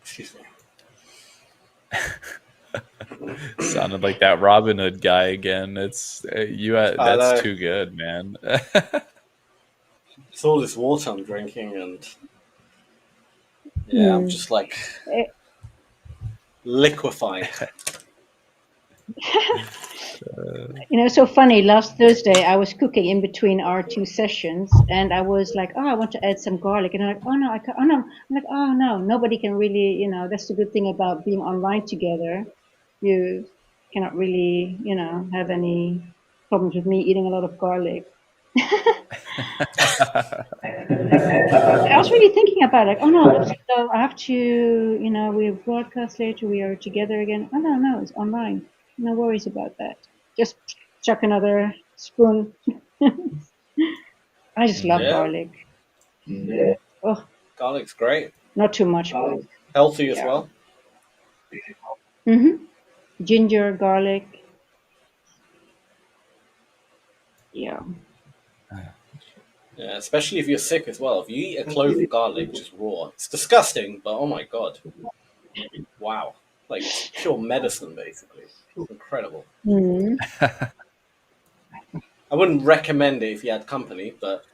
Excuse me. Sounded like that Robin Hood guy again. It's that's too good, man. It's all this water I'm drinking, and I'm just like liquefied. You know, so funny. Last Thursday, I was cooking in between our two sessions, and I was like, "Oh, I want to add some garlic," and I'm like, "Oh no, I can't." Oh no, I'm like, "Oh no, nobody can really." You know, that's the good thing about being online together. You cannot really, you know, have any problems with me eating a lot of garlic. I was really thinking about it. Oh no, so I have to, you know, we broadcast later. We are together again. Oh no, it's online. No worries about that. Just chuck another spoon. I just love garlic. Oh, Garlic's great. not too much. Healthy as well. Ginger, garlic. Yeah. Yeah, especially if you're sick as well. If you eat a clove of garlic just raw, it's disgusting, but oh my god. Wow. Like it's pure medicine, basically. It's incredible. I wouldn't recommend it if you had company, but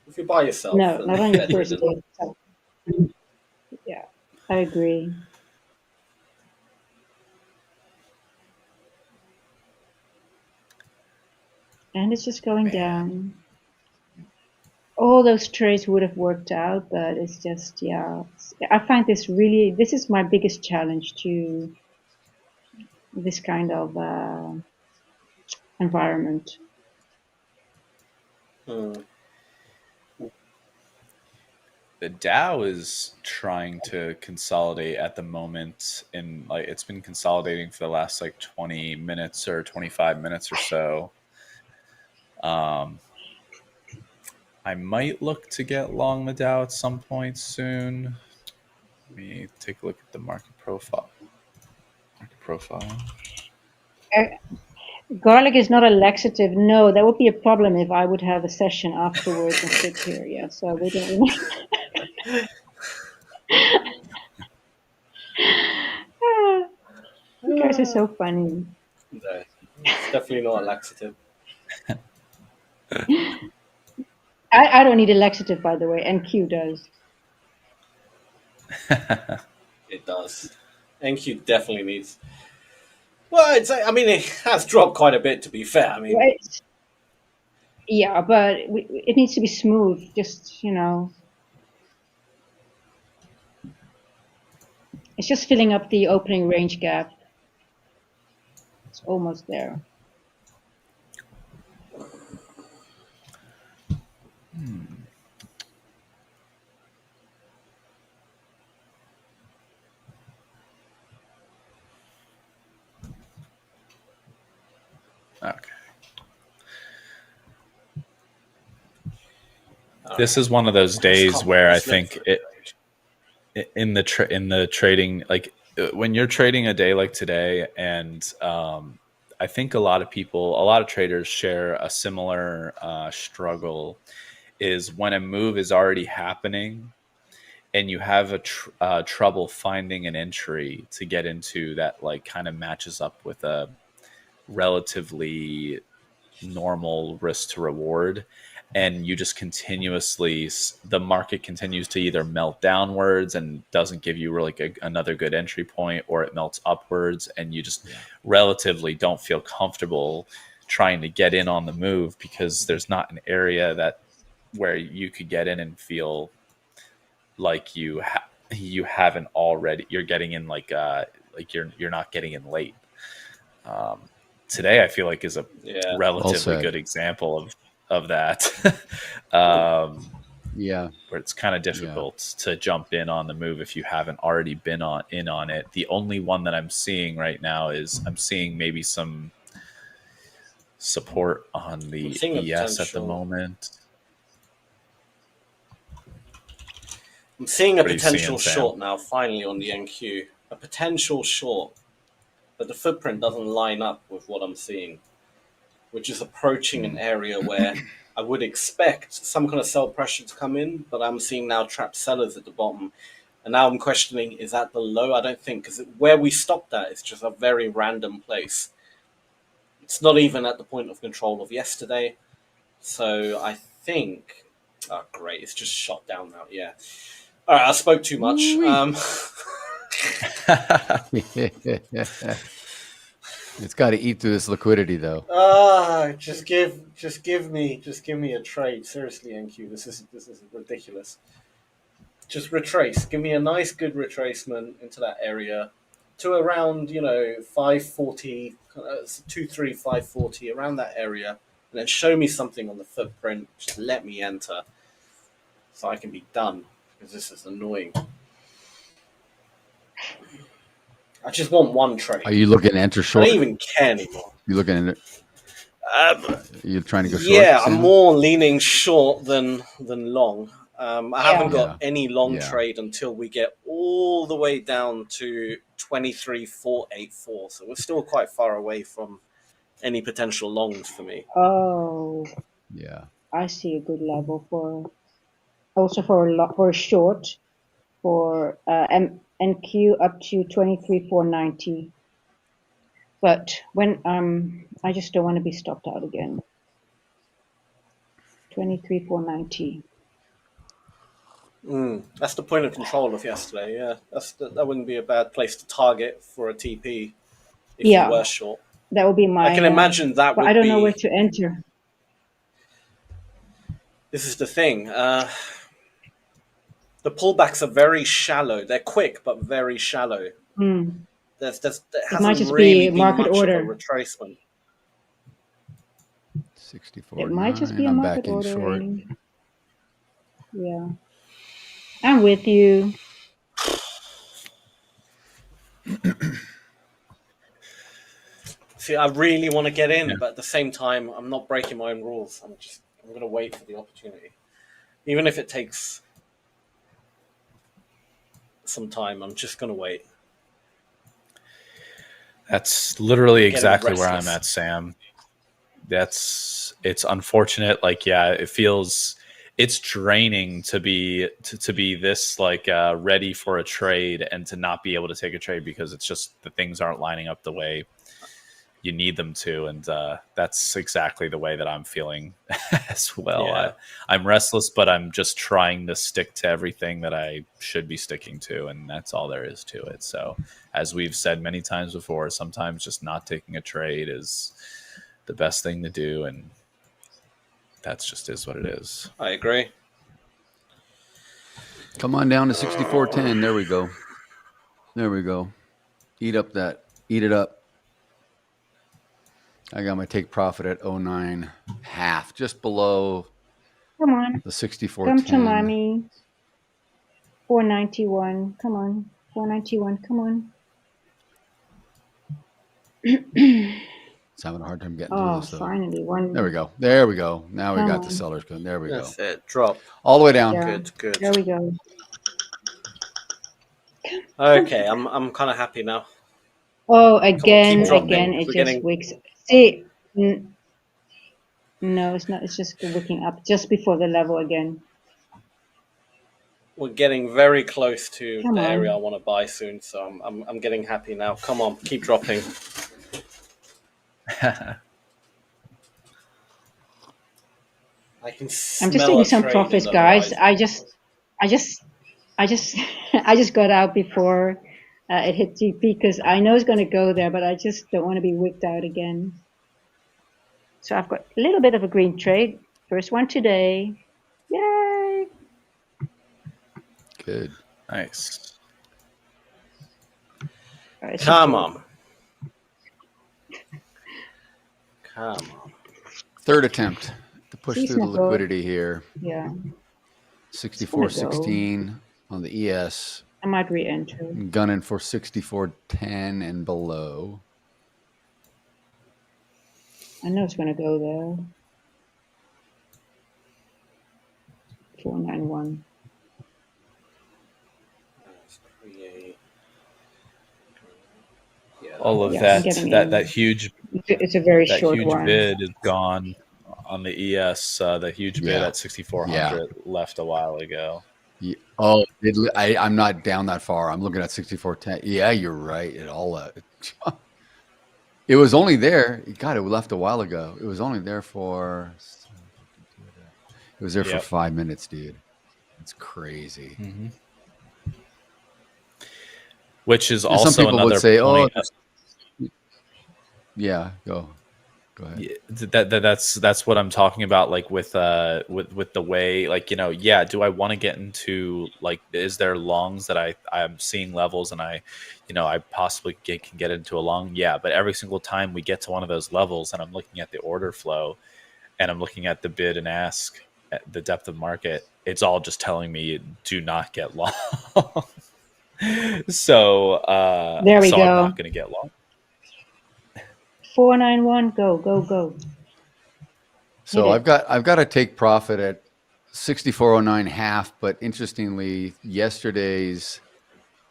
if you're by yourself. No, not on your first day. Yeah, I agree. And it's just going down. All those trades would have worked out, but it's just, I find this is my biggest challenge to this kind of environment. The Dow is trying to consolidate at the moment, in like it's been consolidating for the last like 20 minutes or 25 minutes or so. I might look to get long the Dow at some point soon. Let me take a look at the market profile. Garlic is not a laxative. No, that would be a problem if I would have a session afterwards and sit here. Yeah, so we don't. You guys are so funny. No, it's definitely not a laxative. I don't need a laxative, by the way, and Q does. It does. NQ definitely needs. Well, I mean, it has dropped quite a bit, to be fair. I mean, right. Yeah, but it needs to be smooth. Just, you know, it's just filling up the opening range gap. It's almost there. Okay. This is one of those days where I think in the trading, like when you're trading a day like today, and I think a lot of traders share a similar struggle, is when a move is already happening and you have a trouble finding an entry to get into that like kind of matches up with a relatively normal risk to reward. and you just continuously, the market continues to either melt downwards and doesn't give you really another good entry point, or it melts upwards and you just relatively don't feel comfortable trying to get in on the move, because there's not an area that where you could get in and feel like you haven't already, you're getting in like you're not getting in late. Today I feel like is a relatively good example of that. Where it's kind of difficult to jump in on the move if you haven't already been in on it. The only one that I'm seeing right now is I'm seeing maybe some support on the ES at the moment. I'm seeing a potential short now, finally, on the NQ. A potential short, but the footprint doesn't line up with what I'm seeing, which is approaching an area where I would expect some kind of sell pressure to come in, but I'm seeing now trapped sellers at the bottom. And now I'm questioning, is that the low? I don't think, because where we stopped at is just a very random place. It's not even at the point of control of yesterday. So I think, oh great, it's just shot down now, yeah. All right, I spoke too much. It's got to eat through this liquidity, though. Just give me a trade. Seriously, NQ, this is ridiculous. Just retrace. Give me a nice, good retracement into that area to around 540, 2.3, 540, around that area, and then show me something on the footprint. Just let me enter, so I can be done. Because this is annoying. I just want one trade. Are you looking to enter short? I don't even care anymore. You looking at it? You're trying to go short? Yeah, I'm more leaning short than long. I haven't got any long trade until we get all the way down to 23,484. So we're still quite far away from any potential longs for me. Oh, yeah. I see a good level for a short for NQ up to 23,490. But when I just don't want to be stopped out again. 23,490. That's the point of control of yesterday. Yeah, that wouldn't be a bad place to target for a TP if you were short. That would be my. I can imagine that. But I don't know where to enter. This is the thing. The pullbacks are very shallow. They're quick, but very shallow. There hasn't really been much of a retracement. 64. It might just be a market order. Yeah, I'm with you. See, I really want to get in, but at the same time, I'm not breaking my own rules. I'm going to wait for the opportunity, even if it takes some time. I'm just going to wait. That's literally exactly where I'm at, Sam. It's unfortunate. Like, yeah, it's draining to be this ready for a trade and to not be able to take a trade because it's just the things aren't lining up the way you need them to, and that's exactly the way that I'm feeling as well. Yeah. I'm restless, but I'm just trying to stick to everything that I should be sticking to, and that's all there is to it. So, as we've said many times before, sometimes just not taking a trade is the best thing to do, and that's just is what it is. I agree. Come on down to 64.10. There we go. There we go. Eat it up. I got my take profit at 09 half, just below Come on. the 64.10. Come to mommy. 491. Come on. 491. Come on. It's having a hard time getting through this. Finally. There we go. There we go. Now we got the sellers going. There we go. That's it. Drop. All the way down. Yeah. Good. There we go. Okay, I'm kind of happy now. Oh, again, keep dropping. it We're just getting- wicks. See, no, it's not. It's just wicking up just before the level again. We're getting very close to Come the on. area I want to buy soon, so I'm getting happy now. Come on, keep dropping. I I can I'm just smell taking a some trade profits, in the guys. horizon. I just got out before it hit GP because I know it's going to go there, but I just don't want to be wicked out again. So I've got a little bit of a green trade. First one today. Yay! Good. Nice. All right, Come on. Come on. Third attempt to push Please through the not go. liquidity here. Yeah, 64.16 on the ES. I might re-enter. Gunning for 64.10 and below. I know it's going to go there. 491. All of Yeah, I'm that getting that in. that huge It's a very that short huge one. bid is gone on the ES. The huge bid Yeah. at 6,400 left a while ago. Yeah. Oh, I'm not down that far. I'm looking at 64.10. Yeah, you're right. It all. It was only there. God, it left a while ago. It was only there for. It was there for 5 minutes, dude. It's crazy. Mm-hmm. Which is And also some people another would say, point. Yeah, go ahead. Yeah, that's what I'm talking about. Like with the way, like, you know, yeah. Do I want to get into, like, is there longs that I'm seeing levels and I possibly can get into a long? Yeah, but every single time we get to one of those levels and I'm looking at the order flow and I'm looking at the bid and ask, at the depth of market, it's all just telling me do not get long. So There we so go. I'm not going to get long. 491. Go. So I've got to take profit at 64.09 half, but interestingly, yesterday's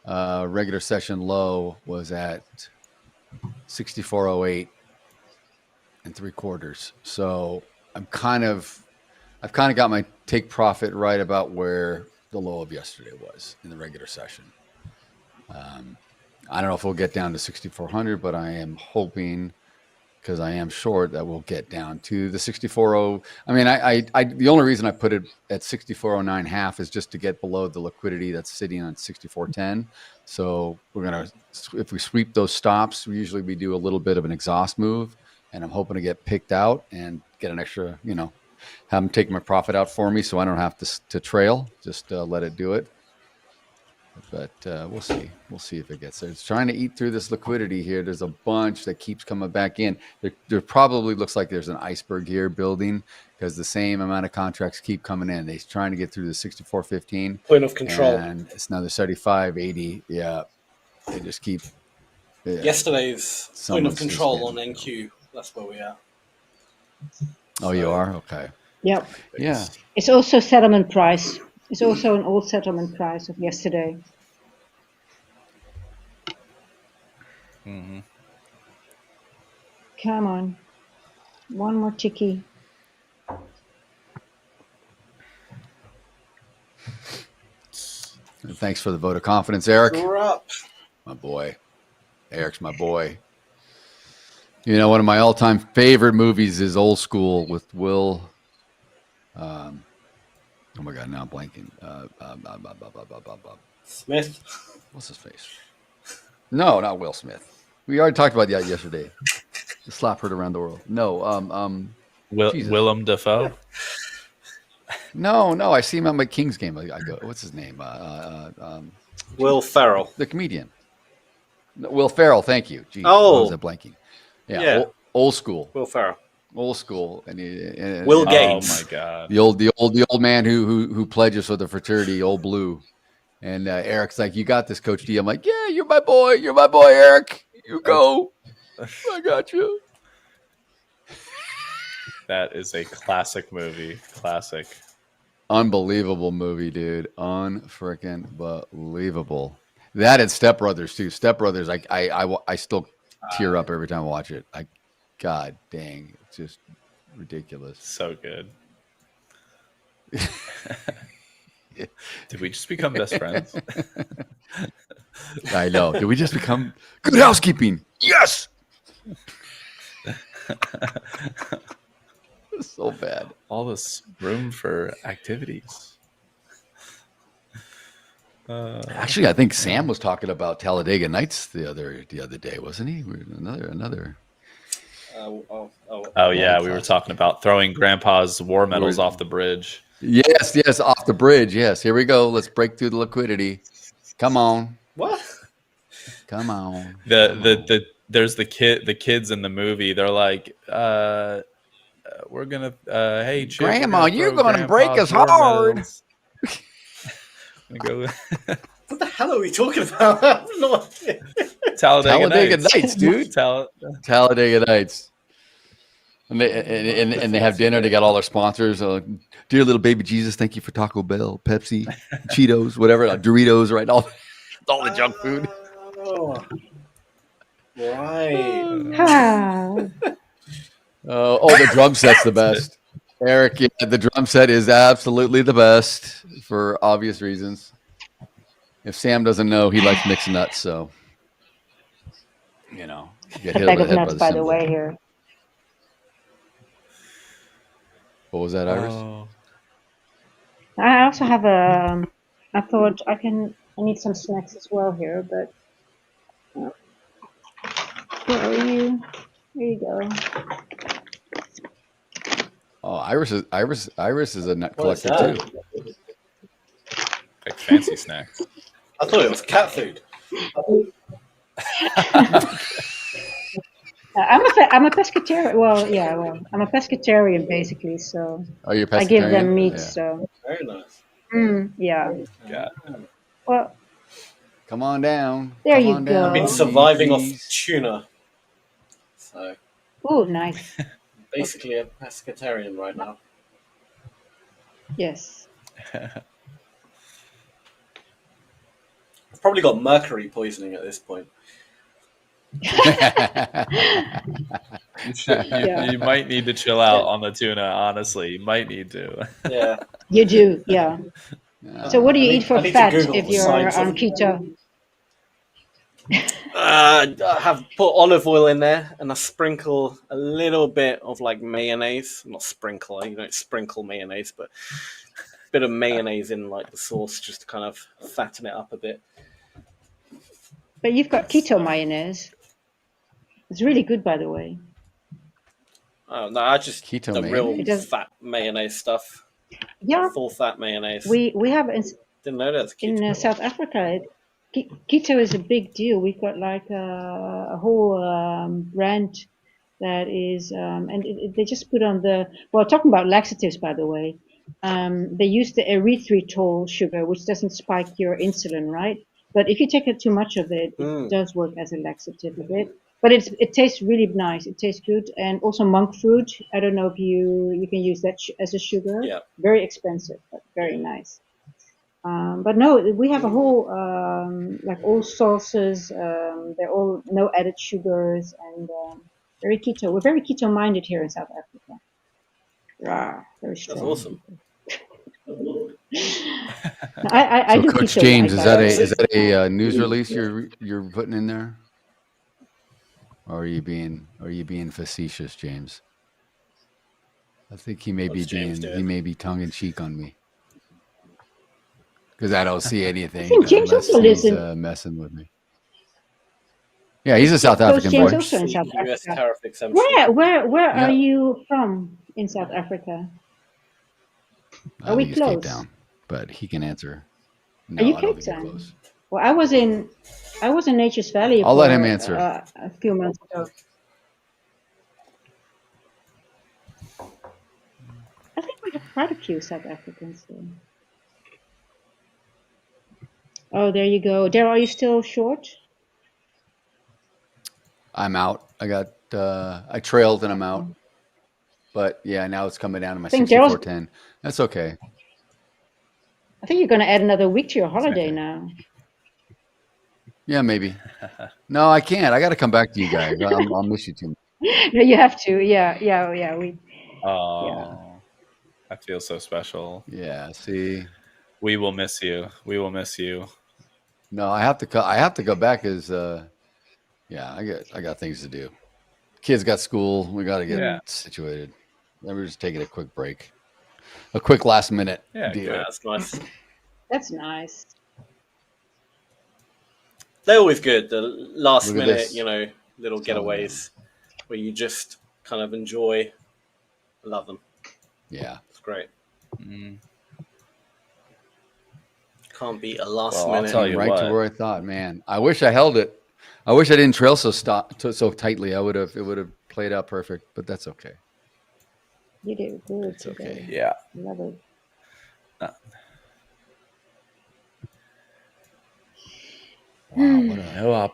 regular session low was at 64.08 3/4. So I've kind of got my take profit right about where the low of yesterday was in the regular session. I don't know if we'll get down to 6,400, but I am hoping, because I am short, that we'll get down to the 64.0. I mean, I the only reason I put it at 64.09 half is just to get below the liquidity that's sitting on 64.10. So we're gonna, if we sweep those stops, we do a little bit of an exhaust move, and I'm hoping to get picked out and get an extra, have them take my profit out for me, so I don't have to trail. Just let it do it. But we'll see. We'll see if it gets there. It's trying to eat through this liquidity here. There's a bunch that keeps coming back in. There probably looks like there's an iceberg here building, because the same amount of contracts keep coming in. They're trying to get through the 64.15. Point of control. And it's another 35.80. Yeah. They just keep. Yesterday's point of Someone's control on NQ. That's where we are. Oh, you are? Okay. Yep. Yeah. It's also settlement price. It's also an old settlement price of yesterday. Mm-hmm. Come on. One more ticky. Thanks for the vote of confidence, Eric. We're up. My boy. Eric's my boy. One of my all-time favorite movies is Old School with Will. Oh my God! Now I'm blanking. Smith. What's his face? No, not Will Smith. We already talked about that yesterday. The slap heard around the world. No, Willem Dafoe. No. I see him at my Kings game. I go, what's his name? Will Ferrell. The comedian. No, Will Ferrell. Thank you. Jeez, Oh, was that blanking? Yeah. Old School. Will Ferrell. Old School, and Will Gates. Oh my God. The old man who pledges for the fraternity, Old Blue. And Eric's like, "You got this, Coach D." I'm like, "Yeah, you're my boy. You're my boy, Eric. You go. I got you." That is a classic movie. Classic. Unbelievable movie, dude. Unfreaking believable. That and Step Brothers too. Step Brothers, I still tear up every time I watch it. God dang, it's just ridiculous. So good. Did we just become best friends? I know. Did we just become good housekeeping? Yes. So bad. All this room for activities. Actually, I think Sam was talking about Talladega Nights the other day, wasn't he? Another. Oh yeah, we were talking about throwing Grandpa's war medals off the bridge. Yes, off the bridge. Yes, here we go. Let's break through the liquidity. Come on. What? Come on. There's the kids in the movie. They're like, we're gonna hey Chip, Grandma, you're gonna break us hard. Go. What the hell are we talking about? I have no idea. Talladega Nights, dude. Talladega Nights. And they have dinner. They got all their sponsors. Dear little baby Jesus, thank you for Taco Bell, Pepsi, Cheetos, whatever, Doritos, right? All the junk food. Oh. Right. The drum set's the best. Eric, yeah, the drum set is absolutely the best for obvious reasons. If Sam doesn't know, he likes mixed nuts, so get hit A over bag the of head nuts, by the symbol. way, here. What was that, Iris? I also have a. I thought I need some snacks as well here, but where are you? There you go. Oh, Iris is a nut What is collector that? too. Like fancy snacks. I thought it was cat food. I'm a pescatarian. I'm a pescatarian basically. So Oh, you're a I give them pescatarian? meat. Yeah. So Very nice. yeah. Yeah. Well, Come on down. There Come you on go. down. I've been surviving off Please. tuna. So oh, nice. basically a pescatarian right now. Yes. I've probably got mercury poisoning at this point. You might need to chill out on the tuna. Honestly, you might need to. Yeah. You do, yeah. So what do you eat for I need to fat Google if the you're science on of- keto? I have put olive oil in there, and I sprinkle a little bit of like mayonnaise. Not sprinkle, you don't sprinkle mayonnaise, but a bit of mayonnaise in like the sauce just to kind of fatten it up a bit. But you've got keto mayonnaise. It's really good, by the way. Oh no, I just Keto the mayonnaise? real It does- fat mayonnaise stuff. Yeah, Full fat mayonnaise. we have Didn't know that's in keto. South Africa. Keto is a big deal. We've got like a whole brand that is, and they just put on talking about laxatives, by the way. They use the erythritol sugar, which doesn't spike your insulin, right? But if you take too much of it, it does work as a laxative a bit. But it tastes really nice. It tastes good. And also monk fruit. I don't know if you can use that as a sugar. Yeah. Very expensive, but very nice. But no, we have a whole, like all sauces, they're all no added sugars and very keto. We're very keto minded here in South Africa. Rah, very strong. That's awesome. I So do Coach keto James, diet, is that a news release you're putting in there? Or are you being facetious, James? I think he may What's James doing? be tongue in cheek on me. Because I don't see anything I think James unless also lives he's in- messing with me. Yeah, he's a South Coach African James boy. also in South US Africa. tariff exemption. Where Yeah. are you from in South Africa? I Are we think he's Cape close? Town, but he can answer. Are you I don't Cape think we're Town? close. Well, I was in Nature's Valley. I'll let him answer. A few months ago. I think we have quite a few South Africans there. Oh, there you go. Daryl, are you still short? I'm out. I trailed and I'm out. But yeah, now it's coming down to my I think Daryl's- 64.10. That's okay. I think you're going to add another week to your holiday okay. now. Yeah, maybe. No, I can't. I got to come back to you guys. I'll miss you too. No, you have to. Yeah. Oh, I feel so special. Yeah. See. We will miss you. We will miss you. No, I have to go back as I got things to do. Kids got school. We got to get situated. We're just taking a quick break, a quick last minute Yeah, deal. Yeah, that's nice. That's nice. They're always good. The last Look at minute, this. little Some of them. getaways where you just kind of enjoy. I love them. Yeah. It's great. Mm. Can't beat a last Well, I'll minute. tell you Right what. to where I thought, man. I wish I held it. I wish I didn't trail so tightly. It would have played out perfect, but that's okay. You did good It's today. okay. Yeah. Love it. Wow, what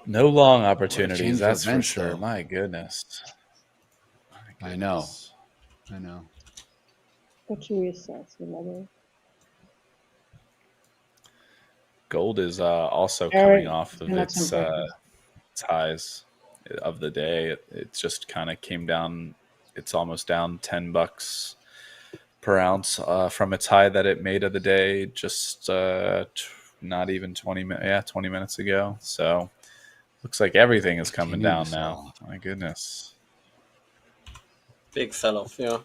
a No long change opportunities. of That's for events, sure. though. My goodness. I know. I know. Go to yourselves. We love it. Gold is also Eric, coming off of and that's its some breakfast. highs of the day. It just kind of came down. It's almost down $10 per ounce from its high that it made of the day. Just not even 20 minutes. Yeah, 20 minutes ago. So looks like everything is coming Continue to down sell now. off. My goodness. Big sell off, yeah.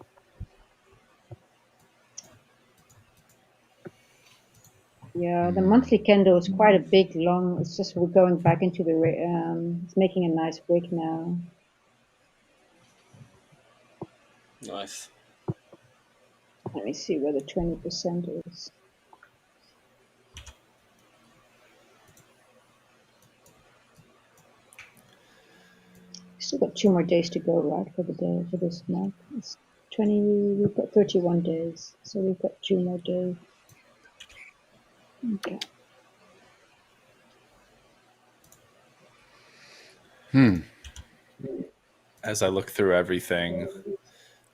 Yeah, the monthly candle is quite a big long. It's just we're going back into the. It's making a nice break now. Nice. Let me see where the 20% is. Still got 2 more days to go, right, for the day for this month. It's 20. We've got 31 days, so we've got 2 more days. Okay. As I look through everything,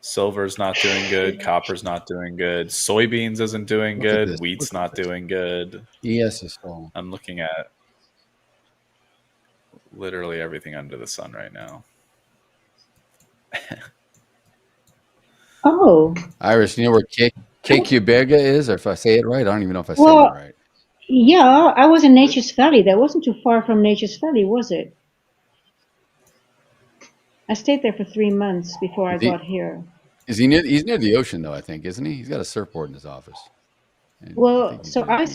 silver's not doing good. Copper's not doing good. Soybeans isn't doing Look at good. this. Wheat's Look at not this. doing good. ES is falling. I'm looking at literally everything under the sun right now. Oh, Iris, you know where KQ Berga is, or if I say it right, I don't even know if I said Well- it right. yeah, I was in Nature's Valley. That wasn't too far from Nature's Valley, was it? I stayed there for 3 months before I Is he- got here. Is he near? He's near the ocean, though. I think, isn't he? He's got a surfboard in his office. And I Well, think he's so near the I beach.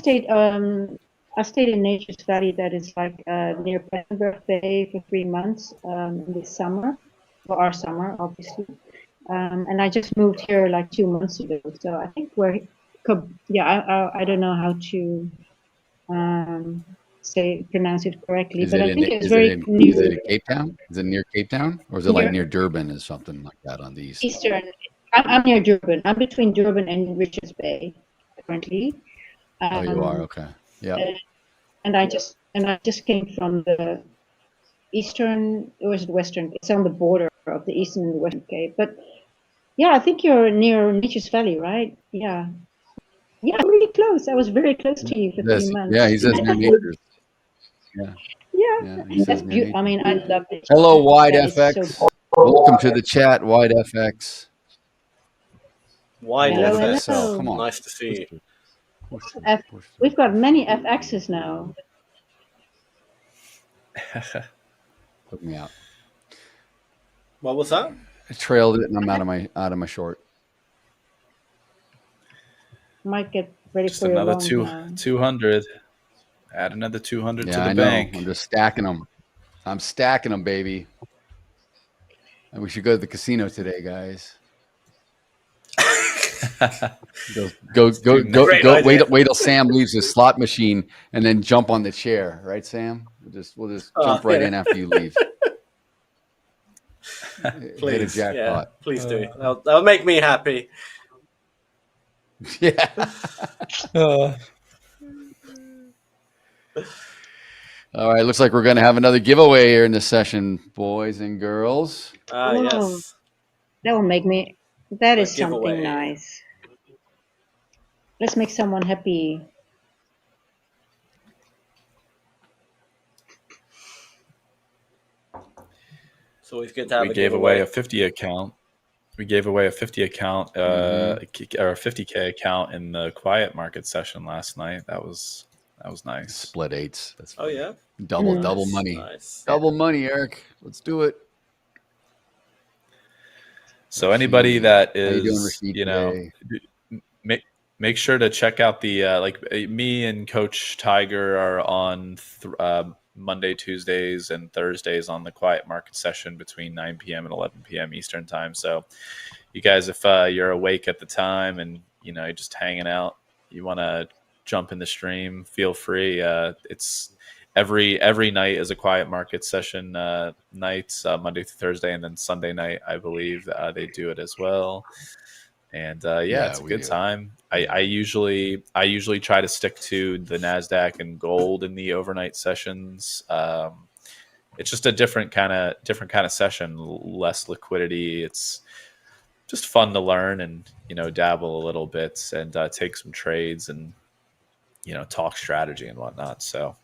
stayed in Nature's Valley, that is like near Pembroke Bay for 3 months in the summer, for our summer, obviously. And I just moved here like 2 months ago. So I think I don't know how to pronounce it correctly, but I think it's very Is it Cape Town? Is it near Cape Town, or is it like Near- near Durban, or something like that on the east? Eastern. I'm near Durban. I'm between Durban and Richards Bay currently. Oh, you are, okay. Yeah. And I just came from the eastern, or is it western? It's on the border of the eastern and the western Cape. But yeah, I think you're near Nature's Valley, right? Yeah. Yeah, really close. I was very close to you for 3 months. Yeah, he says near Nature's. Yeah. Yeah, Yeah, he says that's near beautiful. I mean, I love it. Hello, Wide That is so FX. Welcome to the chat, Wide FX. Wide Hello, FX. hello. Come on. Nice to see you. We've got many FXs now. Put me out. What was that? I trailed it, and I'm out of my short. Might get ready Just for your another long now. 200. Add another 200 Yeah, to the I know. bank. I'm just stacking them. I'm stacking them, baby. And we should go to the casino today, guys. Go! Great idea. Wait till Sam leaves his slot machine, and then jump on the chair, right, Sam? We'll just jump right yeah. in after you leave. Hit a Please, yeah, jackpot. please do. That'll make me happy. Yeah. All right. Looks like we're going to have another giveaway here in this session, boys and girls. Yes. That will make me. That is giveaway. something nice. Let's make someone happy. It's always good to have We a gave giveaway. away a 50 account. We gave away a 50 account, or a 50K account in the quiet market session last night. That was nice. Split eights. That's Oh yeah. double money. Nice. Double money, Eric. Let's do it. So anybody that How you doing, is, Rashid, you know, today? make sure to check out the me and Coach Tiger are on Monday, Tuesdays, and Thursdays on the quiet market session between 9 p.m. and 11 p.m. Eastern time. So you guys, if you're awake at the time and you know you're just hanging out, you want to jump in the stream, feel free. It's every night is a quiet market session nights, Monday through Thursday, and then Sunday night I believe they do it as well. And it's a good time. I usually try to stick to the Nasdaq and gold in the overnight sessions. It's just a different kind of session, less liquidity. It's just fun to learn and dabble a little bit and take some trades and talk strategy and whatnot. So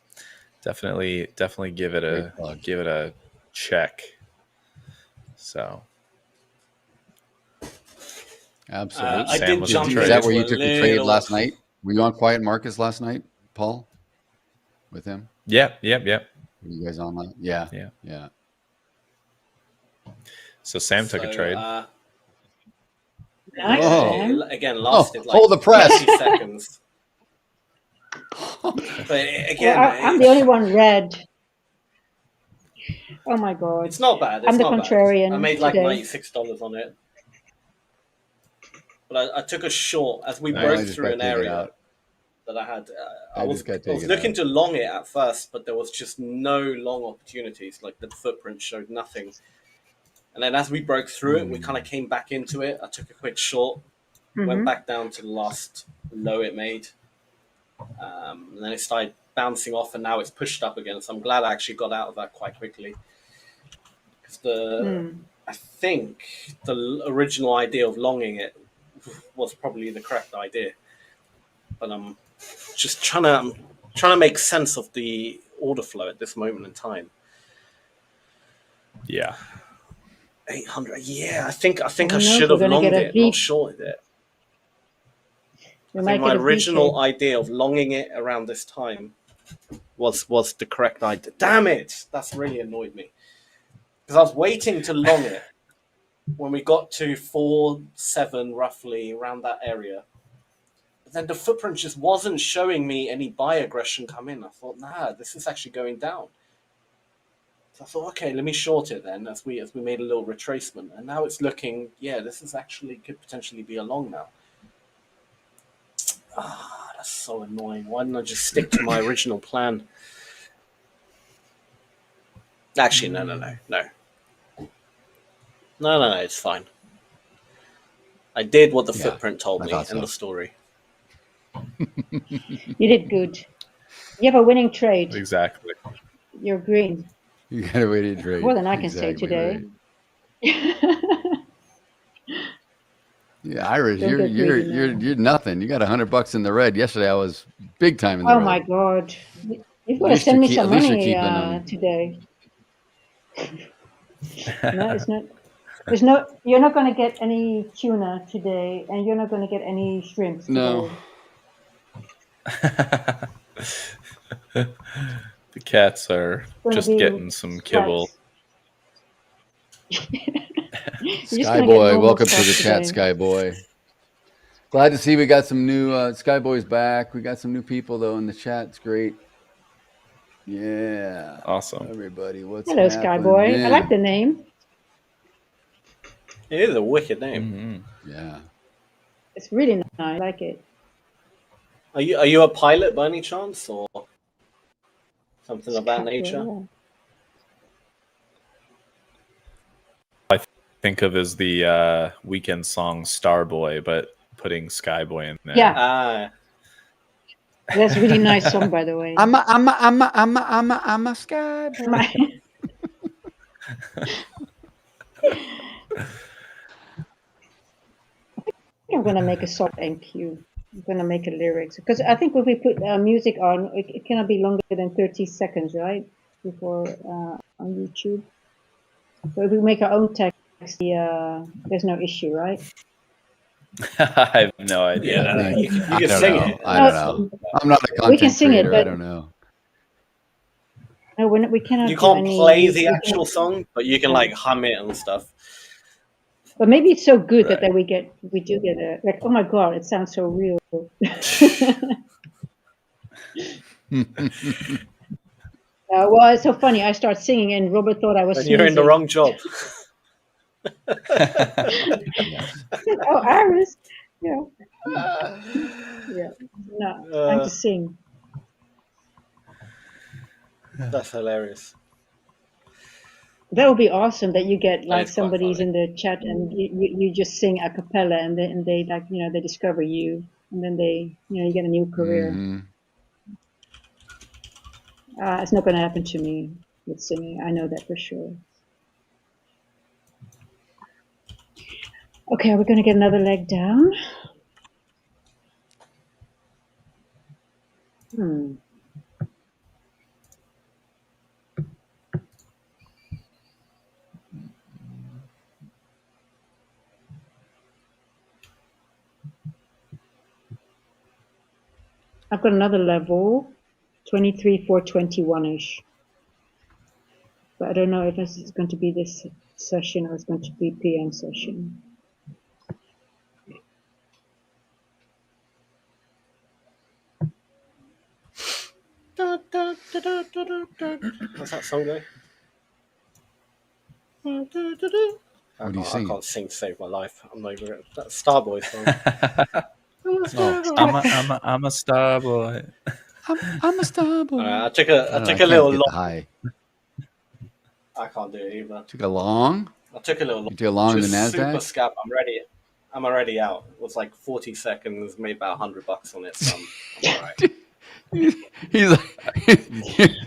definitely give it a check. So. Absolutely. Is that where you took the trade last night? Were you on quiet markets last night, Paul? With him? Yeah. Were you guys online? Yeah. So Sam took a trade. Again, lasted hold the press. 30 seconds. But again, I'm the only one red. Oh my god! It's not bad. I'm the contrarian. I made like today. $96 on it. But I took a short as we broke through an area that I had. I was looking to long it at first, but there was just no long opportunities. Like the footprint showed nothing. And then as we broke through it, we kind of came back into it. I took a quick short, went back down to the last low it made. And then it started bouncing off, and now it's pushed up again. So I'm glad I actually got out of that quite quickly. Because I think the original idea of longing it was probably the correct idea, but I'm just trying to make sense of the order flow at this moment in time. Yeah, 800. Yeah, I think I should have longed it, not shorted it. I think my original idea of longing it around this time was the correct idea. Damn it, that's really annoyed me because I was waiting to long it. When we got to 4.7 roughly around that area, but then the footprint just wasn't showing me any buy aggression come in. I thought, nah, this is actually going down. So I thought, okay, let me short it then as we made a little retracement, and now it's looking, this is actually could potentially be a long now. That's so annoying. Why didn't I just stick to my original plan? Actually, no. No, it's fine. I did what the footprint told me. End of story. You did good. You have a winning trade. Exactly. You're green. You got a winning trade. More than I can say today. Right. Yeah, Irish, you're nothing. You got $100 in the red. Yesterday I was big time in the red. Oh my god. You've got to send me some money today. No, it's not. You're not going to get any tuna today, and you're not going to get any shrimps today. No. The cats are just getting some kibble. Skyboy, welcome to the chat, Skyboy. Glad to see we got some new Skyboy's back. We got some new people though in the chat. It's great. Yeah. Awesome. Everybody, Hello, Skyboy. I like the name. It is a wicked name. Mm-hmm. Yeah. It's really nice. I like it. Are you a pilot by any chance, or something of that nature? Yeah. I think of as the weekend song Starboy, but putting Skyboy in there. Yeah. That's a really nice song, by the way. I'm a Skyboy. I'm going to make a song. Thank you. I'm going to make a lyrics because I think if we put music on, it cannot be longer than 30 seconds, right? Before on YouTube. So if we make our own text, there's no issue, right? I have no idea. Yeah, you can sing it. I don't know. I'm not a content we can sing creator. it, but I don't know. No, we cannot. You can't play the actual song, but you can like hum it and stuff. But maybe it's so good that we do get a like. Oh my god, it sounds so real. Well, it's so funny. I start singing, and Robert thought I was. Then you're in the wrong job. Oh, Iris. Yeah. Yeah. No, time to sing. That's hilarious. That would be awesome. That you get like is quite somebody's funny. in the chat, and you just sing a cappella, and they like they discover you, and then they you get a new career. It's not going to happen to me with singing. I know that for sure. Okay, we're going to get another leg down. I've got another level, 23,421-ish. But I don't know if this is going to be this session or it's going to be PM session. What's that song though? What do you I sing? can't sing to save my life. I'm not even that's Starboy song. I'm a star boy. I'm a star boy. I took a little long. High. I can't do it either. Took a long. I took a little long. You took a long in the Just Nasdaq. Super scap. I'm ready. I'm already out. It was like 40 seconds. Made about $100 on it. So I'm all right. He's like,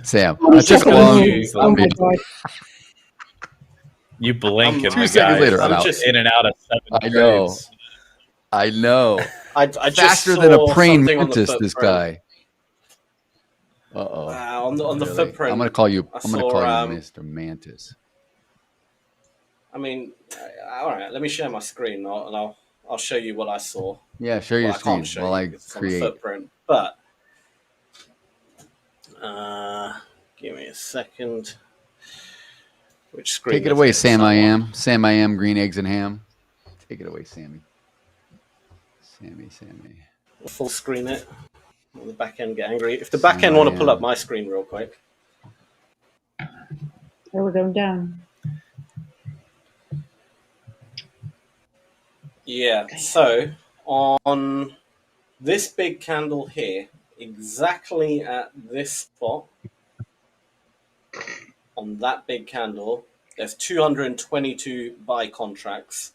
Sam. I took a long. Oh my god. You blink and 2 the seconds guy later, I'm is out. just in and out of 7 I know. trades. I know. I just Faster saw than a praying something on the mantis. This footprint. guy. On the Really? footprint. I'm gonna call you. I I'm gonna saw, call you Mr. Mantis. I mean, all right. Let me share my screen, and I'll show you what I saw. Yeah, share your Well, I can't screen show while you I because it's on the create. footprint, but give me a second. Which screen? Take it is away, Sam. I Someone- am. Sam. I am. Green eggs and ham. Take it away, Sammy. Sammy. I'll full screen it. Will the back end get angry? If the back end want to pull up my screen real quick. Oh, we're going down. Yeah, so on this big candle here, exactly at this spot, on that big candle, there's 222 buy contracts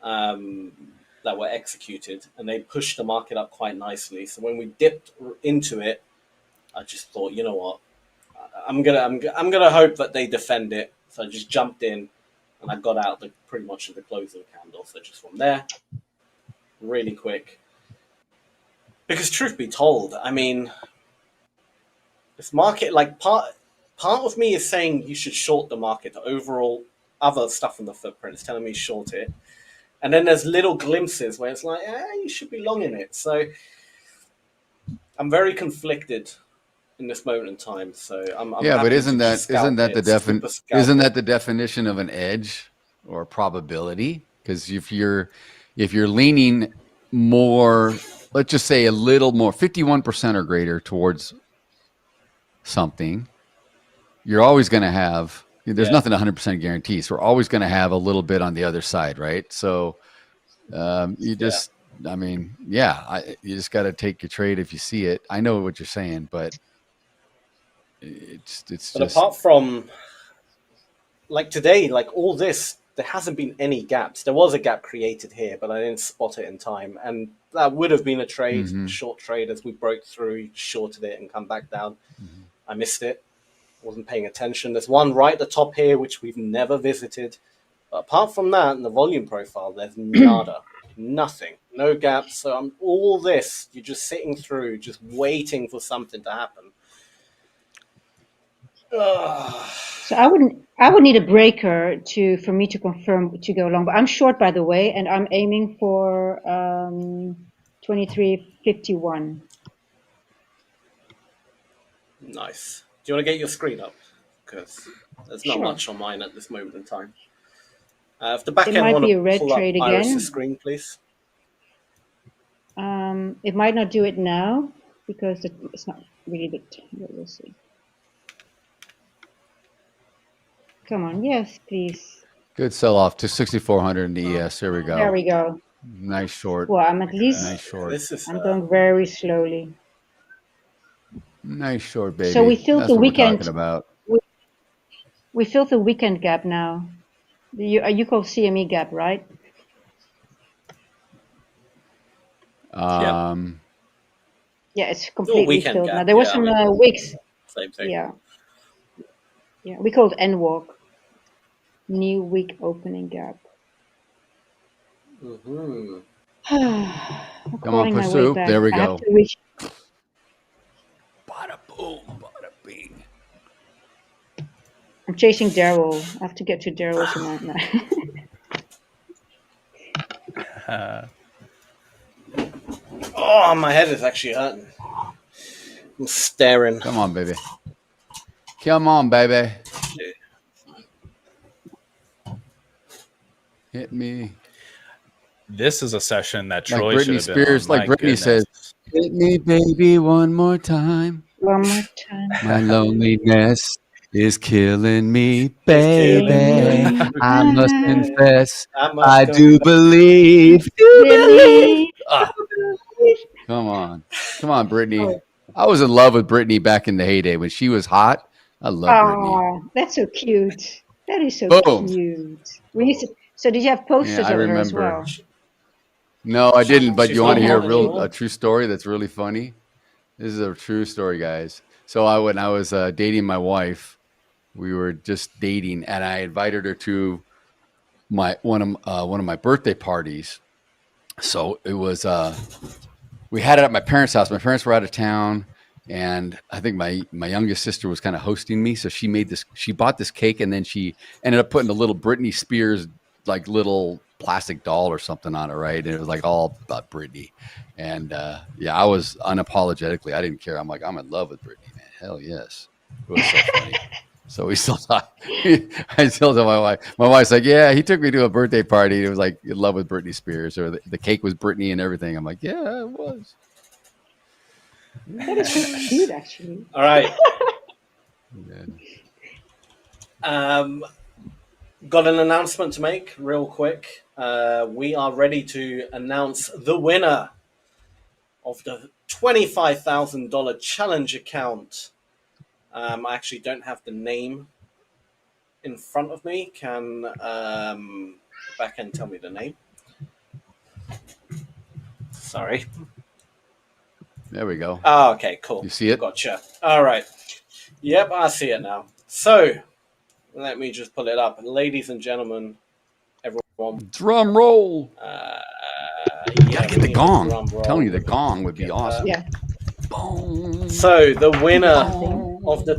that were executed, and they pushed the market up quite nicely. So when we dipped into it, I just thought, you know what, I'm gonna hope that they defend it. So I just jumped in, and I got out pretty much at the close of the candle. So just from there, really quick. Because truth be told, I mean, this market, like part of me is saying you should short the market. The overall other stuff in the footprint is telling me short it. And then there's little glimpses where it's like, you should be long in it. So I'm very conflicted in this moment in time. So I'm Yeah, but happy isn't to that just scalp isn't that it, the super scalp isn't it. that the definition of an edge or probability? Because if you're leaning more, let's just say a little more, 51% or greater towards something, you're always going to have. There's nothing 100% guarantees. So we're always going to have a little bit on the other side, right? So you just, I mean, you just got to take your trade if you see it. I know what you're saying, but it's But just apart from like today, like all this, there hasn't been any gaps. There was a gap created here, but I didn't spot it in time, and that would have been a trade, a short trade as we broke through, shorted it, and come back down. I missed it. Wasn't paying attention. There's one right at the top here, which we've never visited. But apart from that, and the volume profile, there's nada, nothing, no gaps. So I'm all this. You're just sitting through, just waiting for something to happen. So I would need a breaker for me to confirm to go long. But I'm short, by the way, and I'm aiming for 23.51. Nice. Do you want to get your screen up? Because there's not Sure. much on mine at this moment in time. If the back It end might want be a to red pull up trade Iris' again. screen, please. It might not do it now because it's not really big. We'll see. Come on, yes, please. Good sell off to 6,400 in the ES. Here we go. There we go. Nice short. Well, I'm at least. Nice short. This is, I'm going very slowly. Nice short, baby. So we filled That's the what weekend. we're talking about. We filled the weekend gap now. You call CME gap, right? Yeah, it's completely weekend filled gap, now. There was yeah, some I mean, wicks. same thing. Yeah, we call it N-walk. New week opening gap. Mm-hmm. I'm Come on, calling push my way through. back. There we I have go. to reach. Bada boom, bada bing. I'm chasing Daryl. I have to get to Daryl tonight now. Oh, my head is actually hurting. I'm staring. Come on, baby. Come on, baby. Hit me. This is a session that Like Troy should Britney have been Spears, on. like My Britney goodness. says, hit me, baby, one more time. One more time. My loneliness is killing me, killing baby. me. I must confess, I I do believe. Really? Ah, come on. Come on, Britney. Oh. I was in love with Britney back in the heyday when she was hot. I love Britney. Oh, that's so cute. That is so Boom. cute. We used to, so did you have posters Yeah, I of her as remember. well? No, I didn't. But she's you want to not hear hot anymore. a true story that's really funny? This is a true story, guys. So when I was dating my wife, we were just dating, and I invited her to one of my birthday parties. So it was we had it at my parents' house. My parents were out of town, and I think my youngest sister was kind of hosting me. So she bought this cake, and then she ended up putting a little Britney Spears like little plastic doll or something on it, right? And it was like all about Britney. And I was unapologetically, I didn't care. I'm like, I'm in love with Britney, man. Hell yes. It was so funny. So we still talk. I still tell my wife. My wife's like, yeah, he took me to a birthday party. It was like in love with Britney Spears, or the cake was Britney and everything. I'm like, yeah, it was. That is so cute, actually. All right. Yeah. Got an announcement to make real quick. We are ready to announce the winner of the $25,000 challenge account. I actually don't have the name in front of me. Can back end tell me the name? Sorry. There we go. Oh, okay, cool. You see it? Gotcha. All right. Yep, I see it now. So, let me just pull it up. Ladies and gentlemen, everyone. Drum roll. Yeah, Gotta get the gong. I'm telling you, the gong would be awesome. Yeah. Boom. So, the winner of the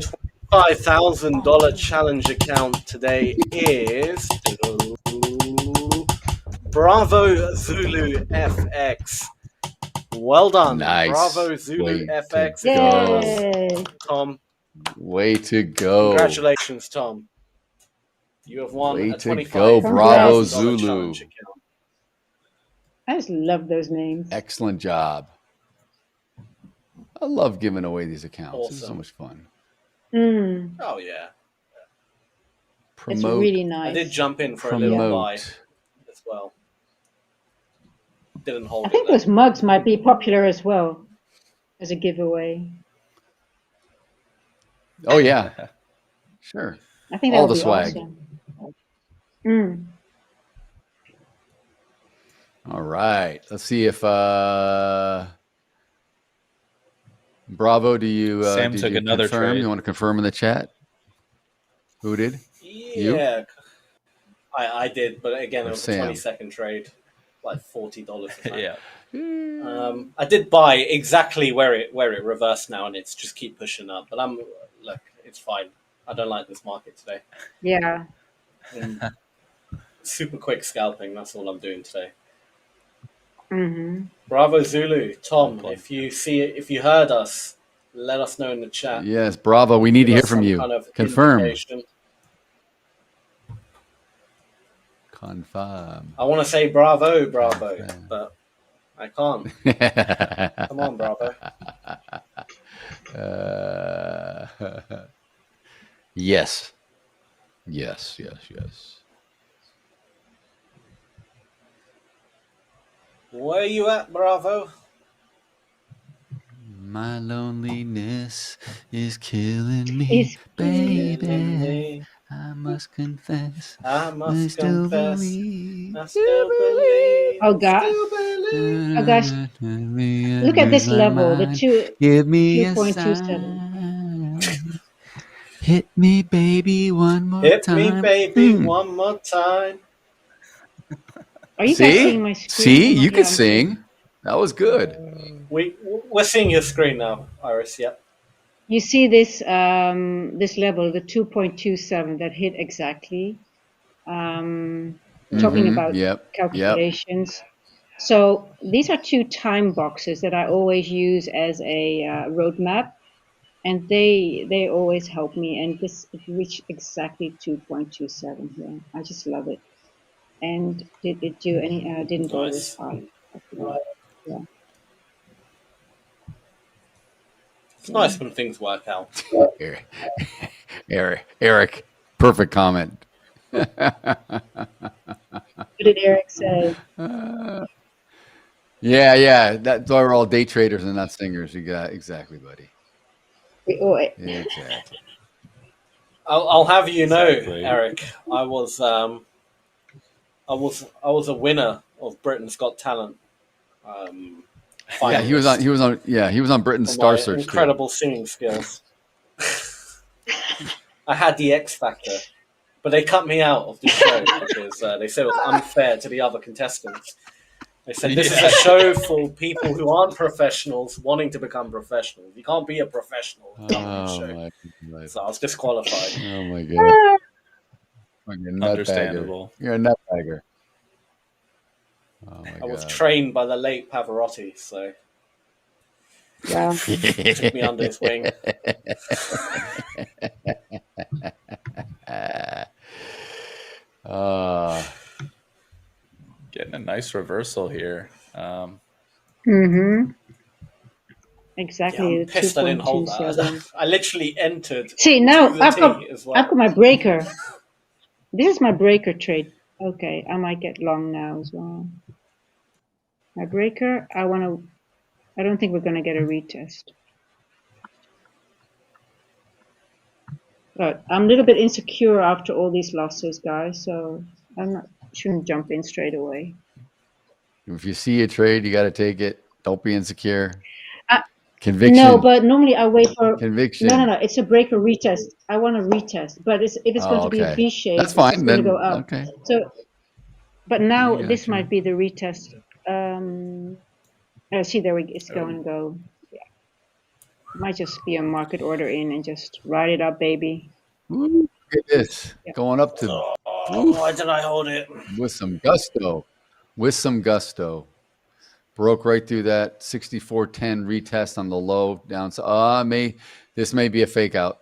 $25,000 challenge account today is Bravo Zulu FX. Well done. Nice. Bravo Zulu Way FX. to go. Yay. Tom. Way to go. Congratulations, Tom. You have won Way a to $25,000 go, Bravo challenge Zulu. account. I just love those names. Excellent job. I love giving away these accounts. This is so Awesome. much fun. Mm, Oh, yeah. it's Promote. really nice. I did jump in for a little buy as well. Didn't hold I think it. those mugs might be popular as well as a giveaway. Oh yeah, sure. I think that All would the be swag. awesome. Mm. All right. Let's see if Bravo. Do you Sam did took you another confirm? trade. You want to confirm in the chat? Who did? Yeah. I did, but again, it was Sam? a 20-second trade, like $40. Yeah. I did buy exactly where it reversed now, and it's just keep pushing up. But look, it's fine. I don't like this market today. Yeah. Super quick scalping. That's all I'm doing today. Mm-hmm. Bravo Zulu, Tom. If you heard us, let us know in the chat. Yes, Bravo. We need to Give hear us from some you. kind of Confirm. indication. Confirm. I want to say bravo, but I can't. Come on, bravo. Yes. Where you at, bravo? My loneliness is killing me, It's baby. I must confess. I must still confess. believe. I still believe. Oh God. Still believe. Oh gosh, look at this level, the Give me a 2.27. sign. Hit me, baby, one more Hit time. me, baby, one more time. Are you guys seeing my screen? See, you Yeah, could I'm sing. That was good. We're seeing your screen now, Iris. Yep. You see this this level, the 2.27 that hit exactly. Talking about Yep. calculations. So these are 2 time boxes that I always use as a roadmap, and they always help me. And this it reached exactly 2.27 here. I just love it. And did it do any? Didn't go this high. Yeah. It's nice when things work out. Eric, perfect comment. What did Eric say? Yeah. That's why we're all day traders and not singers. You got exactly, buddy. Exactly. I'll have you know, Eric. I was a winner of Britain's Got Talent. Yeah, he was on Britain's Star Search. Incredible singing skills. I had the X Factor, but they cut me out of the show because they said it was unfair to the other contestants. They said this is a show for people who aren't professionals wanting to become professionals. You can't be a professional on the show. So I was disqualified. Oh my god! Understandable. You're a nutbagger. Oh my I was trained by the late Pavarotti, so yeah, took me under his wing. Getting a nice reversal here. Exactly. Yeah, I'm pissed I didn't hold that. I literally entered. See, now I've got well. my breaker. This is my breaker trade. Okay, I might get long now as well. My breaker, I don't think we're gonna get a retest. But I'm a little bit insecure after all these losses, guys, so shouldn't jump in straight away. If you see a trade, you got to take it. Don't be insecure. Conviction. No, but normally I wait for conviction. No. It's a breaker retest. I want a retest, but if it's going to be a V shape, that's fine. It's Then going to go up. Okay. So, but now this might be the retest. See, there it's going to go. Yeah, might just be a market order in and just ride it up, baby. Ooh, look at this going up to. Why did I hold it? With some gusto. Broke right through that 64.10 retest on the low down. So this may be a fake out.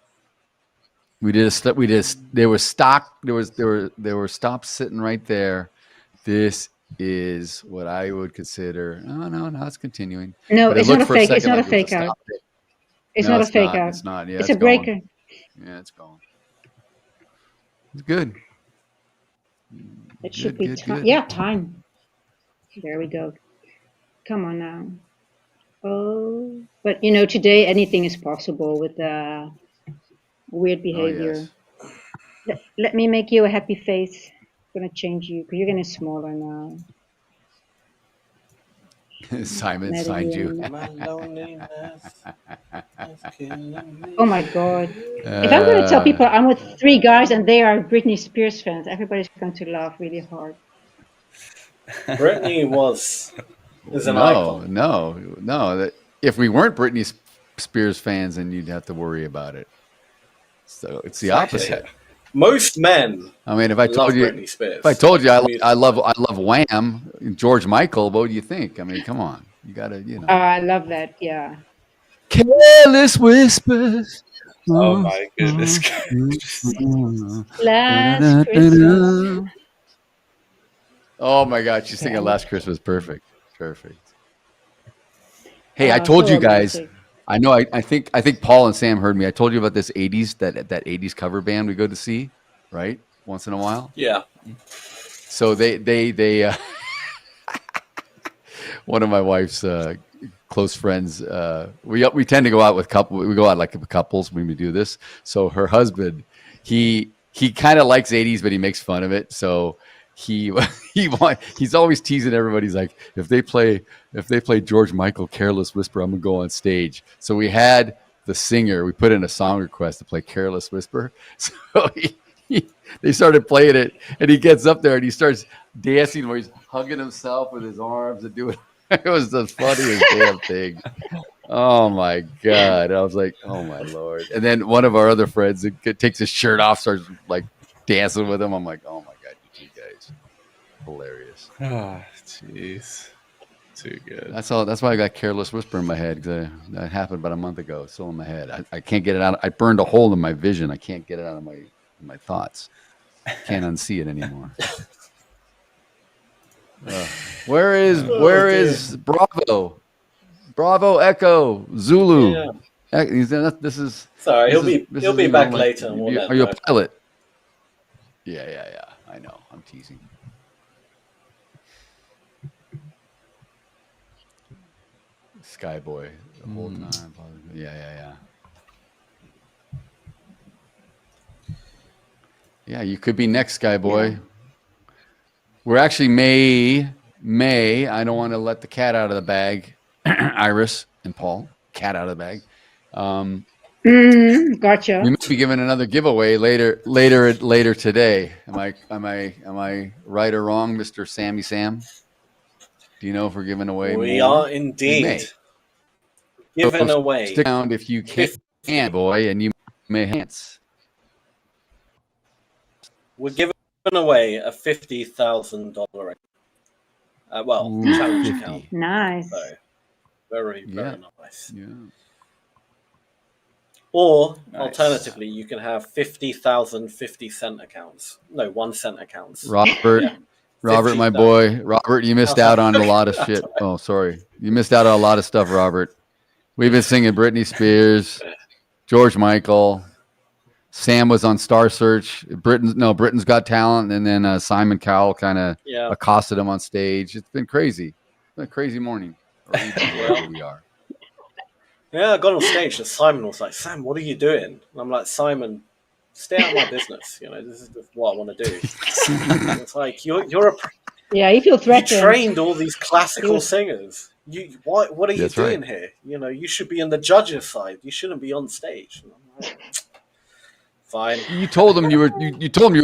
There were stops sitting right there. This is what I would consider. No, it's continuing. No, but it's not a fake. It's not a fake out. It's not a fake out. It's not. Yeah, it's a breaker. Yeah, it's going. It's good. It should be time. Yeah, time. There we go. Come on now. Oh, but today anything is possible with weird behavior. Oh, yes. Let me make you a happy face. I'm gonna change you because you're getting smaller now. Simon signed you. Oh my god! If I'm gonna tell people I'm with 3 guys and they are Britney Spears fans, everybody's going to laugh really hard. Britney is an icon. No. If we weren't Britney Spears fans, then you'd have to worry about it. So it's the opposite. Most men. I mean, if I told you, Britney Spears. if I told you I love Wham, George Michael, what would you think? I mean, come on, you gotta, I love that. Yeah. Careless whispers. Oh my goodness. Last Christmas. Oh my God, she's singing Last Christmas. Perfect. Perfect. Hey, I Oh, told so you guys. romantic. I know. I think Paul and Sam heard me. I told you about this '80s that 80s cover band we go to see, right? Once in a while. Yeah. So they one of my wife's close friends. We tend to go out with we go out like couples when we do this. So her husband, he kind of likes '80s, but he makes fun of it. So he's always teasing everybody. He's like, if they play George Michael Careless Whisper, I'm gonna go on stage. So we had the singer, we put in a song request to play Careless Whisper. So they started playing it, and he gets up there and he starts dancing where he's hugging himself with his arms and doing it was the funniest damn thing. Oh my God. I was like, oh my Lord. And then one of our other friends takes his shirt off, starts like dancing with him. I'm like, oh my God, you guys. Hilarious. Oh, jeez. Too good. That's all. That's why I got Careless Whisper in my head, because that happened about a month ago. It's still in my head. I can't get it out. I burned a hole in my vision. I can't get it out of my thoughts. Can't unsee it anymore. Where is Bravo? Bravo Echo Zulu. Yeah. This is sorry. He'll be back later. And we'll are you a pilot? Yeah. I know. I'm teasing. Skyboy the whole time. Yeah. Yeah, you could be next, Skyboy. Yeah. We're actually May. I don't want to let the cat out of the bag. Iris and Paul, cat out of the bag. Gotcha. We might be giving another giveaway later today. Am I right or wrong, Mr. Sammy Sam? Do you know if we're giving away? We more? are indeed giving away. Stick around if you can, boy, and you may enhance. We're giving away a $50,000 challenge account. Nice. So very nice. Yeah. Or alternatively, you can have 50,000 50-cent accounts. No, 1 cent accounts. Robert, my boy. Robert, you missed out on a lot of shit. Oh, sorry. You missed out on a lot of stuff, Robert. We've been singing Britney Spears, George Michael. Sam was on Star Search. Britain's Got Talent, and then Simon Cowell kind of accosted him on stage. It's been crazy. It's been a crazy morning. Or wherever we are. Yeah, I got on stage and Simon was like, "Sam, what are you doing?" And I'm like, "Simon, stay out of my business. You know, this is what I want to do." It's like you're a you feel threatened. You trained all these classical singers. What are you doing here? You know, you should be on the judges' side. You shouldn't be on stage. And I'm like, fine. You told him you were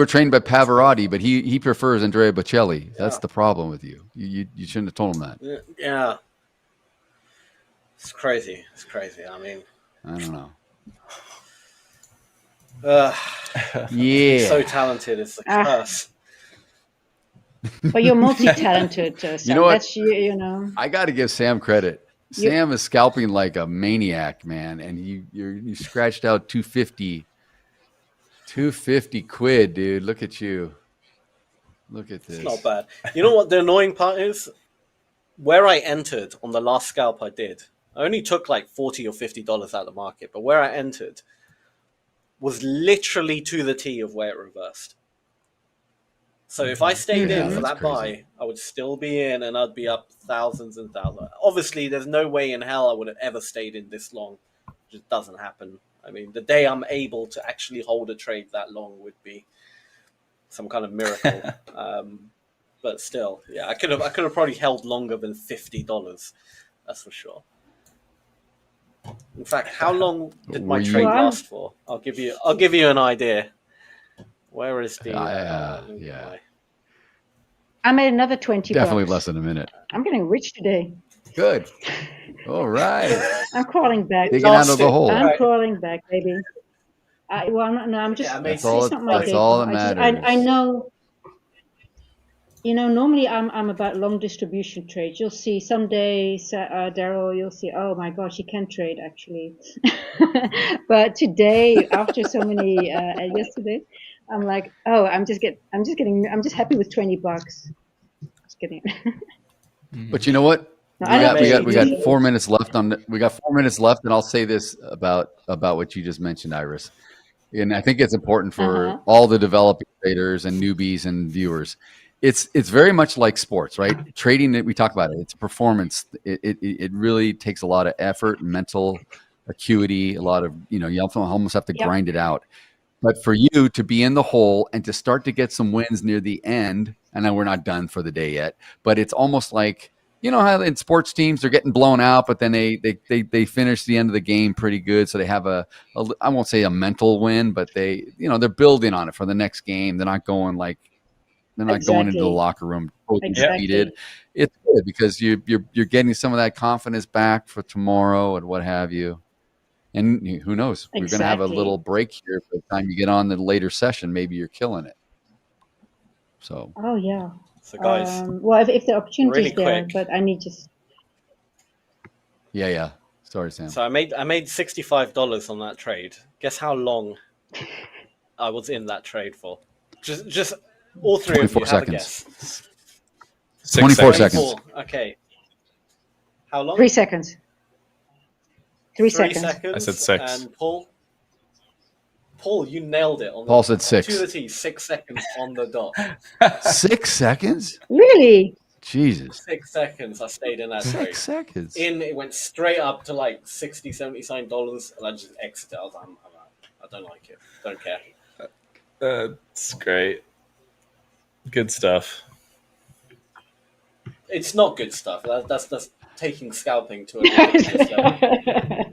trained by Pavarotti, but he prefers Andrea Bocelli. That's the problem with you. You shouldn't have told him that. Yeah. It's crazy. I mean, I don't know. Yeah. So talented. It's a curse. But you're multi-talented, Sam. You know what? That's you know. I got to give Sam credit. Sam is scalping like a maniac, man, and you scratched out 250 quid, dude. Look at you. Look at this. It's not bad. You know what the annoying part is? Where I entered on the last scalp I did, I only took like $40 or $50 out of the market, but where I entered was literally to the T of where it reversed. So if I stayed in for that buy, I would still be in and I'd be up thousands and thousands. Obviously, there's no way in hell I would have ever stayed in this long. It just doesn't happen. I mean, the day I'm able to actually hold a trade that long would be some kind of miracle. But still, yeah, I could have probably held longer than $50. That's for sure. In fact, how long did my trade last for? I'll give you an idea. Where is the? I made another 20. Definitely less than a minute. I'm getting rich today. Good. All right. I'm crawling back. Digging out of the hole. I'm crawling back, baby. I'm just. That's all that matters. I know. You know, normally I'm about long distribution trades. You'll see someday, Daryl, you'll see, oh my gosh, you can trade actually. But today, after so many yesterday, I'm like, oh, I'm just happy with $20. kidding. But you know what? No, I don't We got 4 minutes left we got 4 minutes left, and I'll say this about what you just mentioned, Iris. And I think it's important for all the developing traders and newbies and viewers. It's very much like sports, right? Trading, we talk about it. It's performance. It really takes a lot of effort, mental acuity, a lot of, you almost have to grind it out. But for you to be in the hole and to start to get some wins near the end, and then we're not done for the day yet, but it's almost like, how in sports teams they're getting blown out, but then they finish the end of the game pretty good. So they have I won't say a mental win, but they're building on it for the next game. They're not going going into the locker room totally defeated. It's good because you're getting some of that confidence back for tomorrow and what have you. And who knows? We're going to have a little break here by the time you get on the later session. Maybe you're killing it. So. Oh yeah. So guys, well, if the opportunity really is there, quick. but I need just. Yeah. Sorry, Sam. So I made $65 on that trade. Guess how long I was in that trade for? Just all three of you have a guess. 24 seconds. Okay. How long? 3 seconds. 3 3 seconds. I said 6. And Paul, you nailed it. Paul said 6. To the T, 6 seconds on the dot. 6 seconds? Really? Jesus. 6 seconds. I stayed in that trade. 6 seconds. It went straight up to like $60, $70 and I just exited. I was like, I'm out. I don't like it. Don't care. That's great. Good stuff. It's not good stuff. That's taking scalping to a ridiculous level.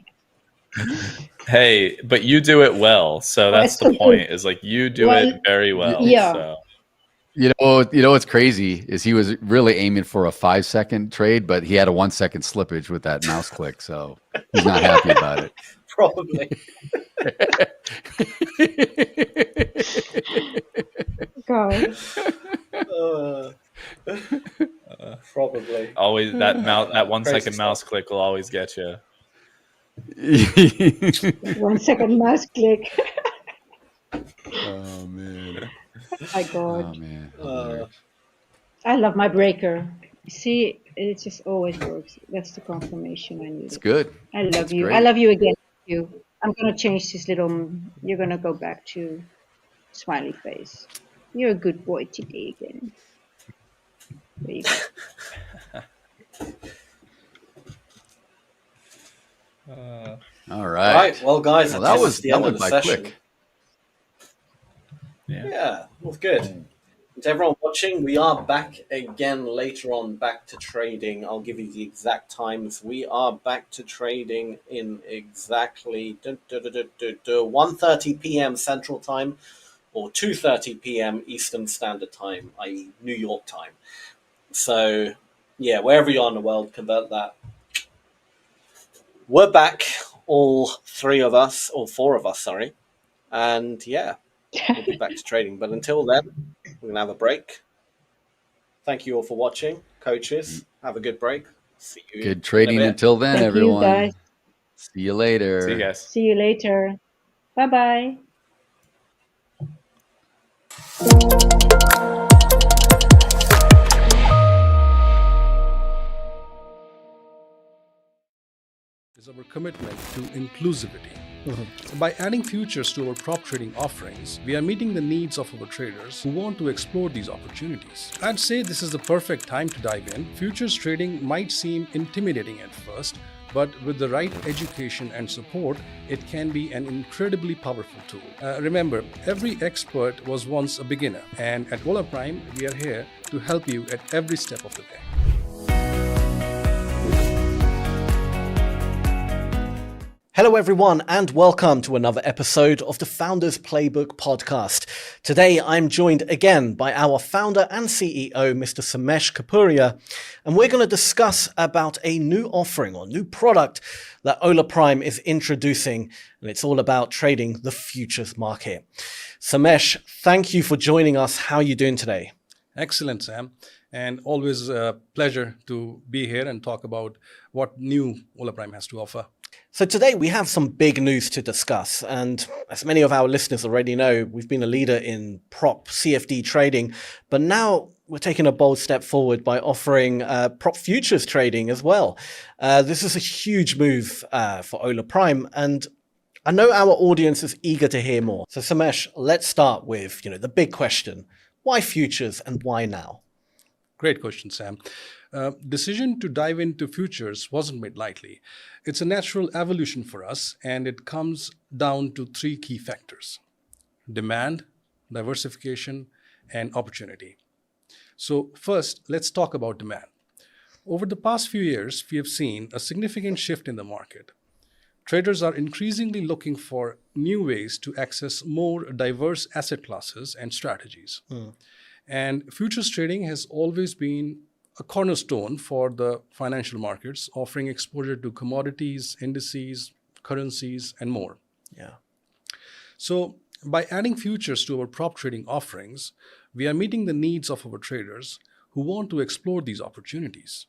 Hey, but you do it well, so that's the point. Is like you do it very well. Yeah. So. You know what's crazy is he was really aiming for a 5-second trade, but he had a 1 second slippage with that mouse click, so he's not happy about it. Probably. God. Probably. Always that 1 second mouse click will always get you. 1 second mouse click. Oh man. My God. Oh man. I love my breaker. See, it just always works. That's the confirmation I need. It's good. I love It's you. great. I love you again. You. I'm gonna change this little. You're gonna go back to smiley face. You're a good boy today again. There you go. All right. Right. Well, guys, Well, that was the end of went the by session. quick. Yeah, it was good. To everyone watching, we are back again later on, back to trading. I'll give you the exact times. We are back to trading in exactly 1:30 p.m. Central Time or 2:30 p.m. Eastern Standard Time, i.e. New York time. So, yeah, wherever you are in the world, convert that. We're back, all 4 of us, sorry. And, yeah, we'll be back to trading. But until then, we're going to have a break. Thank you all for watching. Coaches, have a good break. See you. Good trading in a bit. until then, Thank everyone. you, guys. See you later. See you guys. See you later. Bye-bye. Is our commitment to inclusivity. By adding futures to our prop trading offerings, we are meeting the needs of our traders who want to explore these opportunities. I'd say this is the perfect time to dive in. Futures trading might seem intimidating at first, but with the right education and support, it can be an incredibly powerful tool. Remember, every expert was once a beginner, and at Ola Prime, we are here to help you at every step of the way. Hello, everyone, and welcome to another episode of the Founders Playbook podcast. Today, I'm joined again by our founder and CEO, Mr. Samesh Kapuria, and we're going to discuss about a new offering or new product that Ola Prime is introducing, and it's all about trading the futures market. Samesh, thank you for joining us. How are you doing today? Excellent, Sam. And always a pleasure to be here and talk about what new Ola Prime has to offer. So today we have some big news to discuss, and as many of our listeners already know, we've been a leader in prop CFD trading, but now we're taking a bold step forward by offering prop futures trading as well. This is a huge move for Ola Prime, and I know our audience is eager to hear more. So Samesh, let's start with the big question: why futures and why now? Great question, Sam. Decision to dive into futures wasn't made lightly. It's a natural evolution for us, and it comes down to three key factors: demand, diversification, and opportunity. So first, let's talk about demand. Over the past few years, we have seen a significant shift in the market. Traders are increasingly looking for new ways to access more diverse asset classes and strategies. And futures trading has always been a cornerstone for the financial markets, offering exposure to commodities, indices, currencies, and more. Yeah. So by adding futures to our prop trading offerings, we are meeting the needs of our traders who want to explore these opportunities.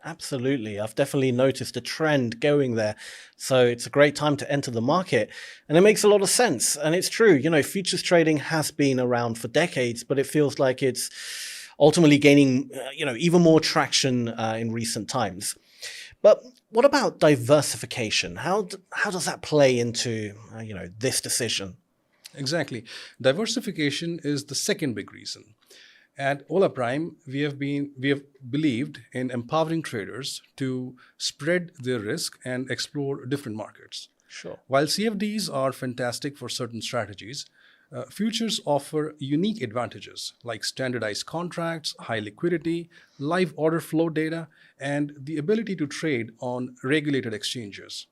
Absolutely. I've definitely noticed a trend going there. So it's a great time to enter the market. And it makes a lot of sense. And it's true, futures trading has been around for decades, but it feels like it's ultimately gaining, even more traction in recent times. But what about diversification? How does that play into, this decision? Exactly. Diversification is the second big reason. At Ola Prime, we have believed in empowering traders to spread their risk and explore different markets. Sure. While CFDs are fantastic for certain strategies, futures offer unique advantages like standardized contracts, high liquidity, live order flow data, and the ability to trade on regulated exchanges.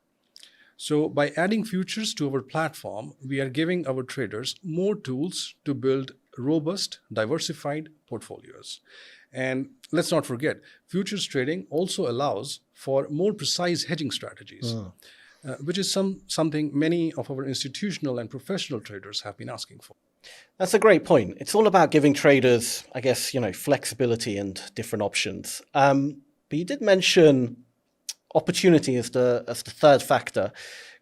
So by adding futures to our platform, we are giving our traders more tools to build robust, diversified portfolios. And let's not forget, futures trading also allows for more precise hedging strategies, which is something many of our institutional and professional traders have been asking for. That's a great point. It's all about giving traders, I guess, flexibility and different options. But you did mention opportunity as the third factor.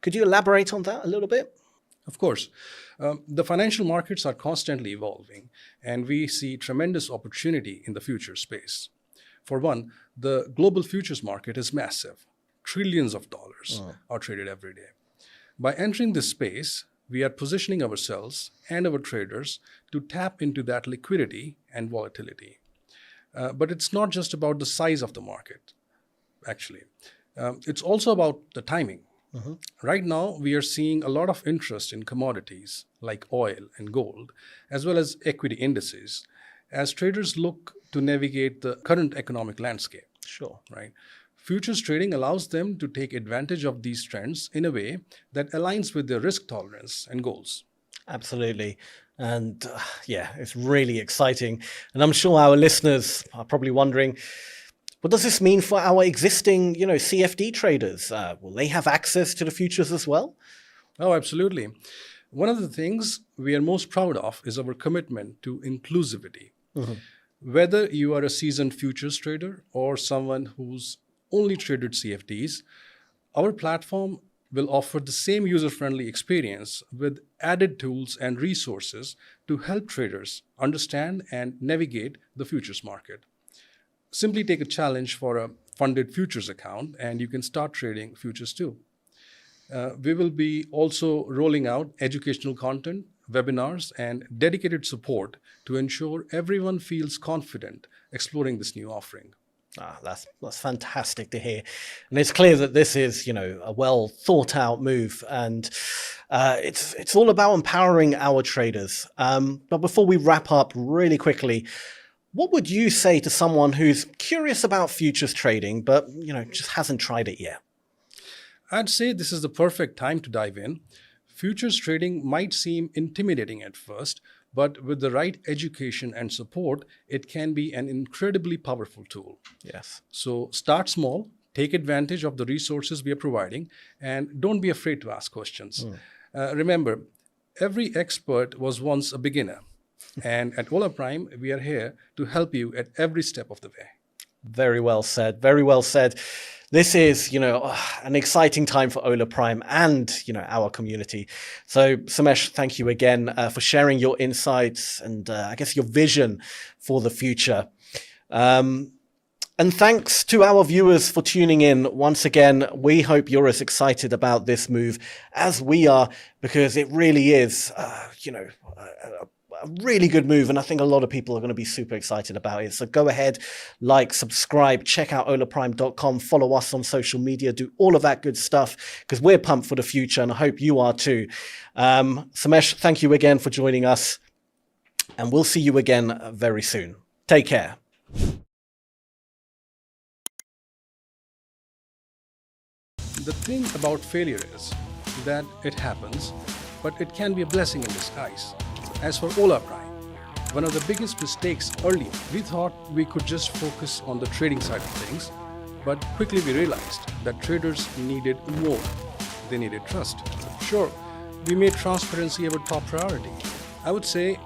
Could you elaborate on that a little bit? Of course. The financial markets are constantly evolving, and we see tremendous opportunity in the futures space. For one, the global futures market is massive. Trillions of dollars are traded every day. By entering this space, we are positioning ourselves and our traders to tap into that liquidity and volatility. But it's not just about the size of the market, actually. It's also about the timing. Right now, we are seeing a lot of interest in commodities like oil and gold, as well as equity indices, as traders look to navigate the current economic landscape. Sure. Right? Futures trading allows them to take advantage of these trends in a way that aligns with their risk tolerance and goals. Absolutely. And it's really exciting. And I'm sure our listeners are probably wondering, what does this mean for our existing, CFD traders? Will they have access to the futures as well? Oh, absolutely. One of the things we are most proud of is our commitment to inclusivity. Whether you are a seasoned futures trader or someone who's only traded CFDs, our platform will offer the same user-friendly experience with added tools and resources to help traders understand and navigate the futures market. Simply take a challenge for a funded futures account and you can start trading futures too. We will be also rolling out educational content, webinars, and dedicated support to ensure everyone feels confident exploring this new offering. That's fantastic to hear. And it's clear that this is, a well thought out move, and it's all about empowering our traders. But before we wrap up really quickly, what would you say to someone who's curious about futures trading, but, just hasn't tried it yet? I'd say this is the perfect time to dive in. Futures trading might seem intimidating at first, but with the right education and support, it can be an incredibly powerful tool. Yes. So start small, take advantage of the resources we are providing, and don't be afraid to ask questions. Remember, every expert was once a beginner. And at Ola Prime, we are here to help you at every step of the way. Very well said. Very well said. This is, an exciting time for Ola Prime and, our community. So, Samesh, thank you again for sharing your insights and I guess your vision for the future. And thanks to our viewers for tuning in. Once again, we hope you're as excited about this move as we are, because it really is, a really good move. And I think a lot of people are going to be super excited about it. So go ahead, like, subscribe, check out olaprime.com, follow us on social media, do all of that good stuff, because we're pumped for the future. And I hope you are too. Samesh, thank you again for joining us. And we'll see you again very soon. Take care. The thing about failure is that it happens, but it can be a blessing in disguise. As for Ola Prime, one of the biggest mistakes earlier, we thought we could just focus on the trading side of things, but quickly we realized that traders needed more. They needed trust. Sure, we made transparency our top priority. I would say,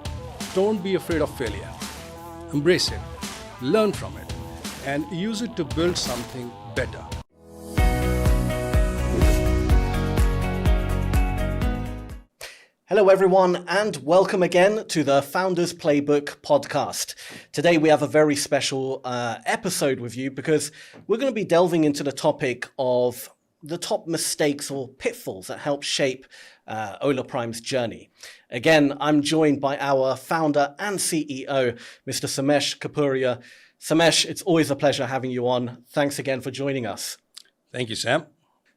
don't be afraid of failure. Embrace it, learn from it, and use it to build something better. Hello, everyone, and welcome again to the Founders Playbook podcast. Today, we have a very special episode with you because we're going to be delving into the topic of the top mistakes or pitfalls that help shape Ola Prime's journey. Again, I'm joined by our founder and CEO, Mr. Samesh Kapuria. Samesh, it's always a pleasure having you on. Thanks again for joining us. Thank you, Sam.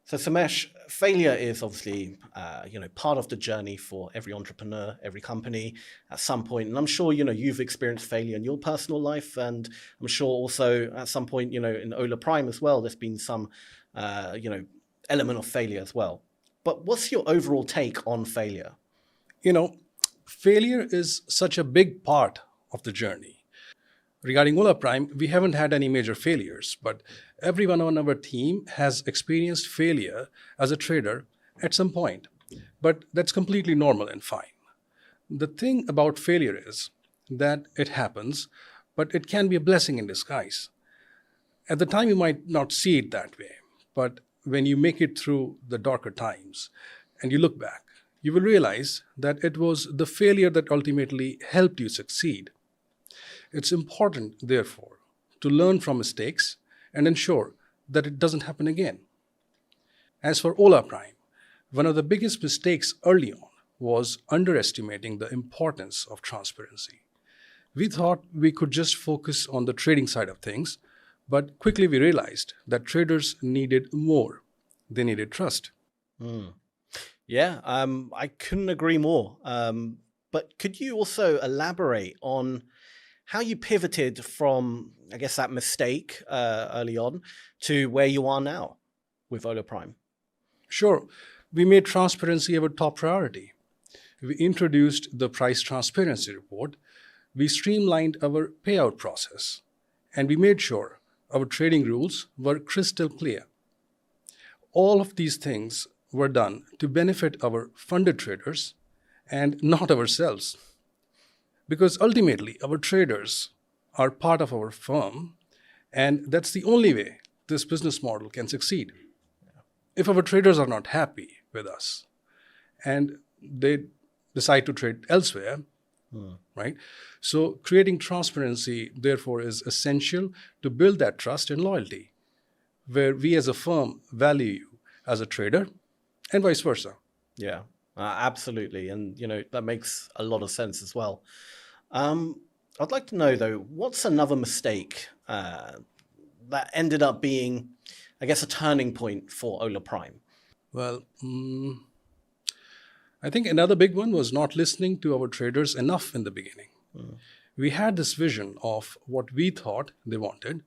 So, Samesh, failure is obviously, part of the journey for every entrepreneur, every company at some point. And I'm sure, you've experienced failure in your personal life. And I'm sure also at some point, in Ola Prime as well, there's been some, element of failure as well. But what's your overall take on failure? Failure is such a big part of the journey. Regarding Ola Prime, we haven't had any major failures, but everyone on our team has experienced failure as a trader at some point. But that's completely normal and fine. The thing about failure is that it happens, but it can be a blessing in disguise. At the time, you might not see it that way, but when you make it through the darker times and you look back, you will realize that it was the failure that ultimately helped you succeed. It's important, therefore, to learn from mistakes and ensure that it doesn't happen again. As for Ola Prime, one of the biggest mistakes early on was underestimating the importance of transparency. We thought we could just focus on the trading side of things, but quickly we realized that traders needed more. They needed trust. Yeah, I couldn't agree more. But could you also elaborate on how you pivoted from, I guess, that mistake early on to where you are now with Ola Prime? Sure. We made transparency our top priority. We introduced the price transparency report. We streamlined our payout process. And we made sure our trading rules were crystal clear. All of these things were done to benefit our funded traders and not ourselves. Because ultimately, our traders are part of our firm, and that's the only way this business model can succeed. If our traders are not happy with us and they decide to trade elsewhere, right? So creating transparency, therefore, is essential to build that trust and loyalty, where we as a firm value you as a trader and vice versa. Yeah, absolutely. And, that makes a lot of sense as well. I'd like to know, though, what's another mistake that ended up being, I guess, a turning point for Ola Prime? Well, I think another big one was not listening to our traders enough in the beginning. We had this vision of what we thought they wanted,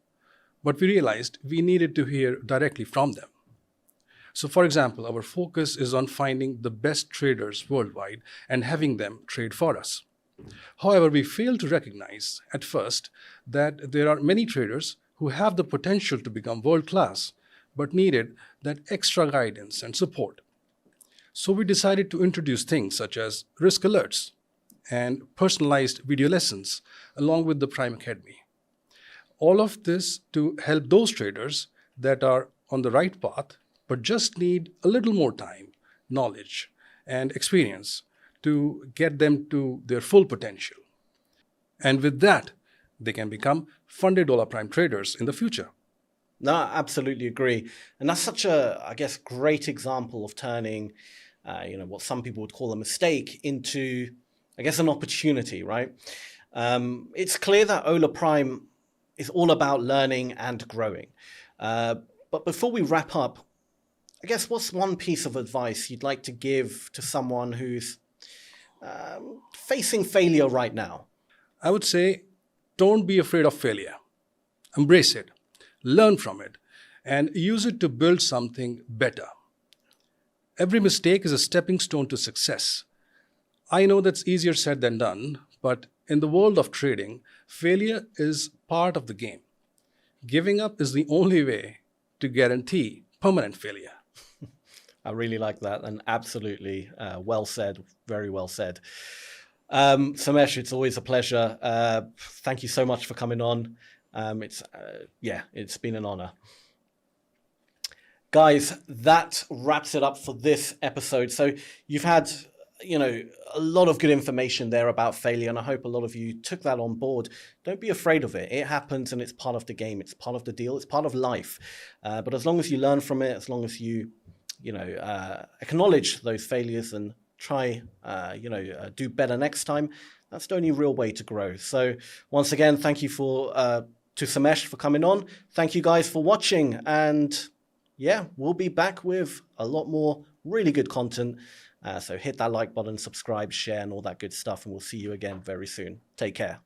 but we realized we needed to hear directly from them. So, for example, our focus is on finding the best traders worldwide and having them trade for us. However, we failed to recognize at first that there are many traders who have the potential to become world-class, but needed that extra guidance and support. So we decided to introduce things such as risk alerts and personalized video lessons along with the Prime Academy. All of this to help those traders that are on the right path, but just need a little more time, knowledge, and experience to get them to their full potential. And with that, they can become funded Ola Prime traders in the future. No, I absolutely agree. And that's such a, I guess, great example of turning, what some people would call a mistake into, I guess, an opportunity, right? It's clear that Ola Prime is all about learning and growing. But before we wrap up, I guess what's one piece of advice you'd like to give to someone who's facing failure right now? I would say, don't be afraid of failure. Embrace it, learn from it, and use it to build something better. Every mistake is a stepping stone to success. I know that's easier said than done, but in the world of trading, failure is part of the game. Giving up is the only way to guarantee permanent failure. I really like that, and absolutely well said, very well said. Samesh, it's always a pleasure. Thank you so much for coming on. It's been an honor. Guys, that wraps it up for this episode. So you've had, a lot of good information there about failure, and I hope a lot of you took that on board. Don't be afraid of it. It happens, and it's part of the game. It's part of the deal. It's part of life. But as long as you learn from it, as long as you, acknowledge those failures and try, do better next time, that's the only real way to grow. So once again, thank you to Samesh for coming on. Thank you guys for watching. And yeah, we'll be back with a lot more really good content. So hit that like button, subscribe, share, and all that good stuff. And we'll see you again very soon. Take care.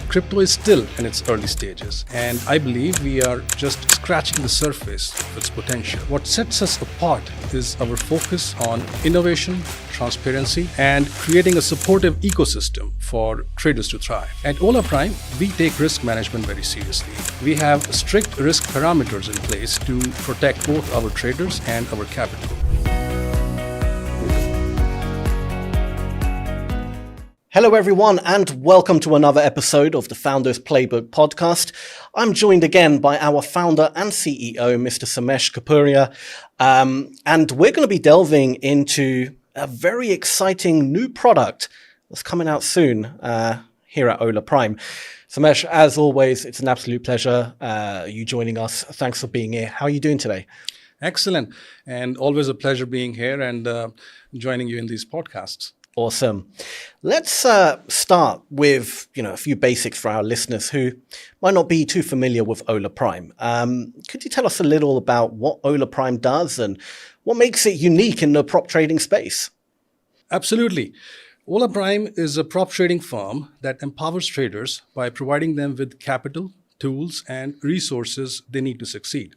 Crypto is still in its early stages, and I believe we are just scratching the surface of its potential. What sets us apart is our focus on innovation, transparency, and creating a supportive ecosystem for traders to thrive. At Ola Prime, we take risk management very seriously. We have strict risk parameters in place to protect both our traders and our capital. Hello, everyone, and welcome to another episode of the Founders Playbook podcast. I'm joined again by our founder and CEO, Mr. Samesh Kapuria, and we're going to be delving into a very exciting new product that's coming out soon here at Ola Prime. Samesh, as always, it's an absolute pleasure you joining us. Thanks for being here. How are you doing today? Excellent, and always a pleasure being here and joining you in these podcasts. Awesome. Let's start with a few basics for our listeners who might not be too familiar with Ola Prime. Could you tell us a little about what Ola Prime does and what makes it unique in the prop trading space? Absolutely. Ola Prime is a prop trading firm that empowers traders by providing them with capital, tools, and resources they need to succeed.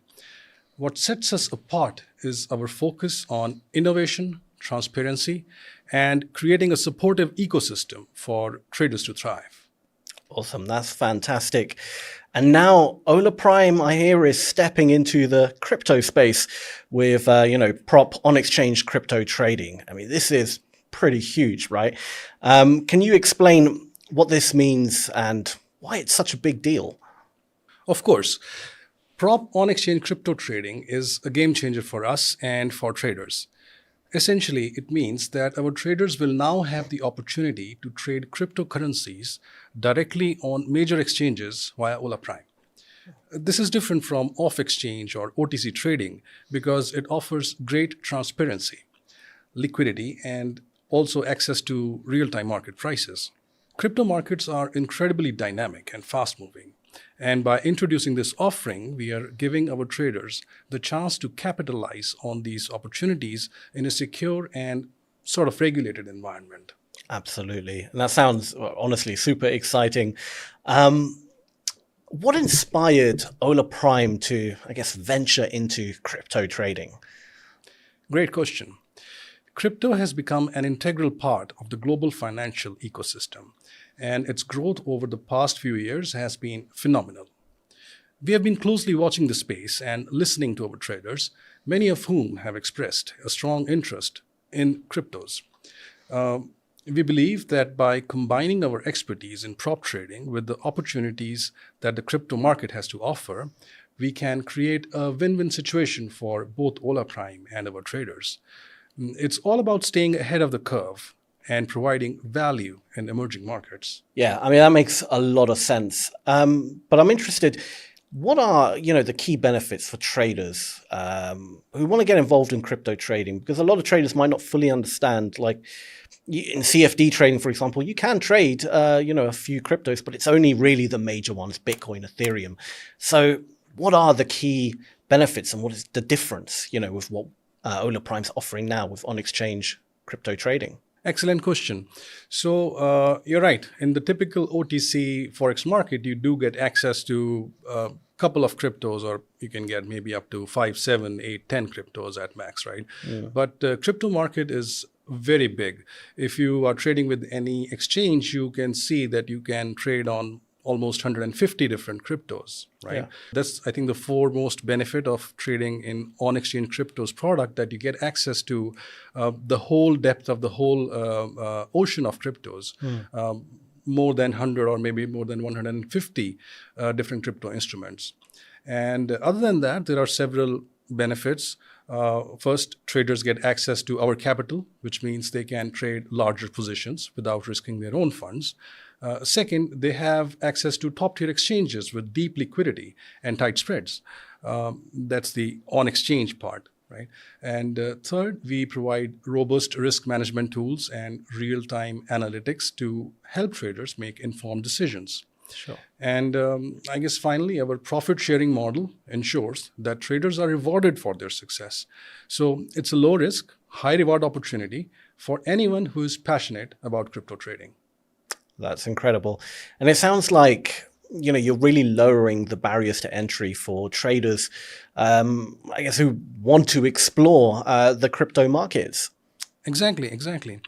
What sets us apart is our focus on innovation, transparency, and creating a supportive ecosystem for traders to thrive. Awesome. That's fantastic. And now Ola Prime, I hear, is stepping into the crypto space with, prop on-exchange crypto trading. I mean, this is pretty huge, right? Can you explain what this means and why it's such a big deal? Of course. Prop on-exchange crypto trading is a game changer for us and for traders. Essentially, it means that our traders will now have the opportunity to trade cryptocurrencies directly on major exchanges via Ola Prime. This is different from off-exchange or OTC trading because it offers great transparency, liquidity, and also access to real-time market prices. Crypto markets are incredibly dynamic and fast-moving. And by introducing this offering, we are giving our traders the chance to capitalize on these opportunities in a secure and sort of regulated environment. Absolutely. And that sounds honestly super exciting. What inspired Ola Prime to, venture into crypto trading? Great question. Crypto has become an integral part of the global financial ecosystem, and its growth over the past few years has been phenomenal. We have been closely watching the space and listening to our traders, many of whom have expressed a strong interest in cryptos. We believe that by combining our expertise in prop trading with the opportunities that the crypto market has to offer, we can create a win-win situation for both Ola Prime and our traders. It's all about staying ahead of the curve and providing value in emerging markets. Yeah, I mean, that makes a lot of sense. But I'm interested, what are, the key benefits for traders who want to get involved in crypto trading? Because a lot of traders might not fully understand, like in CFD trading, for example, you can trade, a few cryptos, but it's only really the major ones, Bitcoin, Ethereum. So what are the key benefits and what is the difference, with what Ola Prime's offering now with on-exchange crypto trading? Excellent question. So you're right. In the typical OTC Forex market, you do get access to a couple of cryptos, or you can get maybe up to 5, 7, 8, 10 cryptos at max, right? Yeah. But the crypto market is very big. If you are trading with any exchange, you can see that you can trade on almost 150 different cryptos, right? Yeah. That's, I think, the foremost benefit of trading in on-exchange cryptos product, that you get access to the whole depth of the whole ocean of cryptos, more than 100 or maybe more than 150 different crypto instruments. And other than that, there are several benefits. First, traders get access to our capital, which means they can trade larger positions without risking their own funds. Second, they have access to top-tier exchanges with deep liquidity and tight spreads. That's the on-exchange part, right? And third, we provide robust risk management tools and real-time analytics to help traders make informed decisions. Sure. And I guess finally, our profit-sharing model ensures that traders are rewarded for their success. So it's a low-risk, high-reward opportunity for anyone who is passionate about crypto trading. That's incredible. And it sounds like, you're really lowering the barriers to entry for traders, I guess, who want to explore the crypto markets. Exactly.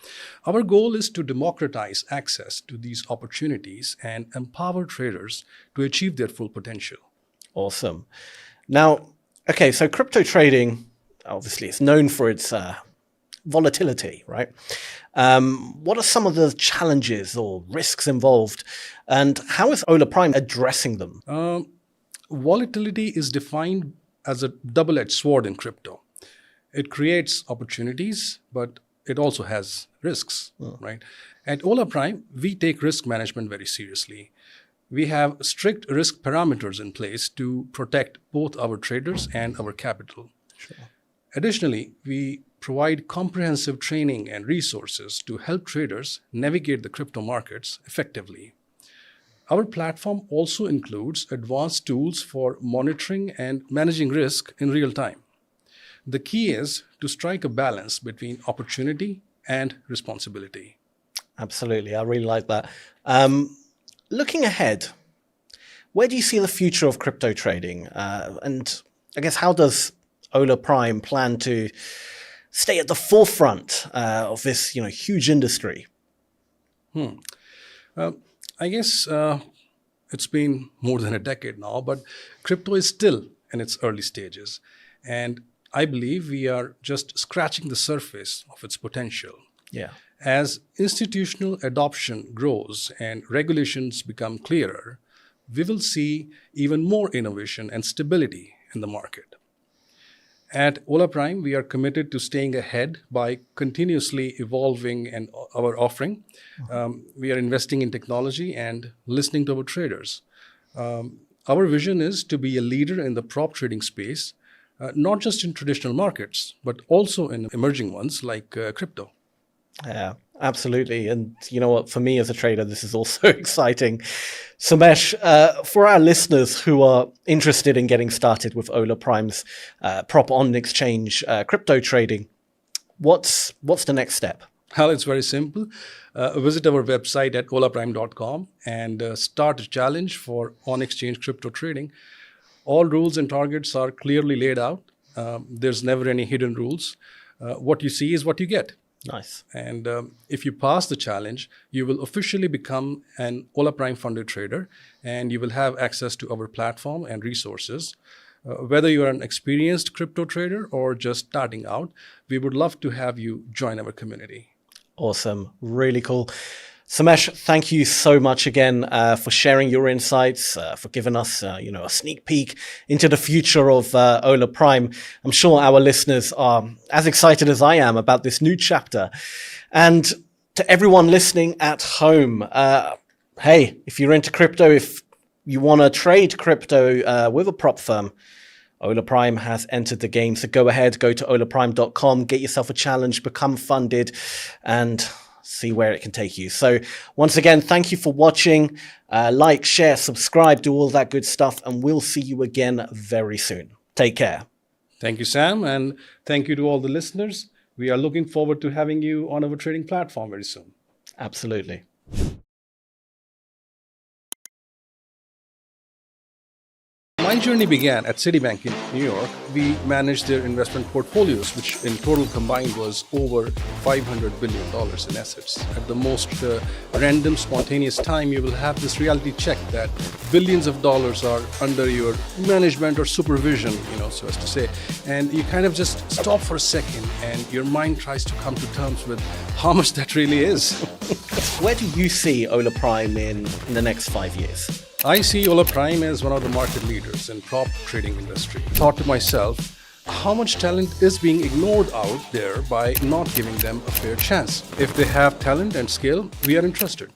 Our goal is to democratize access to these opportunities and empower traders to achieve their full potential. Awesome. Now, okay, so crypto trading, obviously, it's known for its volatility, right? What are some of the challenges or risks involved, and how is Ola Prime addressing them? Volatility is defined as a double-edged sword in crypto. It creates opportunities, but it also has risks, right? At Ola Prime, we take risk management very seriously. We have strict risk parameters in place to protect both our traders and our capital. Sure. Additionally, we provide comprehensive training and resources to help traders navigate the crypto markets effectively. Our platform also includes advanced tools for monitoring and managing risk in real time. The key is to strike a balance between opportunity and responsibility. Absolutely. I really like that. Looking ahead, where do you see the future of crypto trading? And I guess, how does Ola Prime plan to stay at the forefront of this, huge industry? I guess it's been more than a decade now, but crypto is still in its early stages. And I believe we are just scratching the surface of its potential. Yeah. As institutional adoption grows and regulations become clearer, we will see even more innovation and stability in the market. At Ola Prime, we are committed to staying ahead by continuously evolving our offering. We are investing in technology and listening to our traders. Our vision is to be a leader in the prop trading space, not just in traditional markets, but also in emerging ones like crypto. Yeah, absolutely. And you know what, for me as a trader, this is also exciting. Somesh, for our listeners who are interested in getting started with Ola Prime's prop on exchange crypto trading, what's the next step? Well, it's very simple. Visit our website at holaprime.com and start a challenge for on-exchange crypto trading. All rules and targets are clearly laid out. There's never any hidden rules. What you see is what you get. Nice. And if you pass the challenge, you will officially become an Ola Prime funded trader, and you will have access to our platform and resources. Whether you are an experienced crypto trader or just starting out, we would love to have you join our community. Awesome. Really cool. Samesh, thank you so much again for sharing your insights, for giving us, a sneak peek into the future of Ola Prime. I'm sure our listeners are as excited as I am about this new chapter. And to everyone listening at home, hey, if you're into crypto, if you want to trade crypto with a prop firm, Ola Prime has entered the game. So go ahead, go to olaprime.com, get yourself a challenge, become funded, and see where it can take you. So once again, thank you for watching. Like, share, subscribe, do all that good stuff, and we'll see you again very soon. Take care. Thank you, Sam, and thank you to all the listeners. We are looking forward to having you on our trading platform very soon. Absolutely. My journey began at Citibank in New York. We managed their investment portfolios, which in total combined was over $500 billion in assets. At the most random, spontaneous time, you will have this reality check that billions of dollars are under your management or supervision, so as to say. And you kind of just stop for a second and your mind tries to come to terms with how much that really is. Where do you see Ola Prime in the next 5 years? I see Ola Prime as one of the market leaders in prop trading industry. I thought to myself, how much talent is being ignored out there by not giving them a fair chance? If they have talent and skill, we are interested.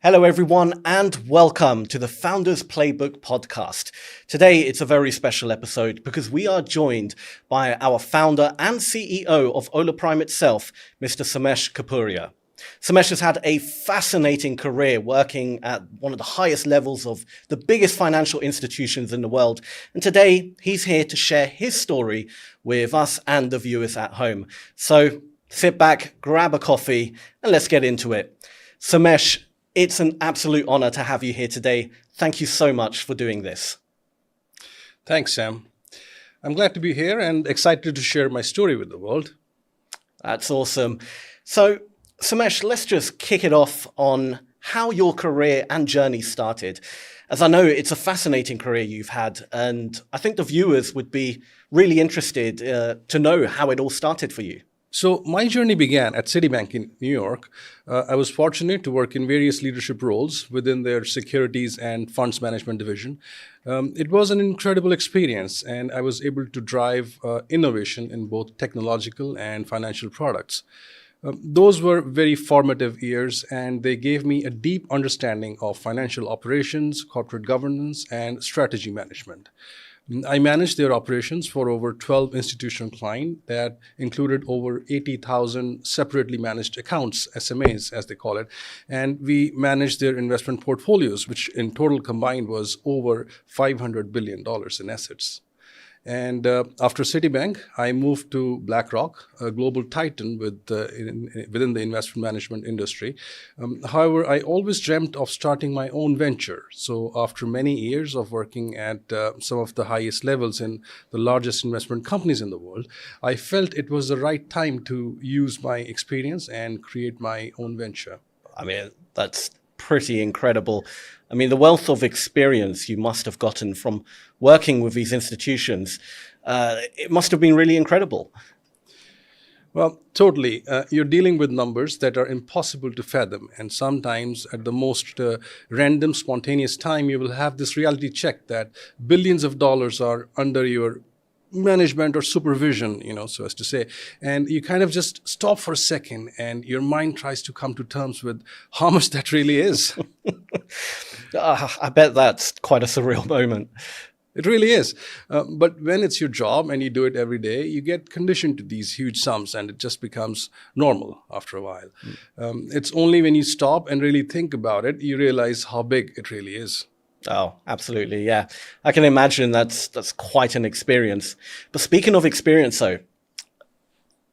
Hello, everyone, and welcome to the Founders Playbook podcast. Today, it's a very special episode because we are joined by our founder and CEO of Ola Prime itself, Mr. Samesh Kapuria. Samesh has had a fascinating career working at one of the highest levels of the biggest financial institutions in the world. And today, he's here to share his story with us and the viewers at home. So sit back, grab a coffee, and let's get into it. Samesh, it's an absolute honor to have you here today. Thank you so much for doing this. Thanks, Sam. I'm glad to be here and excited to share my story with the world. That's awesome. So, Samesh, let's just kick it off on how your career and journey started. As I know, it's a fascinating career you've had, and I think the viewers would be really interested to know how it all started for you. So my journey began at Citibank in New York. I was fortunate to work in various leadership roles within their securities and funds management division. It was an incredible experience, and I was able to drive innovation in both technological and financial products. Those were very formative years, and they gave me a deep understanding of financial operations, corporate governance, and strategy management. I managed their operations for over 12 institutional clients that included over 80,000 separately managed accounts, SMAs as they call it, and we managed their investment portfolios, which in total combined was over $500 billion in assets. And after Citibank, I moved to BlackRock, a global titan within the investment management industry. However, I always dreamt of starting my own venture. So after many years of working at some of the highest levels in the largest investment companies in the world, I felt it was the right time to use my experience and create my own venture. I mean, that's pretty incredible. I mean, the wealth of experience you must have gotten from working with these institutions, it must have been really incredible. Well, totally. You're dealing with numbers that are impossible to fathom. And sometimes at the most random, spontaneous time, you will have this reality check that billions of dollars are under your management or supervision, so as to say. And you kind of just stop for a second and your mind tries to come to terms with how much that really is. I bet that's quite a surreal moment. It really is. But when it's your job and you do it every day, you get conditioned to these huge sums and it just becomes normal after a while. It's only when you stop and really think about it, you realize how big it really is. Oh, absolutely. Yeah. I can imagine that's quite an experience. But speaking of experience, though,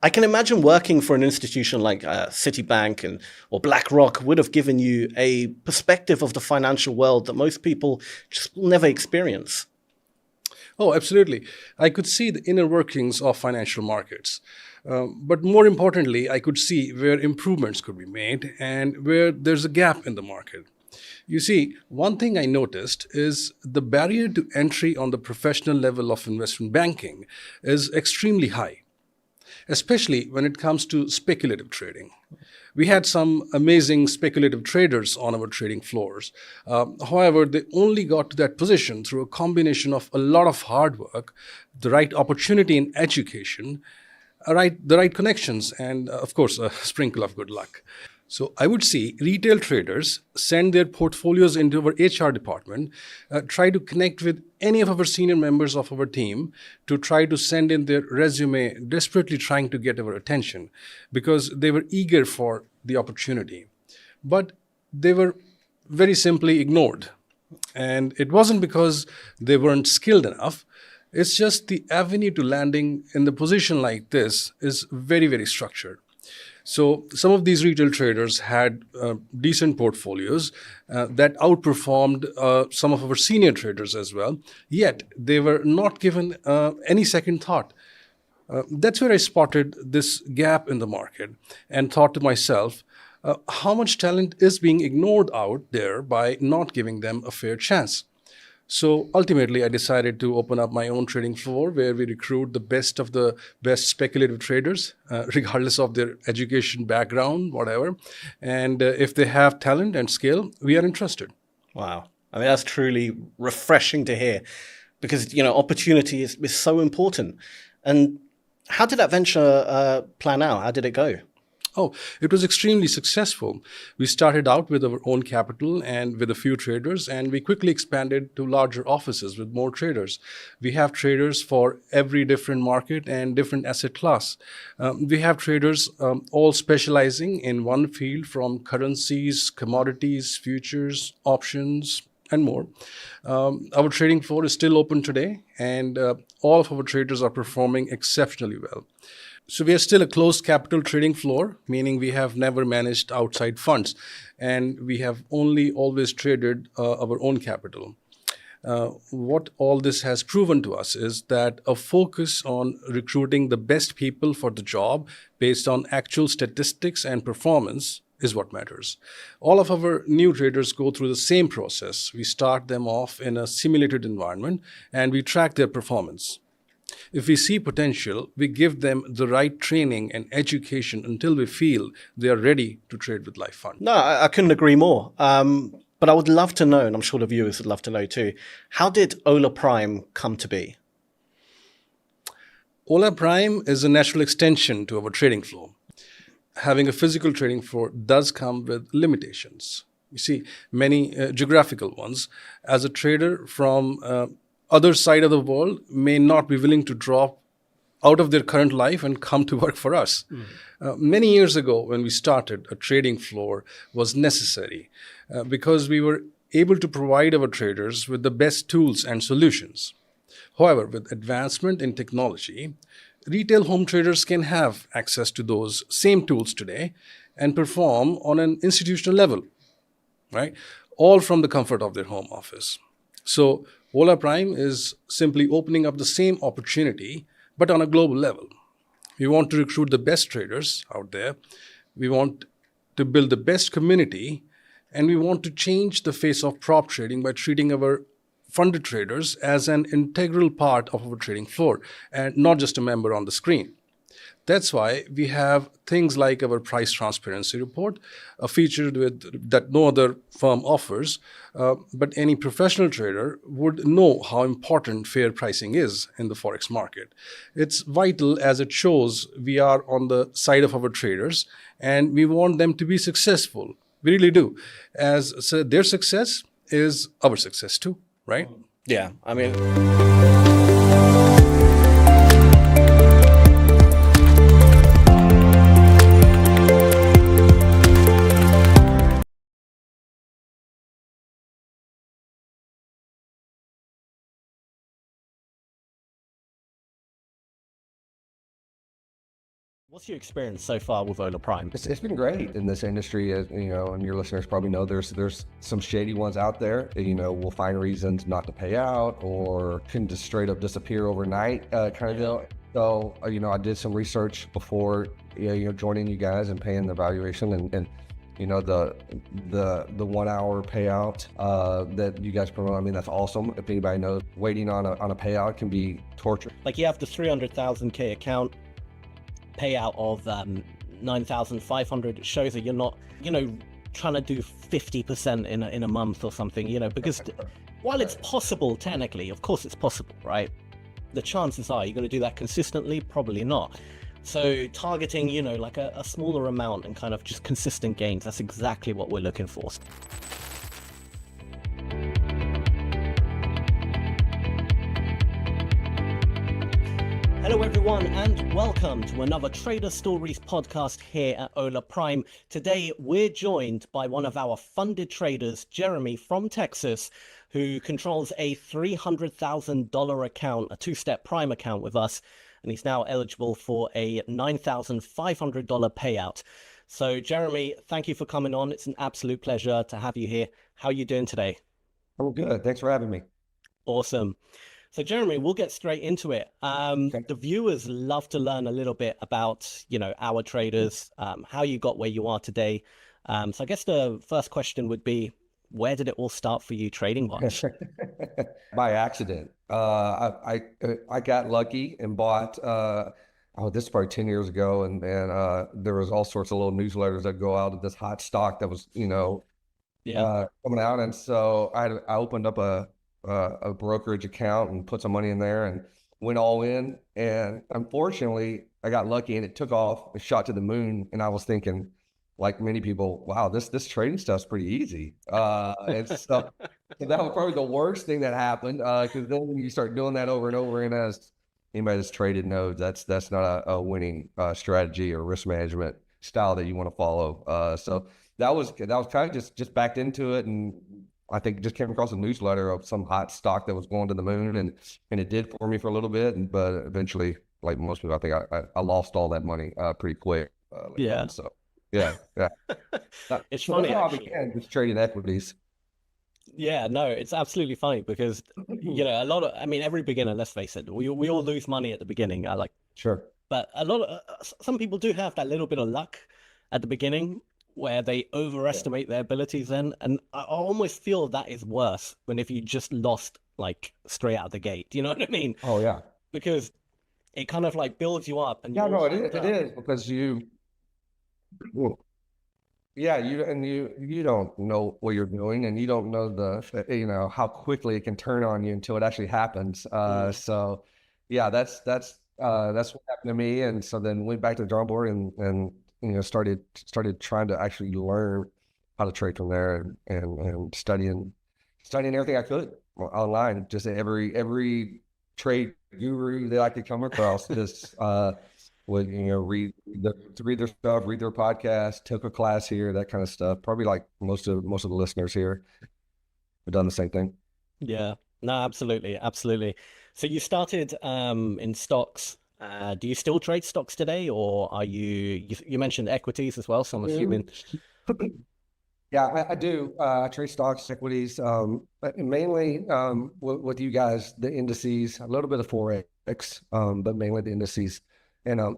I can imagine working for an institution like Citibank or BlackRock would have given you a perspective of the financial world that most people just will never experience. Oh, absolutely. I could see the inner workings of financial markets. But more importantly, I could see where improvements could be made and where there's a gap in the market. You see, one thing I noticed is the barrier to entry on the professional level of investment banking is extremely high, especially when it comes to speculative trading. We had some amazing speculative traders on our trading floors. However, they only got to that position through a combination of a lot of hard work, the right opportunity and education, the right connections, and of course, a sprinkle of good luck. So I would see retail traders send their portfolios into our HR department, try to connect with any of our senior members of our team to try to send in their resume, desperately trying to get our attention because they were eager for the opportunity. But they were very simply ignored. And it wasn't because they weren't skilled enough. It's just the avenue to landing in the position like this is very, very structured. So some of these retail traders had decent portfolios that outperformed some of our senior traders as well, yet they were not given any second thought. That's where I spotted this gap in the market and thought to myself, how much talent is being ignored out there by not giving them a fair chance? So ultimately, I decided to open up my own trading floor where we recruit the best of the best speculative traders, regardless of their education background, whatever. And if they have talent and skill, we are interested. Wow. I mean, that's truly refreshing to hear because, you know, opportunity is so important. And how did that venture plan out? How did it go? Oh, it was extremely successful. We started out with our own capital and with a few traders, and we quickly expanded to larger offices with more traders. We have traders for every different market and different asset class. We have traders all specializing in one field from currencies, commodities, futures, options, and more. Our trading floor is still open today, and all of our traders are performing exceptionally well. So we are still a closed capital trading floor, meaning we have never managed outside funds, and we have only always traded our own capital. What all this has proven to us is that a focus on recruiting the best people for the job based on actual statistics and performance is what matters. All of our new traders go through the same process. We start them off in a simulated environment, and we track their performance. If we see potential, we give them the right training and education until we feel they are ready to trade with live fund. No, I couldn't agree more. But I would love to know, and I'm sure the viewers would love to know too, how did Ola Prime come to be? Ola Prime is a natural extension to our trading floor. Having a physical trading floor does come with limitations. You see, many geographical ones. As a trader from other side of the world may not be willing to drop out of their current life and come to work for us. Many years ago, when we started, a trading floor was necessary because we were able to provide our traders with the best tools and solutions. However, with advancement in technology, retail home traders can have access to those same tools today and perform on an institutional level, right? All from the comfort of their home office. So Ola Prime is simply opening up the same opportunity, but on a global level. We want to recruit the best traders out there. We want to build the best community, and we want to change the face of prop trading by treating our funded traders as an integral part of our trading floor and not just a member on the screen. That's why we have things like our price transparency report, a feature that no other firm offers, but any professional trader would know how important fair pricing is in the Forex market. It's vital as it shows we are on the side of our traders and we want them to be successful. We really do. So their success is our success too, right? Yeah, I mean... What's your experience so far with Ola Prime? It's been great in this industry, as you know, and your listeners probably know there's some shady ones out there. You know, will find reasons not to pay out or can just straight up disappear overnight, kind of deal. So, you know, I did some research before, joining you guys and paying the valuation, and you know, the 1 hour payout that you guys promote. I mean, that's awesome. If anybody knows, waiting on a payout can be torture. Like, you have the 300,000K account payout of 9,500. It shows that you're not, you know, trying to do 50% in a month or something, you know, because while it's possible, technically, of course it's possible, right? The chances are you're going to do that consistently, probably not. So targeting, you know, like a smaller amount and kind of just consistent gains, that's exactly what we're looking for. Hello everyone, and welcome to another Trader Stories podcast here at Ola Prime. Today we're joined by one of our funded traders, Jeremy from Texas, who controls a $300,000 account, a two-step Prime account with us, and he's now eligible for a $9,500 payout. So Jeremy, thank you for coming on. It's an absolute pleasure to have you here. How are you doing today? I'm good. Thanks for having me. Awesome. So Jeremy, we'll get straight into it. The viewers love to learn a little bit about, you know, our traders, how you got where you are today. So I guess the first question would be, where did it all start for you trading wise? By accident. I got lucky and bought, this is probably 10 years ago. And there was all sorts of little newsletters that go out of this hot stock that was, you know, coming out. And so I opened up a brokerage account and put some money in there and went all in. And unfortunately, I got lucky and it took off, it shot to the moon. And I was thinking, like many people, wow, this trading stuff's pretty easy. And so that was probably the worst thing that happened. Because then when you start doing that over and over, and as anybody that's traded knows, that's not a winning strategy or risk management style that you want to follow. So that was kind of just backed into it, and I think just came across a newsletter of some hot stock that was going to the moon, and it did for me for a little bit, but eventually, like most people, I think I lost all that money pretty quick. So yeah. It's funny, how I actually. began just trading equities. Yeah, no, it's absolutely funny because, you know, every beginner, let's face it, we all lose money at the beginning. Sure. But some people do have that little bit of luck at the beginning where they overestimate their abilities then. And I almost feel that is worse than if you just lost like straight out of the gate. Do you know what I mean? Oh, yeah. Because it kind of like builds you up. And it is because you don't know what you're doing, and you don't know how quickly it can turn on you until it actually happens. So yeah, that's what happened to me. And so then went back to the drawing board and you know, started trying to actually learn how to trade from there, and studying everything I could online. Just every trade guru that I could come across, just would, you know, read their stuff, read their podcast, took a class here, that kind of stuff. Probably like most of the listeners here have done the same thing. Yeah, no, absolutely. So you started in stocks. Do you still trade stocks today, or are you mentioned equities as well, so I'm assuming. Yeah, I do. I trade stocks, equities, but mainly with you guys, the indices, a little bit of Forex, but mainly the indices. And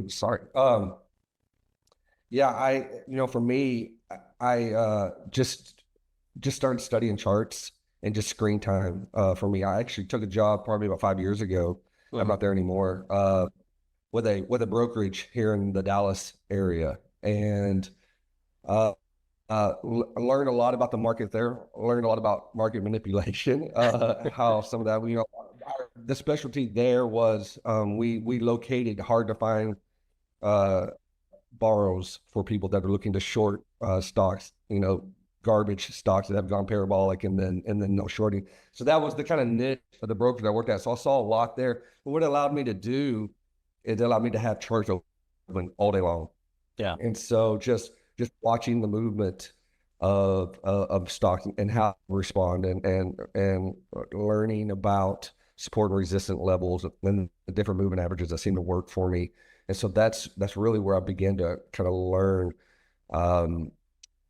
sorry. Yeah, for me, I just started studying charts and just screen time. For me, I actually took a job probably about 5 years ago. I'm not there anymore. With a brokerage here in the Dallas area, and learned a lot about the market there. Learned a lot about market manipulation. How some of that, you know, the specialty there was we located hard to find borrows for people that are looking to short stocks. You know, garbage stocks that have gone parabolic and then no shorting. So that was the kind of niche of the brokerage I worked at. So I saw a lot there. But what it allowed me to do is it allowed me to have charts open all day long. Yeah. And so just watching the movement of stocks and how to respond and learning about support and resistance levels and the different moving averages that seem to work for me. And so that's really where I began to kind of learn,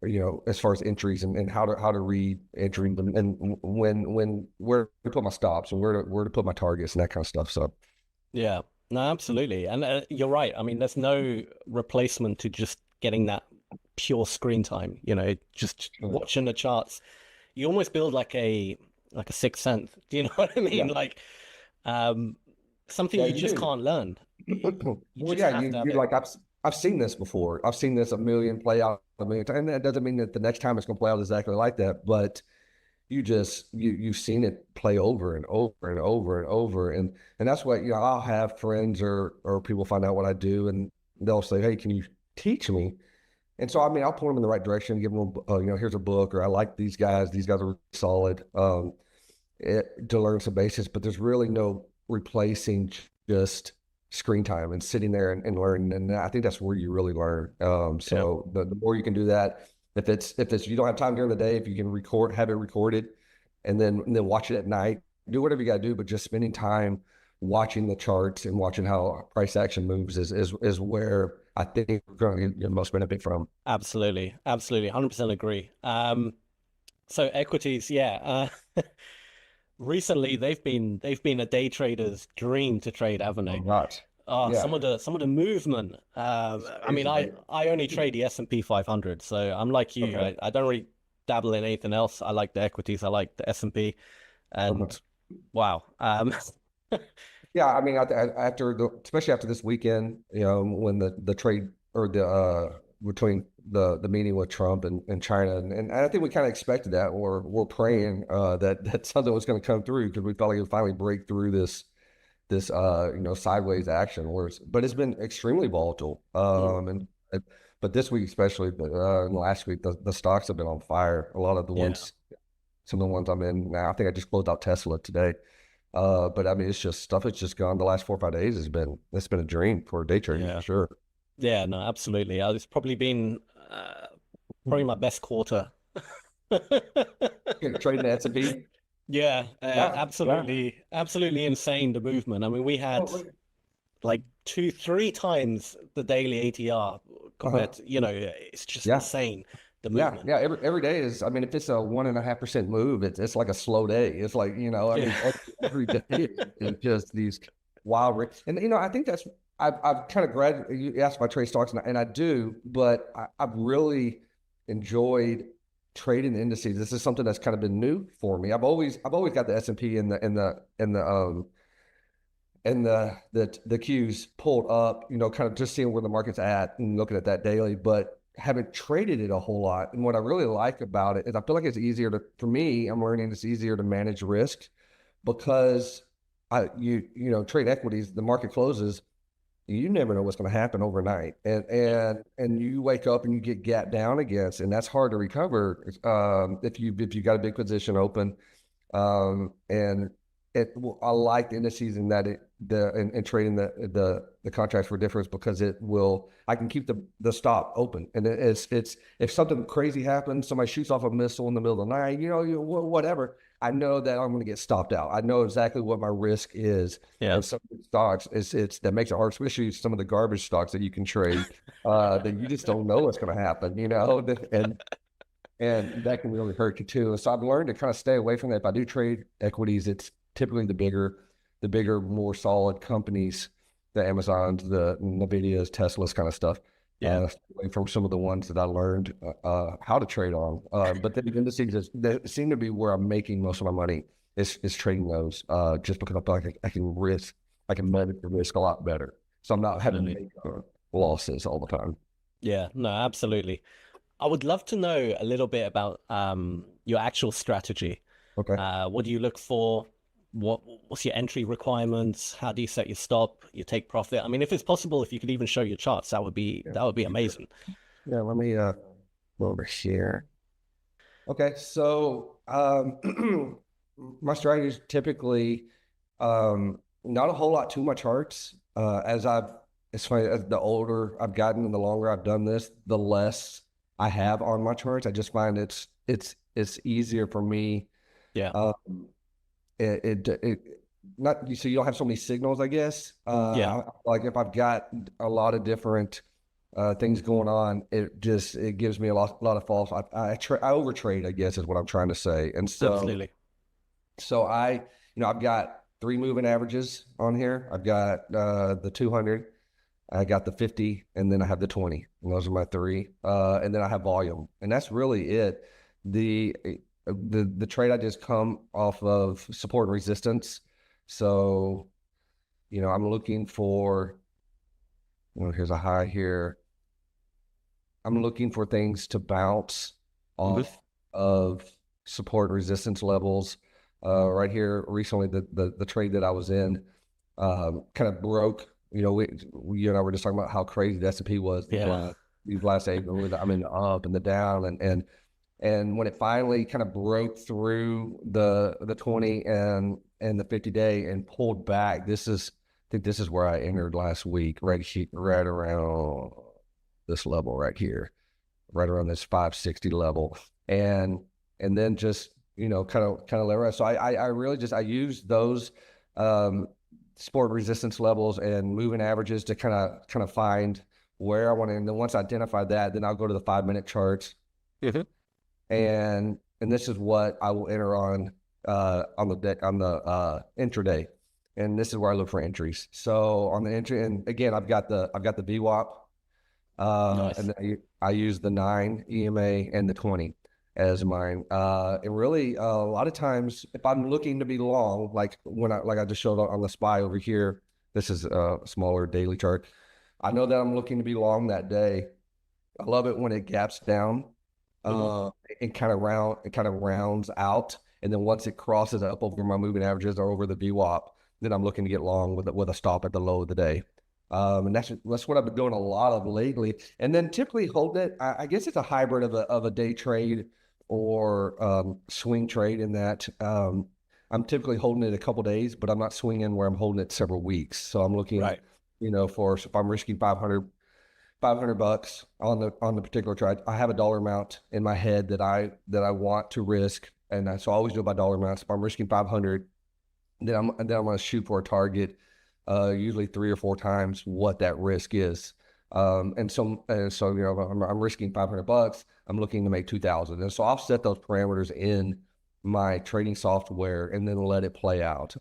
you know, as far as entries and how to read entering them, and where to put my stops and where to put my targets and that kind of stuff. So yeah, no, absolutely. And you're right. I mean, there's no replacement to just getting that pure screen time, you know, just watching the charts. You almost build like a sixth sense. Do you know what I mean? Like something you just can't learn. Well, yeah, you like I've seen this before. I've seen this play out a million times, and that doesn't mean that the next time it's going to play out exactly like that. But you've seen it play over and over and over and over, and that's what, you know, I'll have friends or people find out what I do, and they'll say, "Hey, can you teach me?" And so, I mean, I'll point them in the right direction, give them, you know, here's a book, or I like these guys are really solid, to learn some basics. But there's really no replacing just screen time and sitting there and learning. And I think that's where you really learn. So the more you can do that, if it's you don't have time during the day, if you can have it recorded, and then watch it at night, do whatever you got to do. But just spending time watching the charts and watching how price action moves is where I think we're going to get the most benefit from. Absolutely, 100% agree. So equities, recently they've been a day trader's dream to trade, haven't they? Right. Some of the movement. I mean, I only trade the S&P 500, so I'm like you. Okay. I don't really dabble in anything else. I like the equities. I like the S&P, and wow. Yeah, I mean, especially after this weekend, you know, when the trade or between the meeting with Trump and China, and I think we kind of expected that, or we're praying that something was going to come through, because we thought it would finally break through this you know, sideways action. But it's been extremely volatile, but this week especially, but last week the stocks have been on fire. A lot of the ones, some of the ones I'm in now. I think I just closed out Tesla today. But I mean, it's just stuff that's just gone. The last 4 or 5 days it's been a dream for day trading, for sure. Yeah, no, absolutely. It's probably been probably my best quarter. Trading the S&P. Absolutely insane, the movement. I mean, we had like 2-3 times the daily ATR compared to, you know, it's just insane. The movement. Yeah. Every day is, I mean, if it's a 1.5% move, it's like a slow day. It's like, you know, I mean, every day it's just these wild risks. And, you know, I think that's, I've kind of you asked my trade stocks, and I do, but I've really enjoyed trading the indices. This is something that's kind of been new for me. I've always got the S&P and the Qs pulled up, you know, kind of just seeing where the market's at and looking at that daily, but haven't traded it a whole lot. And what I really like about it is I feel like it's easier for me, I'm learning it's easier to manage risk, because you know, trade equities, the market closes, you never know what's going to happen overnight. And you wake up and you get gapped down against, and that's hard to recover if you got a big position open. And I like the indices in that and trading the contracts for difference, because I can keep the stop open. And it's if something crazy happens, somebody shoots off a missile in the middle of the night, you know, whatever, I know that I'm going to get stopped out. I know exactly what my risk is. Yeah. And some of the stocks, that makes it hard, especially some of the garbage stocks that you can trade, that you just don't know what's going to happen, you know, and that can really hurt you too. So I've learned to kind of stay away from that. If I do trade equities, it's typically the bigger, more solid companies, the Amazons, the Nvidias, Teslas kind of stuff. Away from some of the ones that I learned how to trade on. But the indices seem to be where I'm making most of my money is trading those, just because I feel like I can manage the risk a lot better. So I'm not having to make losses all the time. Yeah, no, absolutely. I would love to know a little bit about your actual strategy. Okay. What do you look for? What's your entry requirements? How do you set your stop, your take profit? I mean, if it's possible, if you could even show your charts, that would be amazing. Yeah, let me go over here. Okay, so my strategy is typically not a whole lot to my charts. It's funny, as the older I've gotten and the longer I've done this, the less I have on my charts. I just find it's easier for me. Yeah. Not so you don't have so many signals, I guess. Like if I've got a lot of different things going on, it gives me a lot of false. I overtrade, I guess, is what I'm trying to say. And so absolutely. So I've got 3 moving averages on here. I've got the 200, I got the 50, and then I have the 20. And those are my three. And then I have volume, and that's really it. The trade I just come off of support and resistance. So, I'm looking for, here's a high here. I'm looking for things to bounce off of support and resistance levels. Right here recently, the trade that I was in kind of broke. You and I were just talking about how crazy the S&P was these last 8 months. I mean, up and the down, and when it finally kind of broke through the 20 and the 50-day and pulled back, I think this is where I entered last week, right around this level right here, right around this 560 level, and then just kind of let it rest. So I really I use those support resistance levels and moving averages to kind of find where I want to. And then once I identify that, then I'll go to the 5-minute charts. And this is what I will enter on the intraday, and this is where I look for entries. So on the entry, and again, I've got the VWAP, Nice. and then I use the 9 EMA and the 20 as mine. And really, a lot of times, if I'm looking to be long, like I just showed on the SPY over here, this is a smaller daily chart. I know that I'm looking to be long that day. I love it when it gaps down. It kind of rounds out, and then once it crosses up over my moving averages or over the VWAP, then I'm looking to get long with a stop at the low of the day. And that's what I've been doing a lot of lately. And then typically hold it. I guess it's a hybrid of a day trade or swing trade in that I'm typically holding it a couple days, but I'm not swinging where I'm holding it several weeks. So I'm looking, for if I'm risking $500 on the particular trade, I have a dollar amount in my head that I want to risk, and so I always do it by dollar amounts. If I'm risking 500, then I'm going to shoot for a target, usually 3 or 4 times what that risk is. And so I'm risking $500. I'm looking to make 2,000, and so I'll set those parameters in my trading software and then let it play out.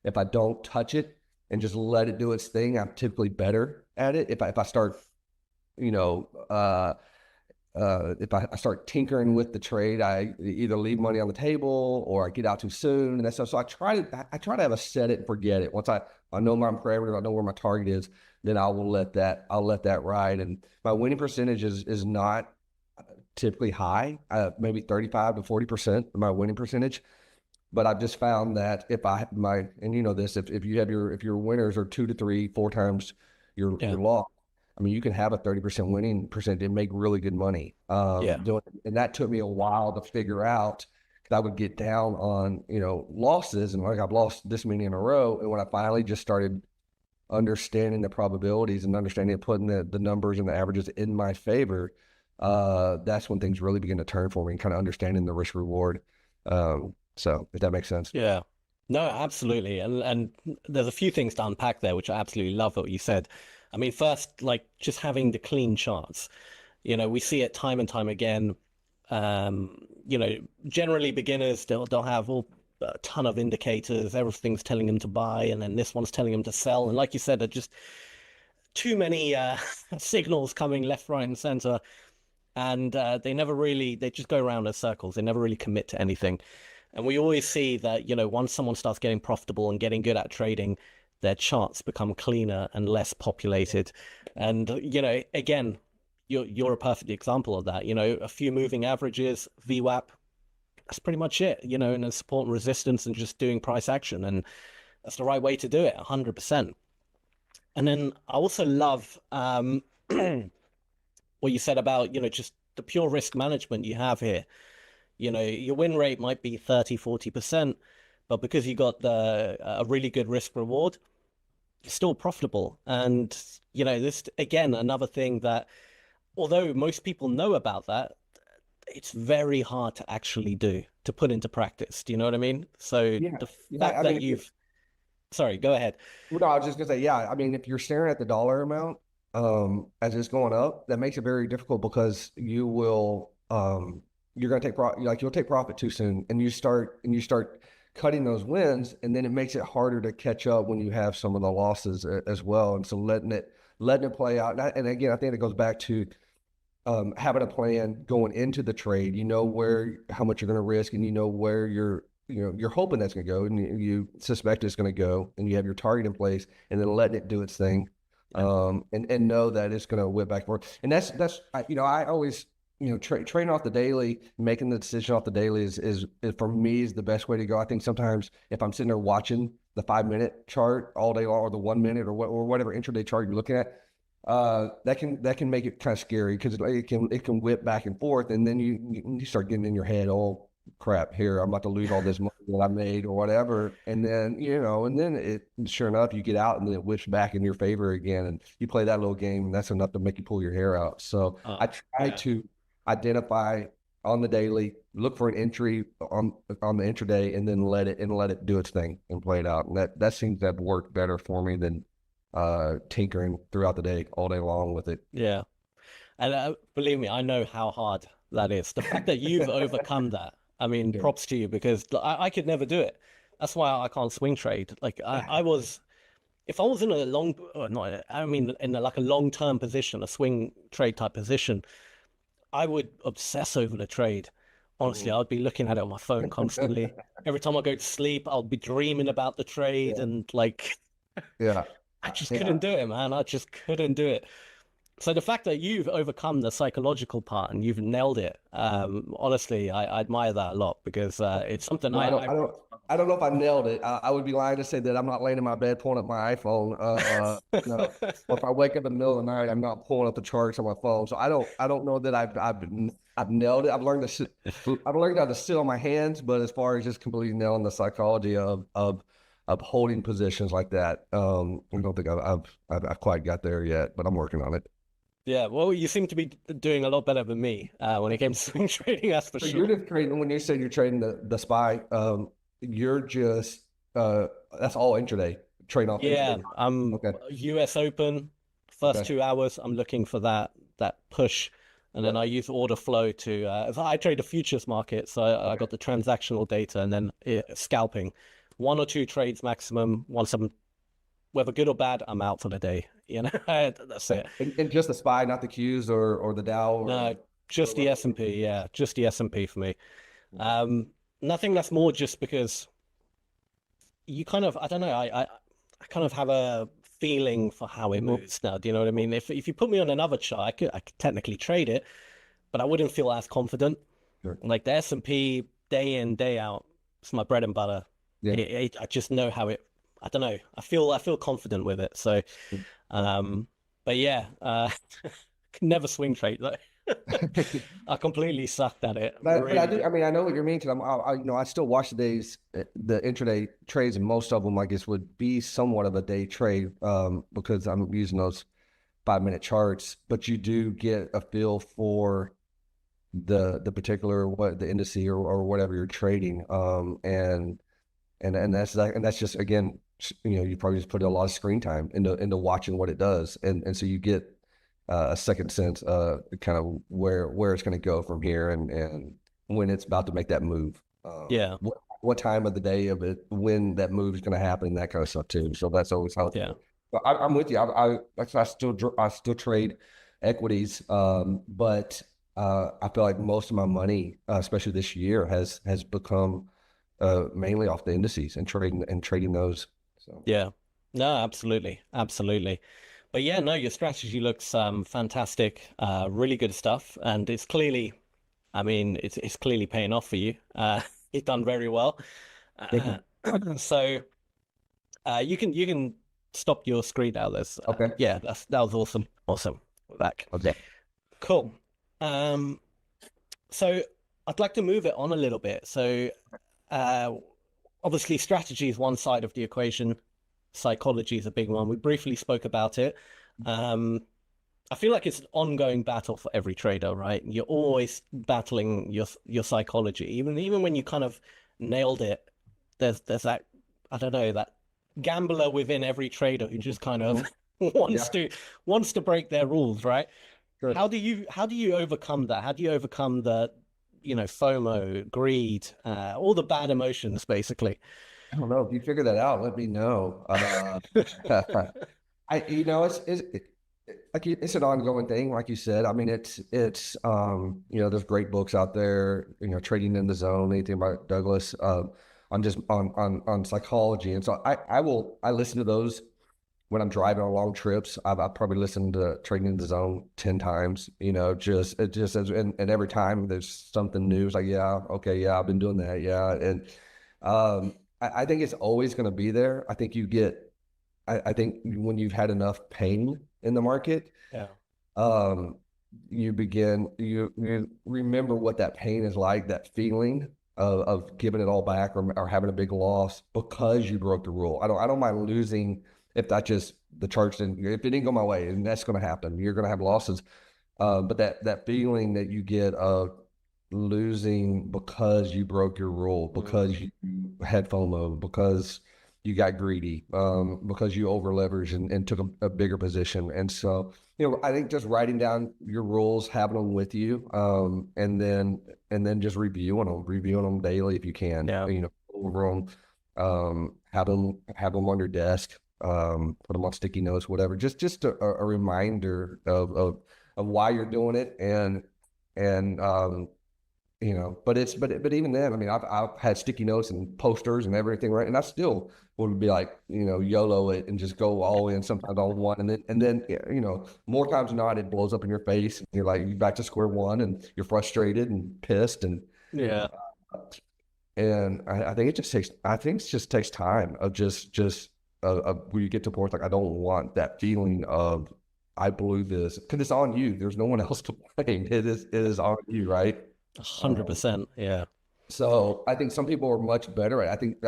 If I don't touch it and just let it do its thing, I'm typically better at it. If I start, if I start tinkering with the trade, I either leave money on the table or I get out too soon, and that's so I try to have a set it and forget it. Once I know my parameters, I know where my target is, then I'll let that ride. And my winning percentage is not typically high, maybe 35 to 40% of my winning percentage. But I've just found that if your winners are 2 to 3, 4 times your loss, I mean, you can have a 30% winning percentage and make really good money. And that took me a while to figure out, because I would get down on, losses, and like I've lost this many in a row. And when I finally just started understanding the probabilities and understanding putting the numbers and the averages in my favor, that's when things really begin to turn for me, and kind of understanding the risk reward. So if that makes sense. Yeah, no, absolutely. And there's a few things to unpack there, which I absolutely love what you said. I mean, first, like just having the clean charts, we see it time and time again. Generally beginners, they'll have a ton of indicators, everything's telling them to buy, and then this one's telling them to sell. And like you said, there are just too many signals coming left, right, and center. And they just go around in circles. They never really commit to anything. And we always see that, once someone starts getting profitable and getting good at trading, their charts become cleaner and less populated. And, again, you're a perfect example of that. A few moving averages, VWAP, that's pretty much it, and then support and resistance and just doing price action. And that's the right way to do it, 100%. And then I also love what you said about, just the pure risk management you have here. Your win rate might be 30, 40%, but because you got a really good risk reward, you're still profitable. And, this, again, another thing that, although most people know about that, it's very hard to actually to put into practice. Do you know what I mean? So the fact that you've, sorry, go ahead. Well, no, I was just gonna say, I mean, if you're staring at the dollar amount, as it's going up, that makes it very difficult, because you will, you're going to take profit, you'll take profit too soon, and you start cutting those wins, and then it makes it harder to catch up when you have some of the losses as well. And so letting it play out. And again, I think it goes back to having a plan going into the trade. You know how much you're going to risk, and you know where you're hoping that's going to go, and you suspect it's going to go, and you have your target in place, and then letting it do its thing, and know that it's going to whip back and forth. And that's I always trading off the daily, making the decision off the daily is for me is the best way to go. I think sometimes if I'm sitting there watching the 5-minute chart all day long, or the 1 minute, or whatever intraday chart you're looking at, that can make it kind of scary, because it can whip back and forth, and then you start getting in your head, oh crap, here I'm about to lose all this money that I made or whatever, and then sure enough, you get out and then it whips back in your favor again, and you play that little game, and that's enough to make you pull your hair out. So I try to identify on the daily, look for an entry on the intraday, and then let it do its thing and play it out. And that seems to have worked better for me than tinkering throughout the day all day long with it. Yeah. And believe me, I know how hard that is. The fact that you've overcome that, I mean, props to you, because I could never do it. That's why I can't swing trade. Like if I was in a long-term position, a swing trade type position, I would obsess over the trade. Honestly, I'd be looking at it on my phone constantly. Every time I go to sleep, I'll be dreaming about the trade, and I just couldn't do it, man. I just couldn't do it. So the fact that you've overcome the psychological part and you've nailed it, honestly, I admire that a lot, because it's something I don't know if I nailed it. I would be lying to say that I'm not laying in my bed pulling up my iPhone. Or if I wake up in the middle of the night, I'm not pulling up the charts on my phone. So I don't know that I've nailed it. I've learned how to sit on my hands, but as far as just completely nailing the psychology of holding positions like that, I don't think I've quite got there yet, but I'm working on it. Yeah, well, you seem to be doing a lot better than me when it came to swing trading, that's for sure. You're just trading, when you said you're trading the SPY, you're just, that's all intraday, trade off. Yeah, US Open, first 2 hours, I'm looking for that push. And then I use order flow to, I trade a futures market, so I got the transactional data, and then scalping. 1 or 2 trades maximum. Once I'm, whether good or bad, I'm out for the day. That's it. And just the SPY, not the Qs or the Dow? No, just the S&P. Yeah, just the S&P for me. Nothing that's more just because you kind of, I don't know, I kind of have a feeling for how it moves now. Do you know what I mean? If you put me on another chart, I could technically trade it, but I wouldn't feel as confident. Sure. Like the S&P, day in, day out, it's my bread and butter. Yeah. I just know how it, I don't know, I feel confident with it. So, but yeah, can never swing trade though. I completely sucked at it. But I do. I mean, I know what you mean, because I still watch the days, the intraday trades, and most of them, I guess, would be somewhat of a day trade, because I'm using those 5-minute charts. But you do get a feel for the particular the indice or whatever you're trading, and that's just, again, you probably just put a lot of screen time into watching what it does, and so you get a second sense kind of where it's going to go from here, and when it's about to make that move. Yeah. What time of the day of it, when that move is going to happen, that kind of stuff too. So that's always helpful. Yeah. But I'm with you. I still trade equities, but I feel like most of my money, especially this year, has become mainly off the indices and trading those. So. Yeah. No, absolutely. But yeah, no, your strategy looks fantastic. Really good stuff, and it's clearly, I mean, it's clearly paying off for you. You've done very well. So you can stop your screen now. There's yeah, that was awesome. We're back. Okay. Cool. So I'd like to move it on a little bit. So obviously, strategy is one side of the equation. Psychology is a big one. We briefly spoke about it. I feel like it's an ongoing battle for every trader, right? You're always battling your psychology. Even when you kind of nailed it, there's that, I don't know, that gambler within every trader who just kind of wants to break their rules, right? Sure. How do you overcome that? How do you overcome the you know, FOMO, greed, all the bad emotions, basically? I don't know. If you figure that out, let me know. You know, like it's an ongoing thing, like you said. I mean, you know, there's great books out there, you know, Trading in the Zone, anything about Douglas, on just on psychology. And so I listen to those when I'm driving on long trips. I've probably listened to Trading in the Zone 10 times, you know, and every time there's something new. It's like, yeah, okay, yeah, I've been doing that. Yeah. And I think it's always going to be there. I think I think when you've had enough pain in the market, you remember what that pain is like, that feeling of giving it all back or having a big loss because you broke the rule. I don't mind losing if the charts if it didn't go my way, and that's going to happen. You're going to have losses. But that feeling that you get of losing because you broke your rule, because you had FOMO, because you got greedy, because you over leveraged and took a bigger position. And so, you know, I think just writing down your rules, having them with you, and then just reviewing them daily if you can. Yeah. You know, over them, have them on your desk, put them on sticky notes, whatever. Just a reminder of why you're doing it, and you know, but even then, I mean, I've had sticky notes and posters and everything, right? And I still would be like, you know, YOLO it and just go all in, sometimes all in one. And then, you know, more times than not, it blows up in your face. And you're like, you're back to square one and you're frustrated and pissed. And yeah. And I think it just takes time of just where you get to a point, like, I don't want that feeling of I blew this, because it's on you. There's no one else to blame. It is on you, right? 100%. Yeah. So I think some people are much better at it. I think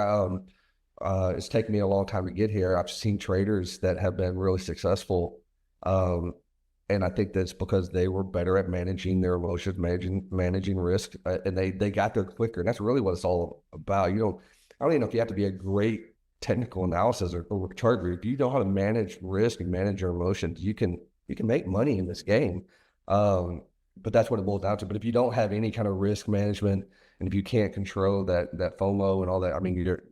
it's taken me a long time to get here. I've seen traders that have been really successful. And I think that's because they were better at managing their emotions, managing risk, and they got there quicker. And that's really what it's all about. I don't even know if you have to be a great technical analysis or chart reader. If you know how to manage risk and manage your emotions, you can make money in this game. But that's what it boils down to. But if you don't have any kind of risk management, and if you can't control that FOMO and all that, I mean, you're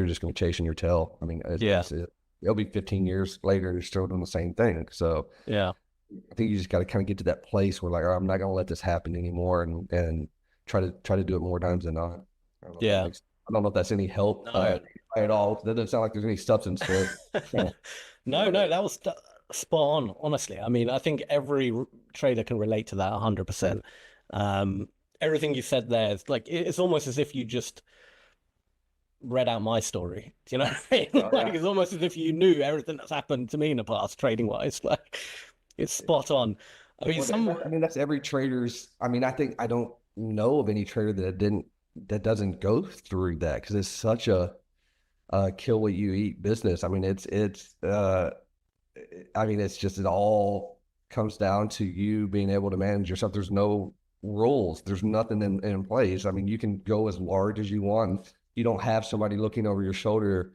just going to be chasing your tail. I mean, it'll be 15 years later and you're still doing the same thing. So yeah, I think you just got to kind of get to that place where, like, I'm not going to let this happen anymore, and try to do it more times than not. I don't know if that's any help at all. That doesn't sound like there's any substance to it. No, that was spot on, honestly. I mean, I think every trader can relate to that 100%. Everything you said there is like, it's almost as if you just read out my story. Do you know what I mean? Like, it's almost as if you knew everything that's happened to me in the past, trading wise. Like, it's spot on. I mean, that's every trader's. I mean, I don't know of any trader that doesn't go through that, because it's such a kill what you eat business. I mean, it's just, it all comes down to you being able to manage yourself. There's no rules. There's nothing in place. I mean, you can go as large as you want. You don't have somebody looking over your shoulder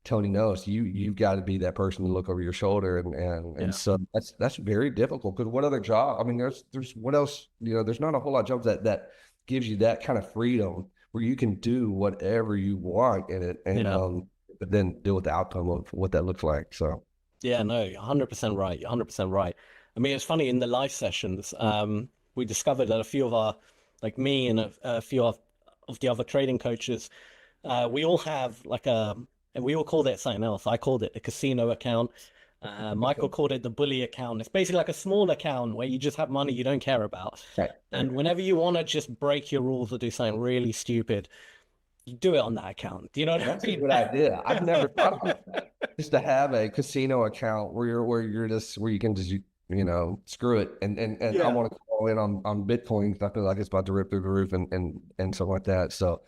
telling you no. So you've got to be that person to look over your shoulder. And so that's very difficult, because what other job? I mean, there's what else? You know, there's not a whole lot of jobs that gives you that kind of freedom where you can do whatever you want in it, and but then deal with the outcome of what that looks like. So yeah, no, 100% right. 100% right. I mean, it's funny, in the live sessions, we discovered that a few of our, like me and a few of the other trading coaches, we all have like and we all called it something else. I called it the casino account. Michael called it the bully account. It's basically like a small account where you just have money you don't care about. Right. And whenever you want to just break your rules or do something really stupid, you do it on that account. Do you know what I mean? That's a good idea. I've never thought about that. Just to have a casino account where you can just, you know, screw it. And I want to call in on Bitcoin. I feel like it's about to rip through the roof and something like that. So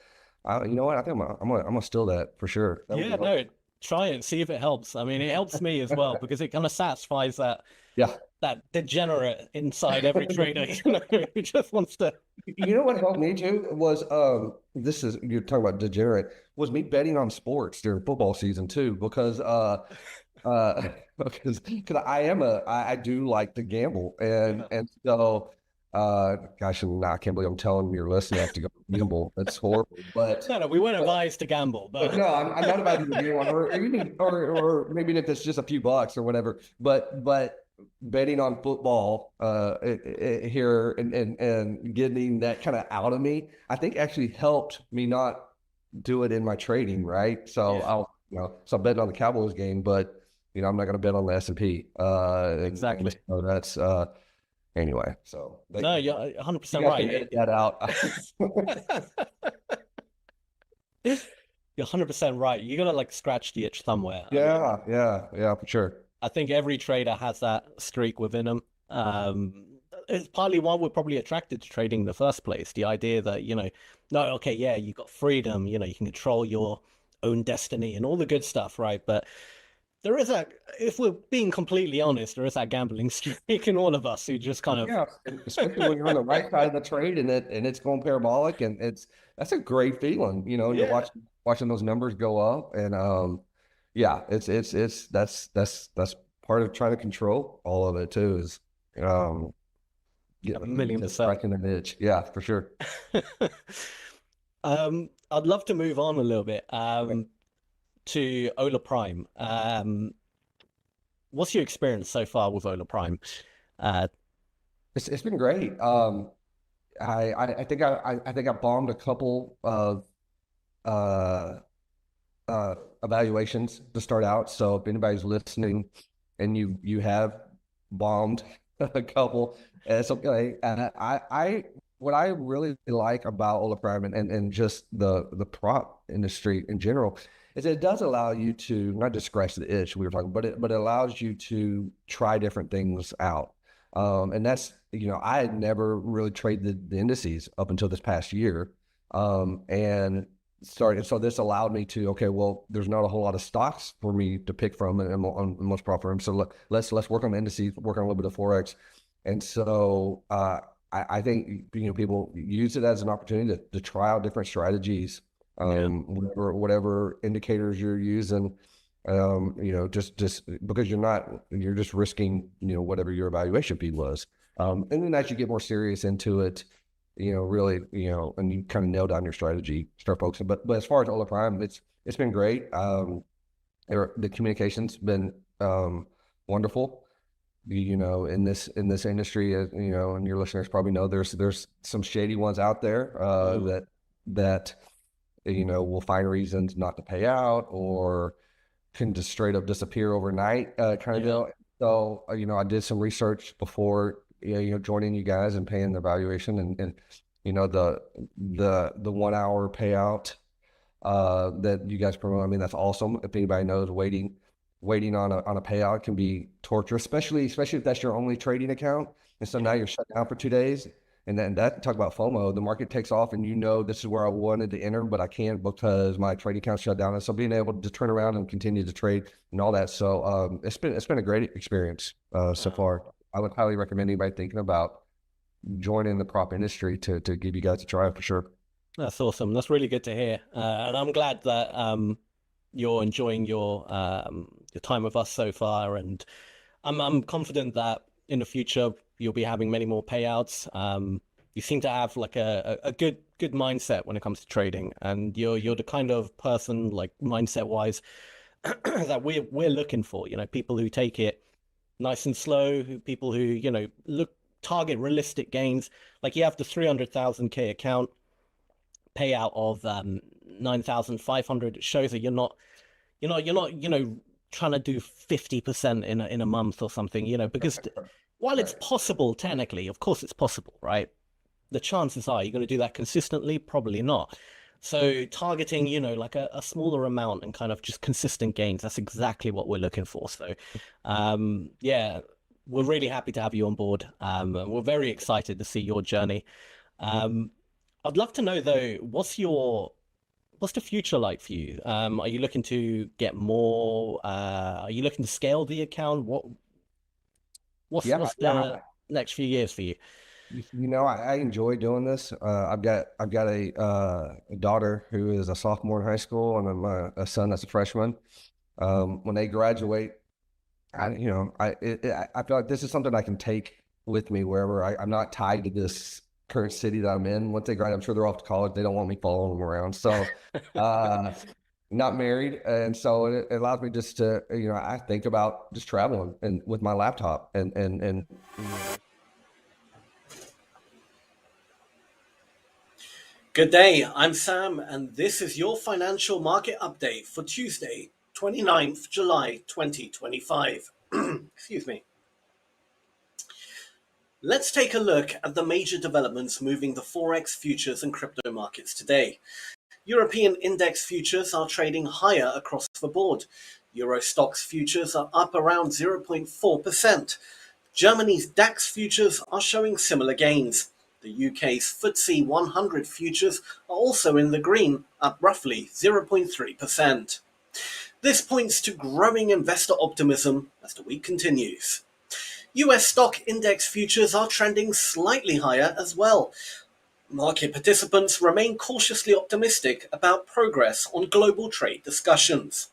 you know what? I think I'm gonna steal that for sure. No, try it, see if it helps. I mean, it helps me as well, because it kind of satisfies that degenerate inside every trader, you know, who just wants to. You know what helped me too was you're talking about degenerate, was me betting on sports during football season too, because because I do like to gamble, and so Gosh, and I can't believe I'm telling your listeners to go gamble. That's horrible. But no, we weren't advised to gamble. But no, I'm not about to gamble, or maybe if it's just a few bucks or whatever. But betting on football here and getting that kind of out of me, I think actually helped me not do it in my trading, right? So so I'm betting on the Cowboys game, but I'm not going to bet on the S&P. Exactly. So that's anyway. So no, you're 100% right. Edit that out. You're 100% right. You got to like scratch the itch somewhere. Yeah, for sure. I think every trader has that streak within them. It's partly why we're probably attracted to trading in the first place. The idea that, you got freedom, you can control your own destiny and all the good stuff, right? But there is if we're being completely honest, there is that gambling streak in all of us who just kind of... Yeah, especially when you're on the right side of the trade and it's going parabolic, and that's a great feeling, you're watching those numbers go up, and that's part of trying to control all of it too, is $1 million%. Striking an itch. Yeah, for sure. I'd love to move on a little bit to Ola Prime. What's your experience so far with Ola Prime? It's been great. I think I bombed a couple of evaluations to start out. So if anybody's listening and you have bombed a couple, it's okay. And what I really like about Ola Prime and just the prop industry in general is it does allow you to not just scratch the itch we were talking, but it allows you to try different things out. And that's, I had never really traded the indices up until this past year. And so this allowed me to, okay, well, there's not a whole lot of stocks for me to pick from on most prop firms. So let's work on the indices, work on a little bit of Forex. And so I think, people use it as an opportunity to try out different strategies, whatever indicators you're using, just because you're just risking, whatever your evaluation fee was. And then as you get more serious into it, really, and you kind of nail down your strategy, start focusing. But as far as Ola Prime, it's been great. The communication's been wonderful. In this industry, and your listeners probably know there's some shady ones out there that will find reasons not to pay out or can just straight up disappear overnight, kind of deal. So I did some research before joining you guys and paying the valuation, and the 1 hour payout that you guys promote. I mean, that's awesome. If anybody knows, waiting on a payout can be torture, especially if that's your only trading account. And so now you're shut down for 2 days. And then talk about FOMO, the market takes off and this is where I wanted to enter, but I can't because my trading account shut down. And so being able to turn around and continue to trade and all that. So it's been a great experience so far. I would highly recommend anybody thinking about joining the prop industry to give you guys a try for sure. That's awesome. That's really good to hear. And I'm glad that you're enjoying your time with us so far, and I'm confident that in the future you'll be having many more payouts. You seem to have like a good mindset when it comes to trading, and you're the kind of person, like mindset wise, that we're looking for. People who take it nice and slow, people who target realistic gains. Like you have the 300,000K account payout of 9,500. It shows that you're not trying to do 50% in a month or something, because while it's possible, technically, of course it's possible, right? The chances are you're going to do that consistently, probably not. So targeting, like a smaller amount and kind of just consistent gains, that's exactly what we're looking for. So, we're really happy to have you on board. We're very excited to see your journey. I'd love to know though, what's the future like for you? Are you looking to get more? Are you looking to scale the account? What's the next few years for you? I enjoy doing this. I've got a daughter who is a sophomore in high school, and a son that's a freshman. When they graduate, I feel like this is something I can take with me wherever. I'm not tied to this current city that I'm in. Once they graduate, I'm sure they're off to college. They don't want me following them around. So, not married. And so it allows me just to, I think about just traveling and with my laptop and Good day, I'm Sam, and this is your financial market update for Tuesday, 29th July 2025. Excuse me. Let's take a look at the major developments moving the Forex, futures, and crypto markets today. European index futures are trading higher across the board. Euro Stoxx futures are up around 0.4%. Germany's DAX futures are showing similar gains. The UK's FTSE 100 futures are also in the green, up roughly 0.3%. This points to growing investor optimism as the week continues. US stock index futures are trending slightly higher as well. Market participants remain cautiously optimistic about progress on global trade discussions.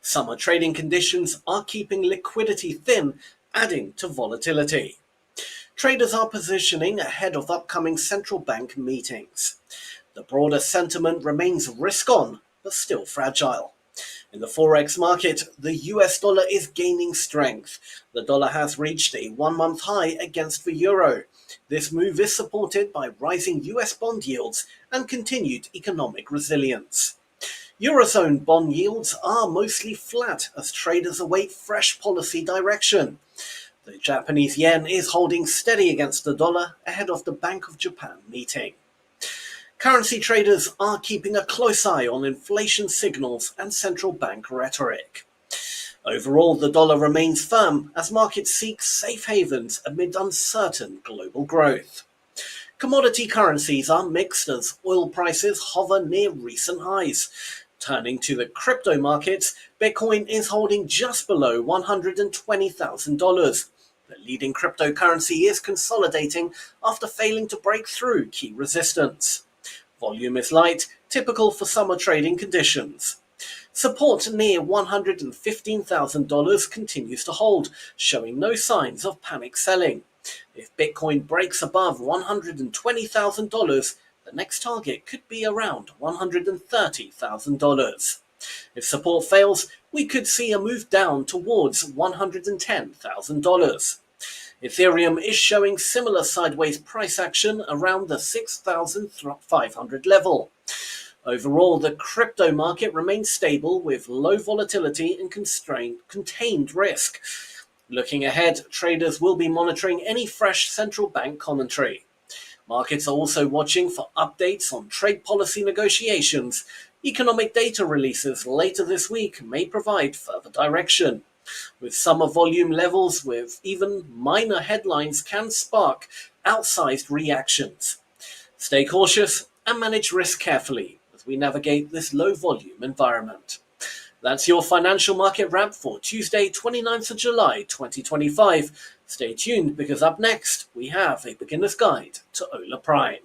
Summer trading conditions are keeping liquidity thin, adding to volatility. Traders are positioning ahead of upcoming central bank meetings. The broader sentiment remains risk-on, but still fragile. In the Forex market, the US dollar is gaining strength. The dollar has reached a one-month high against the euro. This move is supported by rising US bond yields and continued economic resilience. Eurozone bond yields are mostly flat as traders await fresh policy direction. The Japanese yen is holding steady against the dollar ahead of the Bank of Japan meeting. Currency traders are keeping a close eye on inflation signals and central bank rhetoric. Overall, the dollar remains firm as markets seek safe havens amid uncertain global growth. Commodity currencies are mixed as oil prices hover near recent highs. Turning to the crypto markets, Bitcoin is holding just below $120,000. The leading cryptocurrency is consolidating after failing to break through key resistance. Volume is light, typical for summer trading conditions. Support near $115,000 continues to hold, showing no signs of panic selling. If Bitcoin breaks above $120,000, the next target could be around $130,000. If support fails, we could see a move down towards $110,000. Ethereum is showing similar sideways price action around the 6,500 level. Overall, the crypto market remains stable with low volatility and contained risk. Looking ahead, traders will be monitoring any fresh central bank commentary. Markets are also watching for updates on trade policy negotiations. Economic data releases later this week may provide further direction. With summer volume levels with even minor headlines can spark outsized reactions. Stay cautious and manage risk carefully as we navigate this low volume environment. That's your financial market wrap for Tuesday, 29th of July, 2025. Stay tuned because up next we have a beginner's guide to Ola Prime.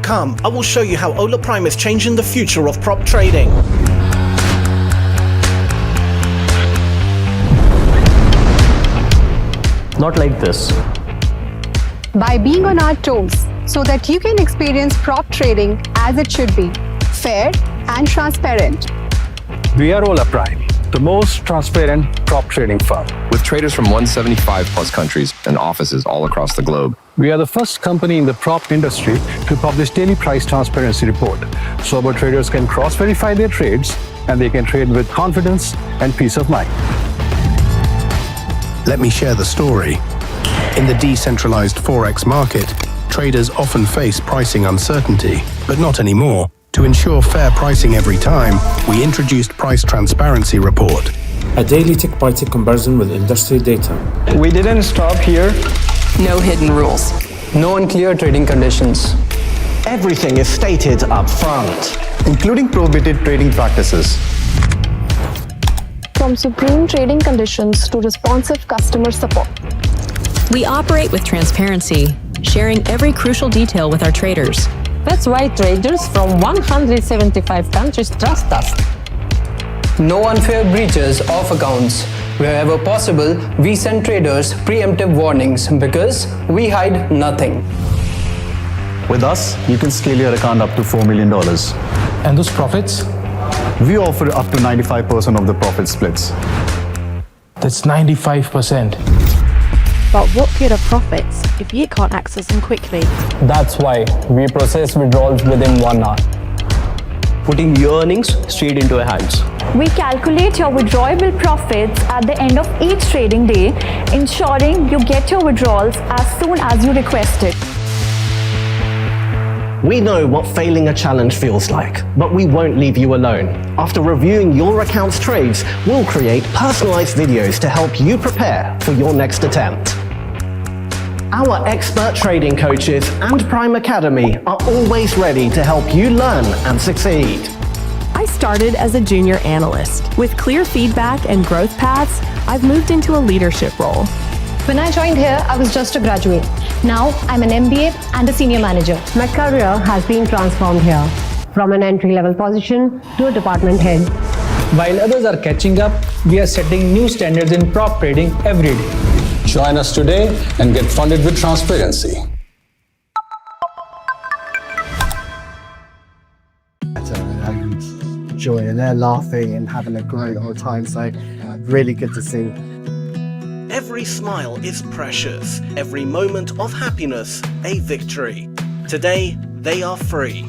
Come, I will show you how Ola Prime is changing the future of prop trading. Not like this. By being on our toes, so that you can experience prop trading as it should be, fair and transparent. We are Ola Prime, the most transparent prop trading firm. With traders from 175 plus countries and offices all across the globe. We are the first company in the prop industry to publish daily price transparency report, so our traders can cross-verify their trades and they can trade with confidence and peace of mind. Let me share the story. In the decentralized Forex market, traders often face pricing uncertainty, but not anymore. To ensure fair pricing every time, we introduced Price Transparency Report. A daily tick-by-tick comparison with industry data. We didn't stop here. No hidden rules. No unclear trading conditions. Everything is stated up front, including prohibited trading practices. From supreme trading conditions to responsive customer support. We operate with transparency, sharing every crucial detail with our traders. That's why traders from 175 countries trust us. No unfair breaches of accounts. Wherever possible, we send traders preemptive warnings because we hide nothing. With us, you can scale your account up to $4 million. And those profits? We offer up to 95% of the profit splits. That's 95%. But what good are profits if you can't access them quickly? That's why we process withdrawals within 1 hour, putting your earnings straight into your hands. We calculate your withdrawable profits at the end of each trading day, ensuring you get your withdrawals as soon as you request it. We know what failing a challenge feels like, but we won't leave you alone. After reviewing your account's trades, we'll create personalized videos to help you prepare for your next attempt. Our expert trading coaches and Prime Academy are always ready to help you learn and succeed. I started as a junior analyst. With clear feedback and growth paths, I've moved into a leadership role. When I joined here, I was just a graduate. Now, I'm an MBA and a senior manager. My career has been transformed here, from an entry-level position to a department head. While others are catching up, we are setting new standards in prop trading every day. Join us today and get funded with transparency. And joy, and they're laughing and having a great old time, so really good to see. Every smile is precious, every moment of happiness a victory. Today they are free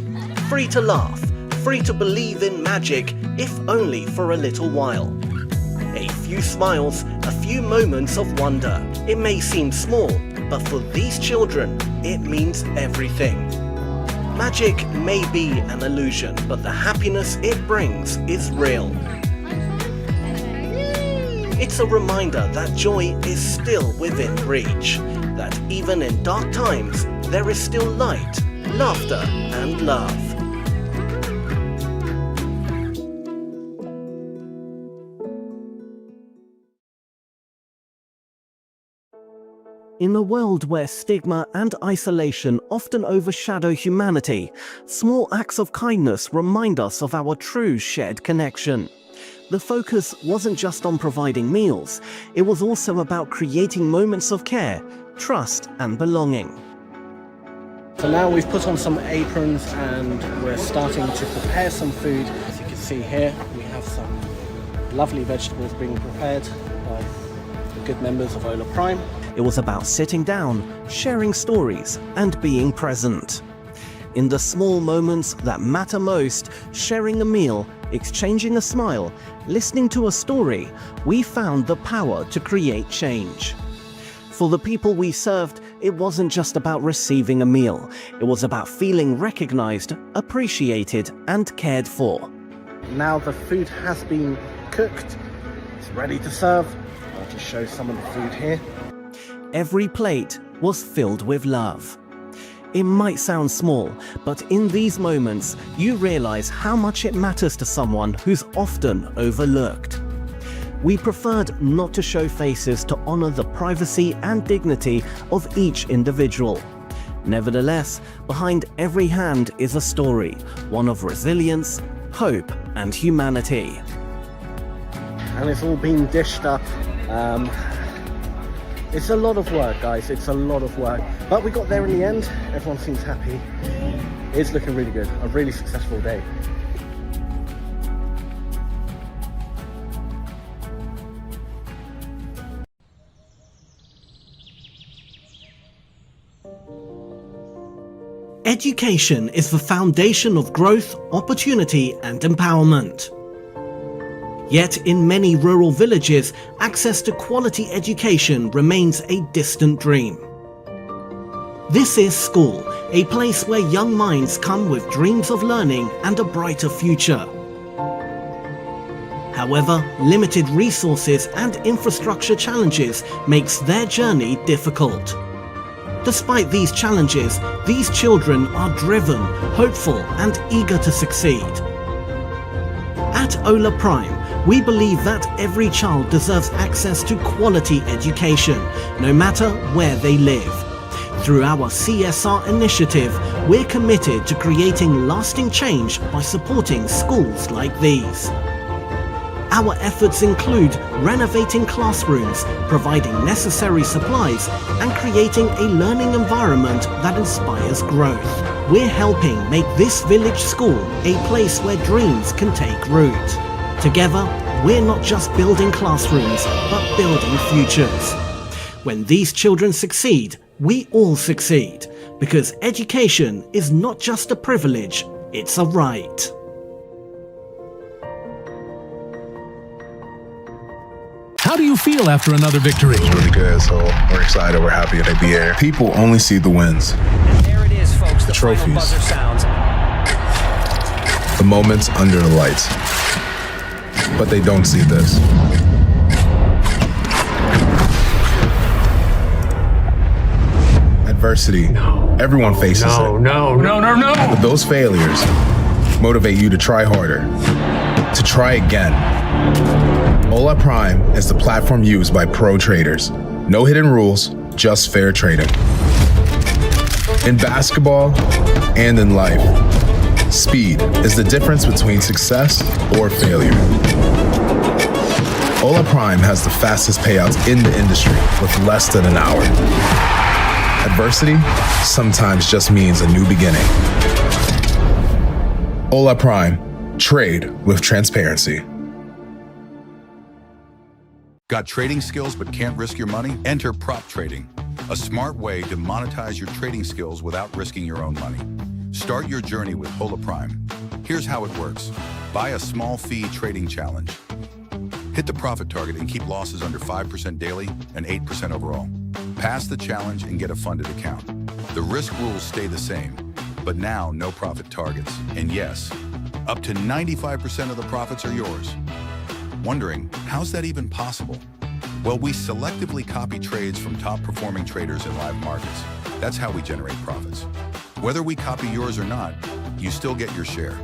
to laugh, free to believe in magic, if only for a little while. A few smiles, a few moments of wonder. It may seem small, but for these children, it means everything. Magic may be an illusion, but the happiness it brings is real. It's a reminder that joy is still within reach, that even in dark times, there is still light, laughter, and love. In a world where stigma and isolation often overshadow humanity, small acts of kindness remind us of our true shared connection. The focus wasn't just on providing meals, it was also about creating moments of care, trust, and belonging. So now we've put on some aprons and we're starting to prepare some food. As you can see here, we have some lovely vegetables being prepared by the good members of Ola Prime. It was about sitting down, sharing stories, and being present. In the small moments that matter most, sharing a meal, exchanging a smile, listening to a story, we found the power to create change. For the people we served, it wasn't just about receiving a meal. It was about feeling recognized, appreciated, and cared for. Now the food has been cooked, it's ready to serve. I'll just show some of the food here. Every plate was filled with love. It might sound small, but in these moments, you realize how much it matters to someone who's often overlooked. We preferred not to show faces to honor the privacy and dignity of each individual. Nevertheless, behind every hand is a story, one of resilience, hope, and humanity. And it's all been dished up. It's a lot of work, guys. It's a lot of work. But we got there in the end. Everyone seems happy. It's looking really good. A really successful day. Education is the foundation of growth, opportunity, and empowerment. Yet in many rural villages, access to quality education remains a distant dream. This is school, a place where young minds come with dreams of learning and a brighter future. However, limited resources and infrastructure challenges makes their journey difficult. Despite these challenges, these children are driven, hopeful, and eager to succeed. At Ola Prime, we believe that every child deserves access to quality education, no matter where they live. Through our CSR initiative, we're committed to creating lasting change by supporting schools like these. Our efforts include renovating classrooms, providing necessary supplies, and creating a learning environment that inspires growth. We're helping make this village school a place where dreams can take root. Together, we're not just building classrooms, but building futures. When these children succeed, we all succeed, because education is not just a privilege, it's a right. How do you feel after another victory? It's really good, so we're excited, we're happy to be here. People only see the wins. And there it is, folks, the trophies. buzzer sounds. The moments under the lights. But they don't see this. Adversity. Everyone faces it. No. But those failures motivate you to try harder, to try again. Ola Prime is the platform used by pro traders. No hidden rules, just fair trading. In basketball and in life, speed is the difference between success or failure. Ola Prime has the fastest payouts in the industry with less than an hour. Adversity sometimes just means a new beginning. Ola Prime, trade with transparency. Got trading skills but can't risk your money? Enter prop trading, a smart way to monetize your trading skills without risking your own money. Start your journey with Hola Prime. Here's how it works. Buy a small fee trading challenge. Hit the profit target and keep losses under 5% daily and 8% overall. Pass the challenge and get a funded account. The risk rules stay the same, but now no profit targets. And yes, up to 95% of the profits are yours. Wondering, how's that even possible? Well, we selectively copy trades from top performing traders in live markets. That's how we generate profits. Whether we copy yours or not, you still get your share.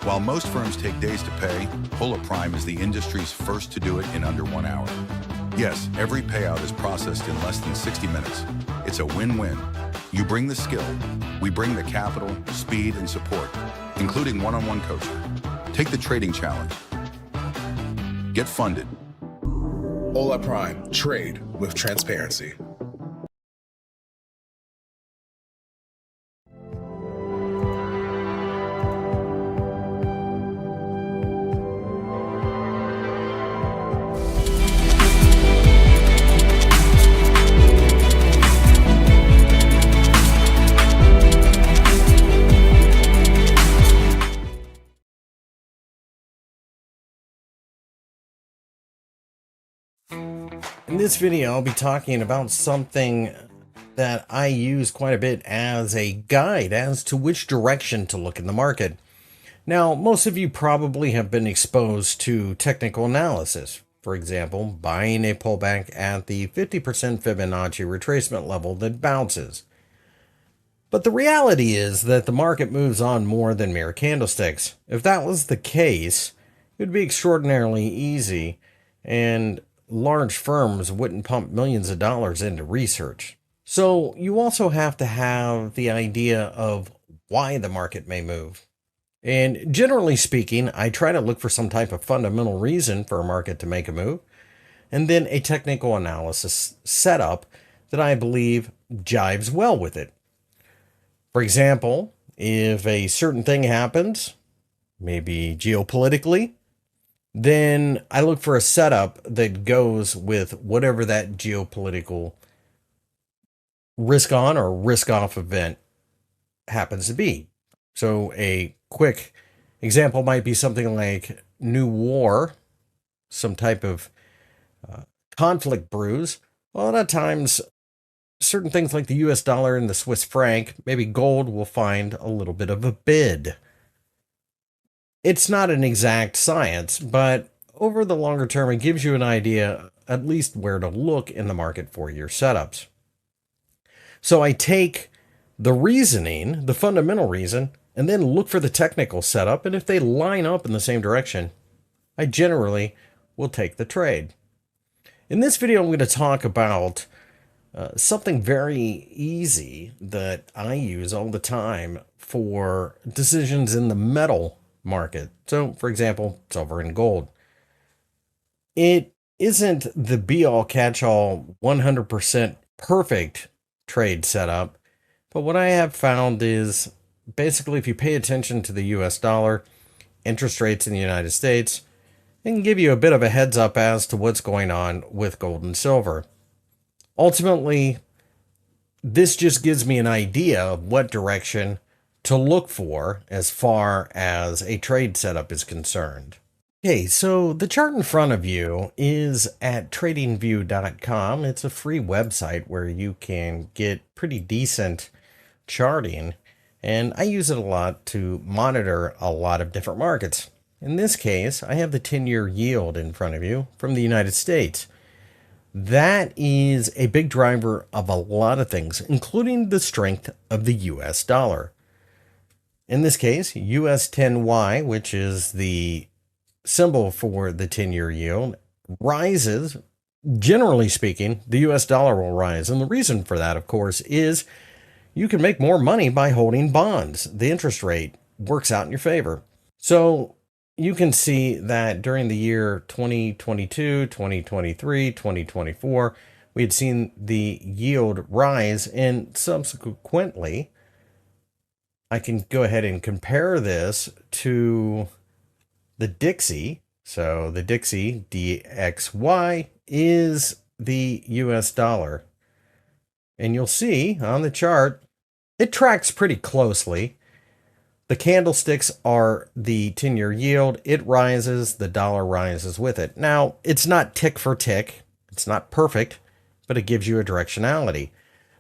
While most firms take days to pay, Hola Prime is the industry's first to do it in under 1 hour. Yes, every payout is processed in less than 60 minutes. It's a win-win. You bring the skill, we bring the capital, speed, and support, including one-on-one coaching. Take the trading challenge. Get funded. Ola Prime, trade with transparency. In this video, I'll be talking about something that I use quite a bit as a guide as to which direction to look in the market. Now, most of you probably have been exposed to technical analysis. For example, buying a pullback at the 50% Fibonacci retracement level that bounces. But the reality is that the market moves on more than mere candlesticks. If that was the case, it would be extraordinarily easy, and large firms wouldn't pump millions of dollars into research. So you also have to have the idea of why the market may move. And generally speaking, I try to look for some type of fundamental reason for a market to make a move. and then a technical analysis setup that I believe jives well with it. For example, if a certain thing happens, maybe geopolitically, then I look for a setup that goes with whatever that geopolitical risk on or risk off event happens to be. So a quick example might be something like new war, some type of conflict brews. A lot of times, certain things like the US dollar and the Swiss franc, maybe gold will find a little bit of a bid. It's not an exact science, but over the longer term, it gives you an idea at least where to look in the market for your setups. So I take the reasoning, the fundamental reason, and then look for the technical setup. And if they line up in the same direction, I generally will take the trade. In this video, I'm going to talk about something very easy that I use all the time for decisions in the metal market. So, for example, silver and gold. It isn't the be-all, catch-all, 100% perfect trade setup, but what I have found is basically if you pay attention to the US dollar, interest rates in the United States, it can give you a bit of a heads up as to what's going on with gold and silver. Ultimately, this just gives me an idea of what direction to look for as far as a trade setup is concerned. Okay, so the chart in front of you is at tradingview.com. It's a free website where you can get pretty decent charting, and I use it a lot to monitor a lot of different markets. In this case, I have the 10-year yield in front of you from the United States. That is a big driver of a lot of things, including the strength of the US dollar. In this case, US 10Y, which is the symbol for the 10-year yield, rises. Generally speaking, the US dollar will rise. And the reason for that, of course, is you can make more money by holding bonds. The interest rate works out in your favor. So you can see that during the year 2022, 2023, 2024, we had seen the yield rise, and subsequently, I can go ahead and compare this to the Dixie. So the Dixie, DXY, is the US dollar. And you'll see on the chart, it tracks pretty closely. The candlesticks are the 10-year yield. It rises, the dollar rises with it. Now, it's not tick for tick. It's not perfect, but it gives you a directionality.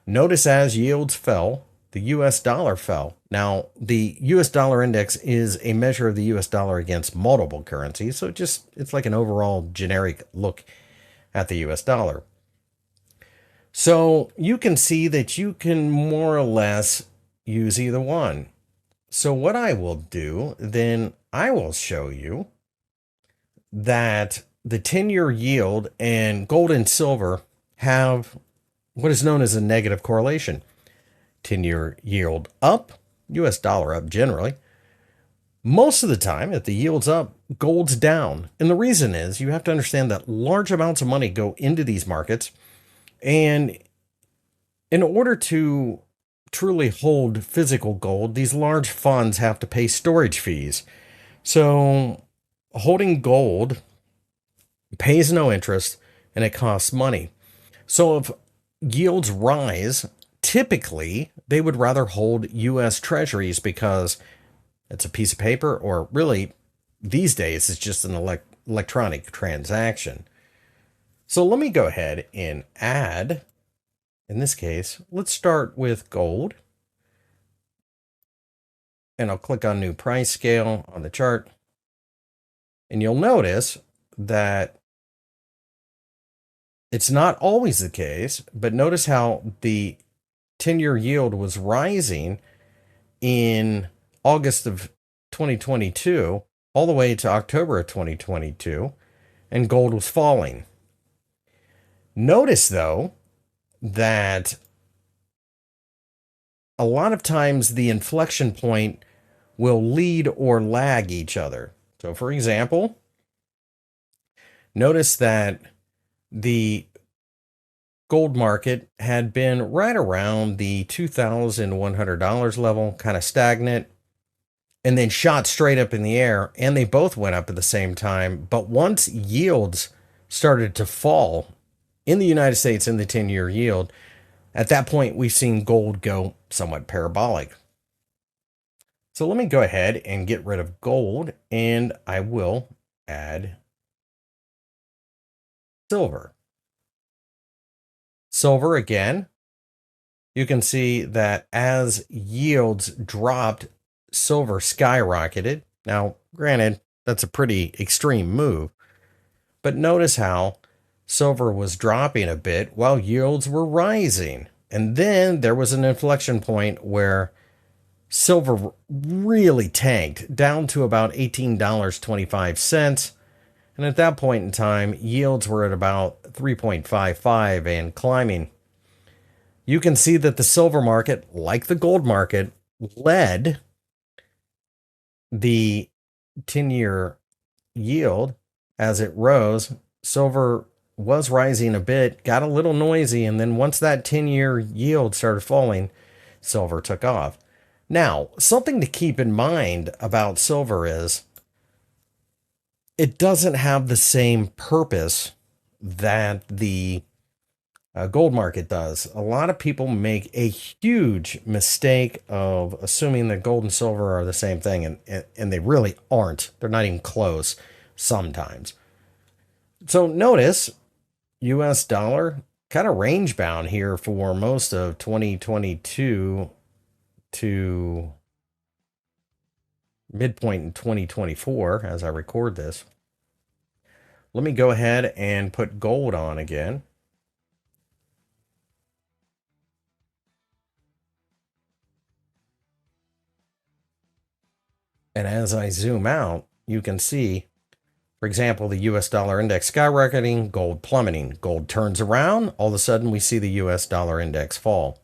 Notice as yields fell, the US dollar fell. Now, the US dollar index is a measure of the US dollar against multiple currencies, so it's like an overall generic look at the US dollar. So you can see that you can more or less use either one. So what I will do, then I will show you that the 10-year yield and gold and silver have what is known as a negative correlation. 10-year yield up, US dollar up generally. Most of the time, if the yield's up, gold's down. And the reason is you have to understand that large amounts of money go into these markets. And in order to truly hold physical gold, these large funds have to pay storage fees. So holding gold pays no interest and it costs money. So if yields rise, typically they would rather hold US treasuries because it's a piece of paper, or really these days it's just an electronic transaction. So let me go ahead and add, in this case, let's start with gold. And I'll click on new price scale on the chart. And you'll notice that it's not always the case, but notice how the 10-year yield was rising in August of 2022 all the way to October of 2022, and gold was falling. Notice, though, that a lot of times the inflection point will lead or lag each other. So, for example, notice that the gold market had been right around the $2,100 level, kind of stagnant, and then shot straight up in the air, and they both went up at the same time. But once yields started to fall in the United States in the 10-year yield, at that point, we've seen gold go somewhat parabolic. So let me go ahead and get rid of gold, and I will add silver. Silver, again, you can see that as yields dropped, silver skyrocketed. Now, granted, that's a pretty extreme move, but notice how silver was dropping a bit while yields were rising. And then there was an inflection point where silver really tanked down to about $18.25. And at that point in time, yields were at about 3.55 and climbing. You can see that the silver market, like the gold market, led the 10-year yield as it rose. Silver was rising a bit, got a little noisy, and then once that 10-year yield started falling, silver took off. Now, something to keep in mind about silver is it doesn't have the same purpose that the gold market does. A lot of people make a huge mistake of assuming that gold and silver are the same thing, and they really aren't. They're not even close sometimes. So notice US dollar kind of range bound here for most of 2022 to midpoint in 2024 as I record this. Let me go ahead and put gold on again. And as I zoom out, you can see, for example, the US dollar index skyrocketing, gold plummeting. Gold turns around, all of a sudden we see the US dollar index fall.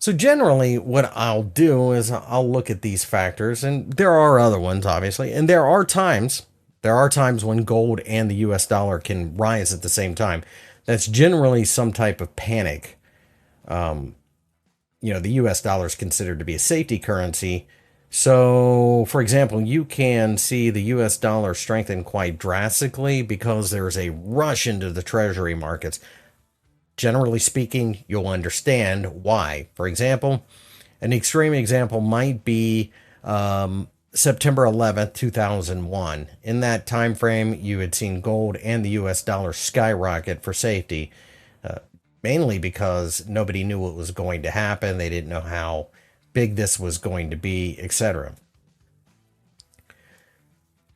So generally what I'll do is I'll look at these factors, and there are other ones obviously, and there are times when gold and the US dollar can rise at the same time. That's generally some type of panic. The US dollar is considered to be a safety currency. So, for example, you can see the US dollar strengthen quite drastically because there's a rush into the treasury markets. Generally speaking, you'll understand why. For example, an extreme example might be September 11th, 2001. In that time frame, you had seen gold and the US dollar skyrocket for safety, mainly because nobody knew what was going to happen. They didn't know how big this was going to be, etc.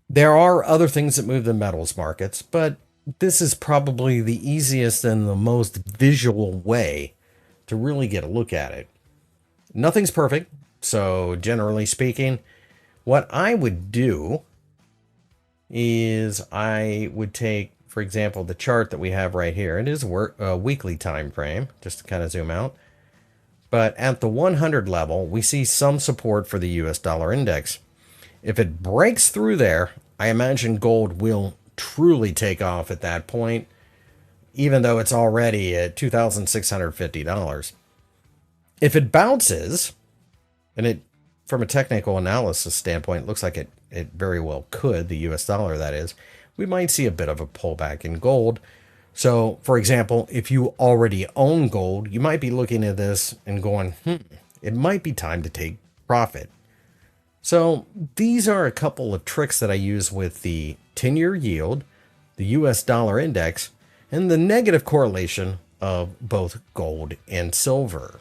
There are other things that move the metals markets, but this is probably the easiest and the most visual way to really get a look at it. Nothing's perfect, so generally speaking, what I would do is I would take, for example, the chart that we have right here. It is a weekly time frame, just to kind of zoom out. But at the 100 level, we see some support for the US dollar index. If it breaks through there, I imagine gold will truly take off at that point, even though it's already at $2,650. If it bounces, and it, from a technical analysis standpoint, looks like it very well could, the US dollar that is, we might see a bit of a pullback in gold. So, for example, if you already own gold, you might be looking at this and going, it might be time to take profit. So these are a couple of tricks that I use with the 10-year yield, the US dollar index, and the negative correlation of both gold and silver.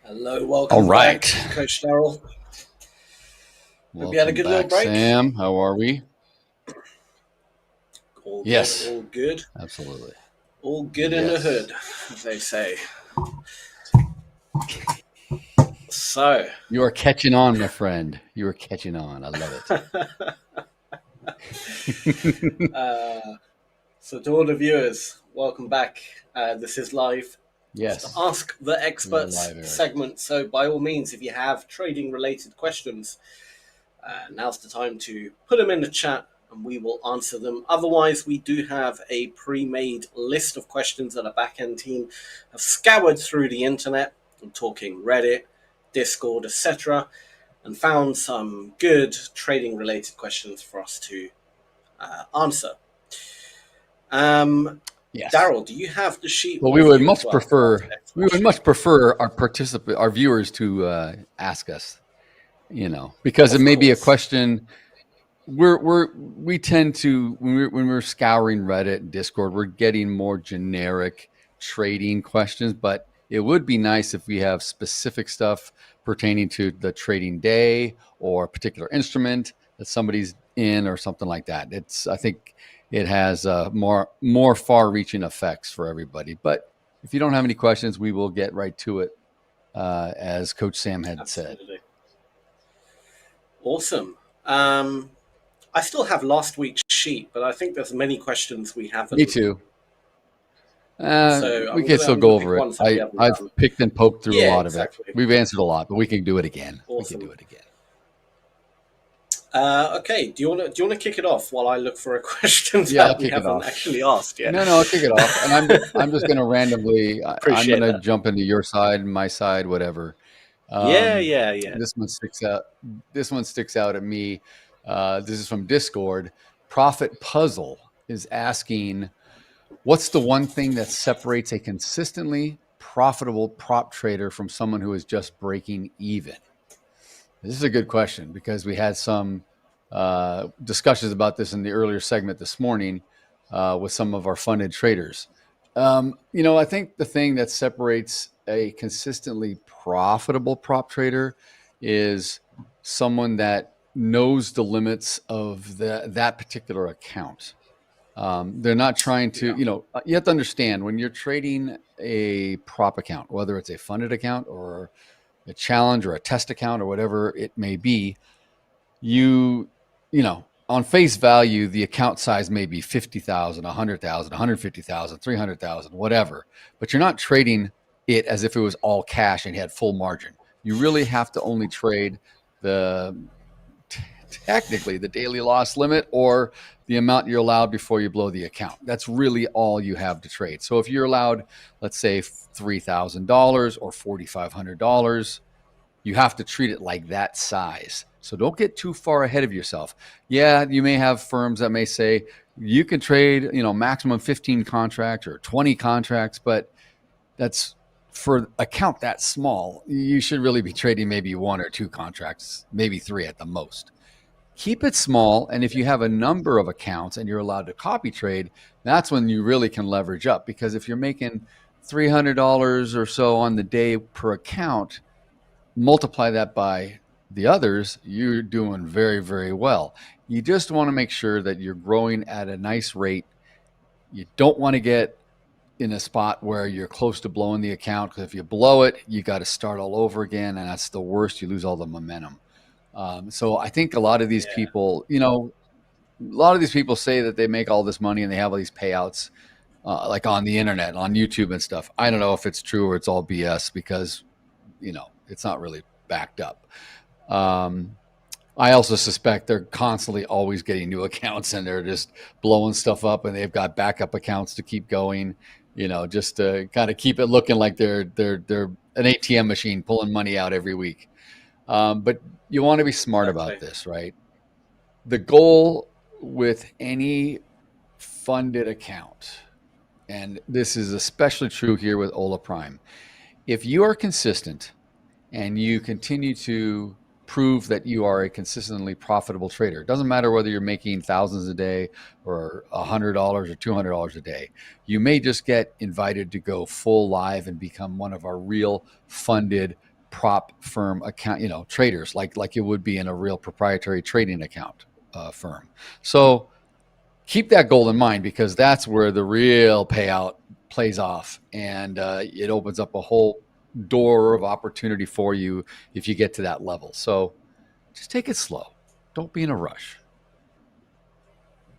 Hello, welcome All right. back, Coach Darrell. Hope you had a good little break. Sam, how are we? All yes. Good, all good. Absolutely. All good in the hood, as they say. So. You are catching on, my friend. You are catching on. I love it. So to all the viewers, welcome back. This is live. Yes. It's the Ask the Experts segment. So by all means, if you have trading related questions, now's the time to put them in the chat and we will answer them. Otherwise, we do have a pre-made list of questions that our back-end team have scoured through the internet. I'm talking Reddit, Discord, etc., and found some good trading related questions for us to answer. Yes. Darrell, do you have the sheet? Well, we would much prefer our viewers to ask us, because it may be a question. We tend to when we're scouring Reddit and Discord, we're getting more generic trading questions, but it would be nice if we have specific stuff pertaining to the trading day or a particular instrument that somebody's in or something like that. I think it has more far-reaching effects for everybody. But if you don't have any questions, we will get right to it, as Coach Sam had said. Awesome. I still have last week's sheet, but I think there's many questions we haven't. Me too. We can still go over it. I've picked and poked through a lot of it. We've answered a lot, but we can do it again. Awesome. We can do it again. Okay. Do you want to kick it off while I look for a question that we haven't actually asked yet? No, I'll kick it off, and I'm just going to randomly. I'm going to jump into your side, my side, whatever. Yeah. This one sticks out. This one sticks out at me. This is from Discord. Profit Puzzle is asking, what's the one thing that separates a consistently profitable prop trader from someone who is just breaking even? This is a good question because we had some discussions about this in the earlier segment this morning with some of our funded traders. I think the thing that separates a consistently profitable prop trader is someone that knows the limits of that particular account. They're not trying to, you have to understand when you're trading a prop account, whether it's a funded account or a challenge or a test account or whatever it may be, on face value, the account size may be 50,000, 100,000, 150,000, 300,000, whatever, but you're not trading it as if it was all cash and had full margin. You really have to only trade technically the daily loss limit or the amount you're allowed before you blow the account. That's really all you have to trade. So if you're allowed, let's say $3,000 or $4,500, you have to treat it like that size. So don't get too far ahead of yourself. Yeah, you may have firms that may say you can trade, maximum 15 contracts or 20 contracts, but that's for account that small, you should really be trading maybe 1 or 2 contracts, maybe 3 at the most. Keep it small, and if you have a number of accounts and you're allowed to copy trade, that's when you really can leverage up. Because if you're making $300 or so on the day per account, multiply that by the others, you're doing very, very well. You just want to make sure that you're growing at a nice rate. You don't want to get in a spot where you're close to blowing the account, because if you blow it, you got to start all over again, and that's the worst. You lose all the momentum. So I think a lot of these people, you know, a lot of these people say that they make all this money and they have all these payouts, like on the internet, on YouTube and stuff. I don't know if it's true or it's all BS, because, you know, it's not really backed up. I also suspect they're constantly always getting new accounts, and they're just blowing stuff up, and they've got backup accounts to keep going, you know, just to kind of keep it looking like they're an ATM machine pulling money out every week. But you want to be smart about this, right? The goal with any funded account, and this is especially true here with Ola Prime, if you are consistent and you continue to prove that you are a consistently profitable trader, it doesn't matter whether you're making thousands a day or $100 or $200 a day, you may just get invited to go full live and become one of our real funded prop firm account, you know, traders, like it would be in a real proprietary trading account firm. So keep that goal in mind, because that's where the real payout plays off, and it opens up a whole door of opportunity for you if you get to that level. So just take it slow. Don't be in a rush.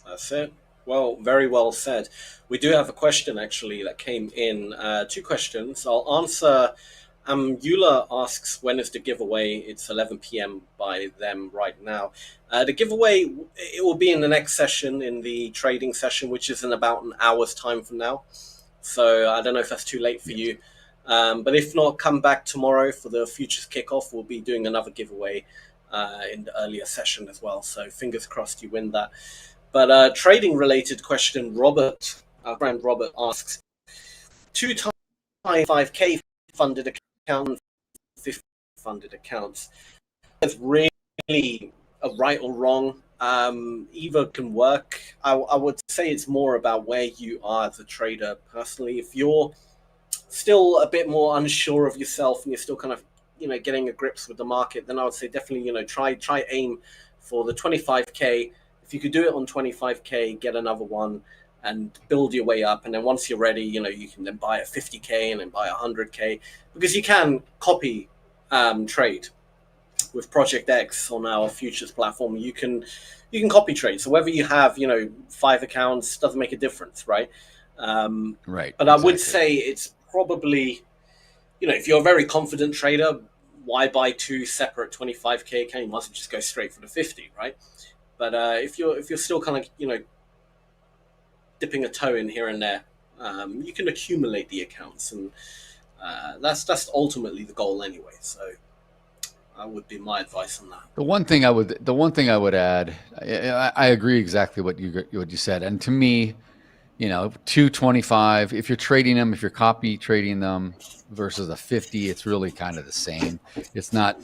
That's it. Well, very well said. We do have a question actually that came in. 2 questions. I'll answer. Eula asks, when is the giveaway? It's 11 p.m. by them right now. The giveaway, it will be in the next session, in the trading session, which is in about an hour's time from now. So I don't know if that's too late for you. But if not, come back tomorrow for the Futures Kickoff. We'll be doing another giveaway in the earlier session as well. So fingers crossed you win that. But trading related question, Robert, our friend Robert asks, 2 times 5K funded account, 50 funded accounts. It's really a right or wrong. Either can work. I would say it's more about where you are as a trader personally. If you're still a bit more unsure of yourself and you're still kind of, you know, getting a grips with the market, then I would say definitely, you know, try aim for the 25K. If you could do it on 25K, get another one and build your way up. And then once you're ready, you know, you can then buy a 50K and then buy a 100K, because you can copy trade with Project X on our futures platform. You can copy trade. So whether you have, you know, 5 accounts, doesn't make a difference, right? Right. But I would say it's probably, you know, if you're a very confident trader, why buy 2 separate 25K accounts? You must just go straight for the 50, right? But if you're still kind of, you know, dipping a toe in here and there, you can accumulate the accounts, and that's ultimately the goal anyway. So that would be my advice on that. The one thing I would add, I agree exactly what you said, and to me, you know, 225, if you're trading them, if you're copy trading them versus a 50, it's really kind of the same. It's not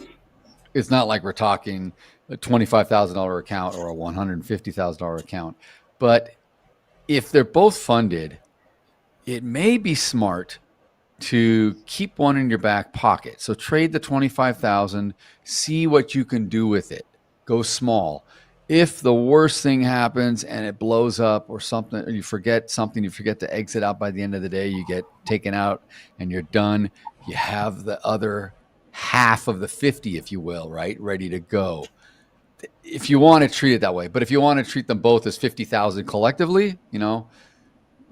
like we're talking a $25,000 account or a $150,000 account. But if they're both funded, it may be smart to keep one in your back pocket. So trade the 25,000, see what you can do with it. Go small. If the worst thing happens and it blows up or something, or you forget to exit out by the end of the day, you get taken out and you're done. You have the other half of the 50, if you will, right, ready to go. If you want to treat it that way. But if you want to treat them both as 50,000 collectively, you know,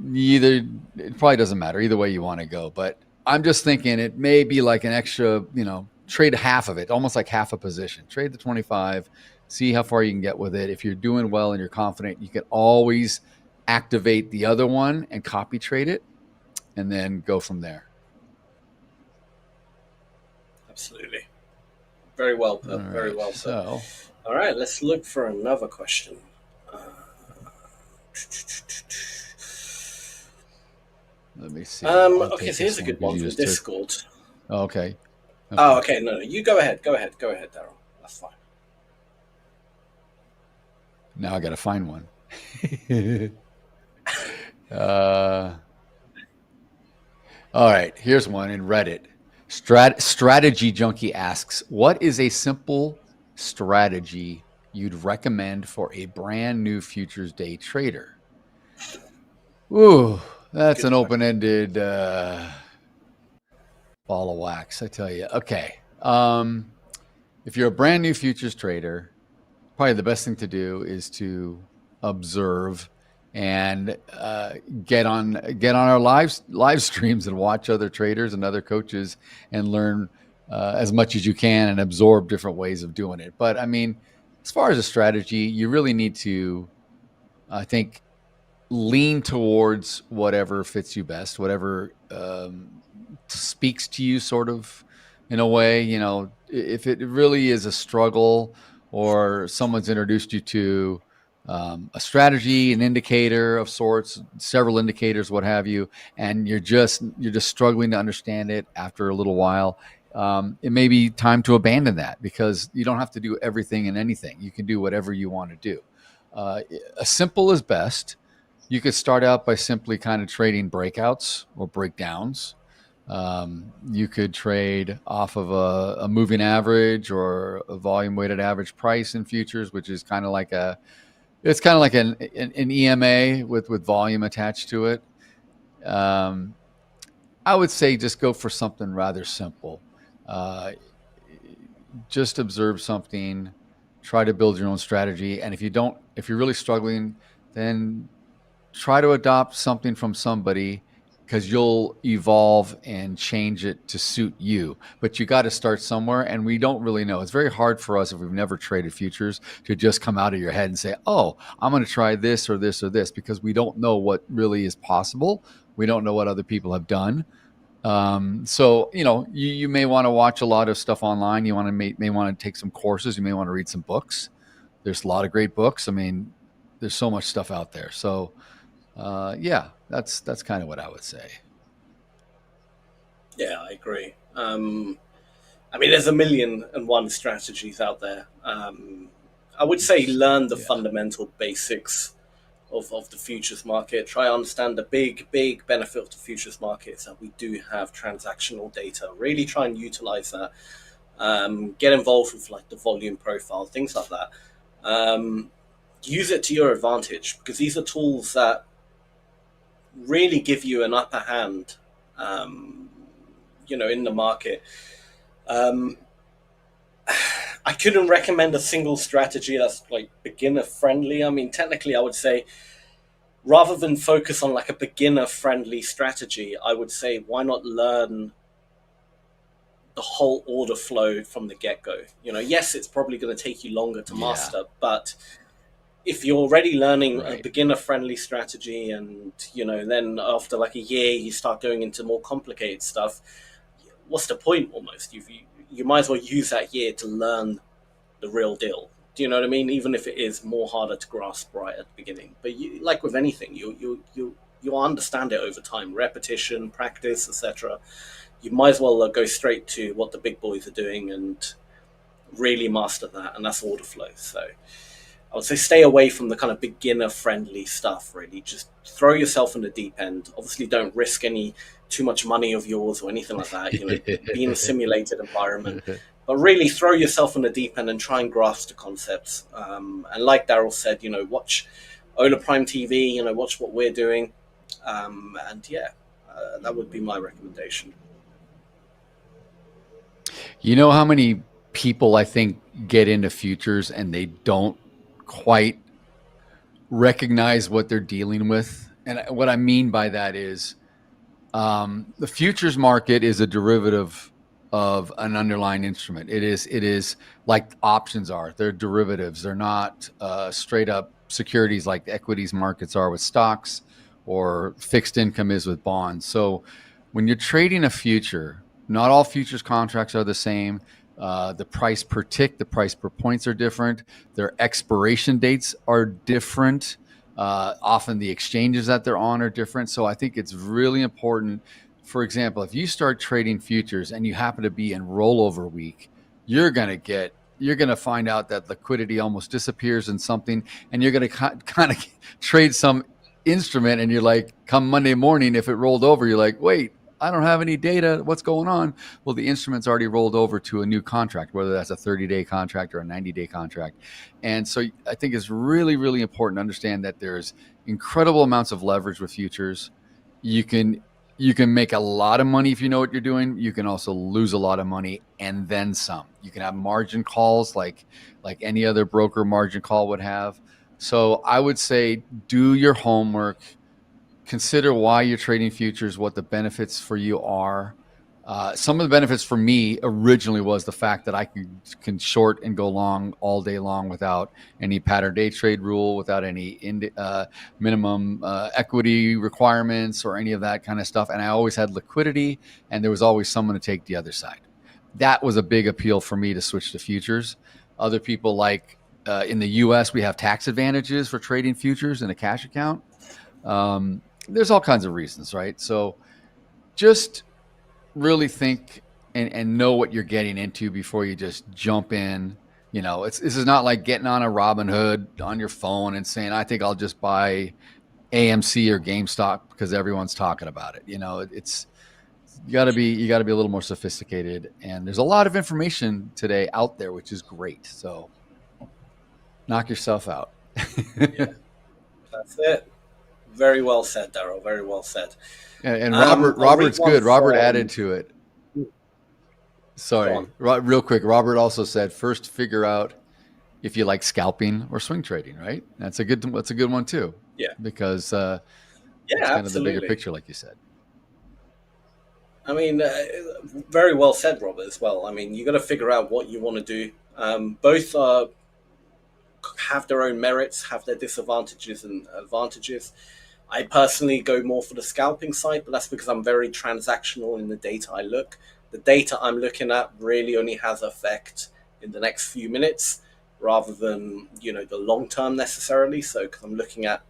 it probably doesn't matter either way you want to go. But I'm just thinking it may be like an extra, you know, trade half of it, almost like half a position. Trade the 25, see how far you can get with it. If you're doing well and you're confident, you can always activate the other one and copy trade it and then go from there. Absolutely. Very well put. Right, very well put. All right, let's look for another question. Let me see. Okay, so here's a good one from Discord. Okay. Oh, okay. No, you go ahead. Go ahead, Daryl. That's fine. Now I got to find one. All right, here's one in Reddit. Strategy Junkie asks, what is a simple strategy you'd recommend for a brand new futures day trader? Ooh, that's an open-ended ball of wax, I tell you. Okay. If you're a brand new futures trader, probably the best thing to do is to observe and get on our live streams and watch other traders and other coaches and learn as much as you can and absorb different ways of doing it. But I mean, as far as a strategy, you really need to, I think, lean towards whatever fits you best, whatever speaks to you sort of in a way. You know, if it really is a struggle or someone's introduced you to a strategy, an indicator of sorts, several indicators, what have you, and you're just struggling to understand it after a little while, it may be time to abandon that, because you don't have to do everything and anything. You can do whatever you want to do. A simple is best. You could start out by simply kind of trading breakouts or breakdowns. You could trade off of a moving average or a volume weighted average price in futures, which is kind of like an EMA with volume attached to it. I would say just go for something rather simple. Just observe something, try to build your own strategy. And if you're really struggling, then try to adopt something from somebody, because you'll evolve and change it to suit you. But you got to start somewhere, and we don't really know. It's very hard for us, if we've never traded futures, to just come out of your head and say, oh, I'm going to try this or this or this, because we don't know what really is possible. We don't know what other people have done. So, you may want to watch a lot of stuff online. You may want to take some courses. You may want to read some books. There's a lot of great books. I mean, there's so much stuff out there. So, yeah, that's kind of what I would say. Yeah, I agree. I mean, there's 1,000,001 strategies out there. I would say learn the fundamental basics of the futures market. Try to understand the big benefit of the futures market is that we do have transactional data. Really try and utilize that. Get involved with like the volume profile, things like that. Use it to your advantage, because these are tools that really give you an upper hand, in the market. I couldn't recommend a single strategy that's like beginner friendly. I mean, technically I would say, rather than focus on like a beginner friendly strategy, I would say, why not learn the whole order flow from the get-go? Yes, it's probably going to take you longer to master, but if you're already learning a beginner-friendly strategy, and then after like a year you start going into more complicated stuff, what's the point? Almost, you might as well use that year to learn the real deal. Do you know what I mean? Even if it is more harder to grasp right at the beginning, but like with anything, you'll understand it over time, repetition, practice, etc. You might as well go straight to what the big boys are doing and really master that, and that's order flow. So I would say stay away from the kind of beginner-friendly stuff, really. Just throw yourself in the deep end. Obviously, don't risk too much money of yours or anything like that. Be in a simulated environment. But really throw yourself in the deep end and try and grasp the concepts. And like Daryl said, watch Ola Prime TV, watch what we're doing. That would be my recommendation. You know how many people, I think, get into futures and they don't quite recognize what they're dealing with? And what I mean by that is the futures market is a derivative of an underlying instrument. It is like options are. They're derivatives. They're not straight up securities like the equities markets are with stocks, or fixed income is with bonds. So when you're trading a future, not all futures contracts are the same. The price per tick, the price per points are different. Their expiration dates are different. Often the exchanges that they're on are different. So I think it's really important. For example, if you start trading futures and you happen to be in rollover week, you're going to find out that liquidity almost disappears in something, and you're going to kind of trade some instrument, and you're like, come Monday morning, if it rolled over, you're like, wait, I don't have any data. What's going on? Well, the instrument's already rolled over to a new contract, whether that's a 30-day contract or a 90-day contract. And so I think it's really, really important to understand that there's incredible amounts of leverage with futures. You can make a lot of money if you know what you're doing. You can also lose a lot of money and then some. You can have margin calls like any other broker margin call would have. So I would say do your homework. Consider why you're trading futures, what the benefits for you are. Some of the benefits for me originally was the fact that I can short and go long all day long without any pattern day trade rule, without any minimum equity requirements or any of that kind of stuff. And I always had liquidity, and there was always someone to take the other side. That was a big appeal for me to switch to futures. Other people, like in the US, we have tax advantages for trading futures in a cash account. There's all kinds of reasons, right? So just really think and know what you're getting into before you just jump in. You know, this is not like getting on a Robinhood on your phone and saying, I think I'll just buy AMC or GameStop because everyone's talking about it. You know, you got to be a little more sophisticated, and there's a lot of information today out there, which is great. So knock yourself out. Yeah, that's it. Very well said, Daryl. Very well said. And Robert's good. Robert added to it. Sorry, real quick. Robert also said, first figure out if you like scalping or swing trading. Right? That's a good one too. Yeah. Because it's kind of the bigger picture, like you said. I mean, very well said, Robert, as well. I mean, you got to figure out what you want to do. Both have their own merits, have their disadvantages and advantages. I personally go more for the scalping side, but that's because I'm very transactional in the data I look. The data I'm looking at really only has effect in the next few minutes rather than, the long term necessarily. So, because I'm looking at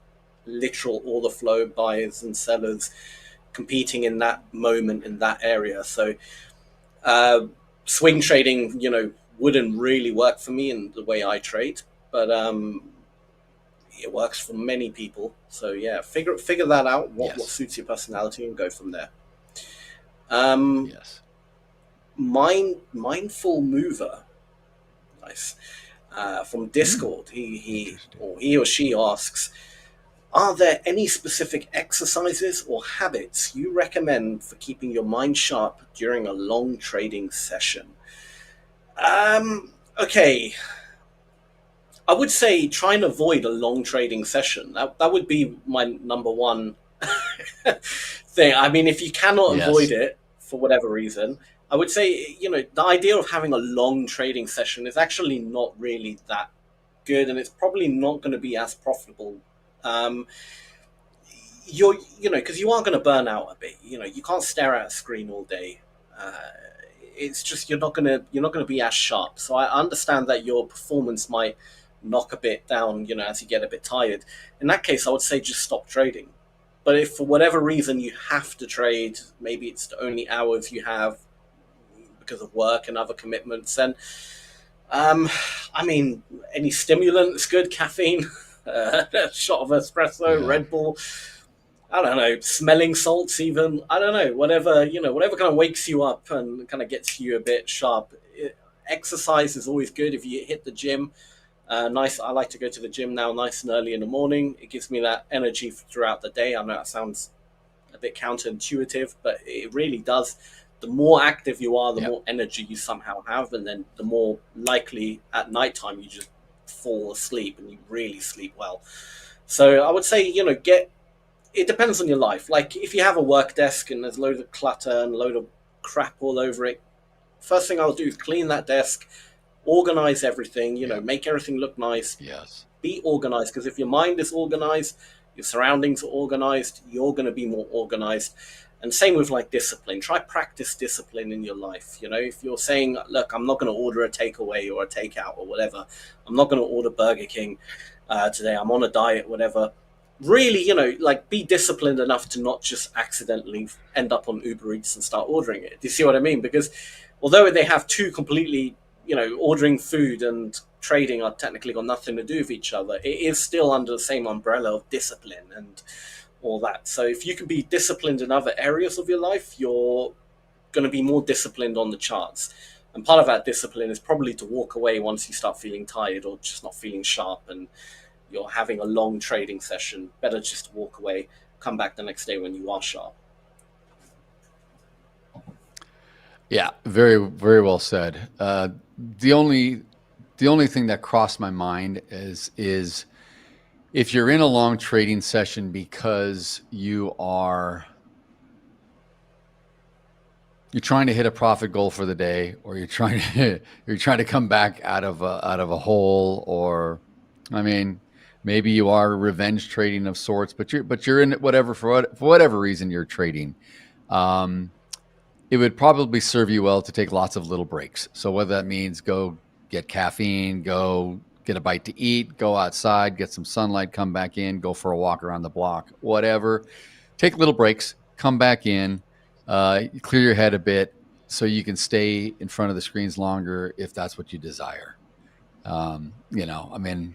literal order flow, buyers and sellers competing in that moment in that area. So, swing trading, wouldn't really work for me in the way I trade, but it works for many people. So yeah, figure that out, what suits your personality, and go from there. Yes. Mindful Mover, nice. From Discord, he or she asks, are there any specific exercises or habits you recommend for keeping your mind sharp during a long trading session? Okay. I would say try and avoid a long trading session. That would be my number one thing. I mean, if you cannot avoid it for whatever reason, I would say, the idea of having a long trading session is actually not really that good, and it's probably not going to be as profitable. Because you are going to burn out a bit. You can't stare at a screen all day. It's just you're not going to be as sharp. So I understand that your performance might knock a bit down, as you get a bit tired. In that case, I would say just stop trading. But if for whatever reason you have to trade, maybe it's the only hours you have because of work and other commitments, then I mean, any stimulant is good. Caffeine, a shot of espresso, Red Bull, I don't know, smelling salts even, I don't know, whatever kind of wakes you up and kind of gets you a bit sharp. Exercise is always good. If you hit the gym, nice. I like to go to the gym now nice and early in the morning. It gives me that energy throughout the day. I know that sounds a bit counterintuitive, but it really does. The more active you are, the more energy you somehow have, and then the more likely at nighttime you just fall asleep and you really sleep well. So I would say, it depends on your life. Like if you have a work desk and there's a load of clutter and a load of crap all over it, first thing I'll do is clean that desk, organize everything, make everything look nice. Yes. Be organized, because if your mind is organized, your surroundings are organized, you're going to be more organized. And same with like discipline. Try practice discipline in your life. If you're saying, look, I'm not going to order a takeaway or a takeout or whatever, I'm not going to order Burger King today, I'm on a diet, whatever. really, you know, like be disciplined enough to not just accidentally end up on Uber Eats and start ordering it. Do you see what I mean? Because although they have two completely, you know, ordering food and trading are technically got nothing to do with each other, it is still under the same umbrella of discipline and all that. So if you can be disciplined in other areas of your life, you're going to be more disciplined on the charts. And part of that discipline is probably to walk away once you start feeling tired or just not feeling sharp and you're having a long trading session. Better just to walk away, come back the next day when you are sharp. Yeah, very, very well said. The only thing that crossed my mind is if you're in a long trading session because you're trying to hit a profit goal for the day, or you're trying to come back out of a hole, or I mean, maybe you are revenge trading of sorts, but you're in whatever for whatever reason you're trading. It would probably serve you well to take lots of little breaks. So whether that means go get caffeine, go get a bite to eat, go outside, get some sunlight, come back in, go for a walk around the block, whatever. Take little breaks, come back in, clear your head a bit so you can stay in front of the screens longer if that's what you desire. You know, I mean,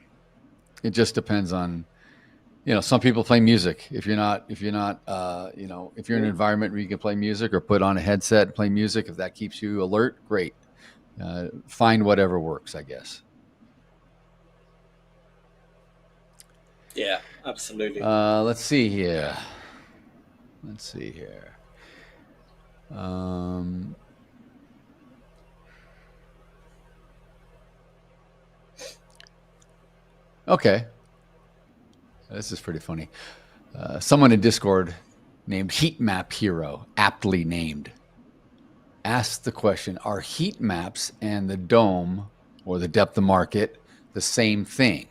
it just depends on, you know, some people play music. If you're not, you know, if you're in an environment where you can play music or put on a headset and play music, if that keeps you alert, great. Find whatever works, I guess. Yeah, absolutely. Let's see here. Okay. This is pretty funny. Someone in Discord named Heat Map Hero, aptly named, asked the question, are heat maps and the dome or the depth of market the same thing?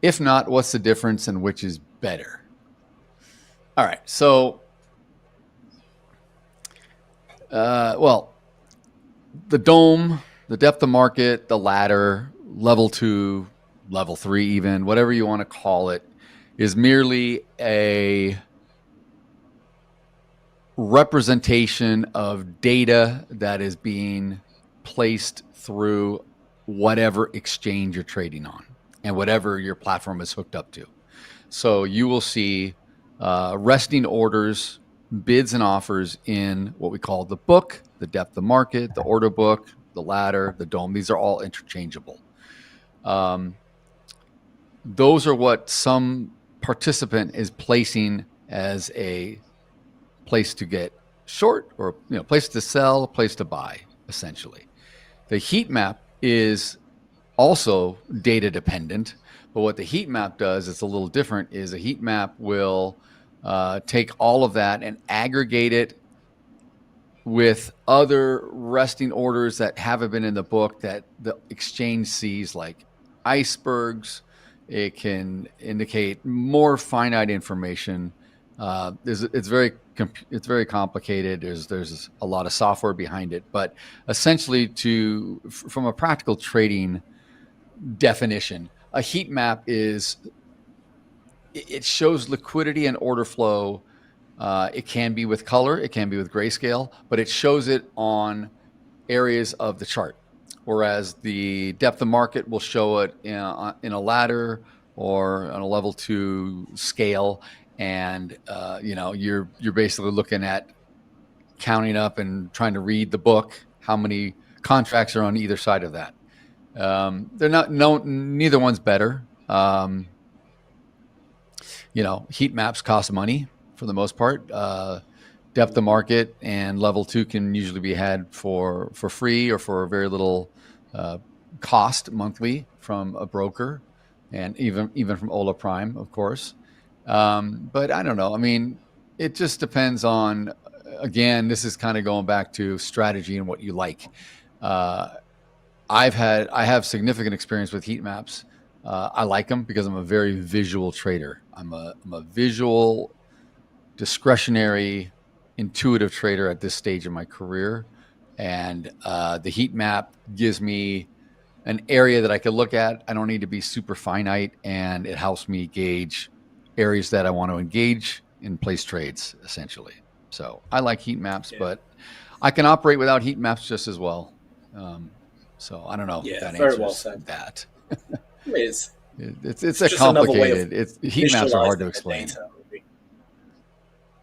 If not, what's the difference and which is better? All right. So, well, the dome, the depth of market, the ladder, level 2, level 3 even, whatever you want to call it, is merely a representation of data that is being placed through whatever exchange you're trading on and whatever your platform is hooked up to. So you will see resting orders, bids and offers in what we call the book, the depth of market, the order book, the ladder, the dome. These are all interchangeable. Those are what some participant is placing as a place to get short, or place to sell, place to buy, essentially. The heat map is also data dependent, but what the heat map does, it's a little different, is a heat map will take all of that and aggregate it with other resting orders that haven't been in the book that the exchange sees, like icebergs. It can indicate more finite information. It's very complicated. There's a lot of software behind it, but essentially, from a practical trading definition, a heat map it shows liquidity and order flow. It can be with color, it can be with grayscale, but it shows it on areas of the chart. Whereas the depth of market will show it in a ladder or on a level 2 scale, and you're basically looking at counting up and trying to read the book, how many contracts are on either side of that. Neither one's better. Heat maps cost money for the most part. Depth of market and level 2 can usually be had for free or for very little cost monthly from a broker, and even from Ola Prime, of course. But I don't know. I mean, it just depends on, again, this is kind of going back to strategy and what you like. I have significant experience with heat maps. I like them because I'm a very visual trader. I'm a visual, discretionary, intuitive trader at this stage of my career. And the heat map gives me an area that I can look at. I don't need to be super finite, and it helps me gauge areas that I want to engage and place trades, essentially. So I like heat maps, but I can operate without heat maps just as well. So I don't know if that very well answers said. that. It's a just another way of complicated. Heat maps are hard to visualizing the explain. data.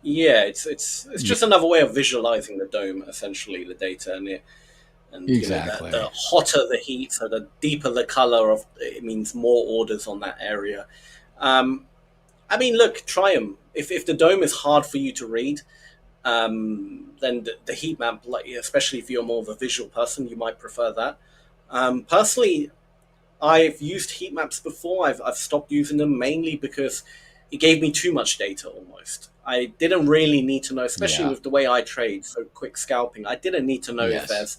Yeah, it's just another way of visualizing the dome, essentially, the data, and Exactly. the hotter the heat, so the deeper the color of it means more orders on that area. I mean, look, try them. If the dome is hard for you to read, then the heat map, like especially if you're more of a visual person, you might prefer that. Personally, I've used heat maps before. I've stopped using them mainly because it gave me too much data almost. I didn't really need to know, especially with the way I trade, so quick scalping. I didn't need to know if there's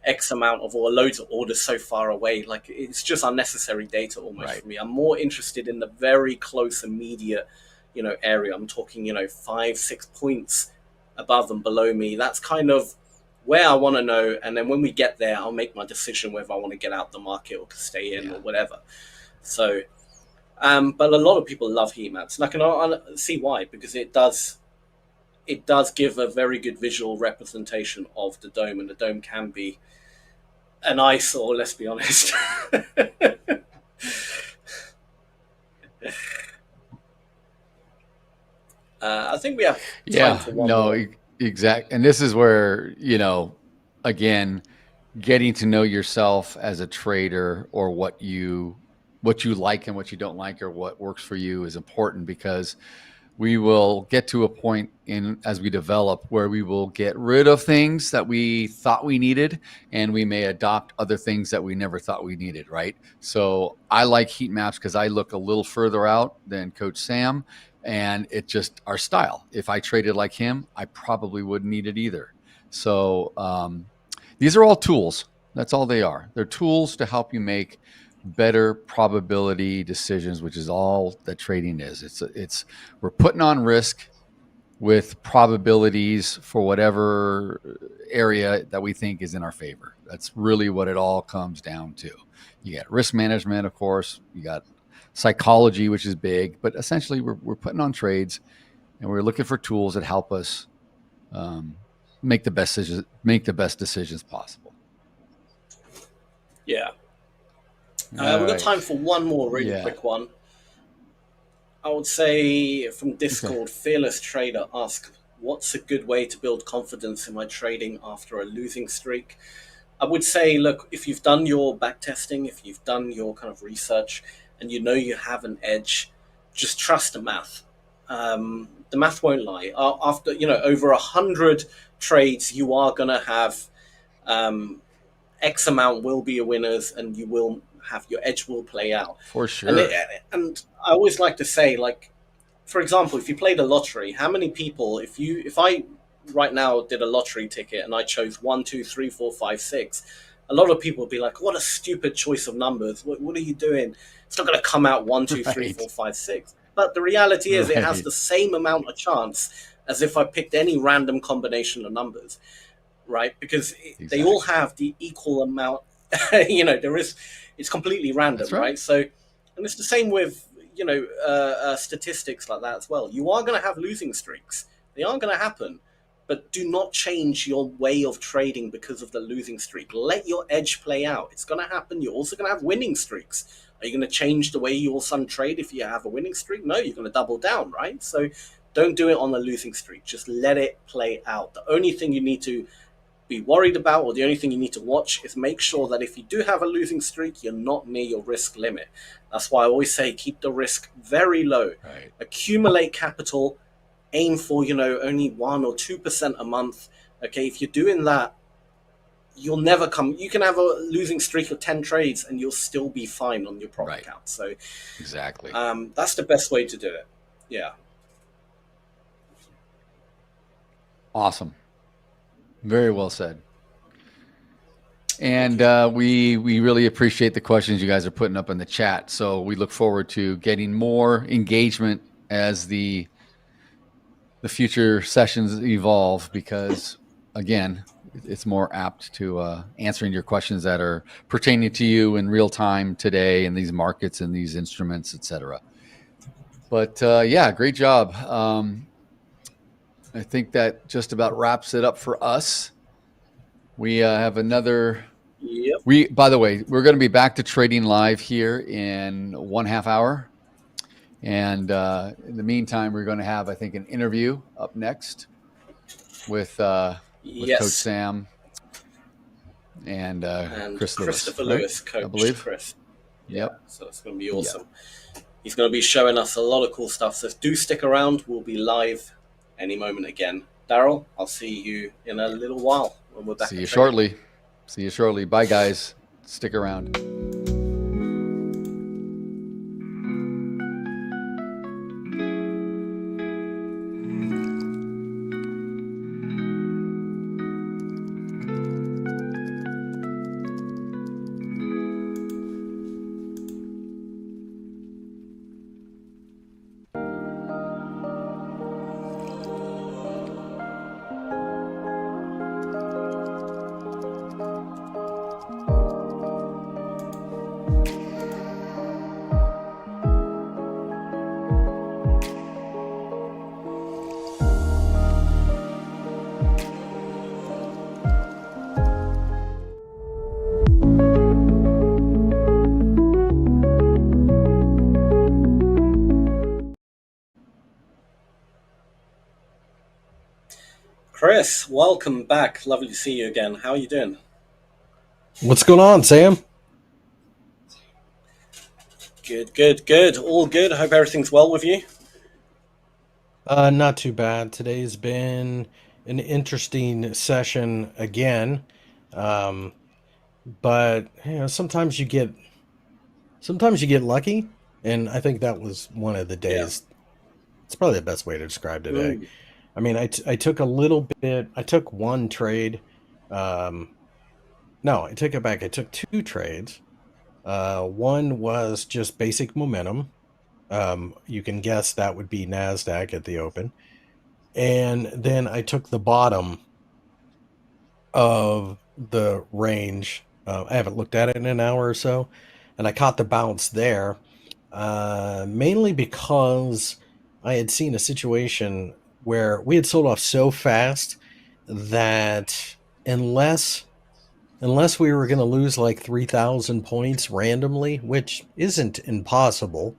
X amount of or loads of orders so far away. Like, it's just unnecessary data almost for me. I'm more interested in the very close immediate, area. I'm talking, 5-6 points above and below me. That's kind of where I want to know. And then when we get there, I'll make my decision whether I want to get out the market or stay in or whatever. So, but a lot of people love heat maps, and I can see why, because it does give a very good visual representation of the dome, and the dome can be an eyesore, let's be honest. I think we have time for one more. Exactly. And this is where, again, getting to know yourself as a trader, or what you like and what you don't like, or what works for you, is important, because we will get to a point as we develop where we will get rid of things that we thought we needed, and we may adopt other things that we never thought we needed, right? So I like heat maps because I look a little further out than Coach Sam, and it's just our style. If I traded like him, I probably wouldn't need it either. So these are all tools. That's all they are. They're tools to help you make better probability decisions, which is all that trading is. We're putting on risk with probabilities for whatever area that we think is in our favor. That's really what it all comes down to. You got risk management, of course. You got psychology, which is big, but essentially we're putting on trades, and we're looking for tools that help us make the best decisions possible. Yeah. We've got time for one more really quick one. I would say from Discord, Fearless Trader asks, what's a good way to build confidence in my trading after a losing streak? I would say, look, if you've done your back testing, if you've done your kind of research, and you have an edge, just trust the math. The math won't lie. After, over 100 trades, you are going to have X amount will be a winners, and you will have your edge will play out for sure. And I always like to say, like, for example, if you played a lottery, how many people, if I right now did a lottery ticket and I chose 1, 2, 3, 4, 5, 6, a lot of people would be like, what a stupid choice of numbers. What are you doing? It's not going to come out 1, 2, 3, 4, 5, 6. But the reality is it has the same amount of chance as if I picked any random combination of numbers, right? Because they all have the equal amount. It's completely random, right? So, and it's the same with, statistics like that as well. You are going to have losing streaks. They are going to happen. But do not change your way of trading because of the losing streak. Let your edge play out. It's going to happen. You're also going to have winning streaks. Are you going to change the way you all sun trade if you have a winning streak? No, you're going to double down, right? So don't do it on a losing streak. Just let it play out. The only thing you need to be worried about, or the only thing you need to watch, is make sure that if you do have a losing streak, you're not near your risk limit. That's why I always say keep the risk very low. Right. Accumulate capital. Aim for, only 1 or 2% a month. Okay, if you're doing that, you'll never you can have a losing streak of 10 trades and you'll still be fine on your profit count. So exactly. That's the best way to do it. Yeah. Awesome. Very well said. And we really appreciate the questions you guys are putting up in the chat. So we look forward to getting more engagement as the future sessions evolve, because again, it's more apt to answering your questions that are pertaining to you in real time today in these markets and these instruments, etc. But yeah, great job. I think that just about wraps it up for us. We have another. Yep. By the way, we're going to be back to trading live here in 1/2 hour. And in the meantime, we're going to have, I think, an interview up next with Coach Sam and Chris Christopher Lewis, Lewis, right? Coach I believe. Chris. Yep. So it's going to be awesome. He's going to be showing us a lot of cool stuff. So do stick around. We'll be live any moment again. Daryl, I'll see you in a little while when we're back. See you shortly. See you shortly. Bye, guys. Stick around. Chris, welcome back. Lovely to see you again. How are you doing? What's going on, Sam? Good. All good. I hope everything's well with you. Not too bad. Today's been an interesting session again. But sometimes you get lucky, and I think that was one of the days. It's probably the best way to describe today. I mean, I took a little bit. I took one trade. No, I take it back. I took two trades. One was just basic momentum. You can guess that would be Nasdaq at the open. And then I took the bottom of the range. I haven't looked at it in an hour or so, and I caught the bounce there, mainly because I had seen a situation where we had sold off so fast that unless we were going to lose like 3,000 points randomly, which isn't impossible,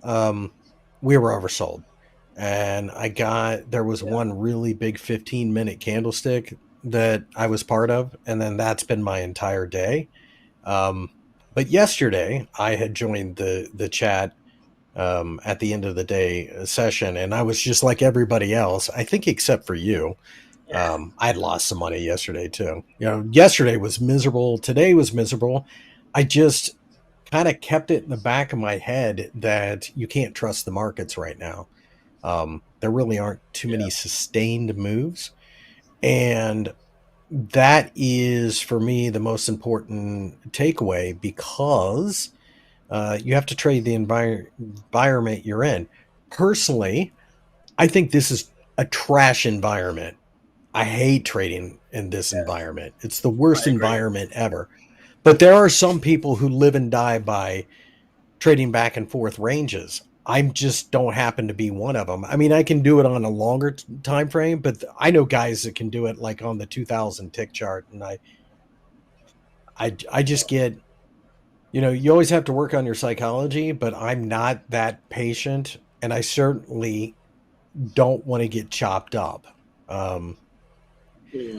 we were oversold. And there was one really big 15-minute candlestick that I was part of, and then that's been my entire day. But yesterday I had joined the chat at the end of the day session, and I was just like everybody else, I think, except for you. I'd lost some money yesterday too. Yesterday was miserable. Today was miserable. I just kind of kept it in the back of my head that you can't trust the markets right now. There really aren't too many sustained moves. And that is, for me, the most important takeaway, because you have to trade the environment you're in. Personally, I think this is a trash environment. I hate trading in this environment. It's the worst environment ever. But there are some people who live and die by trading back and forth ranges. I just don't happen to be one of them. I mean, I can do it on a longer time frame, but I know guys that can do it like on the 2000 tick chart. And I just get, you always have to work on your psychology, but I'm not that patient, and I certainly don't want to get chopped up.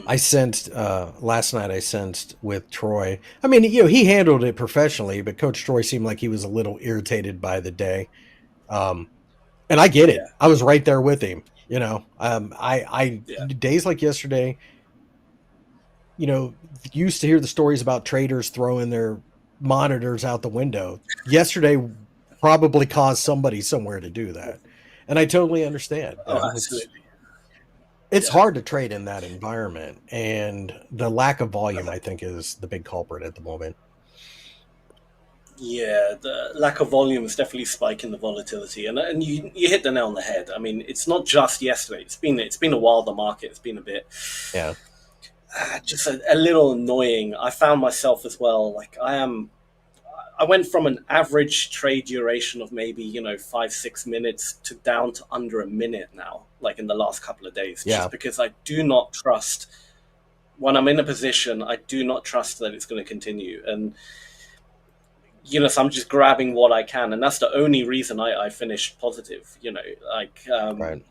I sensed last night, I sensed with Troy. I mean, he handled it professionally, but Coach Troy seemed like he was a little irritated by the day. And I get it. I was right there with him. Days like yesterday, used to hear the stories about traders throwing their monitors out the window. Yesterday probably caused somebody somewhere to do that. And I totally understand. Absolutely. It's hard to trade in that environment, and the lack of volume, I think, is the big culprit at the moment. Yeah, the lack of volume is definitely spiking the volatility, and you hit the nail on the head. I mean, it's not just yesterday. It's been a while. The market has been a bit, just a little annoying. I found myself as well. Like I I went from an average trade duration of maybe, 5-6 minutes to down to under a minute now, like in the last couple of days, just because I do not trust, when I'm in a position, I do not trust that it's going to continue. And, so I'm just grabbing what I can. And that's the only reason I finished positive, right.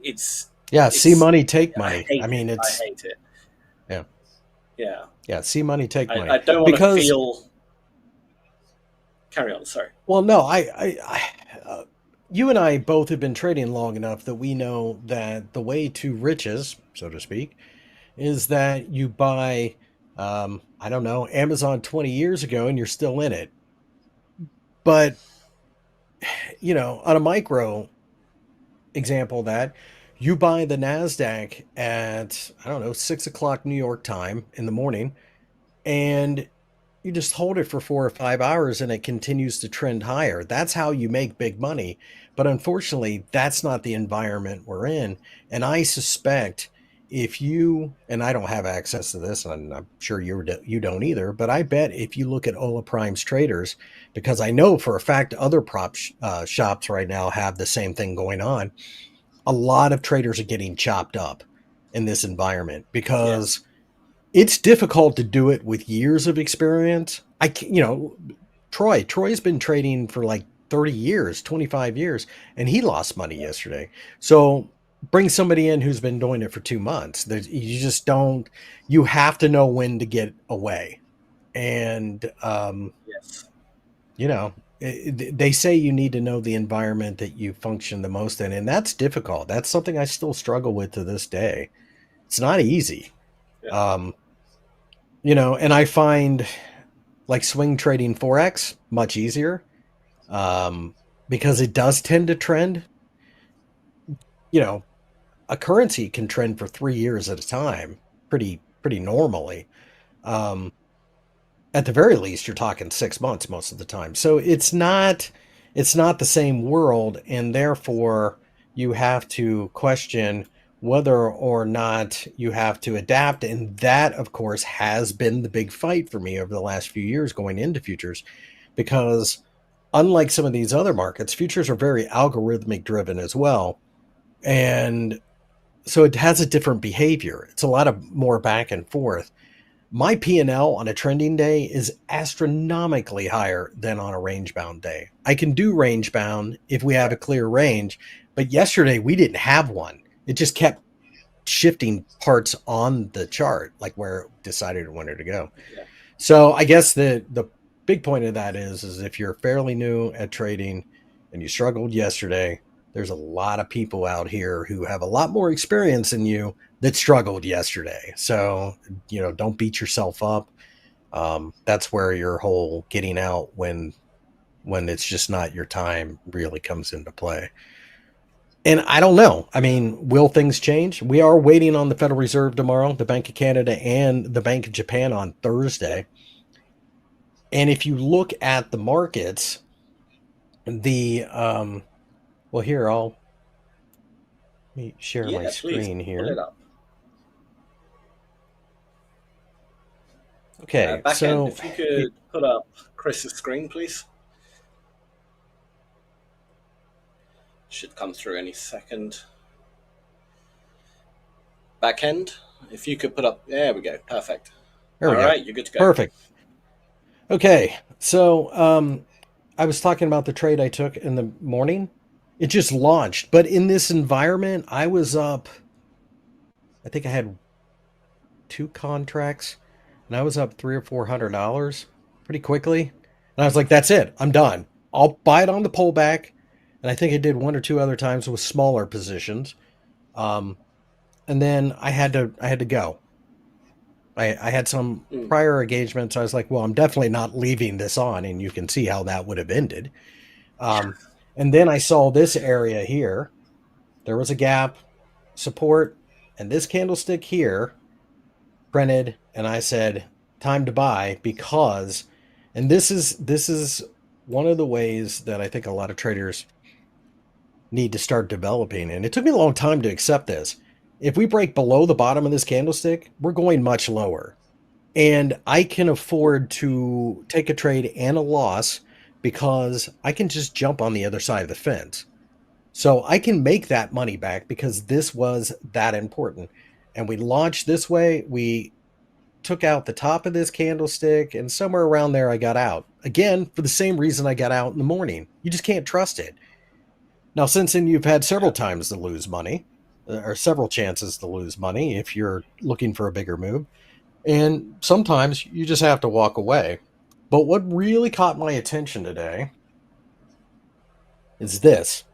It's see money, take money. I mean, I hate it. Yeah, see money, take money. I don't want to feel... Carry on, sorry. Well, no, you and I both have been trading long enough that we know that the way to riches, so to speak, is that you buy, I don't know, Amazon 20 years ago and you're still in it. But, on a micro example of that, you buy the Nasdaq at, I don't know, 6 o'clock New York time in the morning, and you just hold it for 4 or 5 hours and it continues to trend higher. That's how you make big money. But unfortunately, that's not the environment we're in. And I suspect if you, and I don't have access to this, and I'm sure you don't either, but I bet if you look at Ola Prime's traders, because I know for a fact other prop shops right now have the same thing going on, a lot of traders are getting chopped up in this environment because it's difficult to do it with years of experience. Troy's been trading for like 30 years, 25 years, and he lost money yesterday. So bring somebody in who's been doing it for 2 months. You have to know when to get away. And, they say you need to know the environment that you function the most in, and that's difficult. That's something I still struggle with to this day. It's not easy. And I find like swing trading Forex much easier because it does tend to trend. A currency can trend for 3 years at a time pretty normally. At the very least, you're talking 6 months most of the time. So it's not the same world, and therefore you have to question whether or not you have to adapt. And that, of course, has been the big fight for me over the last few years going into futures, because unlike some of these other markets, futures are very algorithmic driven as well. And so it has a different behavior. It's a lot of more back and forth. My P&L on a trending day is astronomically higher than on a range bound day. I can do range bound if we have a clear range, but yesterday we didn't have one. It just kept shifting parts on the chart, like where it decided when to go. So I guess the big point of that is if you're fairly new at trading and you struggled yesterday, there's a lot of people out here who have a lot more experience than you that struggled yesterday. So, don't beat yourself up. That's where your whole getting out when it's just not your time really comes into play. And I don't know. I mean, will things change? We are waiting on the Federal Reserve tomorrow, the Bank of Canada and the Bank of Japan on Thursday. And if you look at the markets, let me share my screen here. Pull it up. Okay, so if you could put up Chris's screen, please. Should come through any second. Back end, if you could put up, there we go, perfect. All right, you're good to go. Perfect. Okay, so I was talking about the trade I took in the morning. It just launched, but in this environment, I was up, I think I had 2 contracts, and I was up $300 or $400 pretty quickly. And I was like, that's it, I'm done. I'll buy it on the pullback. And I think I did 1 or 2 other times with smaller positions. And then I had to go. I had some prior engagements. I was like, well, I'm definitely not leaving this on. And you can see how that would have ended. And then I saw this area here. There was a gap, support, and this candlestick here printed. And I said, time to buy, because, and this is one of the ways that I think a lot of traders need to start developing. And it took me a long time to accept this. If we break below the bottom of this candlestick, we're going much lower. And I can afford to take a trade and a loss because I can just jump on the other side of the fence. So I can make that money back because this was that important. And we launched this way. We took out the top of this candlestick, and somewhere around there I got out. Again, for the same reason I got out in the morning. You just can't trust it. Now, since then, you've had several times to lose money, or several chances to lose money if you're looking for a bigger move. And sometimes you just have to walk away. But what really caught my attention today is this.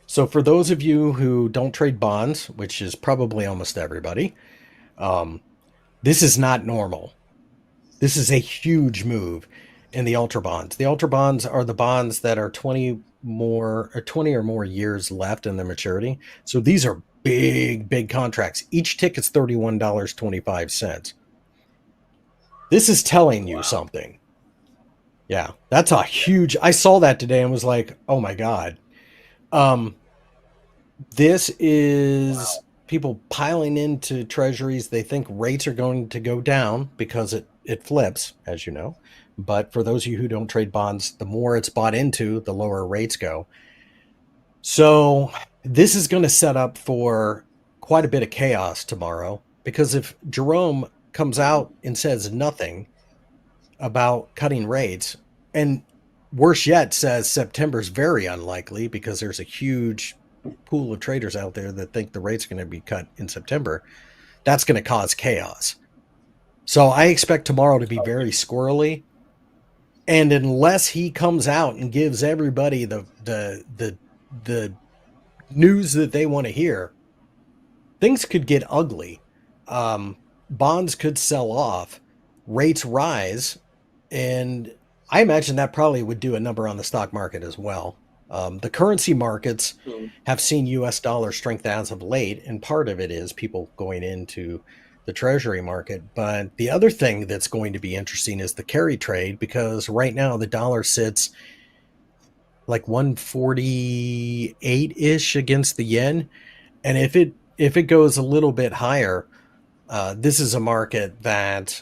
So for those of you who don't trade bonds, which is probably almost everybody, this is not normal. This is a huge move in the ultra bonds. The ultra bonds are the bonds that are 20 or more years left in their maturity. So these are big contracts. Each ticket's $31.25. This is telling you something. Yeah, that's a huge... I saw that today and was like, oh my God. This is people piling into treasuries. They think rates are going to go down because it flips, as you know. But for those of you who don't trade bonds, the more it's bought into, the lower rates go. So this is going to set up for quite a bit of chaos tomorrow, because if Jerome comes out and says nothing about cutting rates, and worse yet says September's very unlikely because there's a huge pool of traders out there that think the rate's going to be cut in September, that's going to cause chaos. So I expect tomorrow to be very squirrely. And unless he comes out and gives everybody the news that they want to hear, things could get ugly. Bonds could sell off, rates rise, and I imagine that probably would do a number on the stock market as well. The currency markets have seen US dollar strength as of late, and part of it is people going into the treasury market. But the other thing that's going to be interesting is the carry trade, because right now the dollar sits like 148-ish against the yen. And if it goes a little bit higher, this is a market that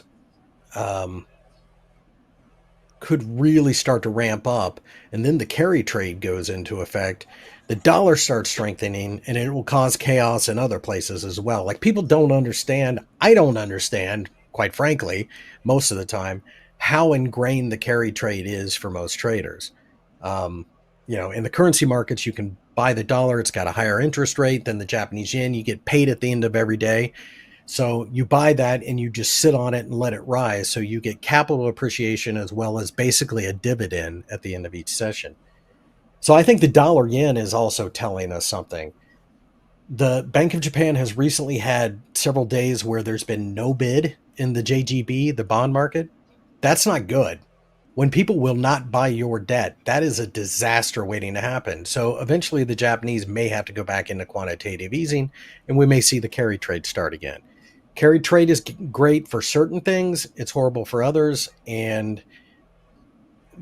could really start to ramp up, and then the carry trade goes into effect. The dollar starts strengthening, and it will cause chaos in other places as well. Like, people don't understand. I don't understand, quite frankly, most of the time, how ingrained the carry trade is for most traders. In the currency markets, you can buy the dollar. It's got a higher interest rate than the Japanese yen. You get paid at the end of every day. So you buy that and you just sit on it and let it rise. So you get capital appreciation as well as basically a dividend at the end of each session. So I think the dollar yen is also telling us something. The Bank of Japan has recently had several days where there's been no bid in the JGB, the bond market. That's not good. When people will not buy your debt, that is a disaster waiting to happen. So eventually the Japanese may have to go back into quantitative easing, and we may see the carry trade start again. Carry trade is great for certain things. It's horrible for others. And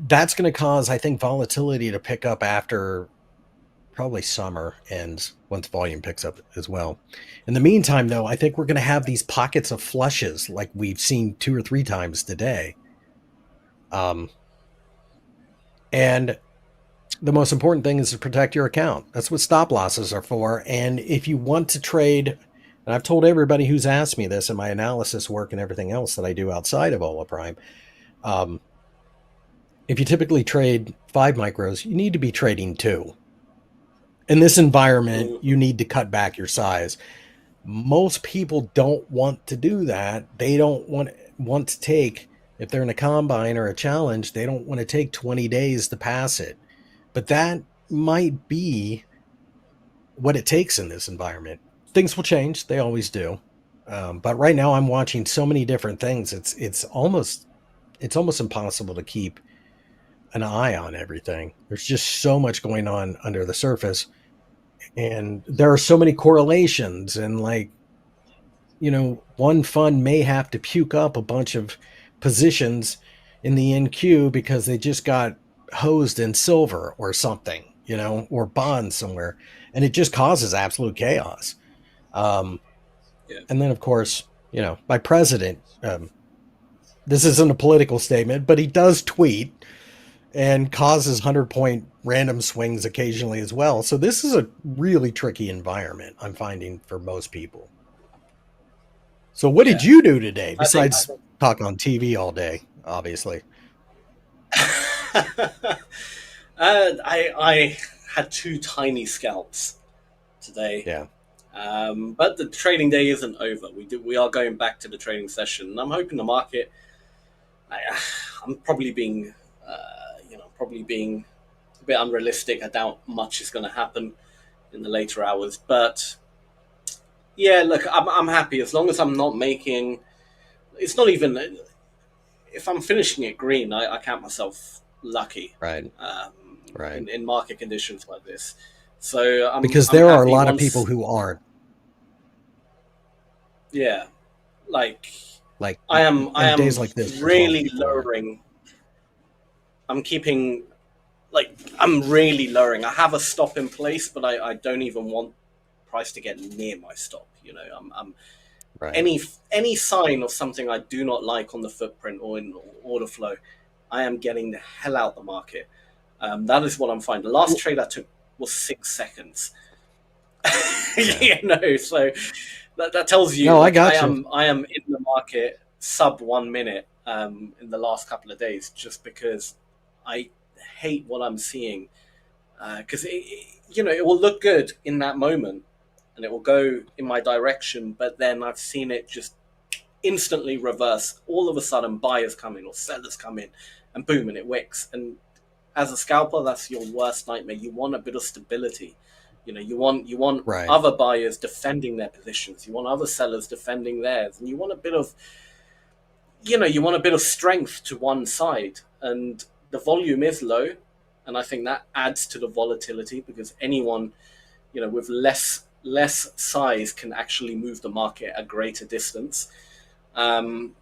that's going to cause, I think, volatility to pick up after probably summer ends, once volume picks up as well. In the meantime, though, I think we're going to have these pockets of flushes like we've seen 2 or 3 times today. And the most important thing is to protect your account. That's what stop losses are for. And if you want to trade... And I've told everybody who's asked me this in my analysis work and everything else that I do outside of Ola Prime. If you typically trade 5 micros, you need to be trading 2. In this environment, you need to cut back your size. Most people don't want to do that. They don't want to take, if they're in a combine or a challenge, they don't want to take 20 days to pass it. But that might be what it takes in this environment. Things will change. They always do. But right now I'm watching so many different things. It's almost impossible to keep an eye on everything. There's just so much going on under the surface. And there are so many correlations, and one fund may have to puke up a bunch of positions in the NQ because they just got hosed in silver or something, or bonds somewhere. And it just causes absolute chaos. And then, of course, my president this isn't a political statement, but he does tweet and causes 100-point random swings occasionally as well. So this is a really tricky environment, I'm finding, for most people. So what did you do today besides talk on TV all day, obviously? I had 2 tiny scalps today. Yeah. But the trading day isn't over. We are going back to the trading session, and I'm hoping the market. I'm probably being, probably being a bit unrealistic. I doubt much is going to happen in the later hours, but yeah, look, I'm happy as long as I'm not making. It's not even if I'm finishing it green. I count myself lucky, right? Right. In market conditions like this, so because there are a lot of people who aren't. Yeah, like I am days like this really lowering. I'm keeping, I'm really lowering. I have a stop in place, but I don't even want price to get near my stop. I'm right. Any sign of something I do not like on the footprint or in order flow, I am getting the hell out the market. That is what I'm finding. The last trade I took was 6 seconds. So that tells you. No, I got you. I am in the market sub 1 minute in the last couple of days, just because I hate what I'm seeing. Because it will look good in that moment, and it will go in my direction, but then I've seen it just instantly reverse. All of a sudden, buyers come in or sellers come in, and boom, and it wicks. And as a scalper, that's your worst nightmare. You want a bit of stability. You want right. other buyers defending their positions. You want other sellers defending theirs, and you want a bit of strength to one side. And the volume is low, and I think that adds to the volatility, because anyone, with less size can actually move the market a greater distance. And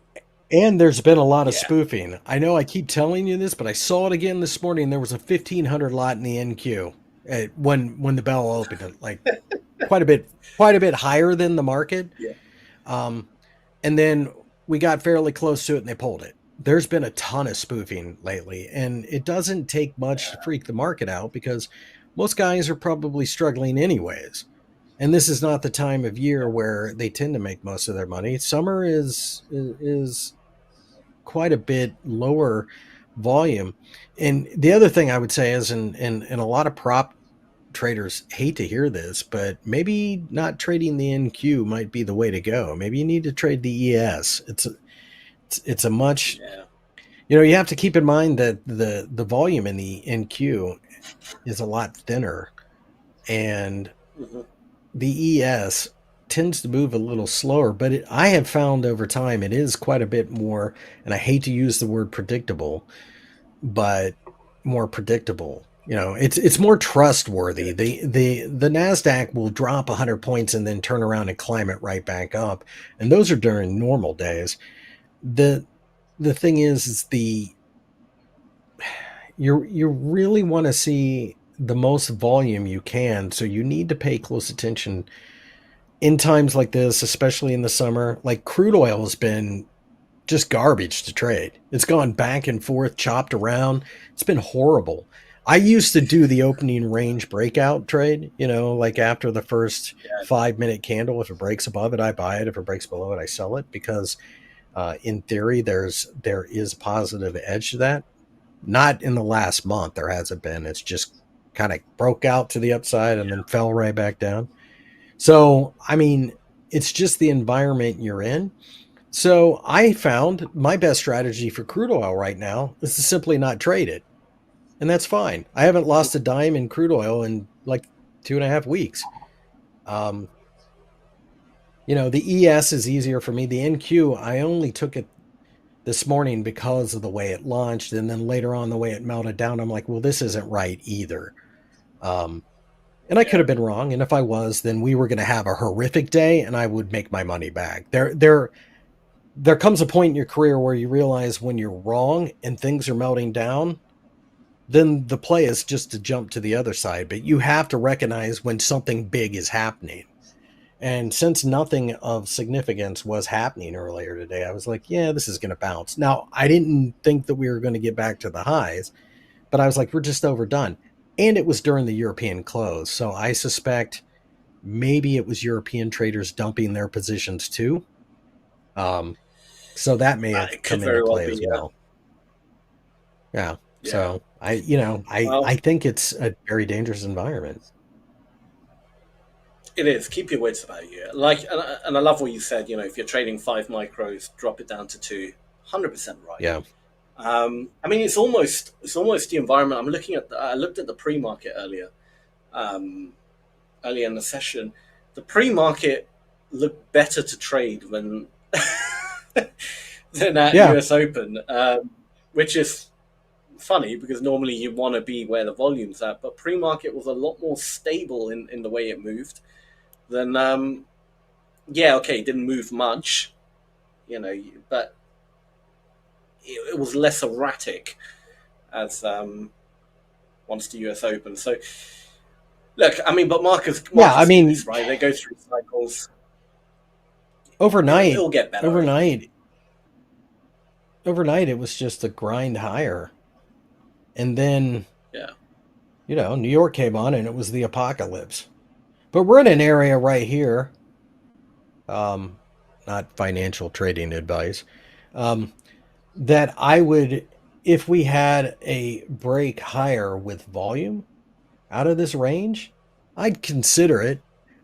there's been a lot of spoofing. I know I keep telling you this, but I saw it again this morning. There was a 1,500 lot in the NQ when the bell opened, quite a bit higher than the market. Yeah. And then we got fairly close to it and they pulled it. There's been a ton of spoofing lately, and it doesn't take much to freak the market out, because most guys are probably struggling anyways. And this is not the time of year where they tend to make most of their money. Summer is quite a bit lower volume. And the other thing I would say is, and a lot of prop traders hate to hear this, but maybe not trading the NQ might be the way to go. Maybe you need to trade the ES. It's a much, you have to keep in mind that the volume in the NQ is a lot thinner, and the ES tends to move a little slower, but I have found over time it is quite a bit more, and I hate to use the word predictable, but more predictable. It's more trustworthy. The Nasdaq will drop 100 points and then turn around and climb it right back up, and those are during normal days. The thing is you really want to see the most volume you can, so you need to pay close attention in times like this, especially in the summer. Like, crude oil has been just garbage to trade. It's gone back and forth, chopped around. It's been horrible. I used to do the opening range breakout trade, after the first 5-minute candle. If it breaks above it, I buy it. If it breaks below it, I sell it, because in theory there is positive edge to that. Not in the last month, there hasn't been. It's just kind of broke out to the upside and then fell right back down. So, it's just the environment you're in. So I found my best strategy for crude oil right now is to simply not trade it. And that's fine. I haven't lost a dime in crude oil in 2.5 weeks. The ES is easier for me. The NQ, I only took it this morning because of the way it launched, and then later on the way it melted down. I'm like, well, this isn't right either. And I could have been wrong. And if I was, then we were going to have a horrific day and I would make my money back. There comes a point in your career where you realize when you're wrong and things are melting down, then the play is just to jump to the other side. But you have to recognize when something big is happening. And since nothing of significance was happening earlier today, I was like, yeah, this is going to bounce. Now, I didn't think that we were going to get back to the highs, but I was like, we're just overdone. And it was during the European close. So I suspect maybe it was European traders dumping their positions too. So that may have come into play as well. Yeah. So I think it's a very dangerous environment. It is. Keep your wits about you. And I love what you said. If you're trading 5 micros, drop it down to 2. 100% right. Yeah. I mean, it's almost the environment. I looked at the pre-market earlier in the session. The pre-market looked better to trade than at US Open, which is funny because normally you want to be where the volume's at, but pre-market was a lot more stable in the way it moved than it didn't move much, but it was less erratic as once the US Open. So look, I mean, but markets right? They go through cycles. Overnight, it'll get better. Overnight, it was just a grind higher. And then, New York came on and it was the apocalypse. But we're in an area right here, not financial trading advice, that I would, if we had a break higher with volume out of this range, I'd consider it.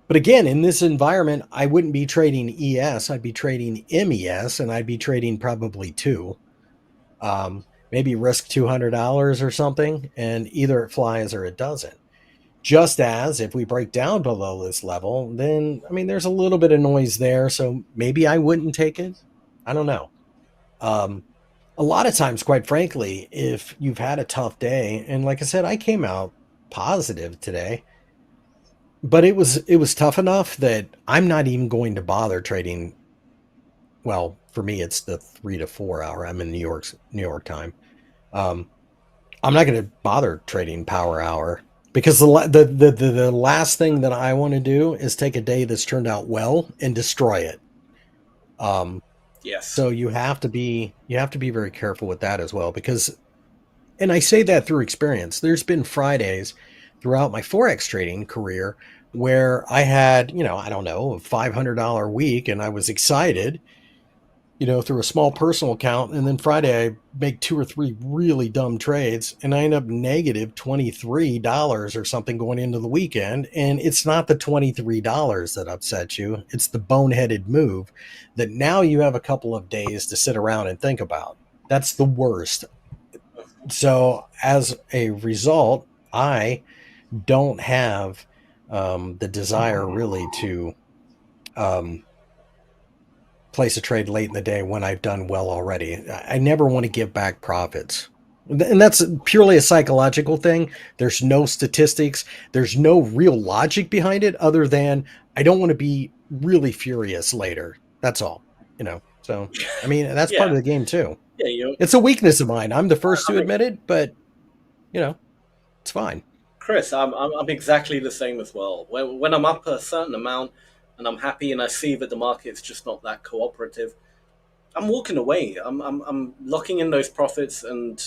But again, in this environment, I wouldn't be trading ES. I'd be trading MES, and I'd be trading probably 2. Maybe risk $200 or something, and either it flies or it doesn't. Just as if we break down below this level, then, I mean, there's a little bit of noise there, so maybe I wouldn't take it. I don't know. A lot of times, quite frankly, if you've had a tough day, and like I said, I came out positive today, but it was tough enough that I'm not even going to bother trading. Well, for me, it's the 3 to 4 hour. I'm in New York time. I'm not going to bother trading power hour because the last thing that I want to do is take a day that's turned out well and destroy it. Yes. So you have to be very careful with that as well, because, and I say that through experience. There's been Fridays throughout my Forex trading career where I had, I don't know, a $500 week, and I was excited, through a small personal account. And then Friday I make 2 or 3 really dumb trades and I end up negative $23 or something going into the weekend. And it's not the $23 that upsets you. It's the boneheaded move that now you have a couple of days to sit around and think about. That's the worst. So as a result, I don't have the desire really to place a trade late in the day when I've done well already. I never want to give back profits. And that's purely a psychological thing. There's no statistics. There's no real logic behind it other than I don't want to be really furious later. That's all, So, I mean, that's part of the game too. Yeah, it's a weakness of mine. I'm the first to admit it, but, it's fine. Chris, I'm exactly the same as well. When I'm up a certain amount and I'm happy and I see that the market's just not that cooperative, I'm walking away. I'm locking in those profits and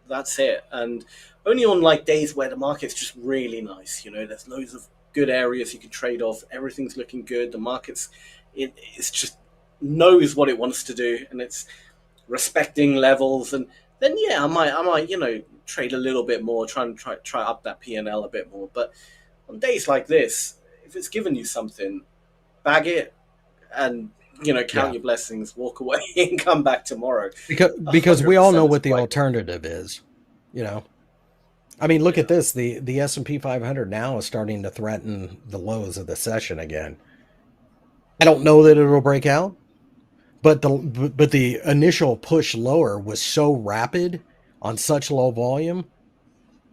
that's it. And only on like days where the market's just really nice, there's loads of good areas you can trade off. Everything's looking good. The market's it's just knows what it wants to do and it's respecting levels. And then I might trade a little bit more, try up that P&L a bit more. But on days like this, if it's given you something, bag it and count your blessings, walk away and come back tomorrow. Because we all know what the alternative is. I mean, look at this. The S&P 500 now is starting to threaten the lows of the session again. I don't know that it'll break out, but the initial push lower was so rapid on such low volume,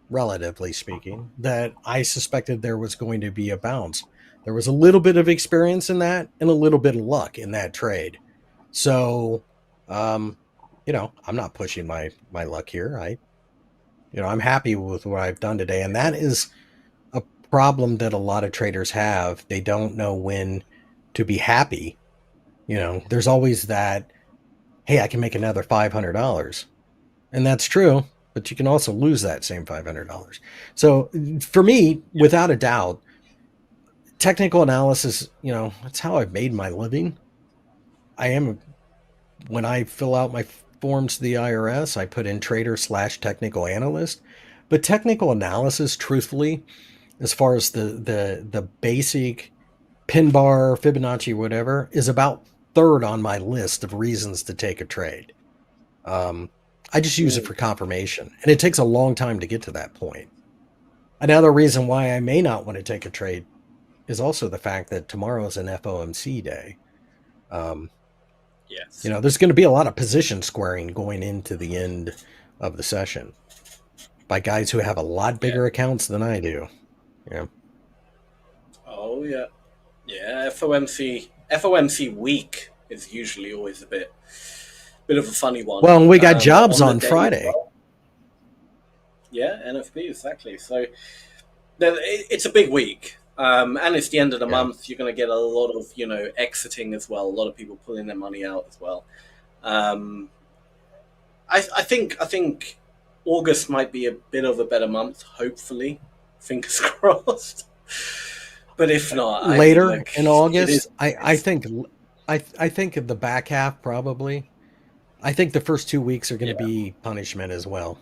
relatively speaking, that I suspected there was going to be a bounce. There was a little bit of experience in that and a little bit of luck in that trade. So, I'm not pushing my luck here. I'm happy with what I've done today. And that is a problem that a lot of traders have. They don't know when to be happy. You know, there's always that, hey, I can make another $500. And that's true, but you can also lose that same $500. So for me, without a doubt, technical analysis, you know, that's how I've made my living. When I fill out my forms to the IRS, I put in trader/technical analyst. But technical analysis, truthfully, as far as the basic pin bar, Fibonacci, whatever, is about third on my list of reasons to take a trade. I just use it for confirmation, and it takes a long time to get to that point. Another reason why I may not want to take a trade is also the fact that tomorrow is an FOMC day. Yes. You know, there's going to be a lot of position squaring going into the end of the session by guys who have a lot bigger accounts than I do. Yeah. Oh yeah. Yeah, FOMC week is usually always a bit of a funny one. Well, and we got jobs on Friday. Well. Yeah, NFP, exactly. So it's a big week. And it's the end of the month. You're going to get a lot of, you know, exiting as well. A lot of people pulling their money out as well. I think August might be a bit of a better month. Hopefully, fingers crossed. But if not, later in August, I think in the back half probably. I think the first 2 weeks are going to be punishment as well.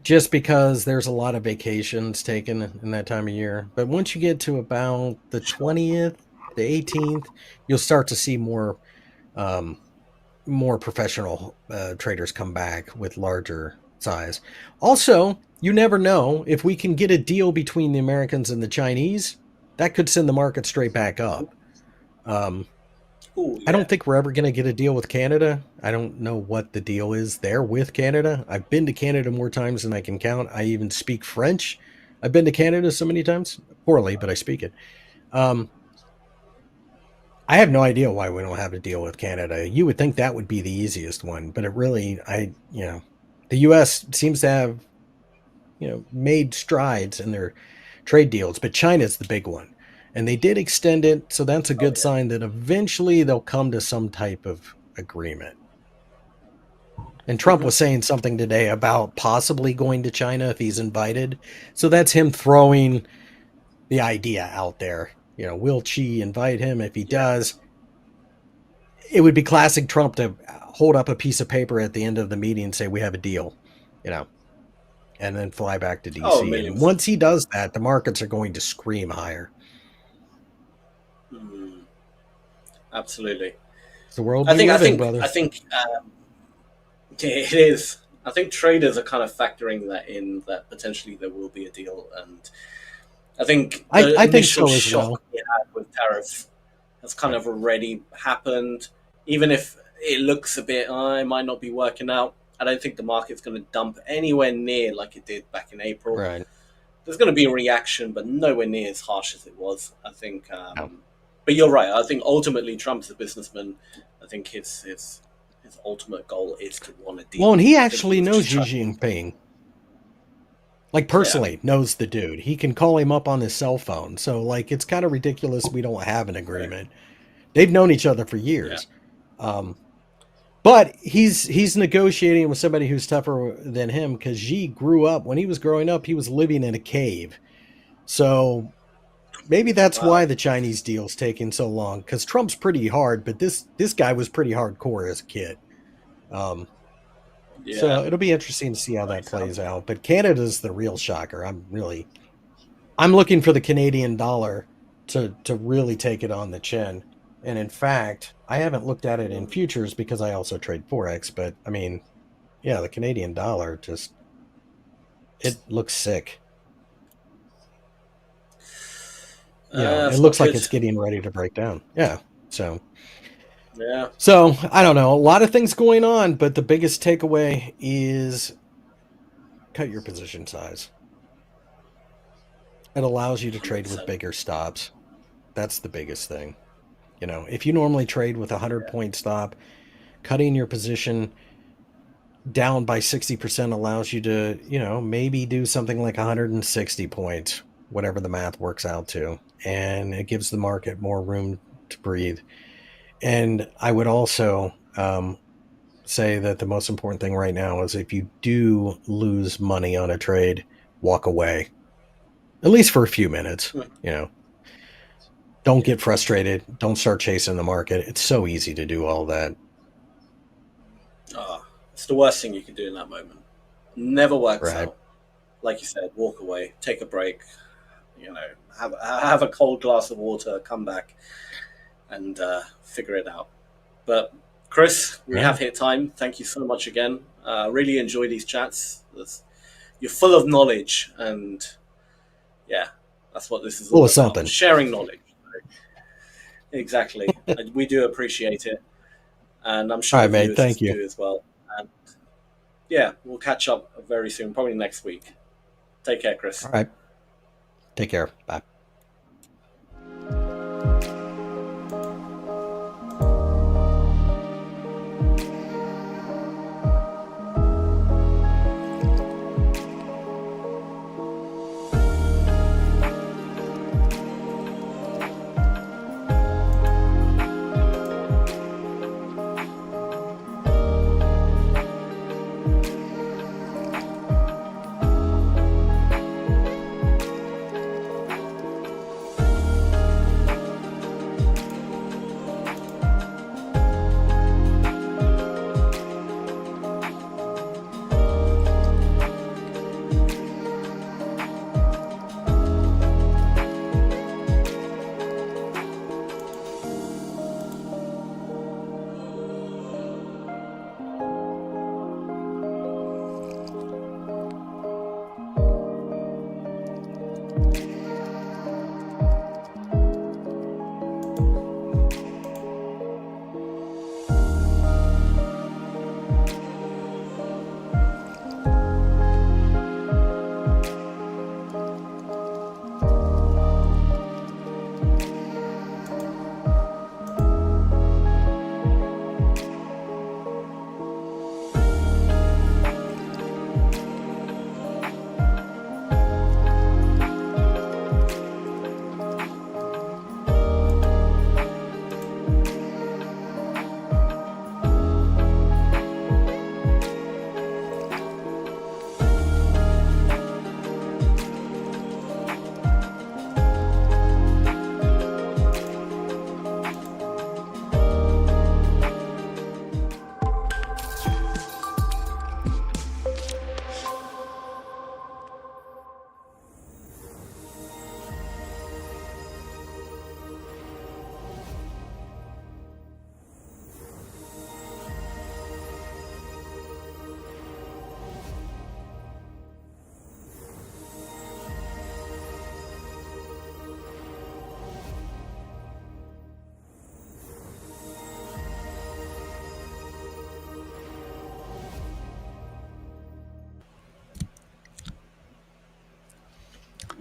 Just because there's a lot of vacations taken in that time of year. But once you get to about the 20th, the 18th, you'll start to see more professional traders come back with larger size. Also, you never know, if we can get a deal between the Americans and the Chinese, that could send the market straight back up. I don't think we're ever going to get a deal with Canada. I don't know what the deal is there with Canada. I've been to Canada more times than I can count. I even speak French. I've been to Canada so many times. Poorly, but I speak it. I have no idea why we don't have a deal with Canada. You would think that would be the easiest one, but it really, the U.S. seems to have, made strides in their trade deals, but China's the big one. And they did extend it, so that's a good sign that eventually they'll come to some type of agreement. And Trump was saying something today about possibly going to China if he's invited. So that's him throwing the idea out there. Will Xi invite him? If he does, it would be classic Trump to hold up a piece of paper at the end of the meeting and say, we have a deal, and then fly back to DC. And once he does that, the markets are going to scream higher. Absolutely. It's the world we live in, brother. I think it is. I think traders are kind of factoring that in, that potentially there will be a deal, and I think I think so as well. Shock we had with tariffs has kind of already happened. Even if it looks a bit, it might not be working out. I don't think the market's going to dump anywhere near like it did back in April. Right. There's going to be a reaction, but nowhere near as harsh as it was. I think. But you're right. I think ultimately Trump's a businessman. I think his ultimate goal is to want to deal. Well, and he actually knows Xi Jinping. Like, personally knows the dude. He can call him up on his cell phone. So, it's kind of ridiculous we don't have an agreement. They've known each other for years. But he's negotiating with somebody who's tougher than him, because Xi grew up, when he was growing up, he was living in a cave. So maybe that's why the Chinese deal's taking so long, because Trump's pretty hard, but this guy was pretty hardcore as a kid. So it'll be interesting to see how that plays out. But Canada's the real shocker. I'm looking for the Canadian dollar to really take it on the chin. And in fact, I haven't looked at it in futures because I also trade Forex. But the Canadian dollar it looks sick. It looks like it's getting ready to break down. So I don't know. A lot of things going on, but the biggest takeaway is cut your position size. It allows you to trade with bigger stops. That's the biggest thing. If you normally trade with a 100-point stop, cutting your position down by 60% allows you to, maybe do something like 160 points whatever the math works out to, and it gives the market more room to breathe. And I would also say that the most important thing right now is if you do lose money on a trade, walk away, at least for a few minutes. Don't get frustrated. Don't start chasing the market. It's so easy to do all that. It's the worst thing you can do in that moment. Never works out. Like you said, walk away, take a break, have a cold glass of water, come back and figure it out. But Chris, we have hit time. Thank you so much again. Really enjoy these chats. You're full of knowledge, and that's what this is all about. Something. Sharing knowledge. Exactly. We do appreciate it. And I'm sure all right, mate, thank you. Do as well. And we'll catch up very soon, probably next week. Take care, Chris. All right. Take care. Bye.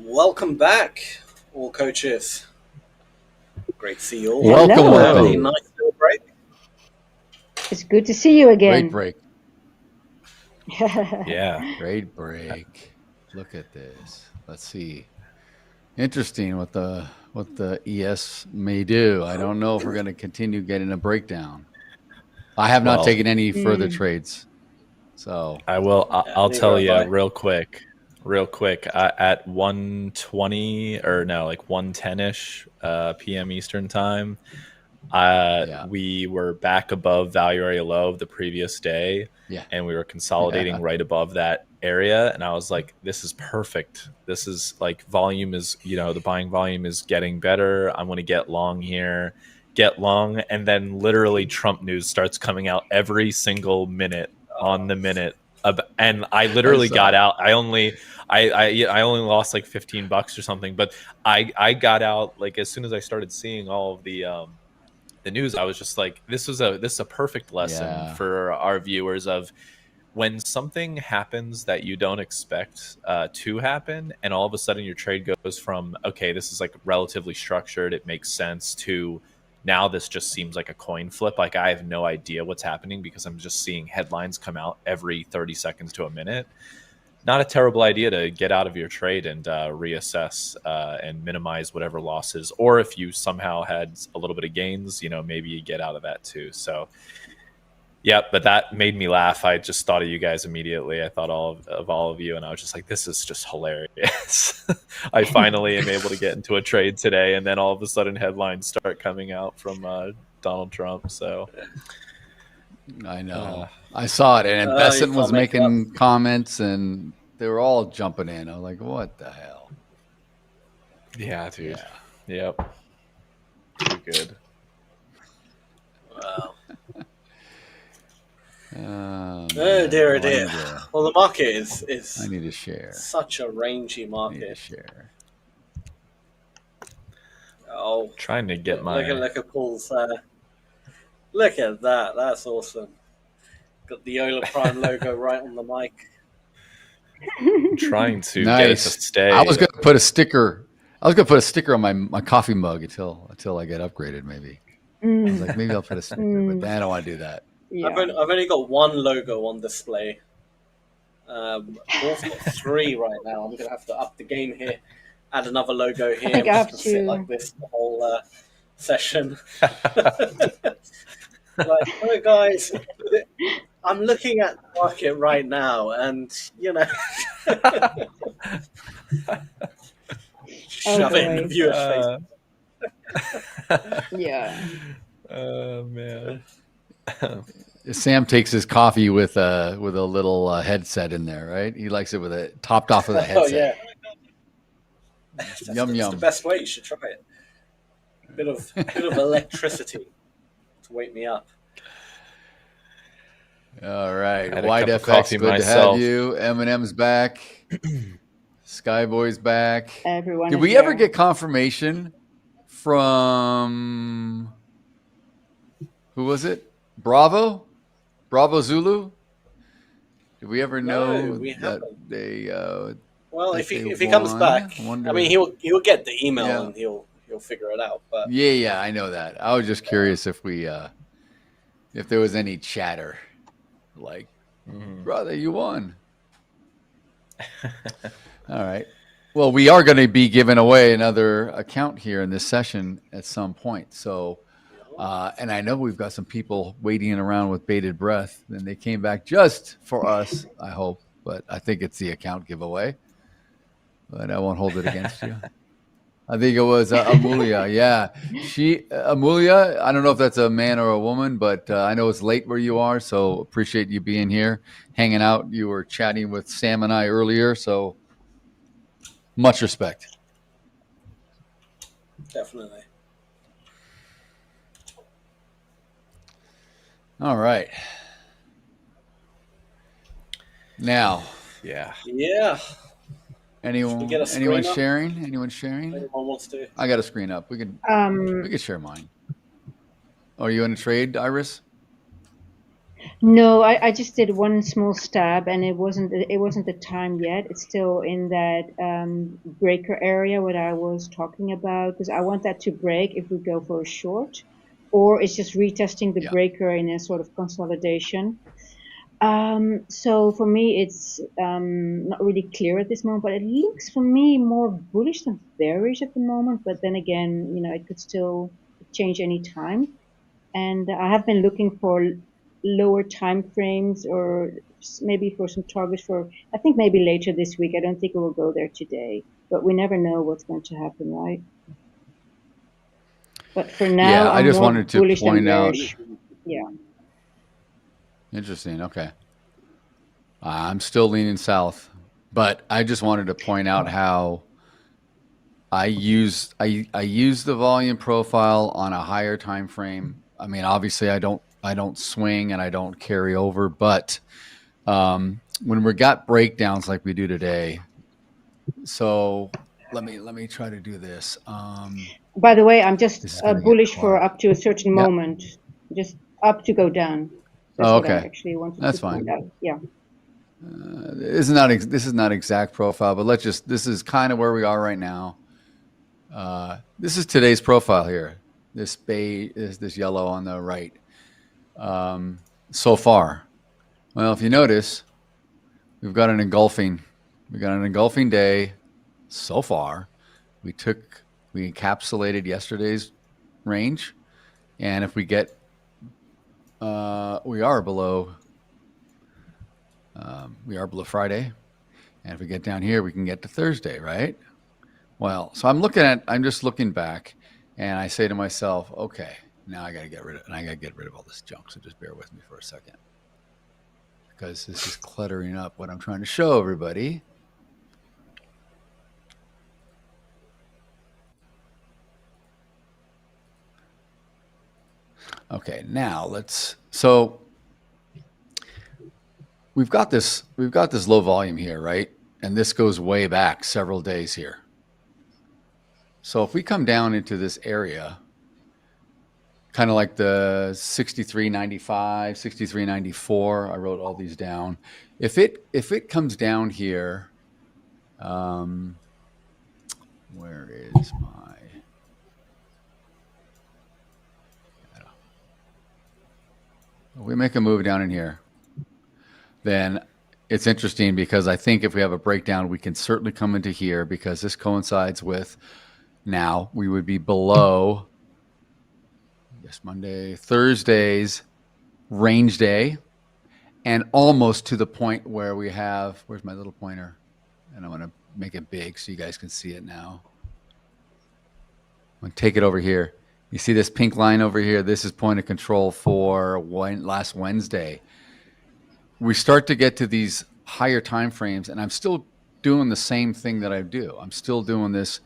Welcome back, all coaches. Great to see you all. Welcome. Have a nice little break. It's good to see you again. Great break. Yeah. Great break. Look at this. Let's see. Interesting what the ES may do. I don't know if we're going to continue getting a breakdown. I have not taken any further trades. So I will. I'll tell you real quick. At 1:20 or no, like 1:10ish p.m. Eastern time, we were back above value area low of the previous day, and we were consolidating right above that area. And I was like, "This is perfect. This is like volume is, the buying volume is getting better. I'm going to get long here, and then literally Trump news starts coming out every single minute on the minute." And I literally got out. I only lost like $15 or something, but I got out like as soon as I started seeing all of the news. I was just like, this is a perfect lesson for our viewers of when something happens that you don't expect to happen, and all of a sudden your trade goes from, okay, this is like relatively structured, it makes sense, to now this just seems like a coin flip. Like I have no idea what's happening because I'm just seeing headlines come out every 30 seconds to a minute. not a terrible idea to get out of your trade and reassess and minimize whatever losses. Or if you somehow had a little bit of gains, maybe you get out of that too. So, yeah, but that made me laugh. I just thought of you guys immediately. I thought of all of you, and I was just like, this is just hilarious. I finally am able to get into a trade today, and then all of a sudden headlines start coming out from Donald Trump. So I know. I saw it, and Besson was making comments, and they were all jumping in. I was like, what the hell? Yeah, dude. Yeah. Yep. Too good. Wow. Oh dear, dear. Well, the market is I need to share. Such a rangy market. I need to share. Oh, trying to get my look at Paul's. Look at that. That's awesome. Got the Ola Prime logo right on the mic. Trying to get it to stay. I was going to put a sticker. On my coffee mug until I get upgraded. Maybe. I was like, maybe I'll put a sticker, but I don't want to do that. Yeah. I've only got one logo on display. Paul's got 3 right now. I'm going to have to up the game here. Add another logo here. I'm just going to sit like this the whole session. Like, oh, guys, I'm looking at the market right now, and shove it in the viewer's face. Yeah. Oh man. Sam takes his coffee with a little headset in there, right? He likes it with it topped off with a headset. Oh yeah. Yum. That's the best way. You should try it. A bit of electricity to wake me up. All right, White FX, good to have you. Eminem's back. Skyboy's back. Everyone. Did we ever get confirmation from who was it? Bravo Zulu. Did we ever know that they? Well, if he comes back, I mean, he'll get the email and he'll figure it out. But yeah, I know that. I was just curious if we if there was any chatter, like, brother, you won. All right. Well, we are going to be giving away another account here in this session at some point. So, and I know we've got some people waiting around with bated breath, and they came back just for us, I hope. But I think it's the account giveaway. But I won't hold it against you. I think it was Amulia. Yeah. Amulia, I don't know if that's a man or a woman, but I know it's late where you are. So appreciate you being here, hanging out. You were chatting with Sam and I earlier. So much respect. Definitely. All right. Now. Yeah. Anyone sharing? Anyone sharing? Anyone wants to? I got a screen up. We can share mine. Are you in a trade, Iris? No, I just did one small stab, and it wasn't the time yet. It's still in that breaker area what I was talking about, because I want that to break if we go for a short, or it's just retesting the breaker in a sort of consolidation. So for me, it's not really clear at this moment, but it looks for me more bullish than bearish at the moment. But then again, it could still change any time. And I have been looking for lower time frames, or maybe for some targets for, I think maybe later this week. I don't think it will go there today, but we never know what's going to happen, right? But for now, I just wanted to point out. Yeah. Interesting. Okay. I'm still leaning south, but I just wanted to point out how I use the volume profile on a higher time frame. I mean, obviously, I don't swing and I don't carry over, but when we got breakdowns like we do today, so let me try to do this. By the way, I'm just bullish for up to a certain moment, just up to go down. That's okay. What I actually wanted That's to fine. point out. Yeah. This is not exact profile, but this is kind of where we are right now. This is today's profile here. This beige is this yellow on the right. So far, well, if you notice, we've got an engulfing We got an engulfing day so far. We encapsulated yesterday's range, and if we get, we are below Friday, and if we get down here, we can get to Thursday, right? Well, so I'm just looking back, and I say to myself, okay, now I got to get rid of all this junk. So just bear with me for a second, because this is cluttering up what I'm trying to show everybody. Okay, now so we've got this low volume here, right? And this goes way back several days here. So if we come down into this area, kind of like the 63.95, 63.94, I wrote all these down. If it comes down here, where is my? We make a move down in here, then it's interesting, because I think if we have a breakdown, we can certainly come into here, because this coincides with, now we would be below, Thursday's range day, and almost to the point where we have, where's my little pointer? And I'm going to make it big so you guys can see it now. I'm going to take it over here. You see this pink line over here? This is point of control for last Wednesday. We start to get to these higher time frames, and I'm still doing the same thing that I do. I'm still doing this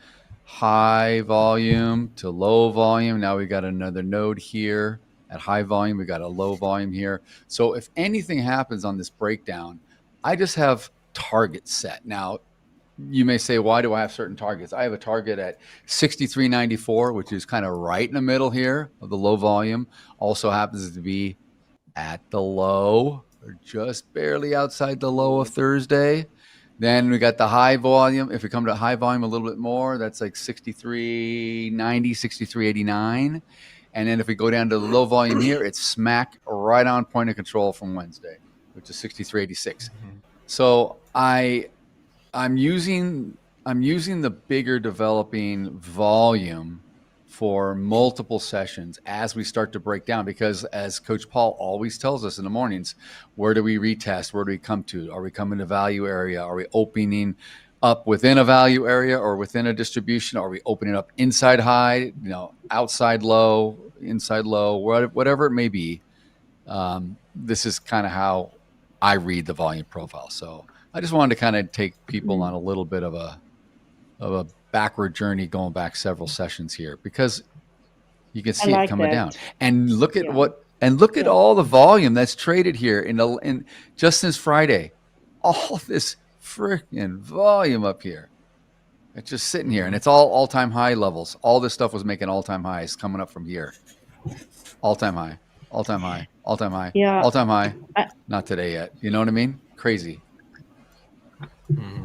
high volume to low volume. Now we got another node here at high volume. We got a low volume here. So if anything happens on this breakdown, I just have targets set. Now, you may say, why do I have certain targets? I have a target at 63.94, which is kind of right in the middle here of the low volume. Also happens to be at the low, or just barely outside the low of Thursday. Then we got the high volume. If we come to high volume a little bit more, that's like 63.90, 63.89. And then if we go down to the low volume here, it's smack right on point of control from Wednesday, which is 63.86. So I'm using the bigger developing volume for multiple sessions as we start to break down, because as Coach Paul always tells us in the mornings, where do we retest? Where do we come to? Are we coming to value area? Are we opening up within a value area or within a distribution? Are we opening up inside high, outside low, inside low, whatever it may be? This is kind of how I read the volume profile. So I just wanted to kind of take people on a little bit of a backward journey, going back several sessions here, because you can see it coming down. And look at at all the volume that's traded here in just since Friday. All this freaking volume up here. It's just sitting here, and it's all-time high levels. All this stuff was making all-time highs coming up from here. All-time high, all-time high, all-time high, all-time high. Not today yet. You know what I mean? Crazy.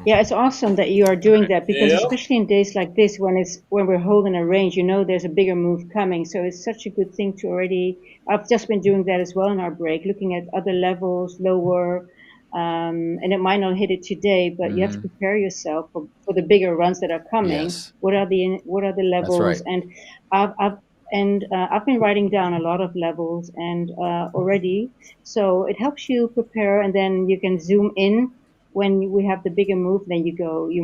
Yeah, it's awesome that you are doing that, because especially in days like this, when we're holding a range, there's a bigger move coming. So it's such a good thing to already. I've just been doing that as well in our break, looking at other levels, lower, and it might not hit it today, but you have to prepare yourself for the bigger runs that are coming. Yes. What are the levels? That's right. And I've been writing down a lot of levels and already, so it helps you prepare, and then you can zoom in. When we have the bigger move, then you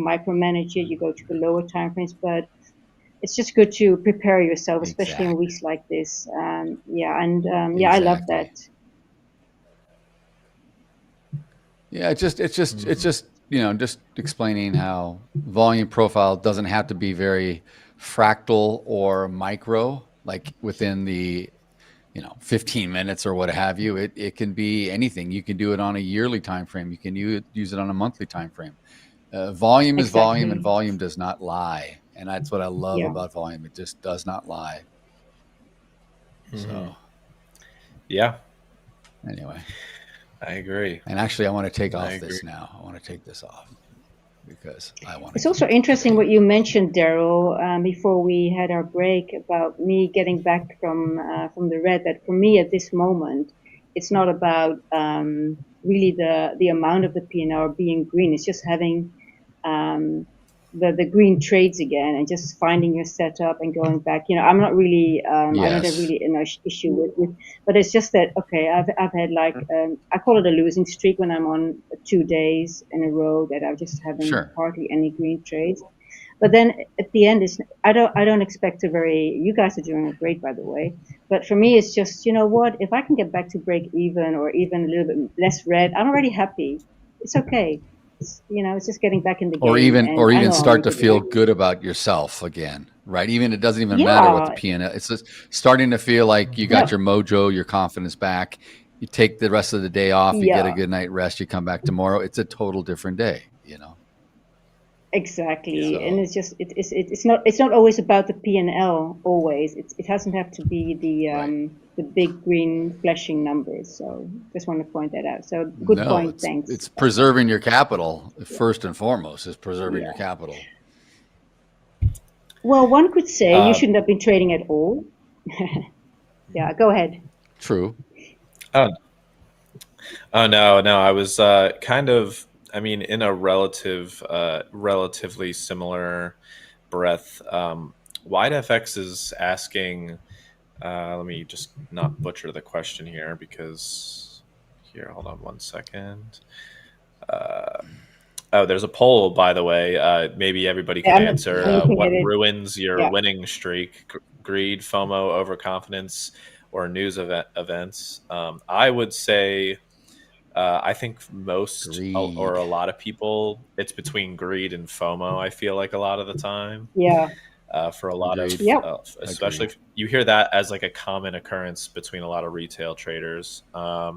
micromanage it, you go to the lower time frames, but it's just good to prepare yourself, especially in weeks like this. I love that. Yeah, it's just just explaining how volume profile doesn't have to be very fractal or micro, like within the 15 minutes or what have you. It can be anything. You can do it on a yearly time frame. You can use it on a monthly time frame. Volume is volume, and volume does not lie. And that's what I love about volume. It just does not lie. So, yeah. Anyway, I agree. And actually, I want to take off this now. I want to take this off, because I want to. It's also interesting what you mentioned, Daryl, before we had our break, about me getting back from the red. That for me at this moment, it's not about really the amount of the P&L being green. It's just having the green trades again, and just finding your setup and going back. I'm not really I don't have really an issue with, but it's just that I've had like I call it a losing streak when I'm on 2 days in a row that I just haven't hardly any green trades. But then at the end, I don't expect you guys are doing great, by the way. But for me, it's just, what, if I can get back to break even or even a little bit less red, I'm already happy. It's okay. It's just getting back in the game. Or even start to feel good about yourself again, right? Even it doesn't even matter what the P&L. It's just starting to feel like you got your mojo, your confidence back. You take the rest of the day off. You get a good night rest. You come back tomorrow. It's a total different day, Exactly, and it's just it's not always about the P&L. Always, it doesn't have to be the big green flashing numbers. So just want to point that out. So good point. Thanks. It's preserving your capital first and foremost. Is preserving your capital. Well, one could say you shouldn't have been trading at all. Yeah, go ahead. True. Oh no, I was kind of. I mean, in a relatively similar breath, WideFX is asking, let me just not butcher the question here because hold on one second. There's a poll, by the way. Maybe everybody can answer. What ruins your winning streak? Greed, FOMO, overconfidence, or news events? I would say... I think most or a lot of people, it's between greed and FOMO. I feel like a lot of the time. Yeah. For a lot of, especially if you hear that as like a common occurrence between a lot of retail traders. But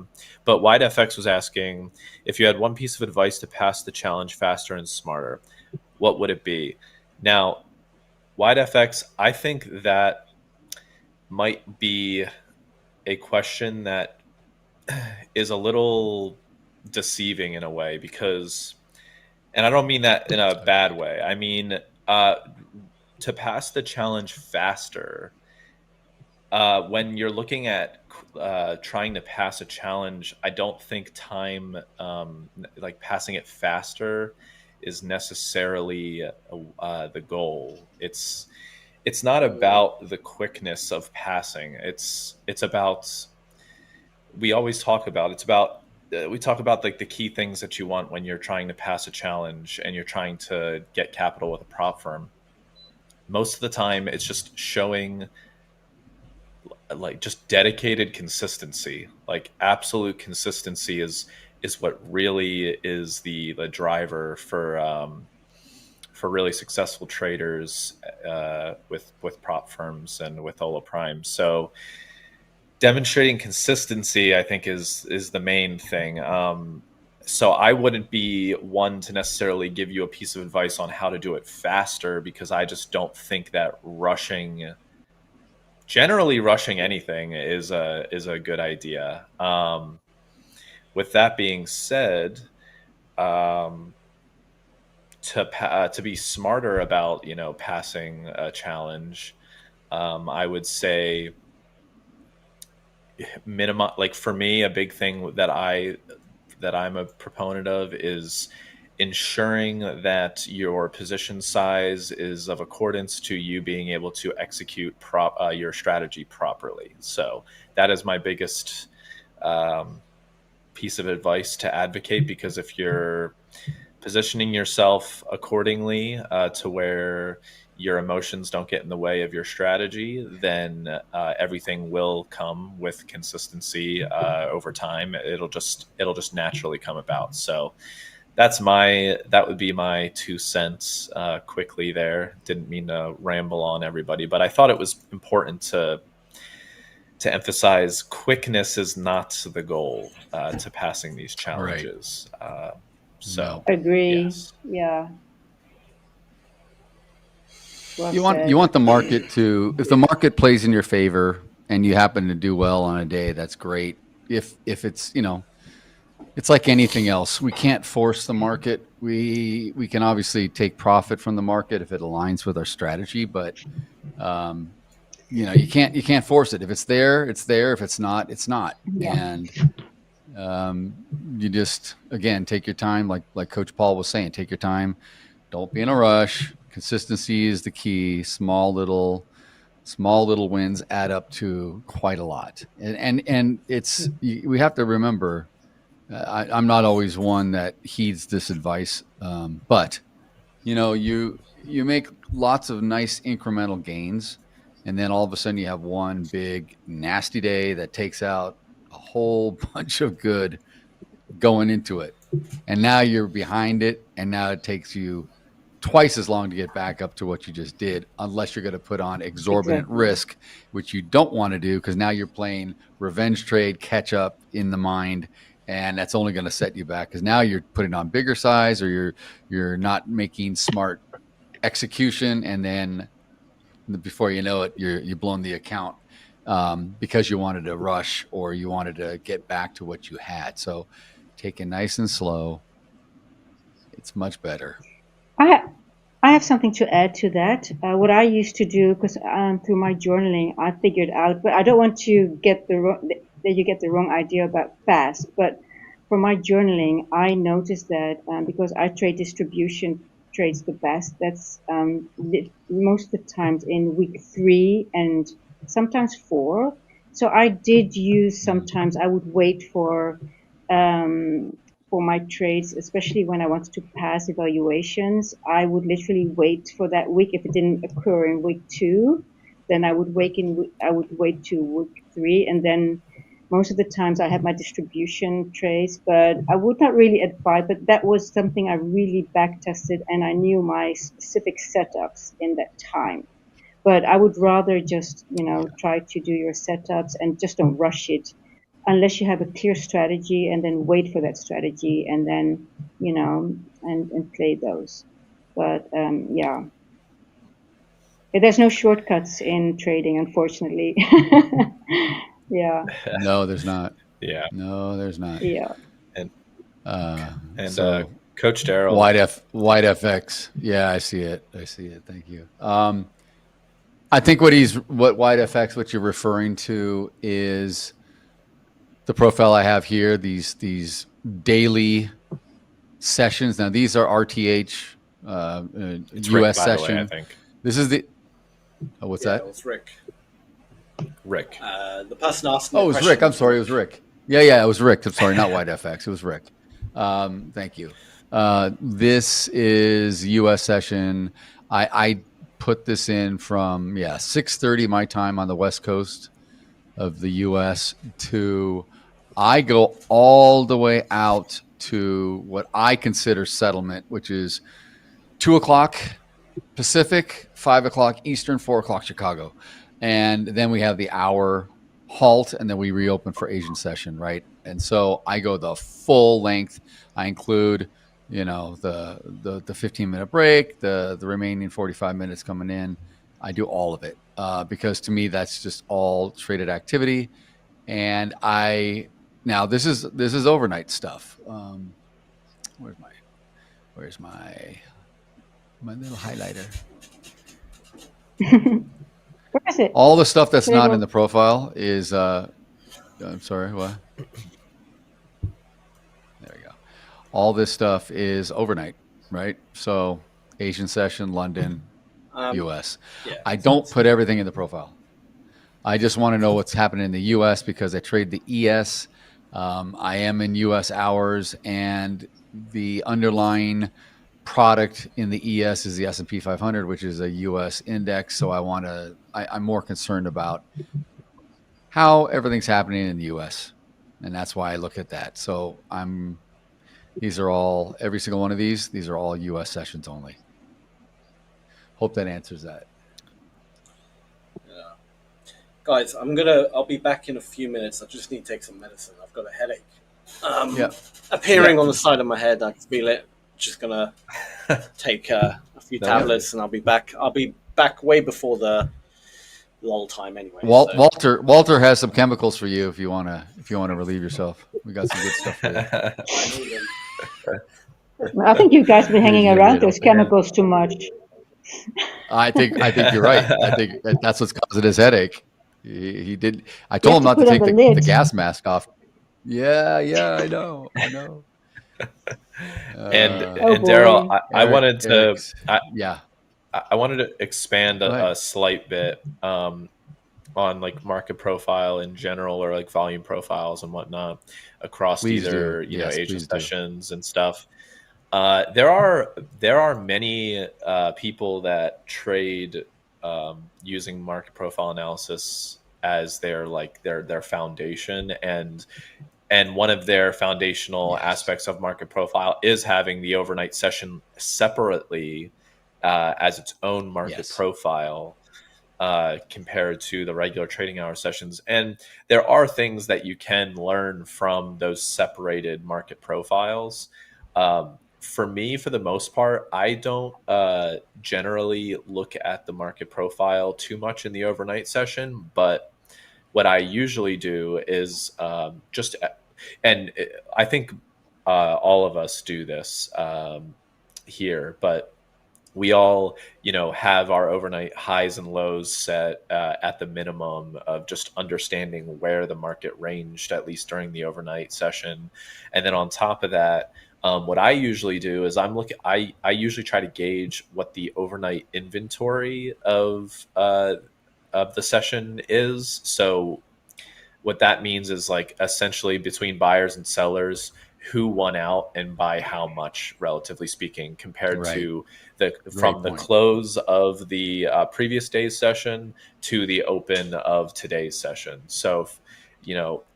WideFX was asking, if you had one piece of advice to pass the challenge faster and smarter, what would it be? Now, WideFX, I think that might be a question that is a little deceiving in a way because, and I don't mean that in a bad way. I mean, to pass the challenge faster, when you're looking at trying to pass a challenge, I don't think time, like passing it faster is necessarily the goal. It's not about the quickness of passing. It's about, we always talk about, we talk about like the key things that you want when you're trying to pass a challenge and you're trying to get capital with a prop firm. Most of the time it's just showing like just dedicated consistency. Like absolute consistency is what really is the driver for really successful traders with prop firms and with Ola Prime. So demonstrating consistency, I think, is the main thing. So I wouldn't be one to necessarily give you a piece of advice on how to do it faster, because I just don't think that generally rushing anything is a good idea. With that being said, to be smarter about passing a challenge, I would say minimum. Like for me, a big thing that I'm a proponent of is ensuring that your position size is of accordance to you being able to execute your strategy properly. So that is my biggest piece of advice to advocate, because if you're positioning yourself accordingly to where your emotions don't get in the way of your strategy, then everything will come with consistency over time. It'll just naturally come about. So that would be my 2 cents quickly there. Didn't mean to ramble on everybody, but I thought it was important to emphasize quickness is not the goal to passing these challenges. Right. So agree. Yes. Yeah. Well you want the market to, if the market plays in your favor and you happen to do well on a day, that's great. If it's, it's like anything else. We can't force the market. We can obviously take profit from the market if it aligns with our strategy, but you can't force it. If it's there, it's there. If it's not, it's not. Yeah. And you just, again, take your time, like Coach Paul was saying, take your time. Don't be in a rush. Consistency is the key. Small little wins add up to quite a lot. And it's, we have to remember, I'm not always one that heeds this advice, but you know, you make lots of nice incremental gains, and then all of a sudden you have one big nasty day that takes out a whole bunch of good going into it, and now you're behind it, and now it takes you twice as long to get back up to what you just did, unless you're going to put on exorbitant risk, which you don't want to do, because now you're playing revenge trade catch up in the mind, and that's only going to set you back, because now you're putting on bigger size, or you're not making smart execution, and then before you know it, you've blown the account because you wanted to rush, or you wanted to get back to what you had. So take it nice and slow. It's much better. I have something to add to that. What I used to do, because through my journaling, I figured out, but I don't want to get that you get the wrong idea about fast. But for my journaling, I noticed that because I trade distribution trades the best, that's most of the times in week 3 and sometimes 4. So I did use, sometimes I would wait for my trades, especially when I wanted to pass evaluations. I would literally wait for that week. If it didn't occur in week 2, then I would wait to week 3, and then most of the times I had my distribution trades. But I would not really advise. But that was something I really back tested, and I knew my specific setups in that time. But I would rather just try to do your setups and just don't rush it, unless you have a clear strategy, and then wait for that strategy, and then, and play those. But, yeah. There's no shortcuts in trading, unfortunately. Yeah. No, there's not. Yeah. No, there's not. Yeah. And Coach Daryl. White FX. Yeah, I see it. Thank you. I think what White FX, what you're referring to is the profile I have here, these daily sessions. Now, these are RTH It's US Rick, by session. the way, I think. This is the what's that? It was Rick. Rick. The person asked me. Oh, it was Rick. I'm sorry, it was Rick. Yeah, it was Rick. I'm sorry, not White FX. It was Rick. Thank you. This is US session. I put this in from 6:30 my time on the West Coast of the US to, I go all the way out to what I consider settlement, which is 2 o'clock Pacific, 5 o'clock Eastern, 4 o'clock Chicago. And then we have the hour halt, and then we reopen for Asian session, right? And so I go the full length. I include, the 15-minute break, the remaining 45 minutes coming in. I do all of it because to me that's just all traded activity. And now this is overnight stuff. Where's my little highlighter? Where is it? All the stuff that's not in the profile is I'm sorry, what? There we go. All this stuff is overnight, right? So Asian session, London, US. Yeah, I don't put everything in the profile. I just want to know what's happening in the US because I trade the ES. I am in US hours, and the underlying product in the ES is the S&P 500, which is a US index. So I'm more concerned about how everything's happening in the US. And that's why I look at that. So every single one of these are all US sessions only. Hope that answers that. Yeah. Guys, I'll be back in a few minutes. I just need to take some medicine. I've got a headache. Appearing on the side of my head. I can feel it. Just gonna take a few tablets, and I'll be back. I'll be back way before the lull time anyway. Walter has some chemicals for you if you wanna relieve yourself. We got some good stuff for you. I think you guys have been hanging around those chemicals too much. I think you're right. I think that's what's causing his headache. He did. I told him not to take the gas mask off. Yeah, I know. And Daryl, I wanted to, yeah, I wanted to expand a slight bit on like market profile in general, or like volume profiles and whatnot across either Asia sessions and stuff. There are many people that trade using market profile analysis as their foundation, and one of their foundational aspects of market profile is having the overnight session separately as its own market profile compared to the regular trading hour sessions. And there are things that you can learn from those separated market profiles. For me, for the most part, I don't generally look at the market profile too much in the overnight session, but what I usually do is and I think all of us do this here, but we all, have our overnight highs and lows set at the minimum of just understanding where the market ranged, at least during the overnight session. And then on top of that, what I usually do is I usually try to gauge what the overnight inventory of the session is. So what that means is like essentially between buyers and sellers, who won out and by how much, relatively speaking, compared to the close of the previous day's session to the open of today's session. So,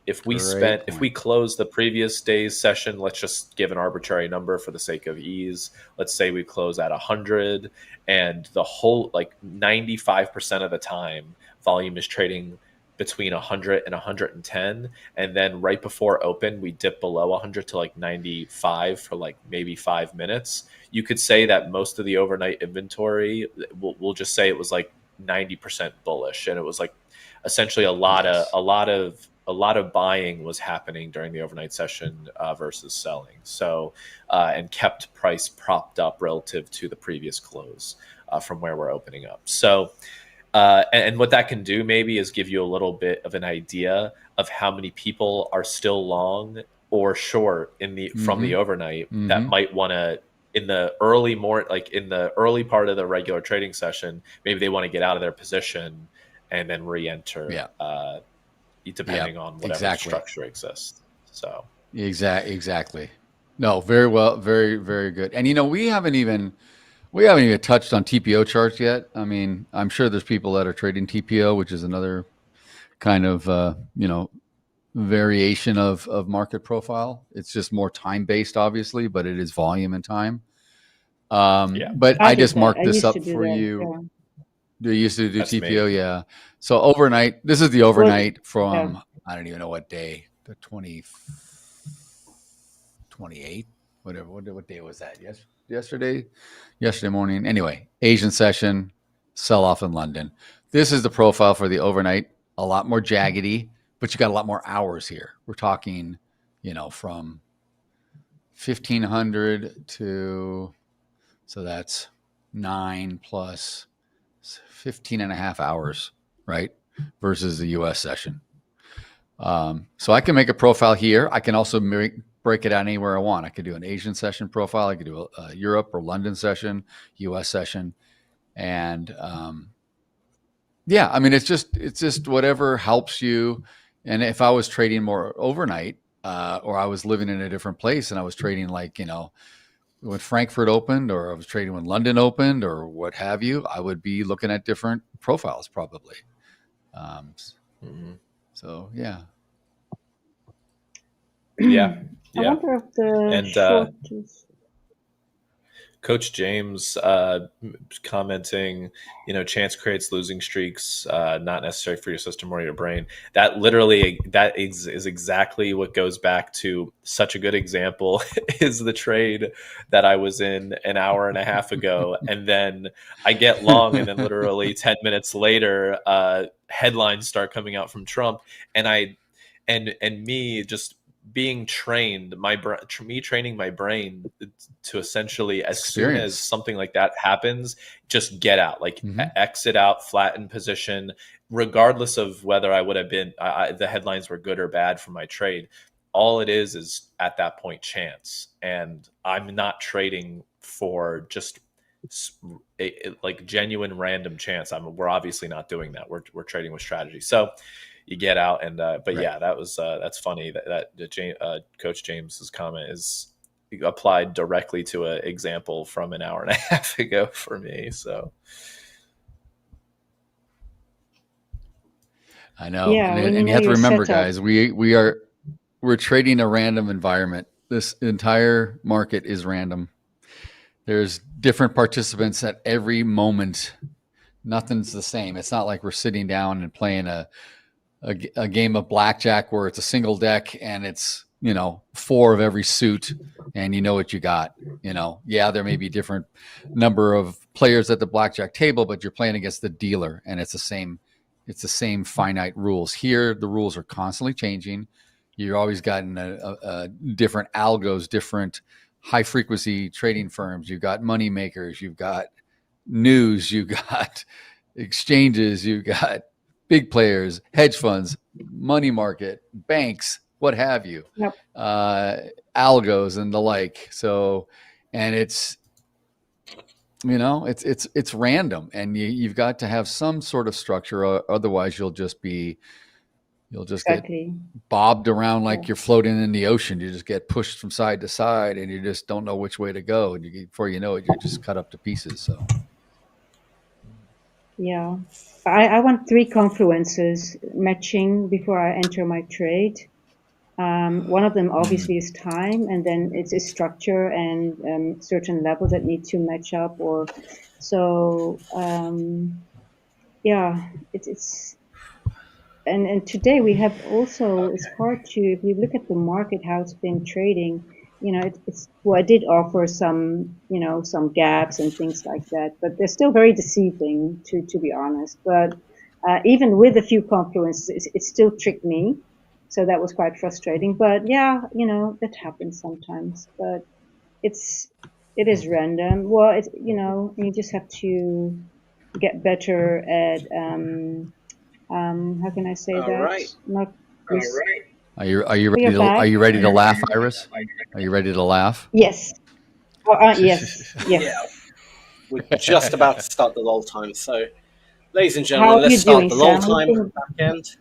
if we close the previous day's session, let's just give an arbitrary number for the sake of ease. Let's say we close at 100, and the whole 95% of the time volume is trading between 100 and 110, and then right before open we dip below 100 to 95 for maybe 5 minutes. You could say that most of the overnight inventory, we'll just say it was 90% bullish, and it was essentially a lot of buying was happening during the overnight session versus selling. So and kept price propped up relative to the previous close from where we're opening up. So and what that can do maybe is give you a little bit of an idea of how many people are still long or short in the from the overnight that might want to, in the early in the early part of the regular trading session, maybe they want to get out of their position and then re-enter depending on whatever structure exists. So exactly. No, very well, very, very good. And we haven't even touched on TPO charts yet. I mean, I'm sure there's people that are trading TPO, which is another kind of, variation of market profile. It's just more time-based, obviously, but it is volume and time. But I just marked this up for you. You used to do TPO, yeah. So overnight, this is the overnight from, I don't even know what day, the 28th, whatever. What day was that? Yesterday morning. Anyway, Asian session, sell off in London. This is the profile for the overnight. A lot more jaggedy, but you got a lot more hours here. We're talking, from 1500 to, so that's 9 plus 15 and a half hours, right? Versus the US session. So I can make a profile here. I can also break it out anywhere I want. I could do an Asian session profile. I could do a Europe or London session, US session. And I mean, it's just whatever helps you. And if I was trading more overnight, or I was living in a different place and I was trading when Frankfurt opened, or I was trading when London opened, or what have you, I would be looking at different profiles probably. So yeah. I wonder if the Coach James commenting, chance creates losing streaks, not necessary for your system or your brain. That is exactly what goes back to such a good example is the trade that I was in an hour and a half ago. And then I get long, and then literally 10 minutes later, headlines start coming out from Trump. And me just being trained, me training my brain to essentially, as soon as something like that happens, just get out, exit out, flatten position, regardless of whether I would have been, the headlines were good or bad for my trade. all it is at that point chance. And I'm not trading for just like genuine random chance. We're obviously not doing that. We're trading with strategy. So you get out and but yeah, that's funny that Coach James's comment is applied directly to an example from an hour and a half ago for me. So I know. Yeah, and you have to remember, guys, we're trading a random environment. This entire market is random. There's different participants at every moment. Nothing's the same. It's not like we're sitting down and playing a game of blackjack where it's a single deck and it's, 4 of every suit and you know what you got. Yeah, there may be different number of players at the blackjack table, but you're playing against the dealer and it's the same finite rules. Here, the rules are constantly changing. You're always gotten a different algos, different high frequency trading firms. You've got money makers, you've got news, you've got exchanges, you've got big players, hedge funds, money market, banks, what have you, algos and the like. So, and it's random, and you've got to have some sort of structure. Otherwise you'll just get bobbed around like you're floating in the ocean. You just get pushed from side to side and you just don't know which way to go. And before you know it, you're just cut up to pieces. So, yeah, I want 3 confluences matching before I enter my trade. One of them obviously is time, and then it's a structure and certain levels that need to match up. And today we have also, it's hard to, if you look at the market, how it's been trading, I did offer some, some gaps and things like that, but they're still very deceiving to be honest. But even with a few confluences, it still tricked me. So that was quite frustrating, but yeah, that happens sometimes, but it is random. Well, you just have to get better at, how can I say that? Right. Not all right. Are you ready to laugh, Iris? Are you ready to laugh? Yes. Yes. Yeah. We're just about to start the lull time. So, ladies and gentlemen, let's start the lull time back end.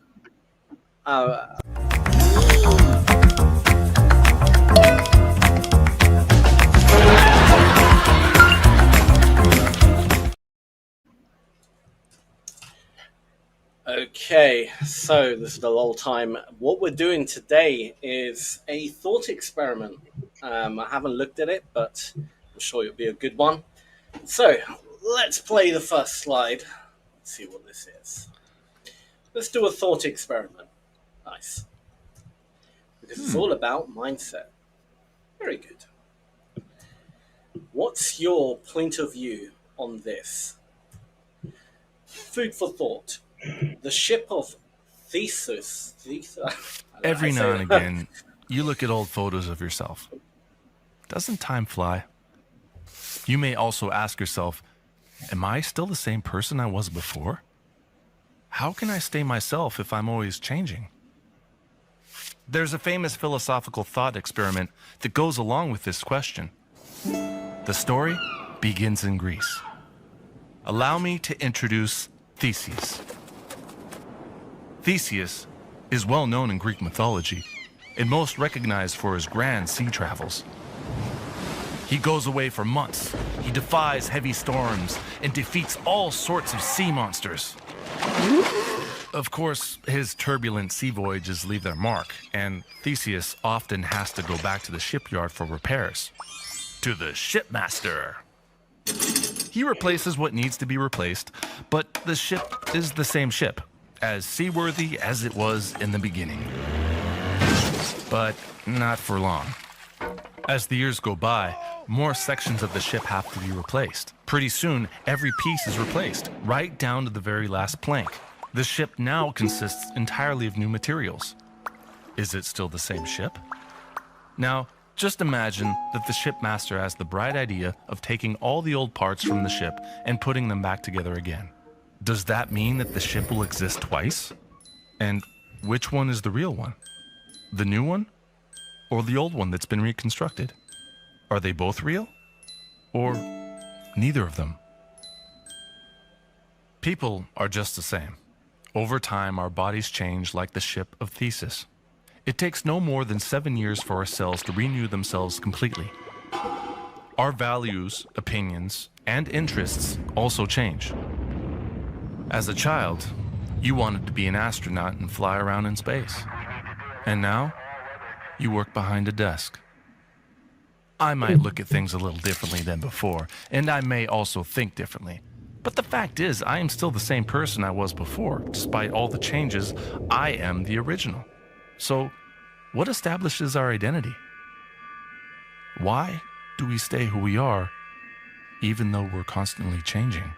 Okay, so this is the lull time. What we're doing today is a thought experiment. I haven't looked at it, but I'm sure it'll be a good one. So let's play the first slide. Let's see what this is. Let's do a thought experiment. Nice. Because it's all about mindset. Very good. What's your point of view on this? Food for thought. The ship of Theseus. Every now and again, you look at old photos of yourself. Doesn't time fly? You may also ask yourself, am I still the same person I was before? How can I stay myself if I'm always changing? There's a famous philosophical thought experiment that goes along with this question. The story begins in Greece. Allow me to introduce Theseus. Theseus is well known in Greek mythology and most recognized for his grand sea travels. He goes away for months. He defies heavy storms and defeats all sorts of sea monsters. Of course, his turbulent sea voyages leave their mark, and Theseus often has to go back to the shipyard for repairs. To the shipmaster. He replaces what needs to be replaced, but the ship is the same ship, as seaworthy as it was in the beginning. But not for long. As the years go by, more sections of the ship have to be replaced. Pretty soon, every piece is replaced, right down to the very last plank. The ship now consists entirely of new materials. Is it still the same ship? Now, just imagine that the shipmaster has the bright idea of taking all the old parts from the ship and putting them back together again. Does that mean that the ship will exist twice? And which one is the real one? The new one or the old one that's been reconstructed? Are they both real? Or neither of them? People are just the same. Over time, our bodies change like the ship of Theseus. It takes no more than 7 years for our cells to renew themselves completely. Our values, opinions, and interests also change. As a child, you wanted to be an astronaut and fly around in space. And now, you work behind a desk. I might look at things a little differently than before, and I may also think differently. But the fact is, I am still the same person I was before. Despite all the changes, I am the original. So, what establishes our identity? Why do we stay who we are, even though we're constantly changing?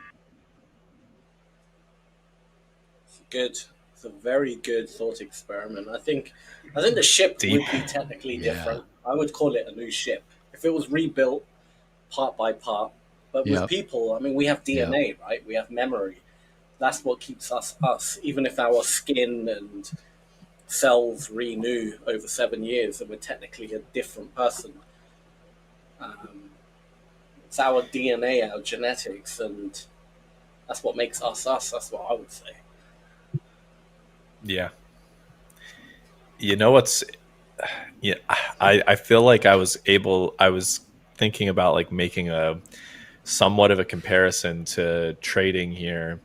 Good. It's a very good thought experiment. I think the ship would be technically different. I would call it a new ship. If it was rebuilt part by part. But with people, I mean, we have DNA, right? We have memory. That's what keeps us us. Even if our skin and cells renew over 7 years, and we're technically a different person. It's our DNA, our genetics, and that's what makes us us. That's what I would say. Yeah. You know what's... Yeah, I feel like I was thinking about like making a somewhat of a comparison to trading here,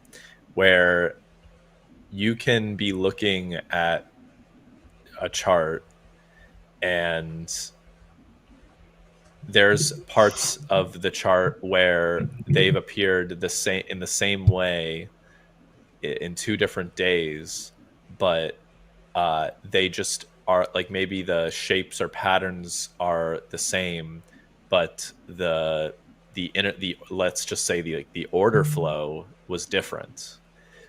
where you can be looking at a chart and there's parts of the chart where they've appeared in the same way in 2 different days, but they just are like, maybe the shapes or patterns are the same, but the let's just say the order flow was different.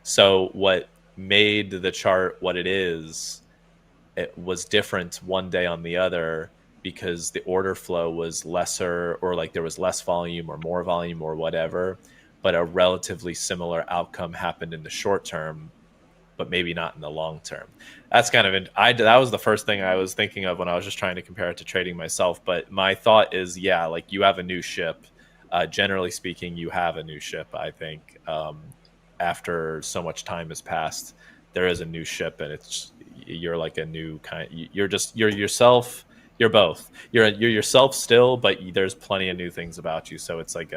So what made the chart what it is, it was different one day on the other because the order flow was lesser, or like there was less volume or more volume or whatever, but a relatively similar outcome happened in the short term, but maybe not in the long term. That's kind of that was the first thing I was thinking of when I was just trying to compare it to trading myself. But my thought is, yeah, like you have a new ship. Generally speaking, you have a new ship. I think after so much time has passed, there is a new ship, and you're like a new kind. You're yourself. You're both. You're yourself still, but there's plenty of new things about you. So it's like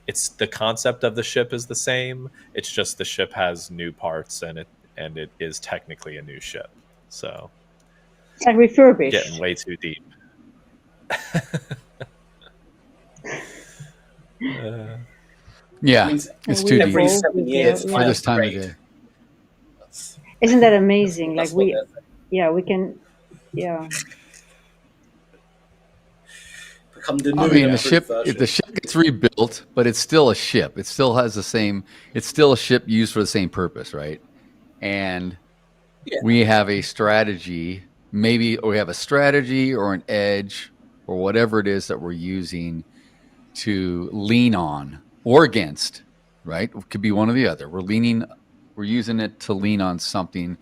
it's the concept of the ship is the same. It's just the ship has new parts, and it is technically a new ship. So it's like refurbished. Getting way too deep. Yeah, it's too deep every 7 years for this time of day. Isn't that amazing? Like we can, become the new. I mean, the ship gets rebuilt, but it's still a ship. It still has the same. It's still a ship used for the same purpose, right? And we have a strategy. Maybe we have a strategy or an edge or whatever it is that we're using to lean on or against, right? It could be one or the other. We're using it to lean on something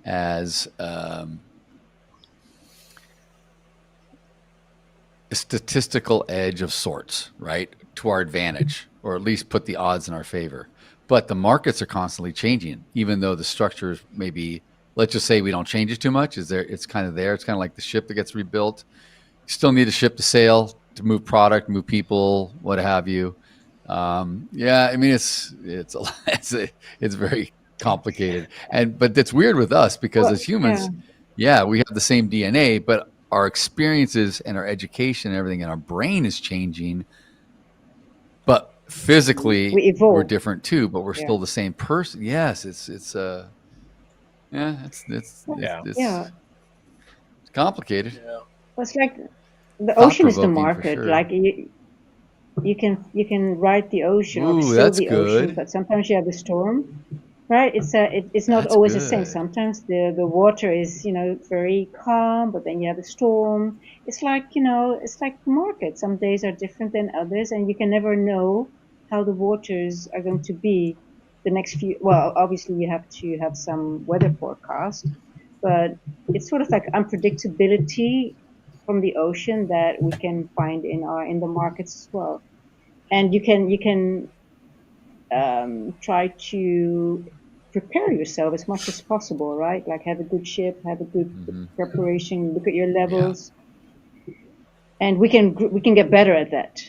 as a statistical edge of sorts, right? To our advantage, or at least put the odds in our favor. But the markets are constantly changing, even though the structures maybe, let's just say we don't change it too much. It's kind of there. It's kind of like the ship that gets rebuilt. You still need a ship to sail, to move product, move people, what have you. I mean, it's very complicated, but it's weird with us because as humans, we have the same DNA, but our experiences and our education and everything in our brain is changing. But physically, we're different too, but we're still the same person. Yes, it's complicated. Well, it's like the ocean is the market. Sure. Like you can ride the ocean or sail that's the good. ocean, but sometimes you have a storm, right? It's not That's always the good. same. Sometimes the water is very calm, but then you have a storm. It's like it's like the market. Some days are different than others, and you can never know how the waters are going to be the next few. Well, obviously you have to have some weather forecast, but it's sort of like unpredictability from the ocean that we can find in the markets as well. And you can try to prepare yourself as much as possible, right? Like have a good ship, have a good preparation, look at your levels, and we can get better at that.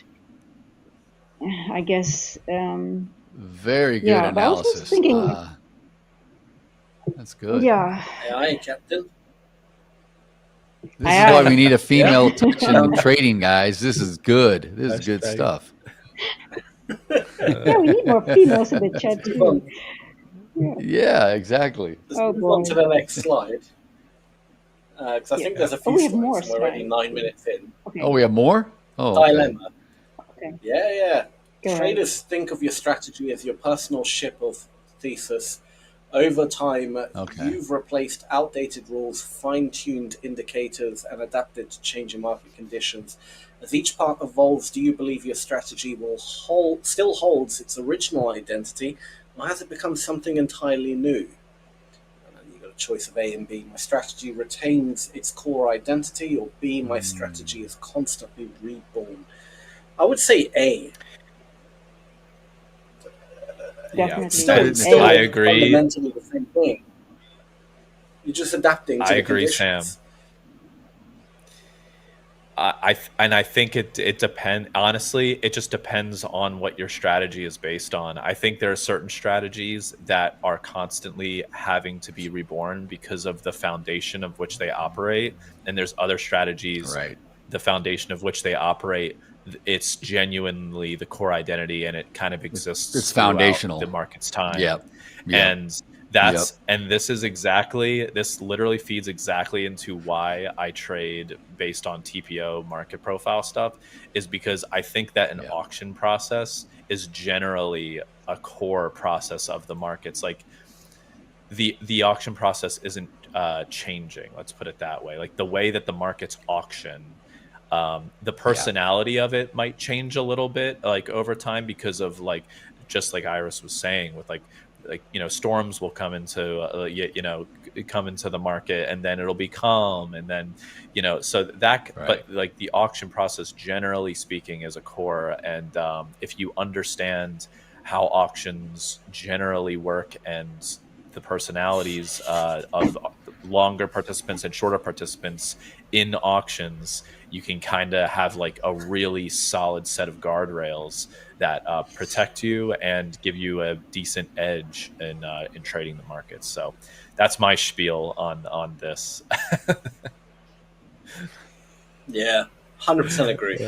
I guess. Very good yeah, but I was analysis. just thinking. That's good. Yeah. Aye, Captain. This is why we need a female touching trading, guys. This is good. This is good stuff. Yeah, we need more females in the chat too. Yeah, exactly. Let's move on to the next slide. Because I think there's a few we have slides. more And we're already 9 minutes in. Okay. Oh, we have more? Oh, okay. Dilemma. Okay. Yeah. Go ahead. Traders think of your strategy as your personal ship of thesis. Over time, you've replaced outdated rules, fine-tuned indicators, and adapted to changing market conditions. As each part evolves, do you believe your strategy will still holds its original identity, or has it become something entirely new? And you've got a choice of A and B. My strategy retains its core identity, or B, my strategy is constantly reborn. I would say A. Definitely. I agree. Fundamentally the same thing. You're just adapting to I the agree, conditions. Sam. I think it depends. Honestly, it just depends on what your strategy is based on. I think there are certain strategies that are constantly having to be reborn because of the foundation of which they operate, and there's other strategies, the foundation of which they operate, it's genuinely the core identity, and it kind of exists. It's foundational. The market's time. Yep. And that's and this literally feeds exactly into why I trade based on TPO market profile stuff, is because I think that an auction process is generally a core process of the markets. Like the auction process isn't changing, let's put it that way. Like the way that the markets auction, the personality of it might change a little bit like over time because of like, just like Iris was saying, with like storms will come into come into the market, and then it'll be calm, and then so that but like the auction process generally speaking is a core, and if you understand how auctions generally work and the personalities of longer participants and shorter participants in auctions, you can kind of have like a really solid set of guardrails that protect you and give you a decent edge in trading the markets. So that's my spiel on this. Yeah, 100% agree.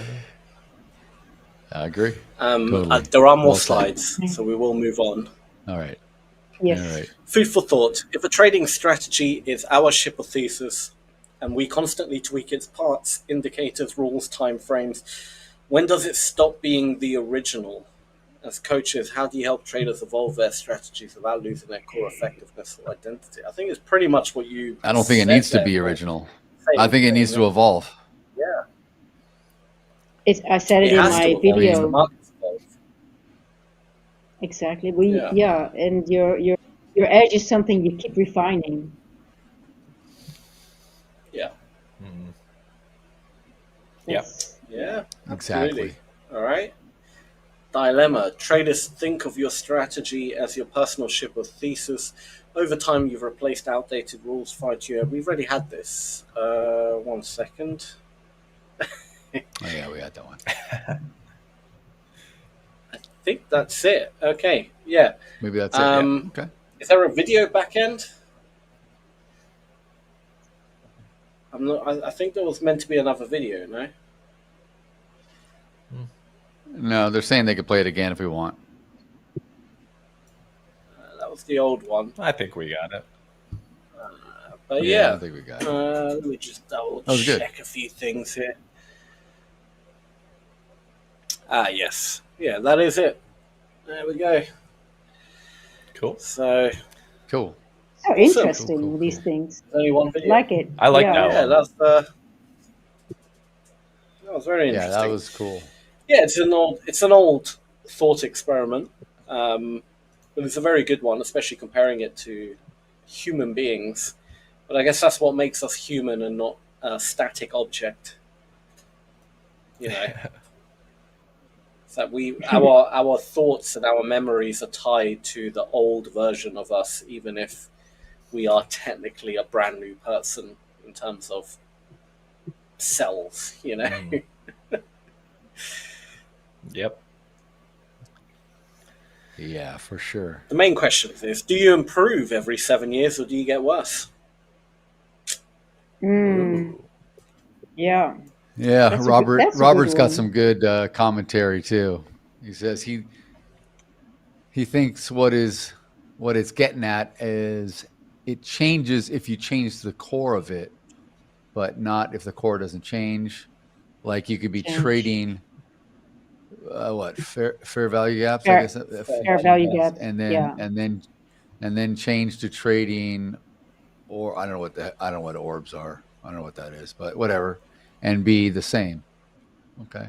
I agree. Totally. There are more slides, so we will move on. All right. Yes. All right. Food for thought. If a trading strategy is our ship or thesis, and we constantly tweak its parts, indicators, rules, time frames, when does it stop being the original? As coaches, how do you help traders evolve their strategies without losing their core effectiveness or identity? I think it's pretty much what you I don't think it said needs to there. be original. I think it needs to evolve. Yeah. I said it in has to my evolve. The video. market's evolved. Exactly. And your edge is something you keep refining. Yeah. Mm-hmm. Yeah. Exactly. All right. Dilemma. Traders think of your strategy as your personal ship or thesis. Over time, you've replaced outdated rules, fine-tuned. We've already had this. 1 second. Oh, yeah, we had that one. I think that's it. Okay. Yeah. Maybe that's it. Yeah. Okay. Is there a video back end? I think there was meant to be another video, no? No, they're saying they could play it again if we want. That was the old one. I think we got it. But yeah, I think we got it. Let me just double check a few things here. Yes. Yeah, that is it. There we go. Cool. So. Cool. So interesting, these things. Only one video. Like it. I like that Yeah, one. that was very interesting. Yeah, that was cool. Yeah, it's an old thought experiment, but it's a very good one, especially comparing it to human beings. But I guess that's what makes us human and not a static object. You know, it's that our thoughts and our memories are tied to the old version of us, even if we are technically a brand new person in terms of cells. You know. Yep. Yeah, for sure. The main question is, do you improve every 7 years or do you get worse? Yeah. Yeah, That's Robert's a good got one. some good commentary too. He says he thinks what it's getting at is it changes if you change the core of it, but not if the core doesn't change. Like you could be trading fair value gaps, I guess. Fair value gaps. And Yeah. then change to trading, or I don't know what orbs are. I don't know what that is, but whatever, and be the same. Okay.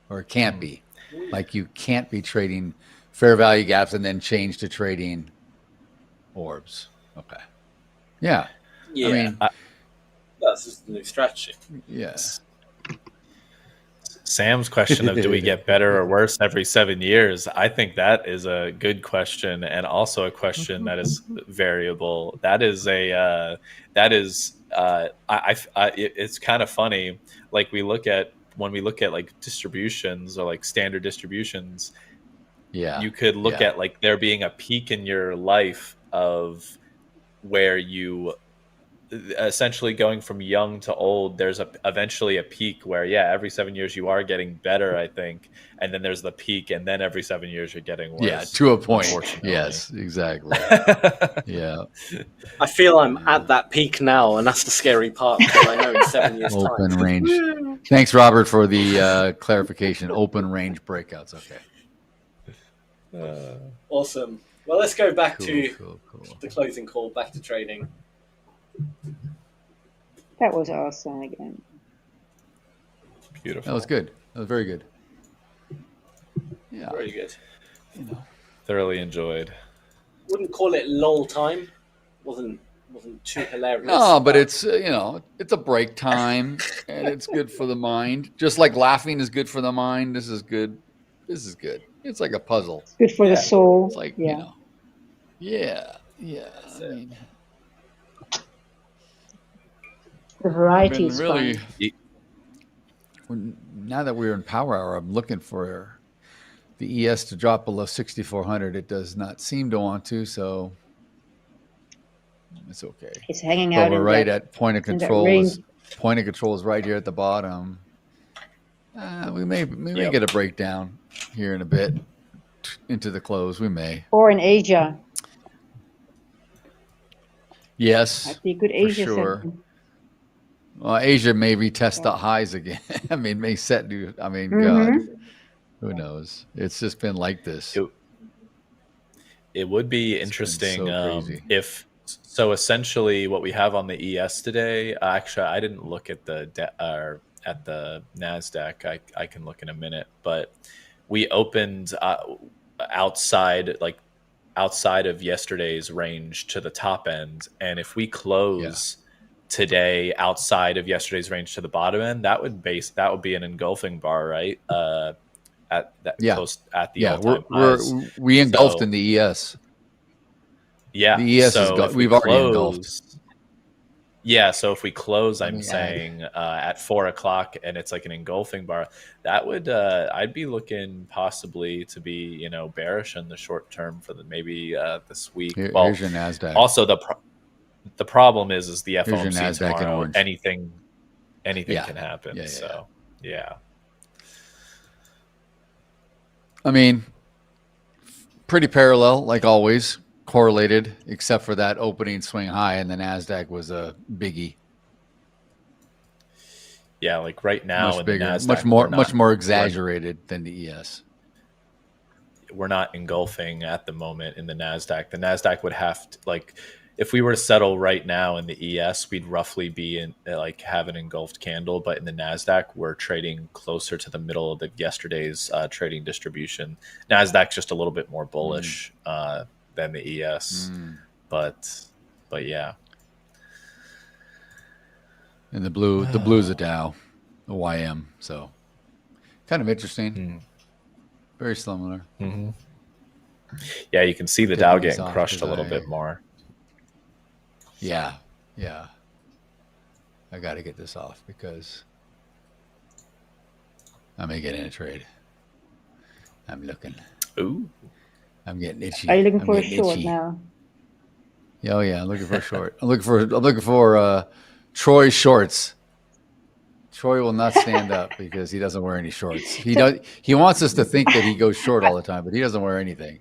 Or it can't be. Like you can't be trading fair value gaps and then change to trading orbs. Okay. Yeah. Yeah. I mean, that's just a new strategy. Yes. Sam's question of do we get better or worse every 7 years? I think that is a good question, and also a question that is variable. That is it's kind of funny. Like when we look at like distributions or like standard distributions, you could look at like there being a peak in your life of where you essentially going from young to old. There's eventually a peak where every 7 years you are getting better, I think, and then there's the peak, and then every 7 years you're getting worse. Yeah, to a point. Yes, exactly. Yeah. I feel I'm at that peak now, and that's the scary part, because I know in 7 years' time. Open range. Thanks, Robert, for the clarification. Open range breakouts. Okay. Awesome. Well, let's go back to cool. the closing call, back to trading. That was awesome again. Beautiful. That was good. That was very good. Yeah. Very good. Thoroughly enjoyed. Wouldn't call it lull time. Wasn't too hilarious. No, but it's it's a break time, and it's good for the mind. Just like laughing is good for the mind. This is good. It's like a puzzle. It's good for the soul. It's like yeah. Yeah. I mean, The variety is really fun. now that we're in power hour, I'm looking for the ES to drop below 6,400. It does not seem to want to, so it's okay. It's hanging But out. we're in right that, at point of in that control. range. Point of control is right here at the bottom. We may get a breakdown here in a bit into the close. We may. Or in Asia. Yes, Might be a good for Asia sure. session. Well, Asia may retest the highs again. I mean, may set new. I mean, Mhm. God, who knows? It's just been like this. It would be It's interesting been so crazy. if so. Essentially, what we have on the ES today. Actually, I didn't look at the Nasdaq. I can look in a minute, but we opened outside of yesterday's range to the top end, and if we close today outside of yesterday's range to the bottom end, that would be an engulfing bar, right? Close at the all-time highs. We engulfed in the ES. Yeah, the ES so is we've already engulfed. Yeah, so if we close, I'm saying at 4 o'clock, and it's like an engulfing bar, that would I'd be looking possibly to be bearish in the short term for maybe this week. Here's your Nasdaq. Also, the problem is the Here's your FOMC Nasdaq in tomorrow. orange. Anything can happen. Yeah. I mean, pretty parallel, like always, correlated, except for that opening swing high, and the Nasdaq was a biggie. Yeah, like right now, Much bigger, in the Nasdaq, much more exaggerated than the ES. We're not engulfing at the moment in the Nasdaq. The Nasdaq would have to, if we were to settle right now in the ES, we'd roughly be in have an engulfed candle. But in the Nasdaq, we're trading closer to the middle of yesterday's trading distribution. Nasdaq's just a little bit more bullish than the ES, but yeah. And the blue's a Dow. YM. So kind of interesting. Very similar. Yeah, you can see the Dow getting crushed a little bit more. Yeah, yeah. I got to get this off because I may get in a trade. I'm looking. Ooh. I'm getting itchy. Are you looking for a short now? Oh yeah, I'm looking for a short. I'm looking for Troy shorts. Troy will not stand up because he doesn't wear any shorts. He wants us to think that he goes short all the time, but he doesn't wear anything.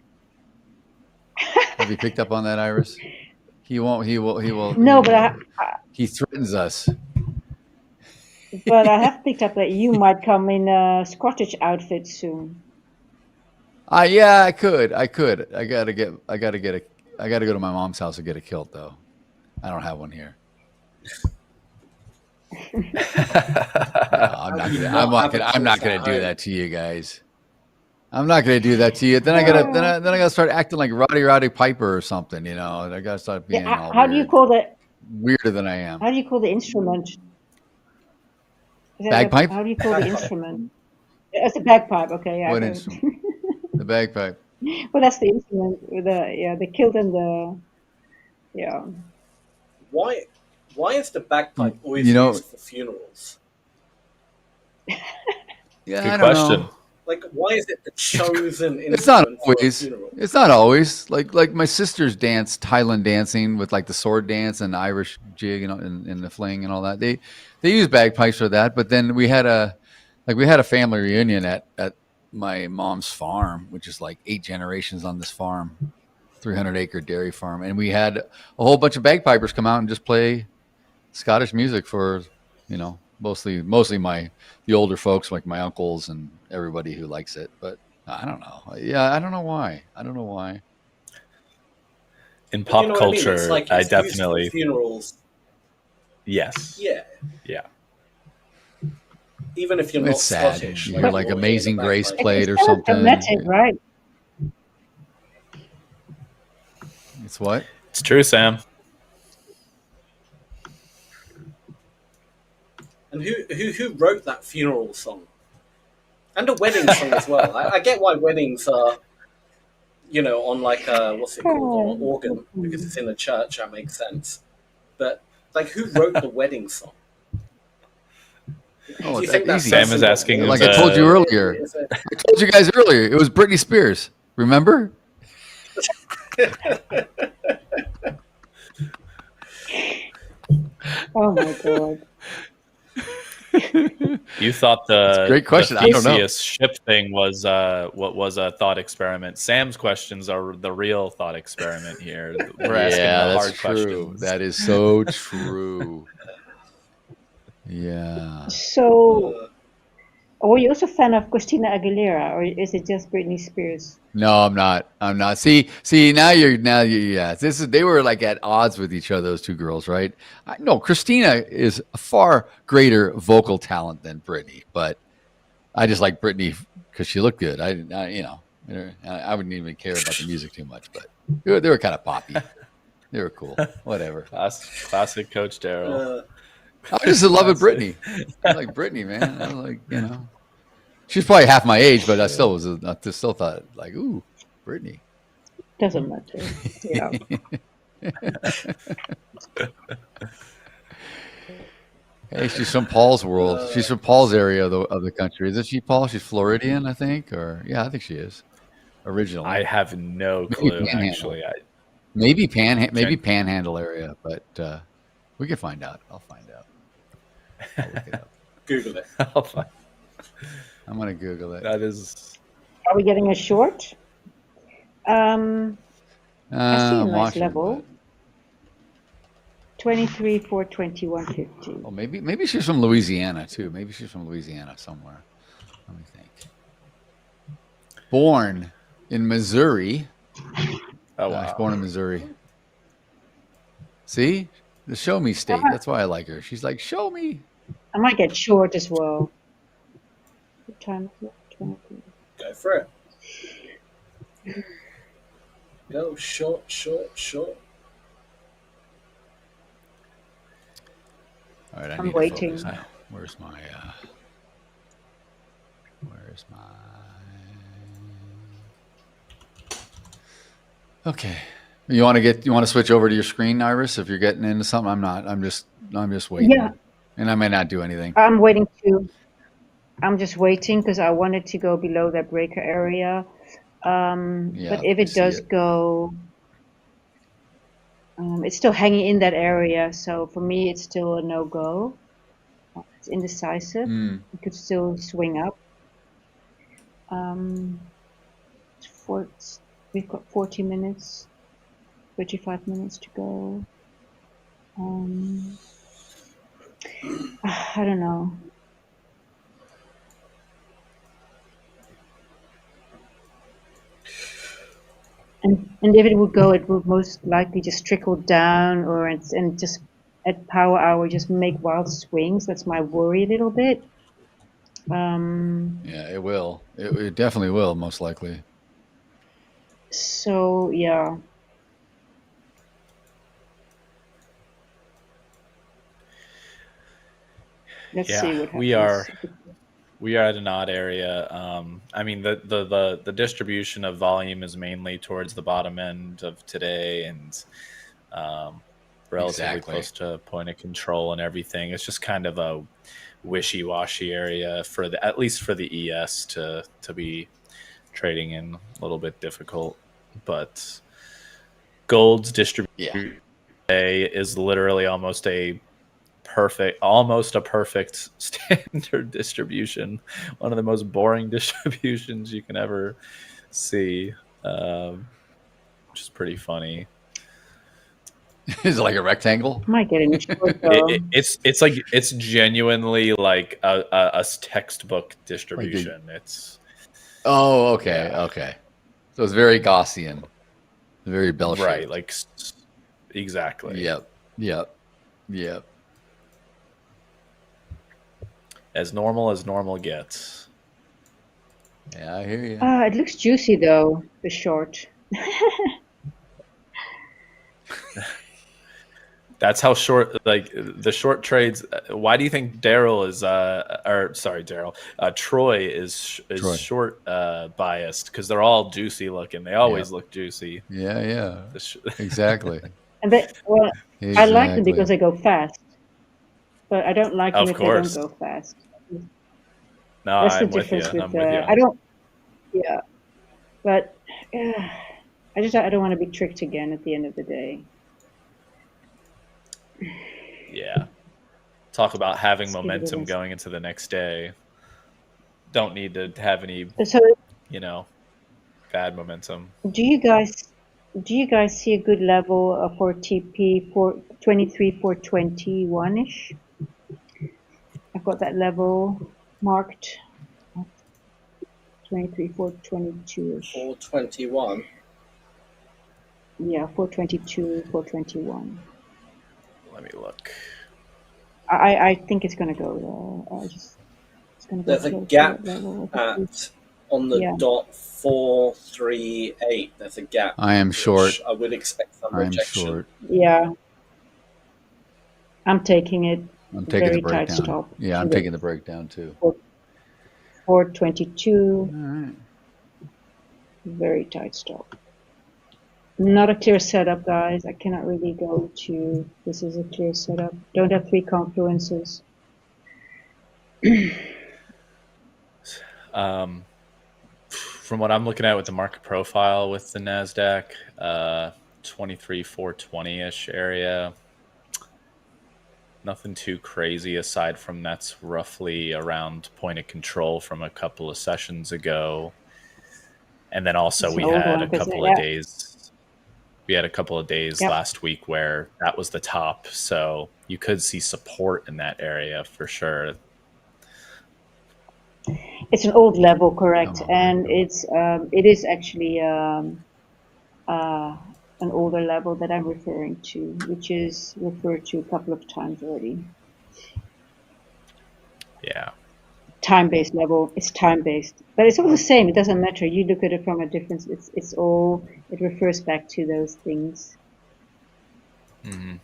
Have you picked up on that, Iris? He won't. He will. No, but he threatens us. But I have picked up that you might come in a Scottish outfit soon. Yeah, I could. I gotta go to my mom's house and get a kilt though. I don't have one here. I'm not gonna do that to you guys. I'm not gonna do that to you. Then I gotta start acting like Roddy Piper or something. You know, I gotta start being all how do you call that? Weirder than I am. How do you call the instrument? Bagpipe? How do you call the instrument? It's a bagpipe. Okay, yeah. What instrument? The bagpipe. Well, that's the instrument with the kilt and the Why is the bagpipe always used for funerals? Yeah, good question. Like, why is it the chosen instrument? It's not for a always. funeral? It's not always. Like my sisters dance Thailand dancing with like the sword dance and the Irish jig and the fling and all that. They use bagpipes for that. But then we had a family reunion at my mom's farm, which is like 8 generations on this farm, 300-acre dairy farm, and we had a whole bunch of bagpipers come out and just play Scottish music for, mostly the older folks like my uncles and everybody who likes it. But I don't know. Yeah, I don't know why. In pop culture, It's like I it's used for definitely funerals. Yes. Yeah. Yeah. Even if you're not It's sad. Scottish, You hear like you're Amazing in the Grace bagpipe. played or It's something. dramatic, right? It's what? It's true, Sam. And who wrote that funeral song? And a wedding song as well. I get why weddings are, on like what's it called, on an organ, because it's in a church. That makes sense. But like, who wrote the wedding song? Oh, Do you think that's Sam is asking. Like I told you earlier. I told you guys earlier. It was Britney Spears. Remember? Oh my god. You thought the great question. The I don't know. Theseus ship thing was what was a thought experiment. Sam's questions are the real thought experiment here. We're asking the hard questions. That is so true. Yeah. So, were you also a fan of Christina Aguilera, or is it just Britney Spears? No, I'm not. See, yeah. They were like at odds with each other, those two girls, right? No, Christina is a far greater vocal talent than Britney, but I just like Britney because she looked good. I wouldn't even care about the music too much, but they were kind of poppy. They were cool. Whatever. Classic Coach Daryl. I just love it, Britney. I like Britney, man. I like, she's probably half my age, but I still thought like, ooh, Britney. Doesn't matter. Yeah. Hey, she's from Paul's world. She's from Paul's area of the country. Isn't she, Paul? She's Floridian, I think, or yeah, I think she is. Originally, I have no clue. Actually, maybe Panhandle area, but we can find out. I'll find out. I'll look it up. Google it. I'm gonna Google it. That is. Are we getting a short? I see a nice watching, level. 23 for 21.50. Oh, maybe she's from Louisiana too. Maybe she's from Louisiana somewhere. Let me think. Born in Missouri. Oh wow. She's born in Missouri. See? The show me state. That's why I like her. She's like, show me. I might get short as well. What time is it? 23. Go for it. Go short. All right, I'm waiting. Where's my Where's my... Okay. You want to switch over to your screen, Iris? If you're getting into something, I'm not. I'm just waiting. Yeah. And I may not do anything. I'm just waiting because I wanted to go below that breaker area. But if it does go, it's still hanging in that area. So for me, it's still a no-go. It's indecisive. It could still swing up. We've got 40 minutes, 35 minutes to go. I don't know. And if it would go, it would most likely just trickle down, and just at power hour just make wild swings. That's my worry a little bit. Yeah, it will. It definitely will, most likely. So yeah. Let's see what happens. We are at an odd area. I mean, the distribution of volume is mainly towards the bottom end of today, and relatively close to point of control and everything. It's just kind of a wishy-washy area at least for the ES to be trading in. A little bit difficult, but gold's distribution today is literally almost a perfect standard distribution. One of the most boring distributions you can ever see, which is pretty funny. Is it like a rectangle? Might get in short, it's genuinely like a textbook distribution. Okay. So it's very Gaussian, very bell-shaped. Right, like exactly. Yep. As normal gets. Yeah, I hear you. It looks juicy though, the short. That's how short, like the short trades. Why do you think Troy is short biased? Because they're all juicy looking. They always look juicy. Yeah. Exactly. And I like them because they go fast, but I don't like them if they don't go fast. No, that's I'm the with you. difference with. I don't. Yeah, but I don't want to be tricked again at the end of the day. Yeah. Talk about having momentum going into the next day. Don't need to have any, bad momentum. Do you guys see a good level for TP for 23,421-ish? I've got that level marked. 23,422-ish. 421. Yeah, 422, 421. Let me look. I think it's going to go there. There's a gap on the dot 438. There's a gap. I am short. I would expect some rejection. Short. Yeah. I'm taking it. I'm taking the tight breakdown. stop. Yeah, I'm taking the breakdown too. 422. All right. Very tight stop. Not a clear setup, guys. I cannot really go to this is a clear setup. Don't have three confluences. From what I'm looking at with the market profile with the Nasdaq, 23,420-ish area. Nothing too crazy aside from that's roughly around point of control from a couple of sessions ago. And then also we had a couple of days. We had a couple of days last week where that was the top. So you could see support in that area for sure. It's an old level, correct? And it is actually an older level that I'm referring to, which is referred to a couple of times already. Yeah. Time-based level. It's time-based, but it's all the same. It doesn't matter. You look at it from a difference. It refers back to those things. Mm-hmm.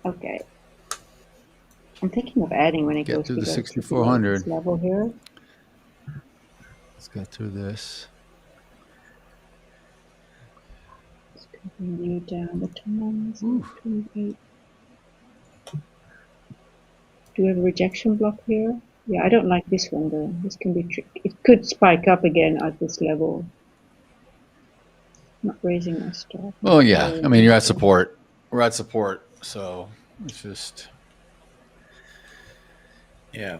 Okay. I'm thinking of adding when it goes to to the the 6,400 level here. Let's get through this. Continue down the times. 28. Do we have a rejection block here? Yeah, I don't like this one though. This can be tricky. It could spike up again at this level. Not raising my stop. Well, yeah. I mean, you're at support. We're at support, so it's just. Yeah.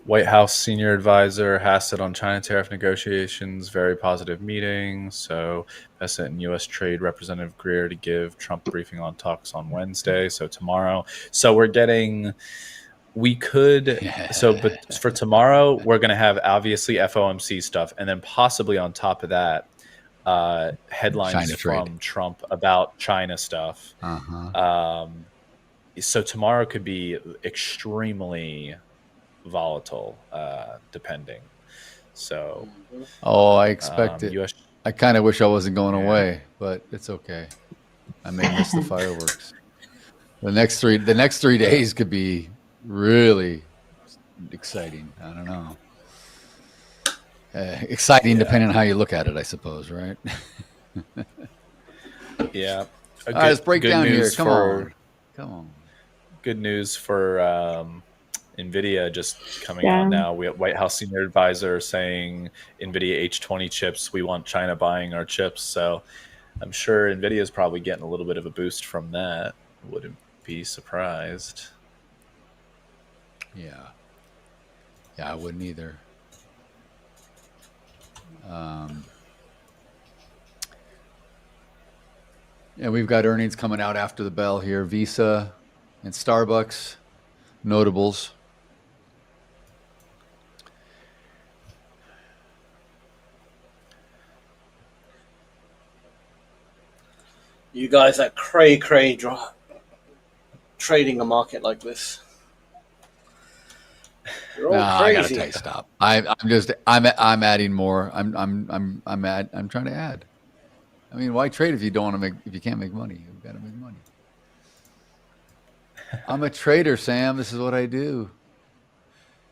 White House senior advisor Hassett on China tariff negotiations, very positive meeting. So Bassett and U.S. Trade Representative Greer to give Trump briefing on talks on Wednesday. So tomorrow. So we're getting. We could. So, but for tomorrow, we're going to have obviously FOMC stuff, and then possibly on top of that, headlines China from trade. Trump about China stuff. So tomorrow could be extremely volatile, depending. So, I expect it. I kind of wish I wasn't going away, but it's okay. I may miss the fireworks. The next 3 days could be really exciting. I don't know. Exciting depending on how you look at it, I suppose, right? Yeah. All right, let's break down here. Come on. Good news for NVIDIA just coming out now. We have White House senior advisor saying NVIDIA H20 chips, we want China buying our chips. So I'm sure NVIDIA is probably getting a little bit of a boost from that. Wouldn't be surprised. Yeah, I wouldn't either. Yeah, we've got earnings coming out after the bell here. Visa and Starbucks, notables. You guys are cray trading a market like this. You're all crazy. I gotta tell you, stop. I'm adding more. I'm trying to add. I mean, why trade if you don't want to if you can't make money? You've got to make money. I'm a trader, Sam. This is what I do.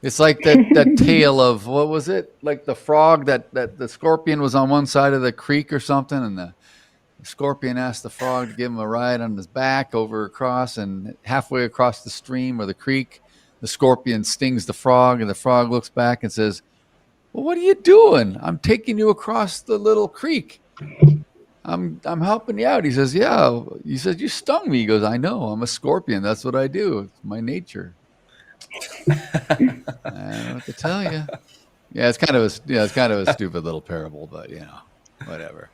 It's like that tale of, what was it? Like the frog that the scorpion was on one side of the creek or something, and the scorpion asked the frog to give him a ride on his back over across, and halfway across the stream or the creek, the scorpion stings the frog, and the frog looks back and says, "Well, what are you doing? I'm taking you across the little creek. I'm helping you out." He says, "Yeah." He says, "You stung me." He goes, "I know. I'm a scorpion. That's what I do. It's my nature." I don't know what to tell you. Yeah, it's kind of a stupid little parable, but whatever.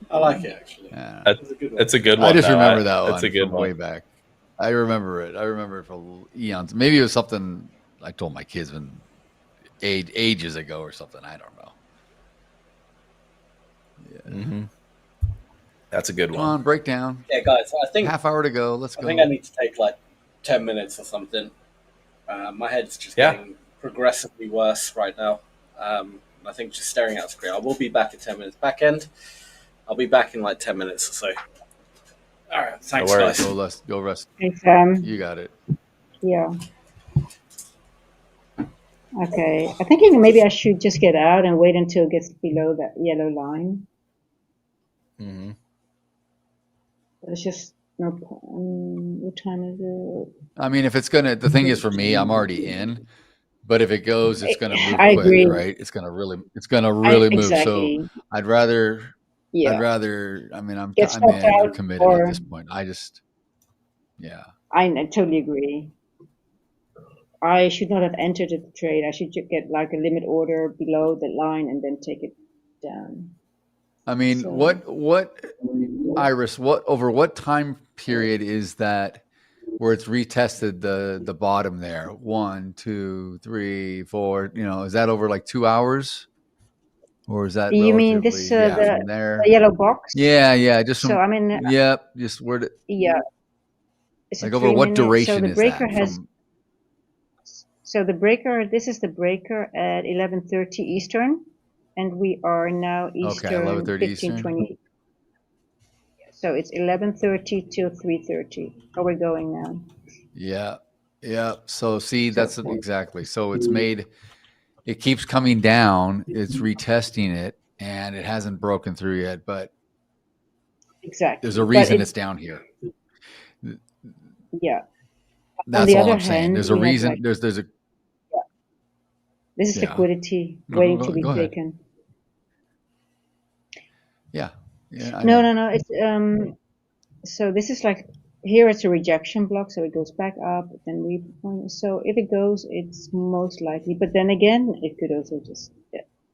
I like it actually. Yeah. It's a good one. I just remember that one. It's a good one. Way back. I remember it. for eons. Maybe it was something I told my kids when ages ago or something. I don't know. Yeah. Mm-hmm. That's a good one. Come on, breakdown. Yeah, guys. I think half hour to go. Let's go. I think I need to take like 10 minutes or something. My head's just getting progressively worse right now. I think just staring at the screen. I will be back in 10 minutes. Back end. I'll be back in like 10 minutes or so. All right. Thanks, guys. Go rest. Thanks, you got it. Yeah. Okay. I'm thinking maybe I should just get out and wait until it gets below that yellow line. Mm-hmm. It's just no. What time is it? I mean, if it's gonna, the thing is for me, I'm already in. But if it goes, it's gonna move I quick, agree. right? It's gonna really move. Exactly. So I'd rather. Yeah. I mean, I'm Get stopped I'm out committed or- at this point. I totally agree. I should not have entered the trade. I should just get like a limit order below the line and then take it down. I mean, So- what Iris? Over what time period is that where it's retested the bottom there? 1, 2, 3, 4. Is that over like 2 hours, or is that? You mean this from there? the yellow box? Yeah. Just So I mean, yep. Just where? yeah. It's a Like over 3 what minute. duration So the is breaker that? has. So the breaker. This is the breaker at 11:30 Eastern, and we are now Eastern 11:30 Eastern. 15:20. So it's 11:30 till 3:30. How we're going now? Yeah. So see, that's exactly. So it's made it keeps coming down. It's retesting it, and it hasn't broken through yet. But exactly, there's a reason it's down here. Yeah. That's all I'm saying. There's a reason. Like, there's a. This is liquidity waiting to be taken. Yeah. No. It's so this is like here. It's a rejection block, so it goes back up. Then we. So if it goes, it's most likely. But then again, it could also just.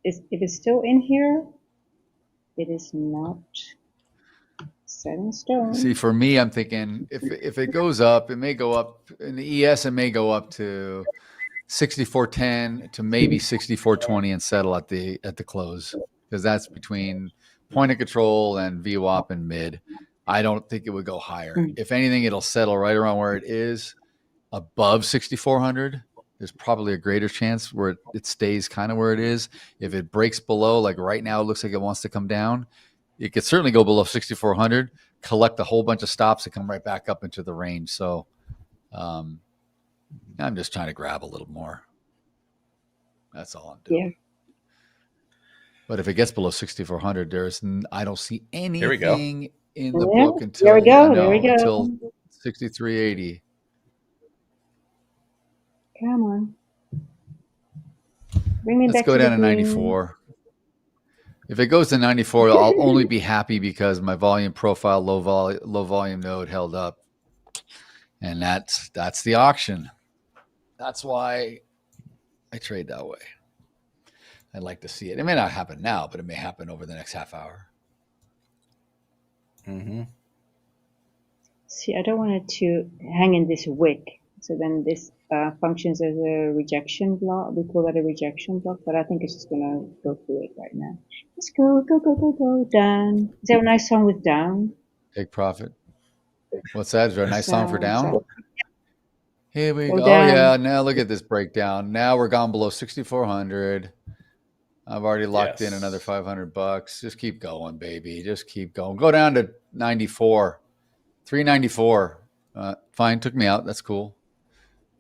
If it's still in here, it is not set in stone. See, for me, I'm thinking if it goes up, it may go up in the ES. It may go up to 64.10 to maybe 64.20 and settle at the close, because that's between point of control and VWAP and mid. I don't think it would go higher. If anything, it'll settle right around where it is, above 6,400. There's probably a greater chance where it stays kind of where it is. If it breaks below, like right now, it looks like it wants to come down. It could certainly go below 6,400, collect a whole bunch of stops, and come right back up into the range. So I'm just trying to grab a little more. That's all I'm doing. Yeah. But if it gets below 6,400, I don't see anything in the Yeah. book until There we go. until 63.80. Come on. Bring me Let's back go to down the to green. 94. If it goes to 94, I'll only be happy because my volume profile, low volume node held up. And that's the auction. That's why I trade that way. I'd like to see it. It may not happen now, but it may happen over the next half hour. Mm-hmm. See, I don't want it to hang in this wick. So then this functions as a rejection block. We call that a rejection block, but I think it's just going to go through it right now. Let's go, down. Is there a nice song with down? Take profit. What's that? Is there a nice song for down? Here we go. Oh, down. yeah. Now look at this breakdown. Now we're gone below 6,400. I've already locked in another $500. Just keep going, baby. Just keep going. Go down to 94. 394. Fine. Took me out. That's cool.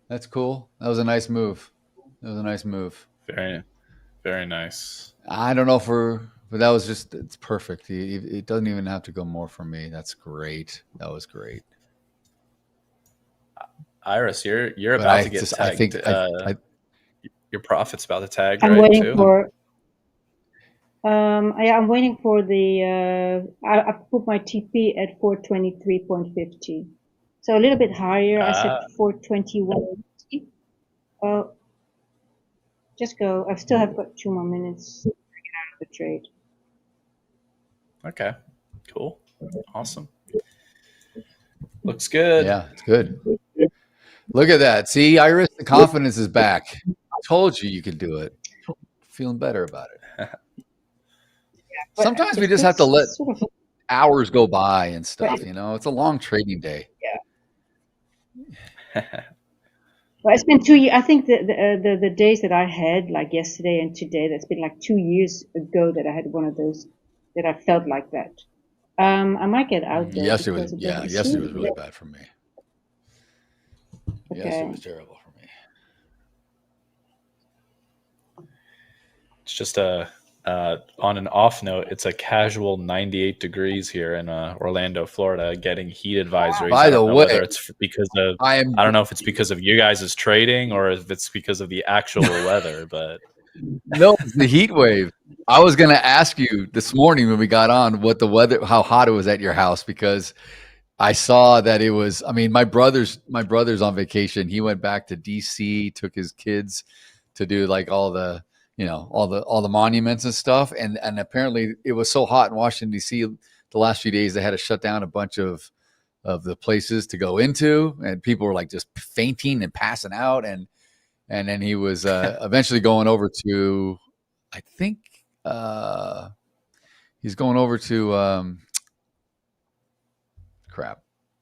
That's cool. That was a nice move. Very, very nice. I don't know but that was just, it's perfect. It doesn't even have to go more for me. That's great. That was great. Iris, you're about to get tagged. I think your profit's about to tag. I'm right, waiting too? for. I'm waiting for the. I put my TP at 423.50, so a little bit higher. I said 421. Just go. I still have got 2 more minutes to get out of the trade. Okay, cool, awesome. Looks good. Yeah, it's good. Look at that. See, Iris, the confidence is back. I told you could do it. Feeling better about it. Sometimes we just have to let hours go by and stuff, It's a long trading day. Yeah. Well, it's been 2 years. I think the days that I had, like yesterday and today, that's been like 2 years ago that I had one of those that I felt like that. I might get out there. Yesterday was really bad for me. Okay. Yesterday was terrible for me. It's just on an off note, it's a casual 98 degrees here in Orlando, Florida, getting heat advisories. By the way, it's because of I don't know if it's because of you guys' trading or if it's because of the actual weather, but no, it's the heat wave. I was going to ask you this morning when we got on what the weather, how hot it was at your house, because I saw that it was. I mean, my brother's on vacation. He went back to DC, took his kids to do like all the monuments and stuff. And apparently it was so hot in Washington, D.C. the last few days, they had to shut down a bunch of the places to go into, and people were like just fainting and passing out. And then he was eventually going over to, I think he's going over to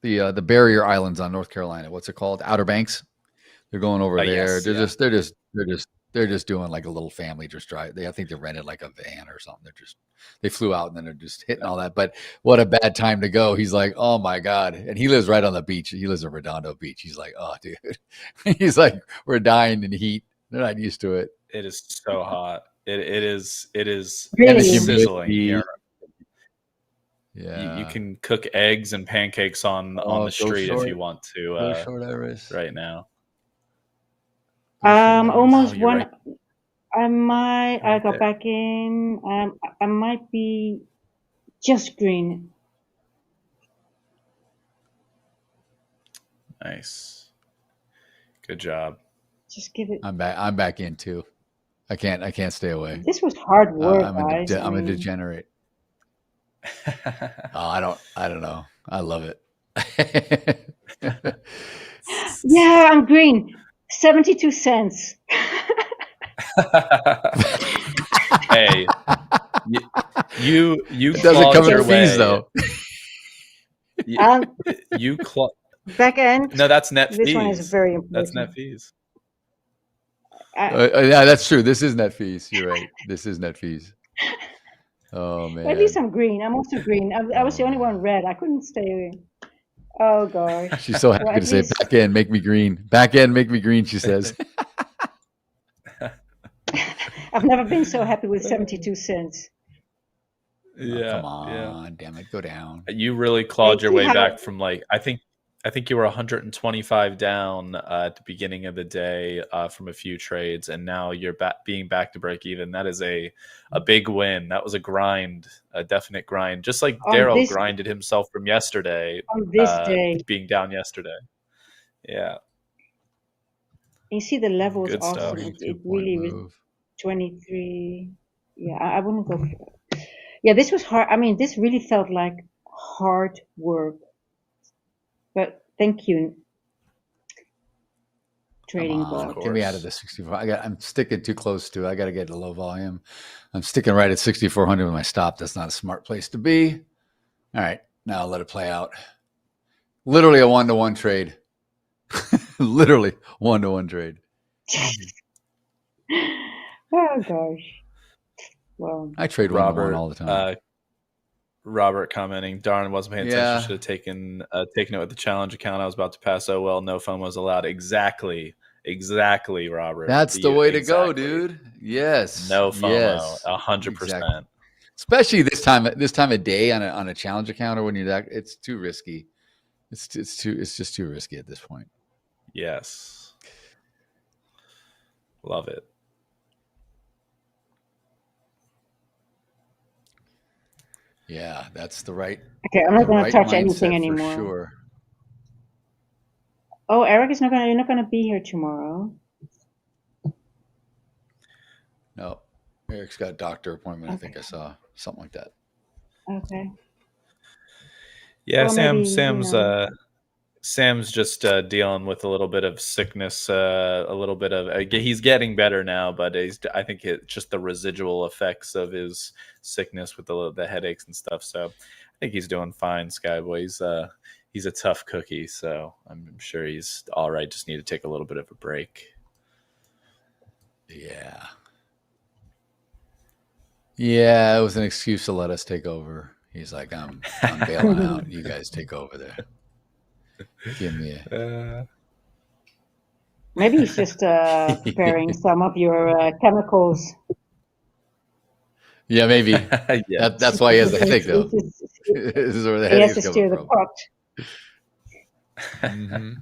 the barrier islands on North Carolina. What's it called? Outer Banks. They're going over there. Yes, They're just doing like a little family just drive. I think they rented like a van or something. They flew out and then they're just hitting all that. But what a bad time to go. He's like, oh my God. And he lives right on the beach. He lives in Redondo Beach. He's like, oh dude. He's like, we're dying in heat. They're not used to it. It is so hot. It is Really? sizzling here. Yeah. You can cook eggs and pancakes on the street if you want to. Go short, Iris. Right now. Almost Oh, you're one. right. I got back in. I might be just green. Nice. Good job. Just give it. I'm back in too. I can't stay away. This was hard work, guys. I'm a degenerate. I don't know. I love it. Yeah, I'm green. 72 cents. Hey, you it doesn't come in fees though. You back end. No, that's net fees. This one is very important. That's net fees. Yeah, that's true. This is net fees. You're right. This is net fees. Oh man. At least I'm green. I'm also green. I was the only one red. I couldn't stay away. Oh gosh. She's so happy to say back end, make me green. Back end, make me green, she says. I've never been so happy with 72 cents. Yeah. Come on, damn it, go down. You really clawed your way back from like I think you were 125 down at the beginning of the day from a few trades, and now you're being back to break even. That is a big win. That was a grind, a definite grind. Just like Daryl grinded himself from yesterday. On this day, being down yesterday. Yeah. You see the levels Good also. stuff. It really was 23. Yeah, I wouldn't go for it. Yeah, this was hard. I mean, this really felt like hard work. But thank you, trading bot. Get me out of the 64. I'm sticking too close to it. I got to get a low volume. I'm sticking right at 6,400 with my stop. That's not a smart place to be. All right, now I'll let it play out. Literally a 1-to-1 trade. Literally 1-to-1 trade. Oh gosh. Well, I trade Robert all the time. Robert commenting, darn, wasn't paying attention. Should have taken it with the challenge account. I was about to pass. Oh well, no FOMO was allowed. Exactly, Robert. That's the way to go, dude. Yes, no FOMO, 100%. Especially this time of day on a challenge account, or when you're that, it's too risky. It's just too risky at this point. Yes, love it. Yeah, that's the right. Okay, I'm not going to touch anything anymore. Sure. Oh, Eric is you're not going to be here tomorrow. No, Eric's got a doctor appointment. Okay. I think I saw something like that. Okay. Yeah, well, Sam's just dealing with a little bit of sickness, a little bit of he's getting better now, but I think it's just the residual effects of his sickness with the headaches and stuff. So I think he's doing fine, Skyboy. He's a tough cookie, so I'm sure he's all right. Just need to take a little bit of a break. Yeah. Yeah, it was an excuse to let us take over. He's like, I'm bailing out. You guys take over there. Give me a... Maybe he's just preparing some of your chemicals. Yeah, maybe. Yeah. That's why he has the headache, though. This is where the he headache has to steer the pot. Mm-hmm.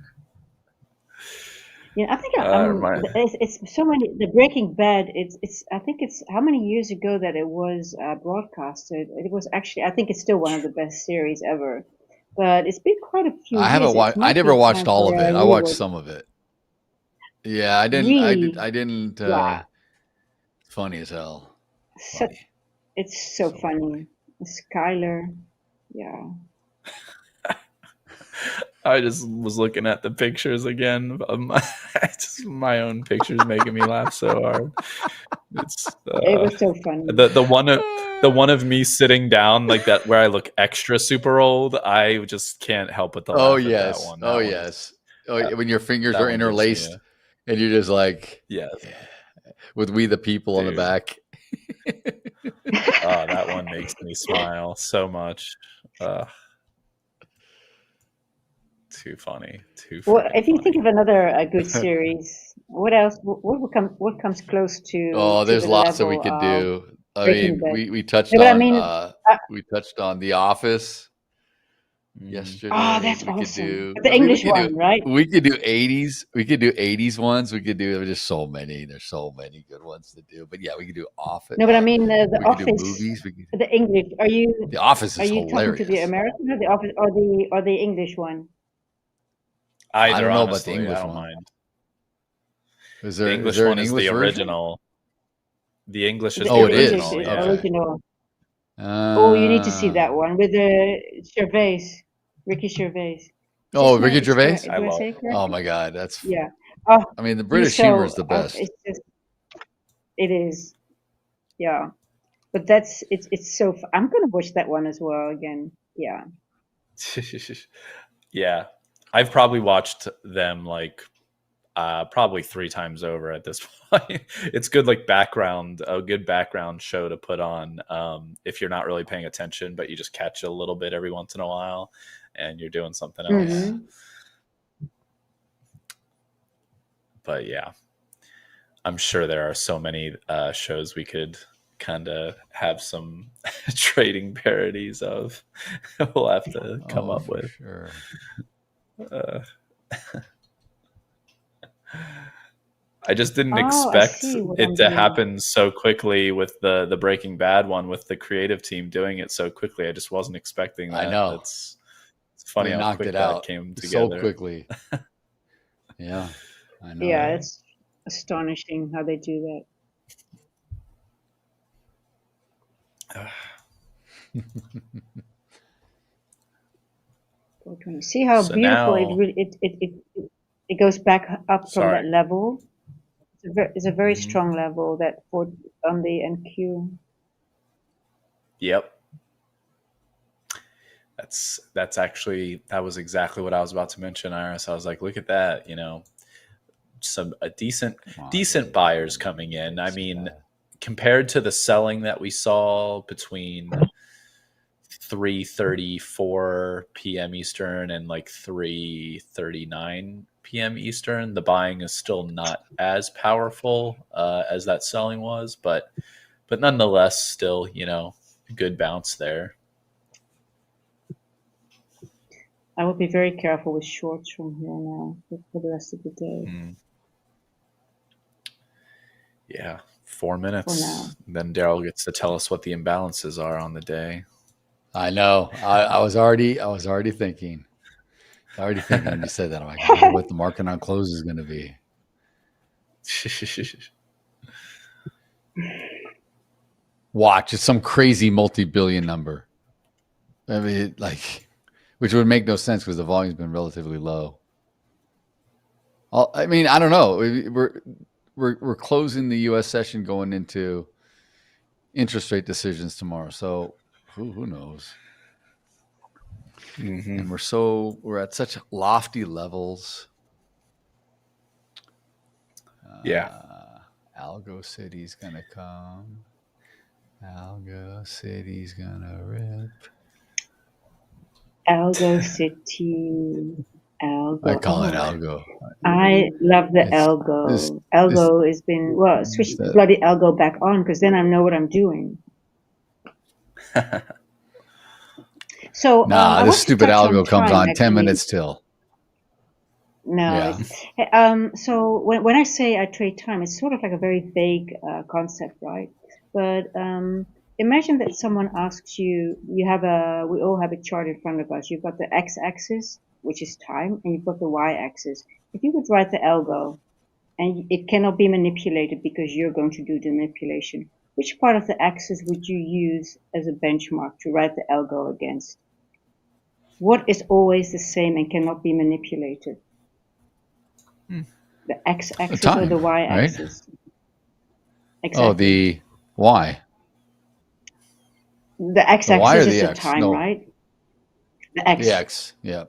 Yeah, I think it's so many. The Breaking Bad. It's. I think it's how many years ago that it was broadcasted. It was actually. I think it's still one of the best series ever. But it's been quite a few. I haven't watched. I never watched all of it. I watched some of it. Yeah, I didn't. Really? I didn't. Yeah. Funny as hell. It's so funny. Skyler. Yeah. I just was looking at the pictures again. My own pictures making me laugh so hard. It was so funny. The one of me sitting down like that, where I look extra super old. I just can't help but to laugh. Oh at yes. That one. Oh yes. When your fingers are interlaced, and you're just like, yeah, with "We the People" on the back. Oh, that one makes me smile so much. Too funny. Too Well, freaking if you think funny. of another good series, what else? What comes close to Oh, there's the lots that we level could of do. I Breaking mean, Bad? we touched No, but I on mean, The Office oh, yesterday. that's We could awesome. do. The I mean, English one, right? we could do 80s. We could do 80s ones. We could do. There's just so many. There's so many good ones to do. But yeah, we could do Office. No, but I mean the We could do Office, movies. We could, the English. The Office Are is you talking to the hilarious. American or the Office or the English one? I Either, don't know honestly, about the English I don't one. mind. Is The there English is there one an is English the version? original. The English is The the Oh, it is. original. English is Yeah. original. Oh, you need to see that one with the Gervais, Ricky Gervais. Is Oh, his name- Ricky is Gervais. correct- Do I say it Oh correctly? my God, that's. Yeah. Oh, I mean, the he's British so, humor is the best. It's just, it is. Yeah. But it's so. I'm gonna watch that one as well again. Yeah. Yeah. I've probably watched them like probably 3 times over at this point. It's good, like a good background show to put on if you're not really paying attention, but you just catch a little bit every once in a while and you're doing something else. Mhm. But yeah, I'm sure there are so many shows we could kind of have some trading parodies of. We'll have to come up with. Sure. I just didn't Oh, I expect see what it I'm to doing. happen so quickly with the Breaking Bad one, with the creative team doing it so quickly. I just wasn't expecting that. I know. It's funny They how knocked quick it that out came so together. quickly. Yeah, I know. Yeah, it's astonishing how they do that. See how So beautiful now- it really it goes back up from Sorry. that level. It's a very strong level that for on the NQ. Yep. That was exactly what I was about to mention, Iris. I was like, look at that, a decent buyers coming in. I mean, compared to the selling that we saw between 3:34 p.m. Eastern and like 3:39 p.m. Eastern, the buying is still not as powerful as that selling was, but nonetheless, still, good bounce there. I will be very careful with shorts from here now for the rest of the day. Yeah, 4 minutes. For now. Then Daryl gets to tell us what the imbalances are on the day. I know. I was already thinking. When you said that. I'm like, I wonder what the market on close is going to be. Watch, it's some crazy multi-billion number. I mean, which would make no sense because the volume's been relatively low. I mean, I don't know. We're closing the U.S. session, going into interest rate decisions tomorrow. So who knows? Mm-hmm. And we're at such lofty levels. Yeah. Algo City's gonna come. Algo City's gonna rip. Algo City. Algo. I call it Algo. I love the Algo. Algo has been switch the bloody Algo back on because then I know what I'm doing. So this stupid Algo comes on 10 minutes till. No. Yeah. So when I say I trade time, it's sort of like a very vague concept, right? But imagine that someone asks you, we all have a chart in front of us. You've got the x-axis, which is time, and you've got the y-axis. If you would write the algo, and it cannot be manipulated because you're going to do the manipulation, which part of the axis would you use as a benchmark to write the algo against? What is always the same and cannot be manipulated? The x-axis or the y-axis? Right? Exactly. Oh, the y. The x-axis is the time, right? The x. The x, yeah.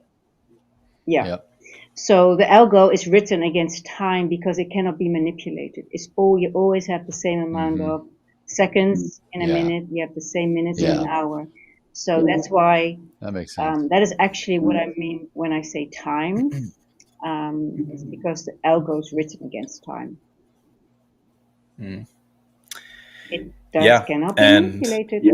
Yeah. Yep. So the algo is written against time because it cannot be manipulated. You always have the same amount of seconds in a minute. You have the same minutes in an hour. So that's why that makes sense. that is actually what I mean when I say time. It's because the algo is written against time. It cannot be manipulated.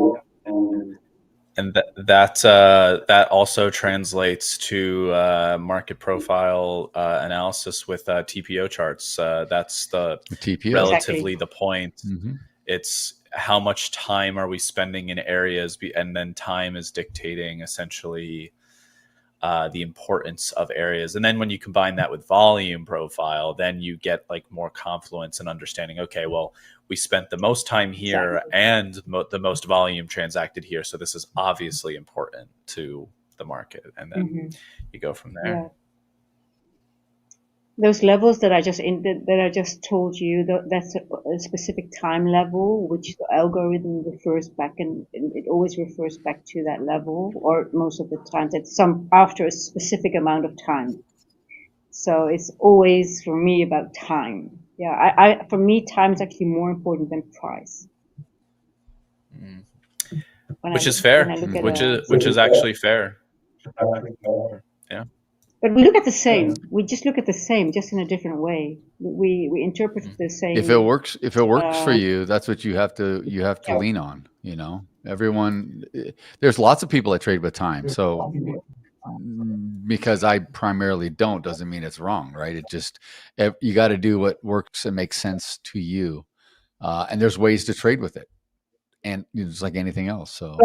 And that also translates to market profile analysis with TPO charts. That's the TPO. Relatively the point. Mm-hmm. It's how much time are we spending in areas, and then time is dictating essentially the importance of areas. And then when you combine that with volume profile, then you get like more confluence and understanding, okay, well, we spent the most time here and the most volume transacted here. So this is obviously important to the market. And then you go from there. Yeah. Those levels that I just told you, that's a specific time level, which the algorithm refers back, and it always refers back to that level, or most of the time, that's after a specific amount of time. So it's always for me about time. Yeah, for me, time is actually more important than price. Which is fair. Which is actually fair. Yeah. But we look at the same. We just look at the same, just in a different way. We interpret the same. If it works for you, that's what you have to lean on. You know, everyone. There's lots of people that trade with time. So because I primarily don't doesn't mean it's wrong, right? It just you got to do what works and makes sense to you. And there's ways to trade with it, and it's like anything else. So.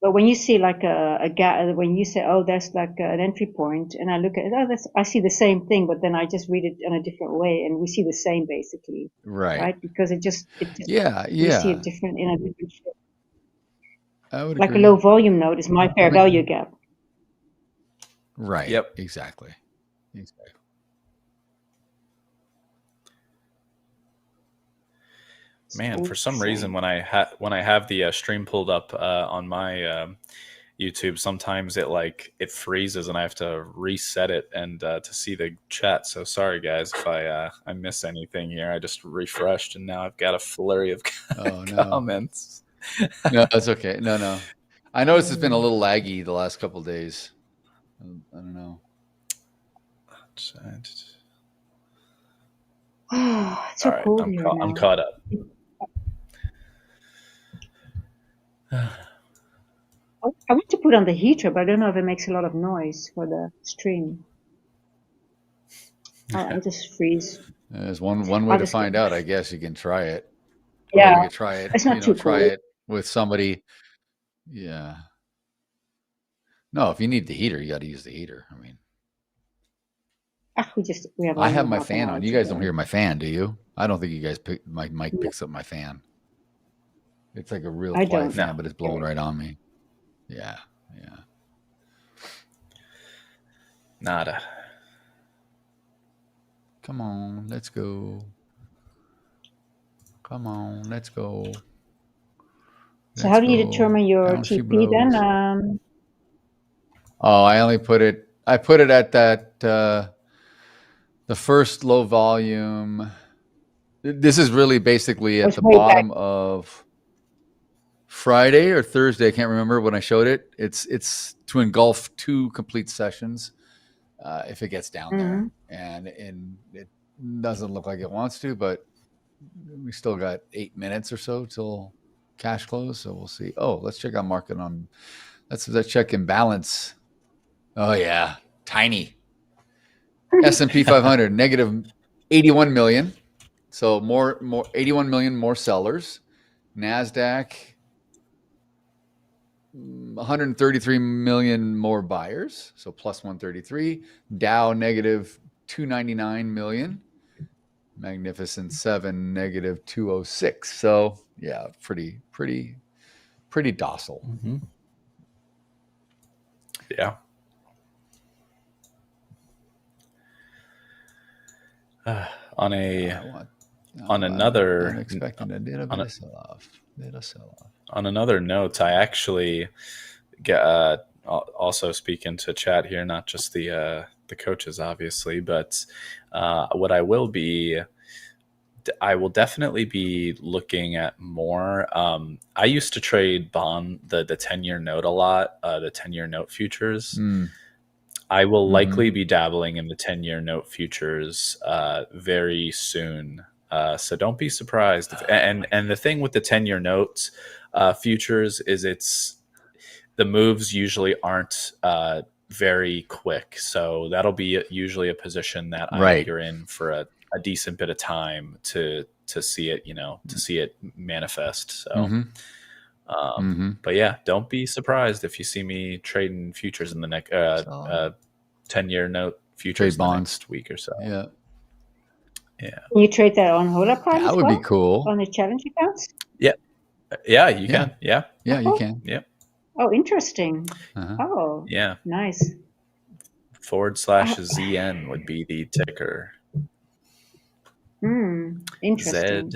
But when you see like a gap, when you say, oh, that's like an entry point, and I look at it, I see the same thing, but then I just read it in a different way, and we see the same basically, right? Because it just we see it different in a different shape. I would like agree. A low volume node is my fair value gap. Right. Yep. Exactly. Man, for some reason, when I have the stream pulled up on my YouTube, sometimes it freezes and I have to reset it and to see the chat. So sorry, guys, if I miss anything here. I just refreshed and now I've got a flurry of comments. No, that's okay. No. I noticed it's been a little laggy the last couple of days. I don't know. It's so right, cold here now. I'm caught up. I want to put on the heater, but I don't know if it makes a lot of noise for the stream. I'll just freeze. There's one way to find out. I guess you can try it. Yeah, you can try it. It's not too try cold. it with somebody. Yeah. No, if you need the heater, you got to use the heater. I mean, I have my fan on. You guys don't hear my fan, do you? I don't think you guys my mic picks up my fan. It's like a real quiet fan, but it's blowing right on me. Yeah. Nada. Come on, let's go. So how do you determine your TP then? Oh, I put it at that the first low volume. This is really basically at the bottom of Friday or Thursday. I can't remember when I showed it. It's to engulf 2 complete sessions if it gets down there, and it doesn't look like it wants to, but we still got 8 minutes or so till cash close, so we'll see. Oh, let's check out market on. Let's check imbalance. Oh yeah, tiny. S&P 500 negative 81 million, so more 81 million more sellers. Nasdaq 133 million more buyers, so plus 133. Dow negative 299 million. Magnificent 7 negative 206. So yeah, pretty docile. Yeah. On another unexpected, a bit of a sell-off. On another note, I actually get also speaking to chat here, not just the coaches, obviously, but what I will be I will definitely be looking at more. I used to trade the 10-year note a lot, the 10-year note futures. I will likely be dabbling in the 10-year note futures very soon. So don't be surprised. And the thing with the 10-year notes futures is the moves usually aren't very quick. So that'll be usually a position that I figure in for a decent bit of time to see it, to see it manifest. So, but yeah, don't be surprised if you see me trading futures in the next 10-year note futures Trade bonds next week or so. Yeah. Can you trade that on Hola Prime? That would be cool. On the challenge accounts? Yeah, you can. Yeah, you can. Yep. Oh, interesting. Oh, yeah. Nice. /ZN would be the ticker. Interesting.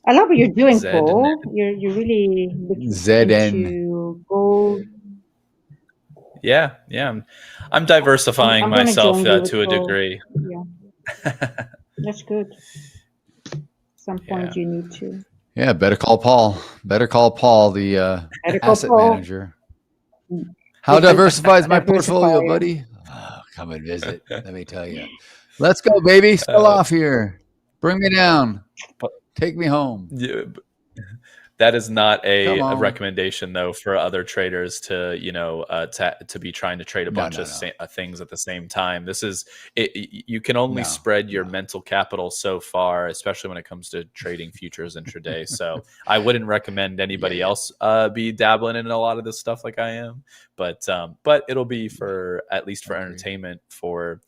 I love what you're doing, Paul. You're really looking into gold. Yeah. I'm diversifying myself to a degree. Yeah. That's good. At some point you need to. Yeah, better call Paul. Better call Paul, the asset manager. How diversified is my portfolio, buddy? Oh, come and visit. Let me tell you. Let's go, baby. Sell off here. Bring me down. Take me home. That is not a recommendation, though, for other traders to be trying to trade a bunch of things at the same time. This is you can only spread your mental capital so far, especially when it comes to trading futures intraday. So I wouldn't recommend anybody else be dabbling in a lot of this stuff like I am. But it'll be at least for entertainment for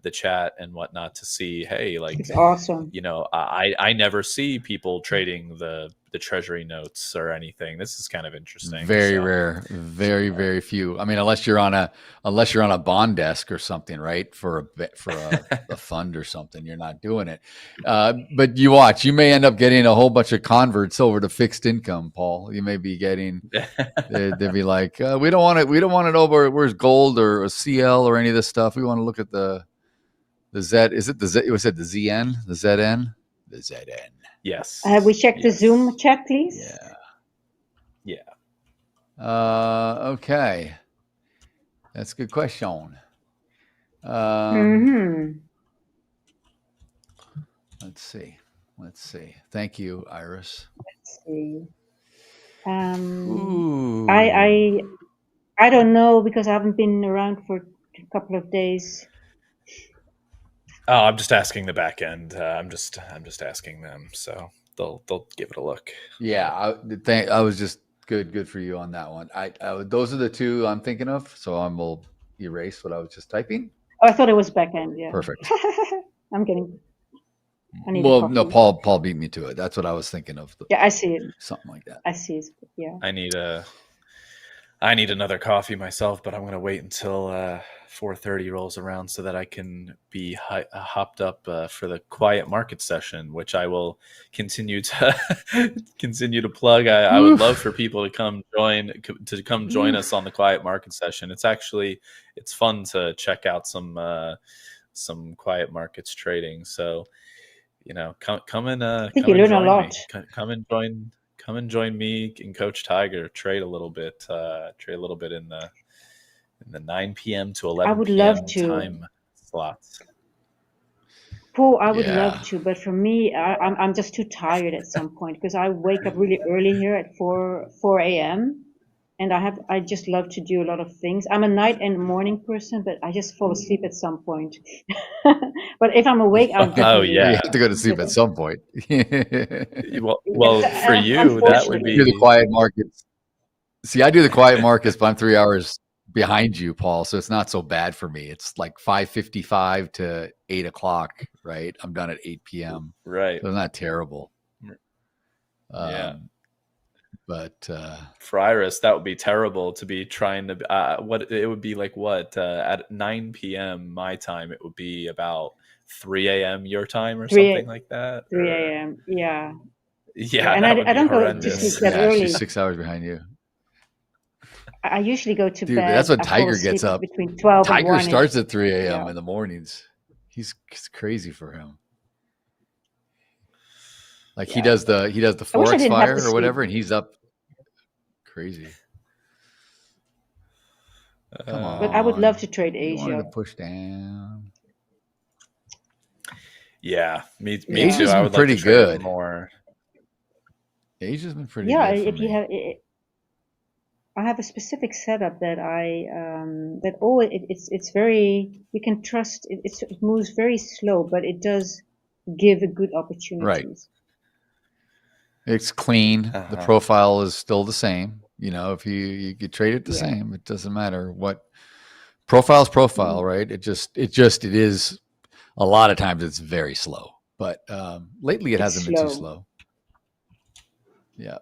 the chat and whatnot to see, hey, like, it's awesome. I never see people trading the treasury notes or anything. This is kind of interesting. Very rare, very few. I mean, unless you're on a bond desk or something, right? For a fund or something, you're not doing it. But you watch, you may end up getting a whole bunch of converts over to fixed income, Paul. You may be getting, they'd be like, we don't want it over. Where's gold or a CL or any of this stuff? We want to look at the Z. Is it the Z? Was it the ZN? The ZN? The ZN. Yes. Have we checked the Zoom chat, please? Yeah. Okay. That's a good question. Let's see. Thank you, Iris. Let's see. I don't know because I haven't been around for a couple of days. Oh, I'm just asking the back end. I'm just asking them, so they'll give it a look. Yeah, I was just good for you on that one. Those are the two I'm thinking of, so I will erase what I was just typing. Oh, I thought it was back end. Yeah, perfect. I'm getting. Well, no, Paul beat me to it. That's what I was thinking of. Yeah, I see it. Something like that. I see it. Yeah. I need another coffee myself, but I'm going to wait until 4:30 rolls around so that I can be hopped up for the quiet market session, which I will continue to plug. I would love for people to come join us on the quiet market session. It's fun to check out some quiet markets trading. So, come and learn a lot. Come and join me and Coach Tiger. Trade a little bit in the 9 p.m. to 11 I would p.m. love to. time slots. Paul, I would love to, but for me, I'm just too tired at some point because I wake up really early here at 4 a.m. and I just love to do a lot of things. I'm a night and morning person, but I just fall asleep at some point. But if I'm awake, I'll definitely. You have to go to sleep at some point. well, for you, that would be do the quiet markets. See, I do the quiet markets, but I'm 3 hours behind you, Paul. So it's not so bad for me. It's like 5:55 to 8 o'clock, right? I'm done at 8 p.m. Right. So it's not terrible. But for Iris, that would be terrible to be trying to. What it would be like? At 9 p.m. my time, it would be about 3 a.m. your time or something like that. 3 a.m. Yeah. Yeah, and I don't go to sleep that early. She's 6 hours behind you. I usually go to Dude, bed. that's when Tiger gets up. Between 12 Tiger and 1 starts at 3 a.m. in the mornings. It's crazy for him. Like he does the Forex fire or whatever, and he's up crazy. Come on. But I would love to trade You wanted Asia. to push down. Yeah, me Asia's too. I been would pretty like to trade it good. more. Asia's been pretty Yeah, good. if you have, I have a specific setup that that always it's very, you can trust. It moves very slow, but it does give a good opportunities. Right. It's clean. The profile is still the same. You know, if you could trade it the same, it doesn't matter what profile's profile, right? It is a lot of times it's very slow, but lately it hasn't been too slow. Yeah.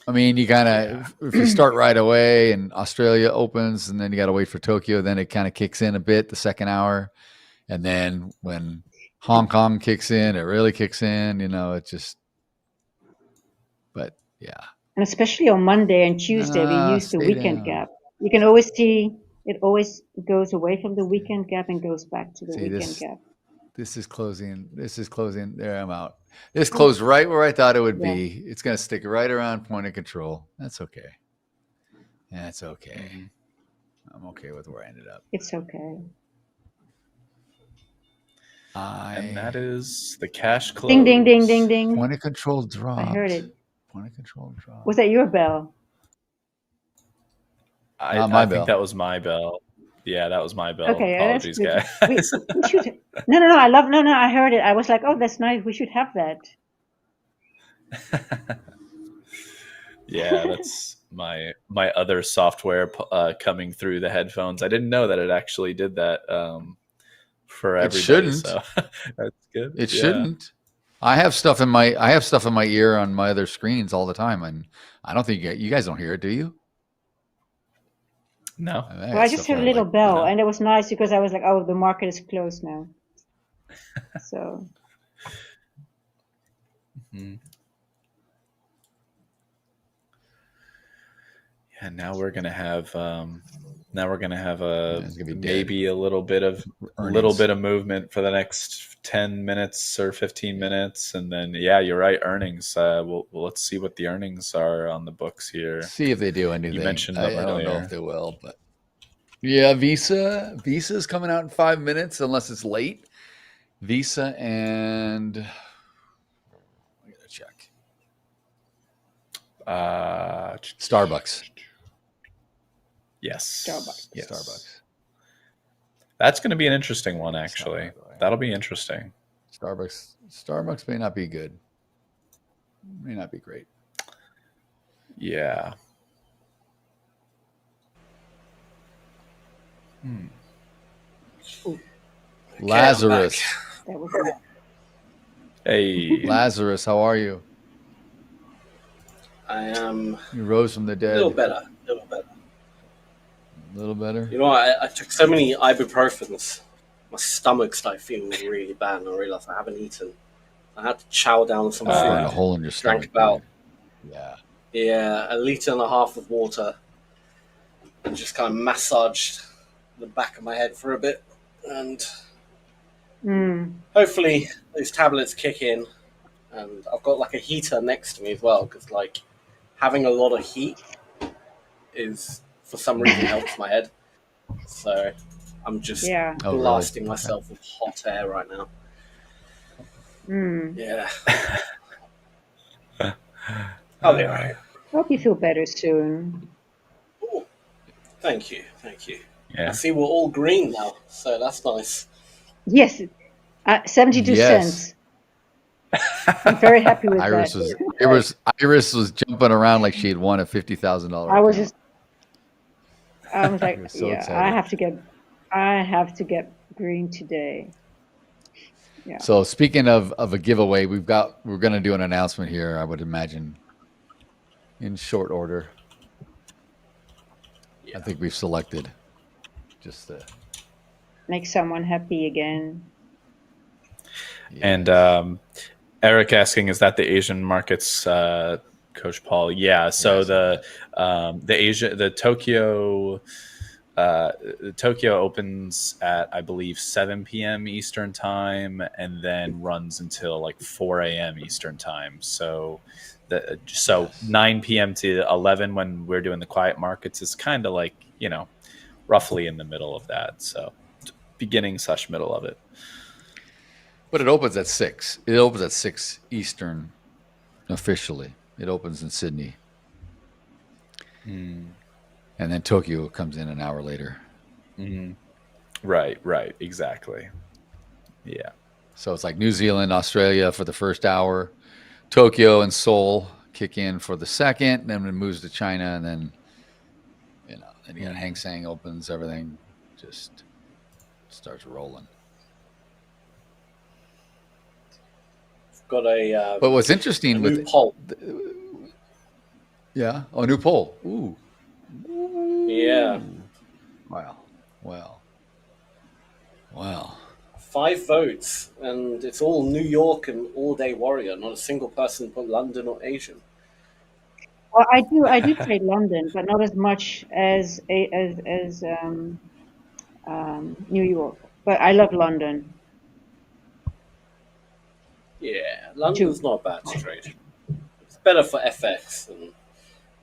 I mean, you kind of, if you start right away and Australia opens and then you got to wait for Tokyo, then it kind of kicks in a bit the second hour. And then when Hong Kong kicks in, it really kicks in, you know, it just, but yeah. And especially on Monday and Tuesday, we use the weekend gap. You can always see it always goes away from the weekend gap and goes back to the weekend gap. This is closing. There, I'm out. This closed right where I thought it would be. It's going to stick right around point of control. That's okay. That's okay. I'm okay with where I ended up. It's okay. And that is the cash close. Ding, ding, ding, ding, ding. Point of control dropped. I heard it. Point of control dropped. Was that your bell? I think that was my bell. Yeah, that was my bell. Okay, Apologies, guys. We should. No. I heard it. I was like, oh, that's nice. We should have that. Yeah, that's my other software coming through the headphones. I didn't know that it actually did that for everybody. It shouldn't. So that's good. It shouldn't. I have stuff in my ear on my other screens all the time, and I don't think you guys don't hear it, do you? No. Well, I just heard a little bell, and it was nice because I was like, oh, the market is closed now. So. Yeah, now we're gonna have maybe a little bit of movement for the next 10 minutes or 15 minutes, and then you're right, earnings. Let's see what the earnings are on the books here. See if they do anything. You mentioned I don't know if they will, but yeah, Visa's coming out in 5 minutes unless it's late. Visa and I gotta check. Starbucks. Yes. Starbucks. Yes. Starbucks. That's going to be an interesting one, actually. That'll be interesting. Starbucks may not be good. May not be great. Yeah. Lazarus. Hey. Lazarus, how are you? I am. You rose from the dead. A little better. A little better? You know, I took so many ibuprofens. My stomach started feeling really bad, and I realized I haven't eaten. I had to chow down some food. A hole in your stomach. Drank about a liter and a half of water, and just kind of massaged the back of my head for a bit, and hopefully those tablets kick in. And I've got like a heater next to me as well, because like having a lot of heat is for some reason helps my head. So I'm just blasting myself with hot air right now. Yeah. I'll be all right. Hope you feel better soon. Ooh. Thank you. Yeah. I see we're all green now, so that's nice. Yes, 72 cents. I'm very happy with Iris that. Iris was jumping around like she had won a $50,000. I was like, so excited. I have to get green today. Yeah. So speaking of a giveaway, we're going to do an announcement here, I would imagine, in short order. I think we've selected just to make someone happy again. And Eric asking, is that the Asian markets, Coach Paul? Yeah. So the Tokyo Tokyo opens at, I believe, 7 p.m. Eastern time, and then runs until like 4 a.m. Eastern time. So 9 p.m. to 11 when we're doing the quiet markets is kind of like, you know, roughly in the middle of that. So beginning / middle of it. But it opens at 6. It opens at 6 Eastern officially. It opens in Sydney. And then Tokyo comes in an hour later. Right, exactly. Yeah. So it's like New Zealand, Australia for the first hour. Tokyo and Seoul kick in for the second. Then it moves to China, and then, you know, then you got Hang Seng opens, everything just starts rolling. Got a but what's interesting with new poll. Yeah. Oh, new poll. Ooh. Yeah. Wow. 5 votes, and it's all New York and all day warrior. Not a single person put London or Asian. Well, I do trade London, but not as much as New York. But I love London. Yeah, London's not bad to trade. It's better for FX,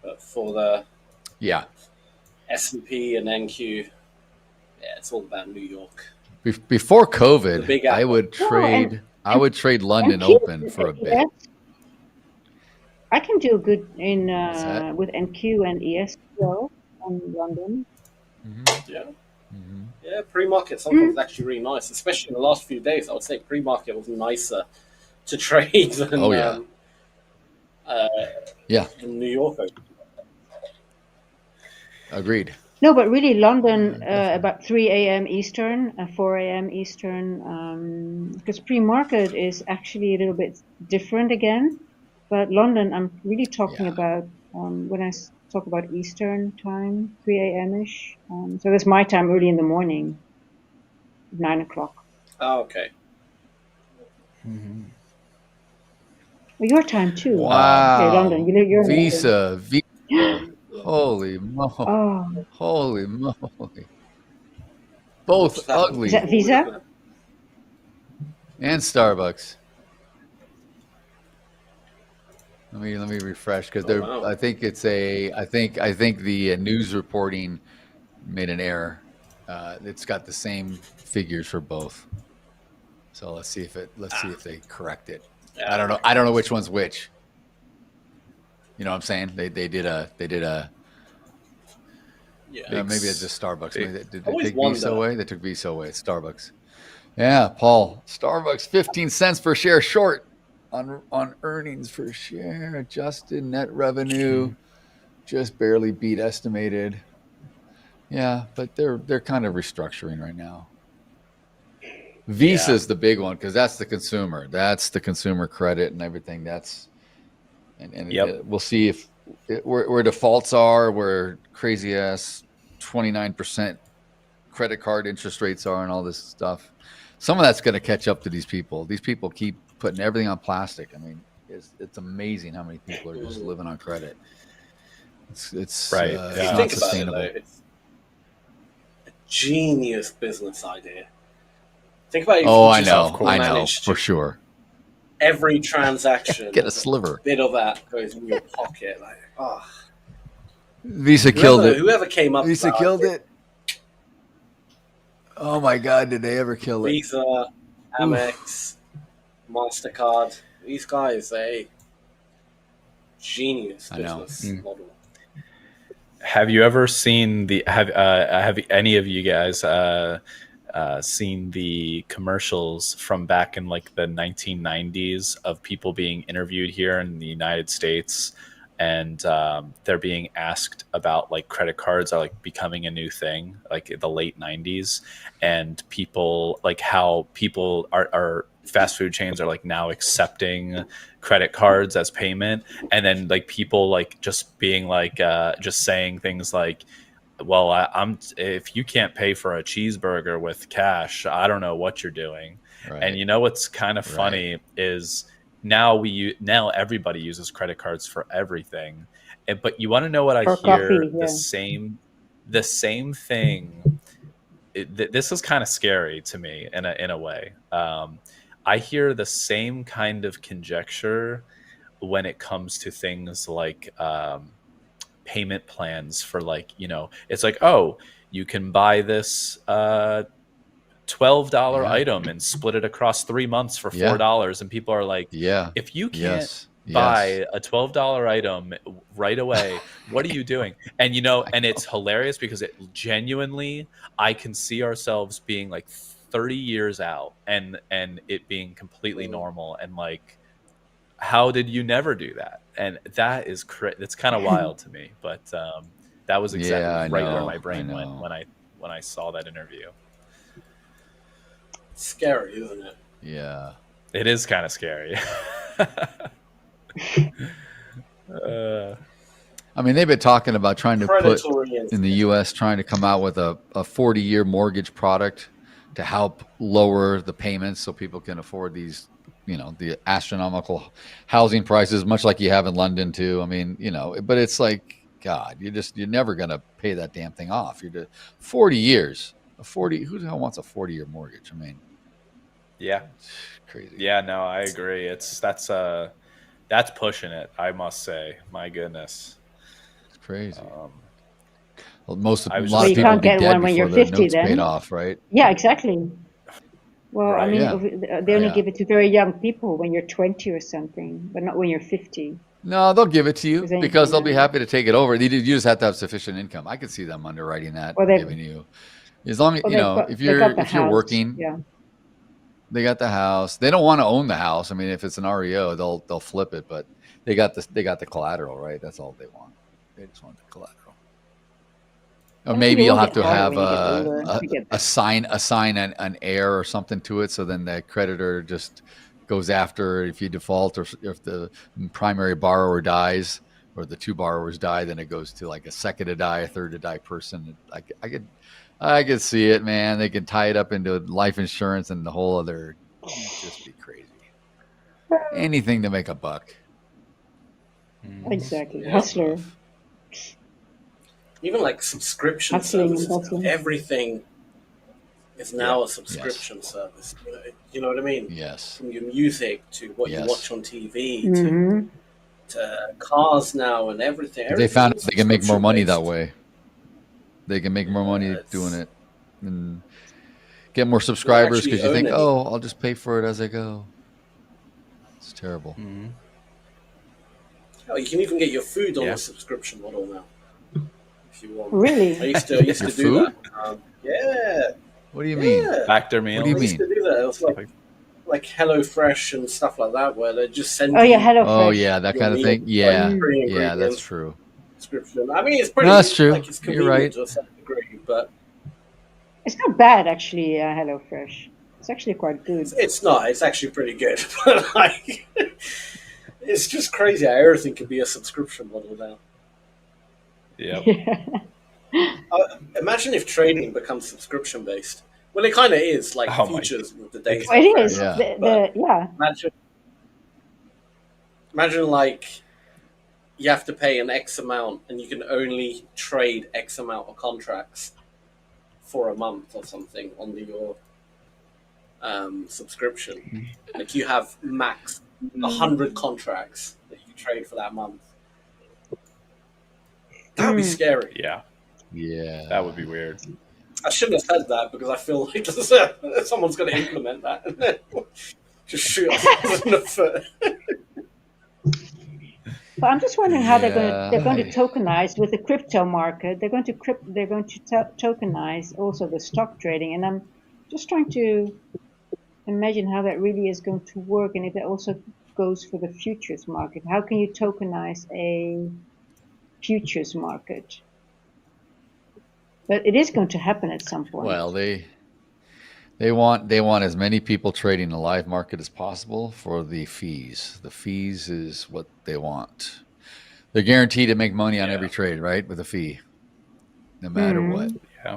but for the S&P and NQ, it's all about New York. Before COVID, I would trade London open for a bit. I can do good in with NQ and ES well on London. Yeah, pre-market sometimes is actually really nice, especially in the last few days. I would say pre-market was nicer to trade than than New York. Agreed. No, but really London about 3 a.m. Eastern, 4 a.m. Eastern, because pre-market is actually a little bit different again. But London, I'm really talking about when I talk about Eastern time, 3 a.m.-ish. So that's my time early in the morning, 9 o'clock. Oh, okay. Well, your time too. Wow. Okay, London. You're Visa. Holy moly. Oh. Holy moly. Both ugly. Is that Visa? And Starbucks. Let me refresh because I think it's I think the news reporting made an error. It's got the same figures for both. So let's see if they correct it. I don't know which one's which. You know what I'm saying? They did a maybe it's just Starbucks. Maybe they take Visa away. They took Visa away. It's Starbucks. Yeah, Paul. Starbucks 15 cents per share short on earnings per share. Adjusted net revenue just barely beat estimated. Yeah, but they're kind of restructuring right now. Visa's the big one because that's the consumer. That's the consumer credit and everything. We'll see if where defaults are, where crazy ass 29% credit card interest rates are, and all this stuff. Some of that's going to catch up to these people. These people keep putting everything on plastic. I mean, it's amazing how many people are just living on credit. It's right. It's not sustainable. It's a genius business idea. Think about it. I know for sure. Every transaction, get a sliver. Bit of that goes in your pocket. Visa killed it. Whoever came up. Visa killed it. Oh my God! Did they ever kill it? Visa, Amex, MasterCard. These guys, genius business model. Have you ever seen have any of you guys seen the commercials from back in like the 1990s of people being interviewed here in the United States, and they're being asked about like credit cards are like becoming a new thing, like the late 90s, and people like how people are fast food chains are like now accepting credit cards as payment, and then like people like just being like just saying things like, well, I'm if you can't pay for a cheeseburger with cash, I don't know what you're doing. Right. And you know what's kind of funny is now everybody uses credit cards for everything. But you want to know what I hear? The same the same thing. This is kind of scary to me in a way. I hear the same kind of conjecture when it comes to things like payment plans for, like, you know, it's like, oh, you can buy this $12 item and split it across 3 months for $4, and people are like, if you can't buy a $12 item right away, what are you doing? And you know, and it's hilarious because it genuinely, I can see ourselves being like 30 years out and it being completely normal, and like, how did you never do that? And that is it's kind of wild to me, but that was exactly where my brain went when I saw that interview. Scary, isn't it? Yeah, it is kind of scary. I mean, they've been talking about trying to put in the U.S., trying to come out with a 40-year mortgage product to help lower the payments so people can afford these, you know, the astronomical housing prices, much like you have in London too. I mean, you know, but it's like, God, you're never going to pay that damn thing off. You're just 40 years. Who the hell wants a 40-year mortgage? I mean, yeah, crazy. Yeah, no, I agree. That's pushing it, I must say. My goodness, it's crazy. Well, a So lot of you people can't be get dead one when before you're the 50 notes then. paid off, right? Yeah, exactly. Well, I mean, Yeah. they only give it to very young people when you're 20 or something, but not when you're 50. No, they'll give it to you then- because they'll be happy to take it over. You just have to have sufficient income. I could see them underwriting that, Well, giving you, as long as Well, you know, if you're working, yeah. they got the house. They don't want to own the house. I mean, if it's an REO, they'll flip it, but they got the collateral, right? That's all they want. They just want the collateral. Or maybe you'll have to have assign an heir or something to it, so then the creditor just goes after if you default, or if the primary borrower dies or the two borrowers die, then it goes to like a second to die, a third to die person. I could see it, man. They can tie it up into life insurance and the whole other. Just be crazy. Anything to make a buck. Exactly. Hustler. Even like subscription Hustling, services, hustling. Everything is now a subscription service. You know what I mean? Yes. From your music to what you watch on TV Mhm. to cars now and everything. They found Everything's they can make more money that subscription-based. way. They can make more money doing it and get more subscribers actually because you think, own oh, I'll just pay for it as I go. It's terrible. Oh, you can even get your food on a subscription model now. If you want. Really? I used to do food? that. Yeah. What do you mean? Factor meals? What do you I used mean? to do that. It was like HelloFresh and stuff like that, where they just send Oh, yeah, you HelloFresh. Oh yeah, that your kind of meal, thing. Yeah, like pre-ingredients yeah, that's true. subscription. I mean, it's pretty. No, that's true. Like, it's You're convenient right. to a certain degree, but It's not bad, actually, HelloFresh. It's actually quite good. it's not. It's actually pretty good. But like, it's just crazy how everything can be a subscription model now. Yep. Imagine if trading becomes subscription based. Well, it kind of is, like futures with the data. Well, it is. Yeah. Yeah. Imagine like you have to pay an X amount and you can only trade X amount of contracts for a month or something on your subscription. Like you have max 100 contracts that you can trade for that month. That would be scary. Yeah. Yeah. That would be weird. I shouldn't have said that because I feel like someone's going to implement that and then just shoot us in the foot. But I'm just wondering how they're going to tokenize with the crypto market. They're going to tokenize also the stock trading, and I'm just trying to imagine how that really is going to work, and if it also goes for the futures market. How can you tokenize a futures market? But it is going to happen at some point. Well, they want as many people trading the live market as possible for the fees. The fees is what they want. They're guaranteed to make money on every trade, right? With a fee, no matter what. Yeah.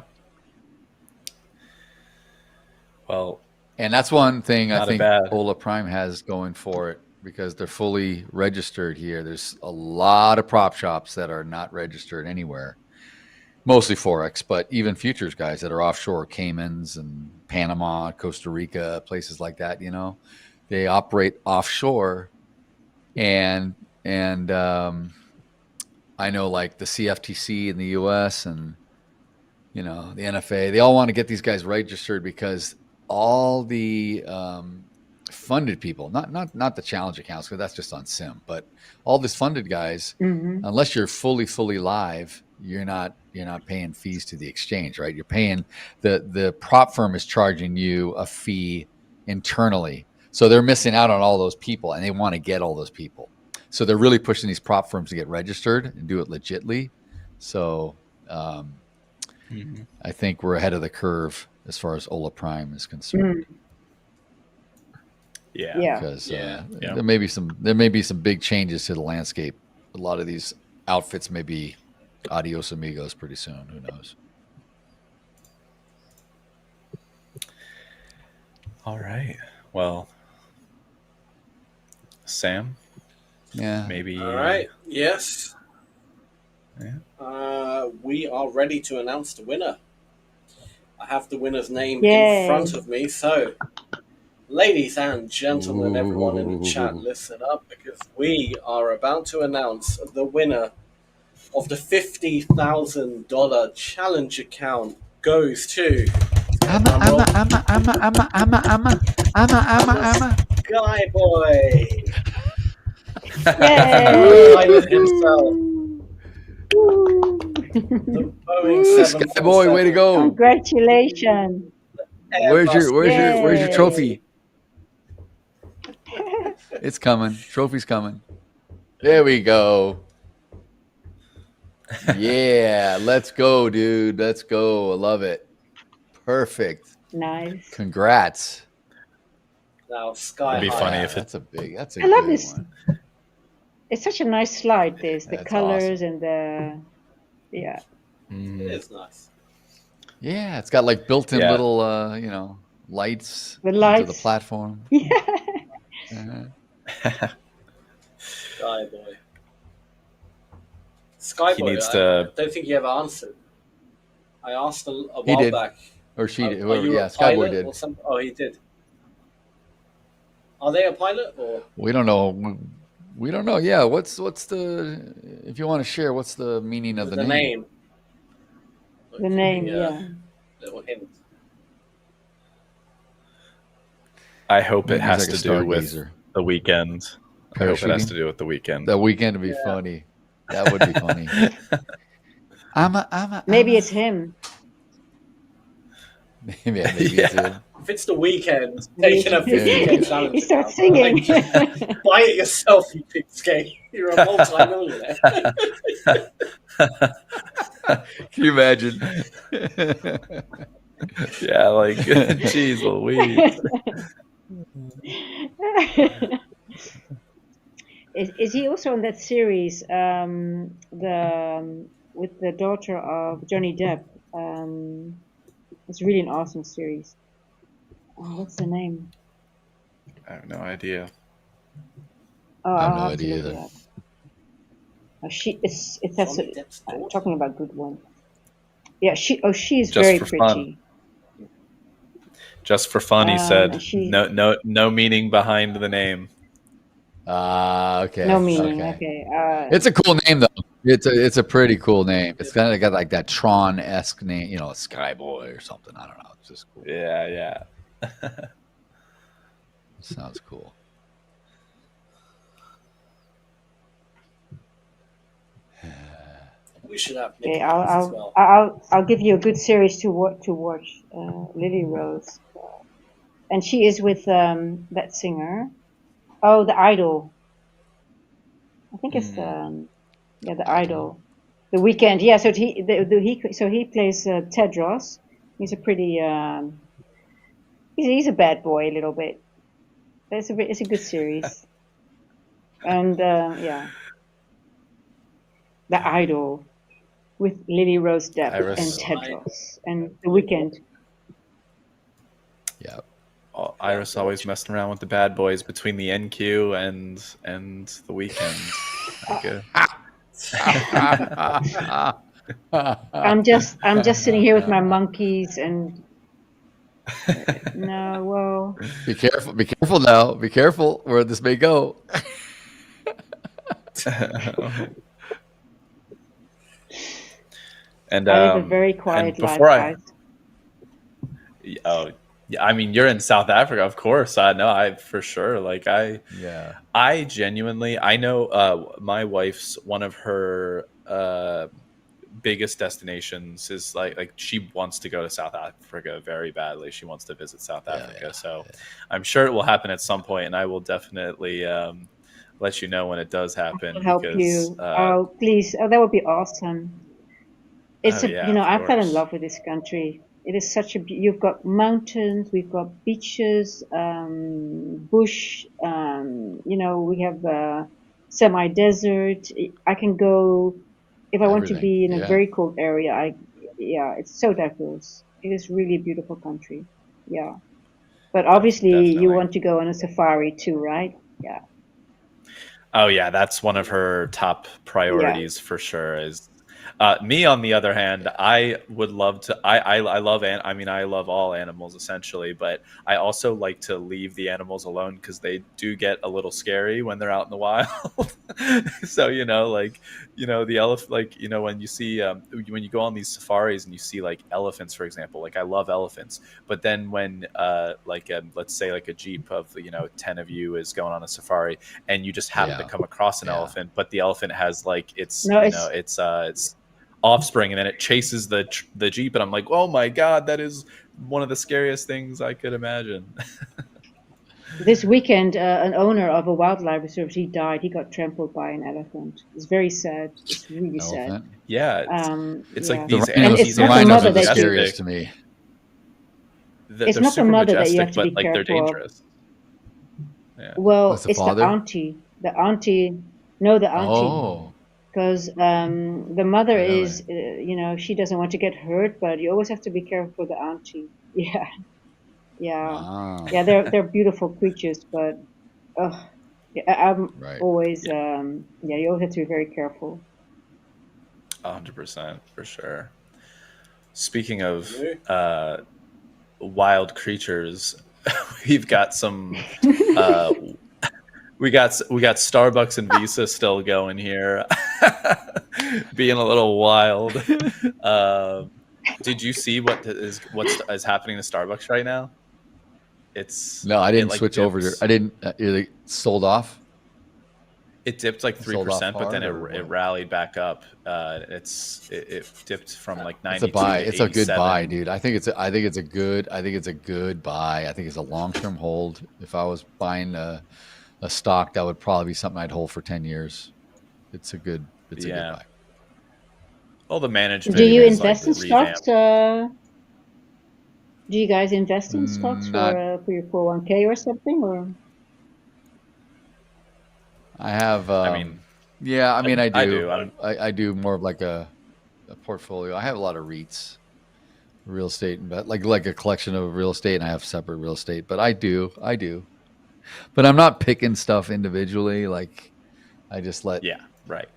Well, and that's one thing I think bad. Ola Prime has going for it because they're fully registered here. There's a lot of prop shops that are not registered anywhere. Mostly Forex, but even futures guys that are offshore, Caymans and Panama, Costa Rica, places like that, you know, they operate offshore. And I know like the CFTC in the US and, you know, the NFA, they all want to get these guys registered because all the funded people, not the challenge accounts, because that's just on sim, but all these funded guys, unless you're fully live, you're not paying fees to the exchange, right? You're paying the prop firm is charging you a fee internally. So they're missing out on all those people, and they want to get all those people. So they're really pushing these prop firms to get registered and do it legitly. So I think we're ahead of the curve as far as Ola Prime is concerned. Yeah. Because there may be some big changes to the landscape. A lot of these outfits may be adios amigos pretty soon. Who knows? All right. Well, Sam. Yeah. Maybe. All right. Yes. Yeah. We are ready to announce the winner. I have the winner's name Yay. in front of me, so ladies and gentlemen, everyone in the chat, listen up, because we are about to announce the winner of the $50,000 challenge account goes to Guy Boy. Pilot himself. The Boeing Sky Boy, way to go! Congratulations. Where's your trophy? It's coming. Trophy's coming. There we go. Yeah, let's go, dude. Let's go. I love it. Perfect. Nice. Congrats. Now, Sky. It'd be funny if that's a I love good this. one. It's such a nice slide. The That's colors awesome. and the It is nice. Yeah, it's got like built-in little lights The lights. to the platform. Sky Boy. Sky He Boy, needs I to- don't think you ever answered. I asked a He while did. back. Or she did. Are Whoever, you yeah, a Sky Boy pilot did. or something? Oh, he did. Are they a pilot or? We don't know. We don't know. Yeah, what's the? If you want to share, what's the meaning of the name? The name, yeah. Little hint. I hope it Maybe has he's to like a do with stargazer. the weekend. I hope it has Parachuting? to do with the weekend. The weekend would be funny. That would be funny. Maybe it's him. Maybe it's him. If it's the weekend, taking a 50K challenge. He starts singing. Buy it yourself, you pigskin. You're a multi-millionaire. Can you imagine? Yeah, like, jeez Louise. Is he also on that series, with the daughter of Johnny Depp? It's really an awesome series. Oh, what's the name? I have no idea. Oh, I have no I'll to idea look it either. up. That's talking about good one. Yeah, she's Just very for pretty. fun. Just for fun, he said. she- No meaning behind the name. Okay. No meaning. Okay. It's a cool name though. It's a pretty cool name. It's kind of got like that Tron-esque name, you know, Skyboy or something. I don't know. It's just cool. Yeah. Sounds cool. We should have Okay, Nick as well. I'll give you a good series to watch. Lily Rose, and she is with that singer. Oh, the Idol. I think it's the Idol. The Weeknd. Yeah, so he plays Tedros. He's a pretty he's a bad boy a little bit. It's a good series. And the Idol with Lily Rose Depp Iris. and Tedros and the Weeknd. Yeah. Iris always messing around with the bad boys between the NQ and the weekend. I'm just sitting here with my monkeys and no, well. Be careful now. Be careful where this may go. And I live a very quiet life, guys. Oh, yeah. I mean, you're in South Africa, of course. I know. I for sure. Like I genuinely. I know. My wife's one of her biggest destinations is like she wants to go to South Africa very badly. She wants to visit South Africa. So I'm sure it will happen at some point, and I will definitely let you know when it does happen. I'll help you. Oh, please. Oh, that would be awesome. It's I fell in love with this country. It is such a. You've got mountains, we've got beaches, bush. We have semi-desert. I can go if I want to be in a very cold area. It's so diverse. It is really a beautiful country. Yeah, but obviously you want to go on a safari too, right? Yeah. Oh yeah, that's one of her top priorities for sure. Is me on the other hand, I would love to. I love all animals essentially, but I also like to leave the animals alone because they do get a little scary when they're out in the wild. So the elephant, when you see when you go on these safaris and you see like elephants, for example. Like I love elephants, but then when let's say like a jeep of 10 of you is going on a safari and you just happen to come across an elephant, but the elephant has like it's offspring, and then it chases the jeep, and I'm like, oh my god, that is one of the scariest things I could imagine. This weekend, an owner of a wildlife reserve, he died. He got trampled by an elephant. It's very sad. It's really sad. Yeah, it's like these animals. These rhinos are the scariest to me. It's not the mother that you have to be careful they're dangerous. Yeah. Well, it's the auntie. The auntie. No, the auntie. Oh. Because the mother is, she doesn't want to get hurt, but you always have to be careful for the auntie. Yeah, they're beautiful creatures, but I'm always, you always have to be very careful. 100% for sure. Speaking of wild creatures, we've got some. We got Starbucks and Visa still going here, being a little wild. Did you see what's happening to Starbucks right now? No, I didn't switch over to. I didn't. It sold off. It dipped like 3%, but then it rallied back up. It dipped from like 90. It's a buy. It's a good buy, dude. I think it's a good buy. I think it's a long-term hold. If I was buying a stock, that would probably be something I'd hold for 10 years. It's a good buy. All the management. Do you invest in stocks? Do you guys invest in stocks for your 401k or something? Or I have. I do. I do more of like a portfolio. I have a lot of REITs, real estate, but like a collection of real estate, and I have separate real estate. But I do. But I'm not picking stuff individually. Like I just let. Yeah. Right.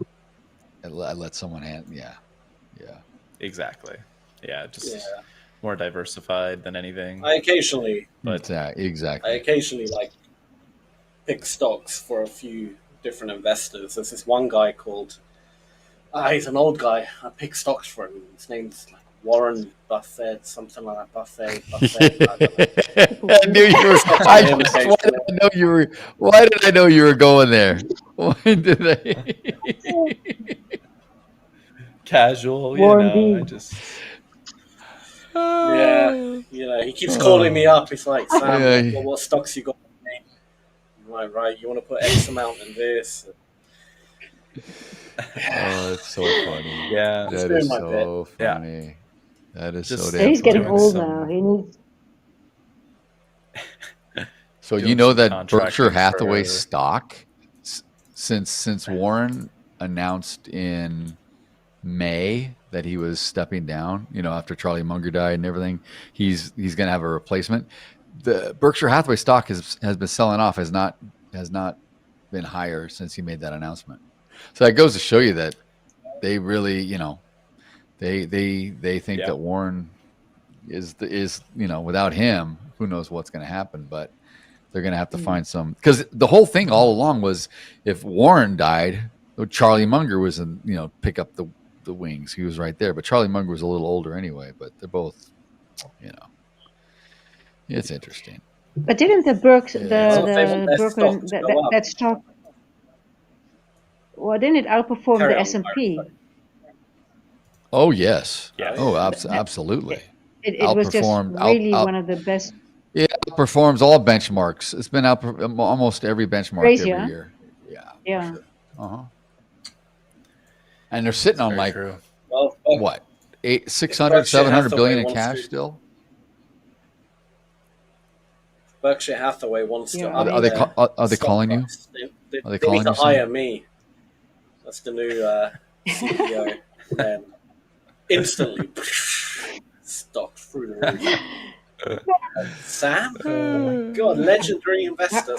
I let someone hand. Yeah. Exactly. Yeah. More diversified than anything. I occasionally. But exactly. I occasionally pick stocks for a few different investors. There's this one guy called. He's an old guy. I pick stocks for him. His name's Warren Buffett, something like that. Buffett. I knew you were. Why did I know you were going there? Why did I? Casual, I just. He keeps calling me up. He's like, Sam, what stocks you got? I'm like, right, you want to put X amount in this? Oh, it's so funny. Yeah, that is so funny. Yeah. That is so damn. He's getting old now. He needs. So you know that Berkshire Hathaway stock, since Warren announced in May that he was stepping down, after Charlie Munger died and everything, he's going to have a replacement. The Berkshire Hathaway stock has been selling off, has not been higher since he made that announcement. So that goes to show you that they really, They think that Warren is without him, who knows what's going to happen, but they're going to have to find some, because the whole thing all along was if Warren died, Charlie Munger was pick up the wings. He was right there, but Charlie Munger was a little older anyway, but they're both, it's interesting. But didn't the that stock, well, didn't it outperform the S&P? Oh yes. Yeah. Oh, absolutely. It was just really one of the best. It outperforms all benchmarks. It's been out almost every benchmark every year. Yeah. Sure. And they're sitting on what, 600, 700 billion in cash still. Berkshire Hathaway wants to. Are they calling you? They need to hire me. That's the new CEO. And then instantly, stock through the roof. Sam? Oh my God, legendary investor.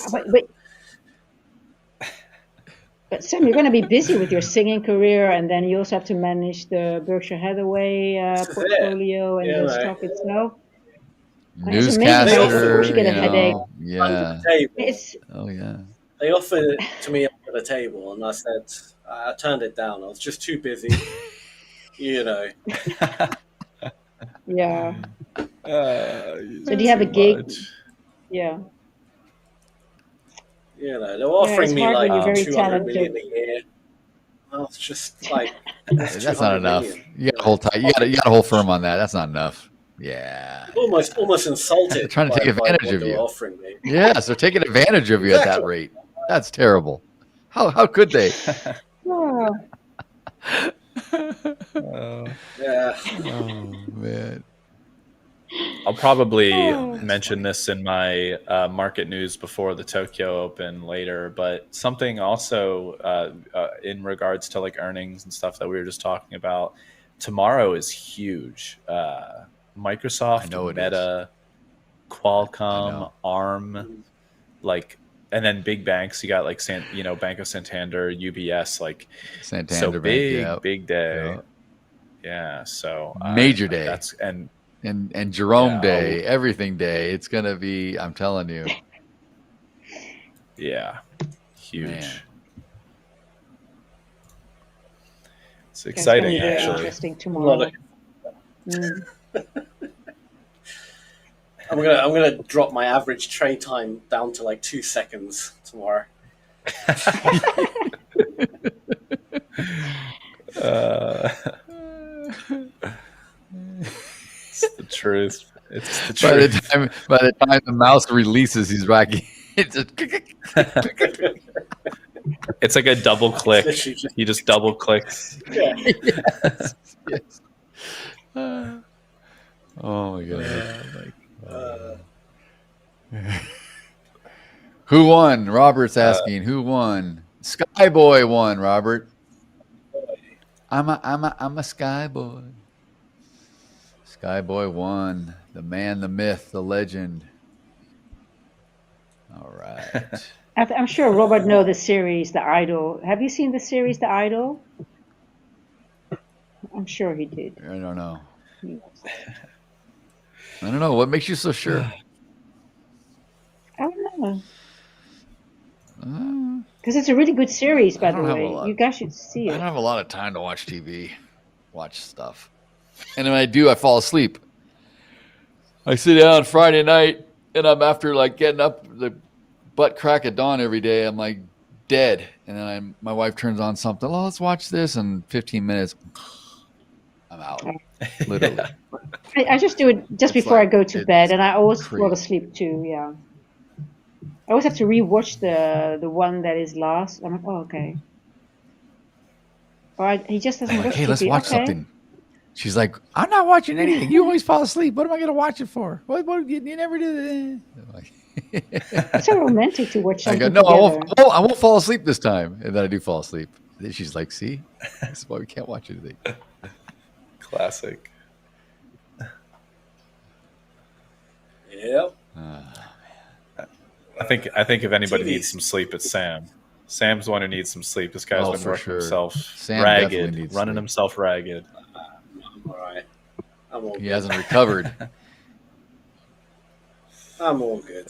But Sam, you're going to be busy with your singing career, and then you also have to manage the Berkshire Hathaway portfolio and the stock itself. Newscaster, you get a headache. Yeah. They offered it to me under the table, and I said I turned it down. I was just too busy. Yeah. So do you have a gig? Yeah. They were offering me like $200 million talented. a year. Well, it's just like that's not enough. You got a whole firm on that. That's not enough. Yeah. Almost insulted. They're trying to take advantage of you. Offering me. Yes, they're taking advantage of you at that rate. That's terrible. How could they? Yeah. Oh man. I'll probably mention this in my market news before the Tokyo Open later, but something also in regards to like earnings and stuff that we were just talking about. Tomorrow is huge. Microsoft, Meta, Qualcomm, ARM, and then big banks. You got like Bank of Santander, UBS, Santander big day. Yeah, so major day. That's and Jerome Day, everything day. It's gonna be. I'm telling you. Yeah, huge. Man. It's exciting, actually. Interesting tomorrow. I'm gonna drop my average trade time down to like 2 seconds tomorrow. It's the truth. It's the truth. By the time the mouse releases, he's racking. It's like a double click. He just double clicks. Yeah. Yes. Oh my God. Who won? Robert's asking. Who won? Skyboy won. Robert. I'm a Skyboy. Skyboy won. The man, the myth, the legend. All right. I'm sure Robert knows the series, The Idol. Have you seen the series, The Idol? I'm sure he did. I don't know. I don't know. What makes you so sure? I don't know. Because it's a really good series, by the way. You guys should see it. I don't have a lot of time to watch TV, watch stuff. And when I do, I fall asleep. I sit down Friday night, and I'm after getting up the butt crack at dawn every day. I'm like dead, and then my wife turns on something. Oh, let's watch this. And 15 minutes, I'm out. Literally. I just do it just before I go to bed, and I always fall asleep too. Yeah. I always have to rewatch the one that is last. I'm like, oh, okay. Or he just doesn't. I'm like, hey, let's watch something. She's like, I'm not watching anything. You always fall asleep. What am I going to watch it for? What you never do that. It's so romantic to watch something. I go, no, I won't fall asleep this time. And then I do fall asleep. And then she's like, see, that's why we can't watch anything. Classic. Yep. I think if anybody needs some sleep, it's Sam. Sam's the one who needs some sleep. This guy's been working himself ragged, running himself ragged. I'm all He good. hasn't recovered. I'm all good.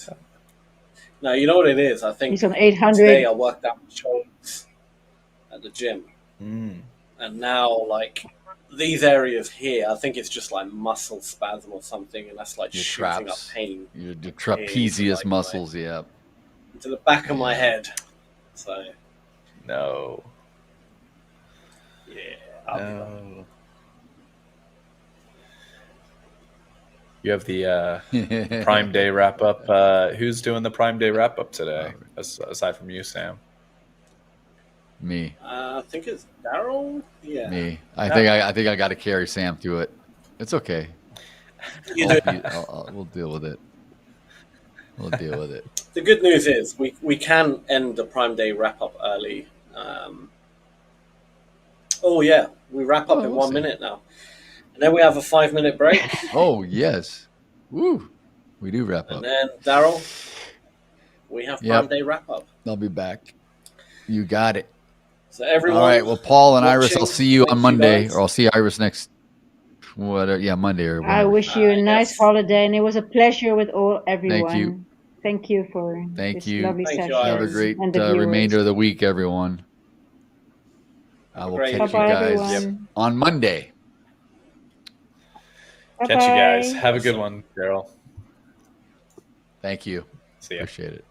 No, you know what it is? I think He's on 800. today I worked out my shoulders at the gym. Mm. And now, like, these areas here, I think it's just like muscle spasm or something, and that's like Your shooting traps. up pain. Your trapezius like, muscles, yeah. To the back of my head. So, No. yeah. I'll be No. You have the Prime Day wrap up. Who's doing the Prime Day wrap up today, aside from you, Sam? Me. I think it's Daryl. Yeah. Me. I think I got to carry Sam through it. It's okay. You do. We'll deal with it. We'll deal with it. The good news is we can end the Prime Day wrap up early. Oh yeah, we wrap up in 1 minute now, and then we have a 5-minute break. Oh yes, woo! We do wrap up. And then Daryl, we have Prime Day wrap up. I'll be back. You got it. So everyone. All right. Well, Paul and Iris, watching, I'll see you on Monday, guys. or I'll see Iris next. Monday or whatever. I wish you a nice holiday, and it was a pleasure with everyone. Thank you. Thank you for this lovely session. Have a great and the viewers. remainder of the week, everyone. I will catch you Bye-bye, guys everyone. on Monday. Catch you guys. Have a good one, Daryl. Thank you. See ya. Appreciate it.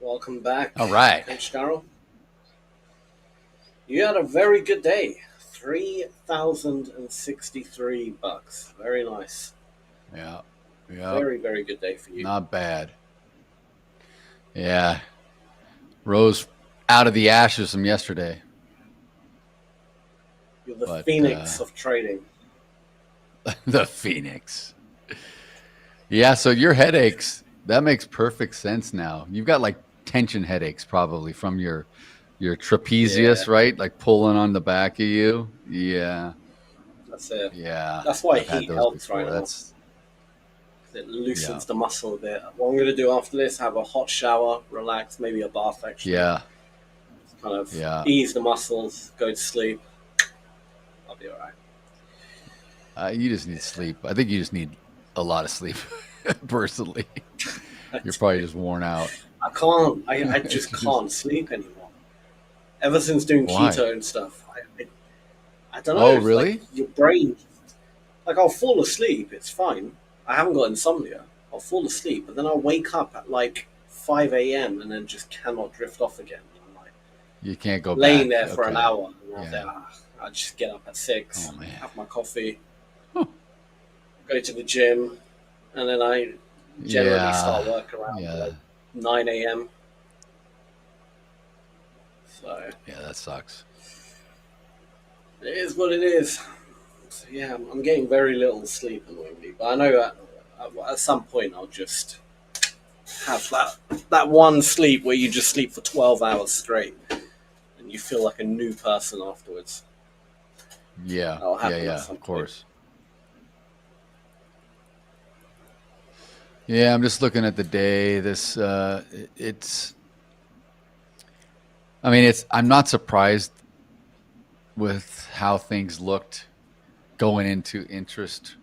Welcome back. All right. Coach Darryl. You had a very good day. $3,063. Very nice. Yeah. Yeah. Very, very good day for you. Not bad. Yeah. Rose out of the ashes from yesterday. You're the phoenix of trading. The phoenix. Yeah, so your headaches, that makes perfect sense now. You've got like tension headaches probably from your trapezius, right? Like pulling on the back of you. Yeah. That's it. Yeah. That's why heat helps right now. It loosens the muscle a bit. What I'm going to do after this, have a hot shower, relax, maybe a bath actually. Yeah. Kind of ease the muscles, go to sleep. I'll be all right. You just need sleep. I think you just need a lot of sleep, personally. You're probably just worn out. I can't. I just can't sleep anymore. Ever since doing keto and stuff, I don't know. Oh, really? Like your brain, like I'll fall asleep. It's fine. I haven't got insomnia. I'll fall asleep, but then I'll wake up at like 5 a.m. and then just cannot drift off again. I'm like, you can't go laying back. there for an hour. And I'll just get up at 6, have my coffee, go to the gym, and then I generally start work around like 9 a.m. So yeah, that sucks. It is what it is. So yeah, I'm getting very little sleep annoyingly, but I know at some point I'll just have that one sleep where you just sleep for 12 hours straight and you feel like a new person afterwards. Yeah, of course. Yeah, I'm just looking at the day. This I'm not surprised with how things looked going into interest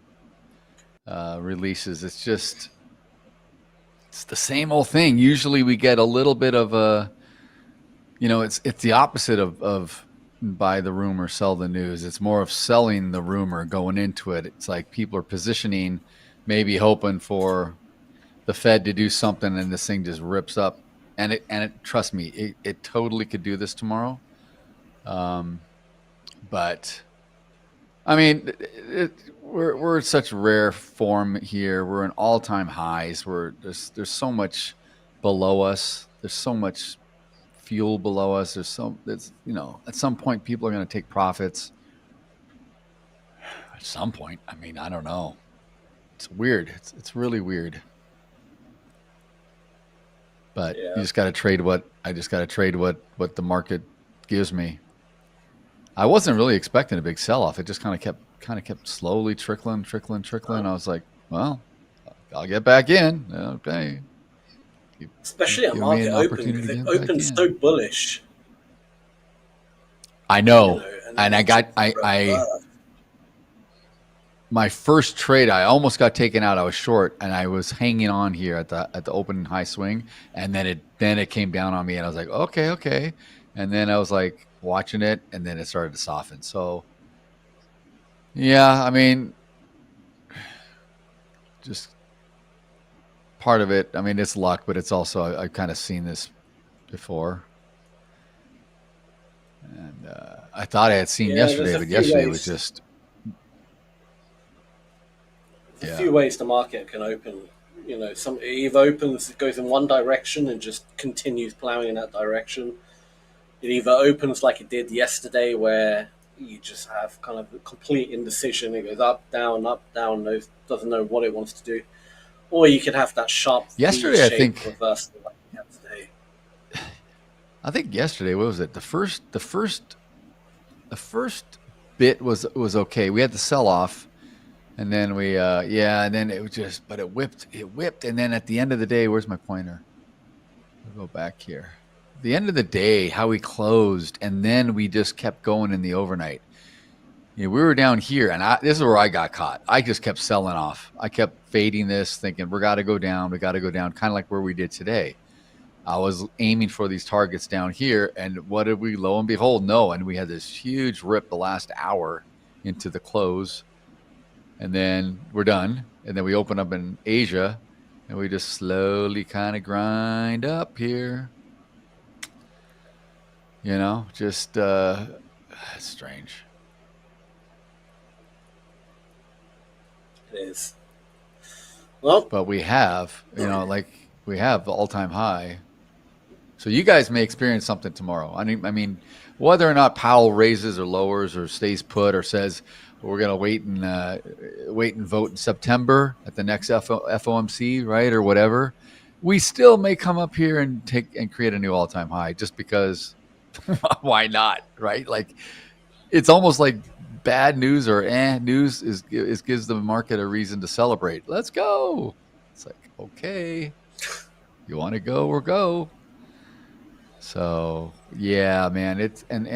releases. It's the same old thing. Usually we get a little bit of a, it's the opposite of buy the rumor, sell the news. It's more of selling the rumor going into it. It's like people are positioning, maybe hoping for the Fed to do something, and this thing just rips up. And it trust me, it totally could do this tomorrow. But I mean, we're in such rare form here. We're in all-time highs. There's so much below us. There's so much fuel below us. At some point people are going to take profits. At some point, I mean, I don't know. It's weird. It's really weird. But you just got to trade what the market gives me. I wasn't really expecting a big sell-off. It just kind of kept slowly trickling. I was like, I'll get back in. Okay. Especially at market open, because it opened so bullish. I know. My first trade, I almost got taken out. I was short, and I was hanging on here at the open high swing, and then it came down on me, and I was like, okay, and then I was like watching it, and then it started to soften. So, yeah, I mean, just part of it. I mean, it's luck, but it's also I've kind of seen this before, and I thought I had seen yesterday, but yesterday was just. There's a few ways the market can open. It either opens, it goes in one direction and just continues plowing in that direction. It either opens like it did yesterday, where you just have kind of a complete indecision. It goes up, down, doesn't know what it wants to do. Or you could have that sharp yesterday, I think, reversal like you had today. I think yesterday, what was it? The first bit was okay. We had the sell off. And then and then it was but it whipped. And then at the end of the day, where's my pointer? I'll go back here. At the end of the day, how we closed, and then we just kept going in the overnight. We were down here, and this is where I got caught. I just kept selling off. I kept fading this, thinking we got to go down, kind of like where we did today. I was aiming for these targets down here, and what did we, lo and behold, no. And we had this huge rip the last hour into the close. And then we're done. And then we open up in Asia, and we just slowly kind of grind up here. You know, just strange. It is. Well, but we have, you know, like we have the all-time high. So you guys may experience something tomorrow. I mean, whether or not Powell raises or lowers or stays put or says we're going to wait and vote in September at the next FOMC, right, or whatever, we still may come up here and create a new all-time high just because. Why not, right? Like, it's almost like bad news or news gives the market a reason to celebrate. Let's go. It's like, okay, you want to go or go. So yeah, man, it's but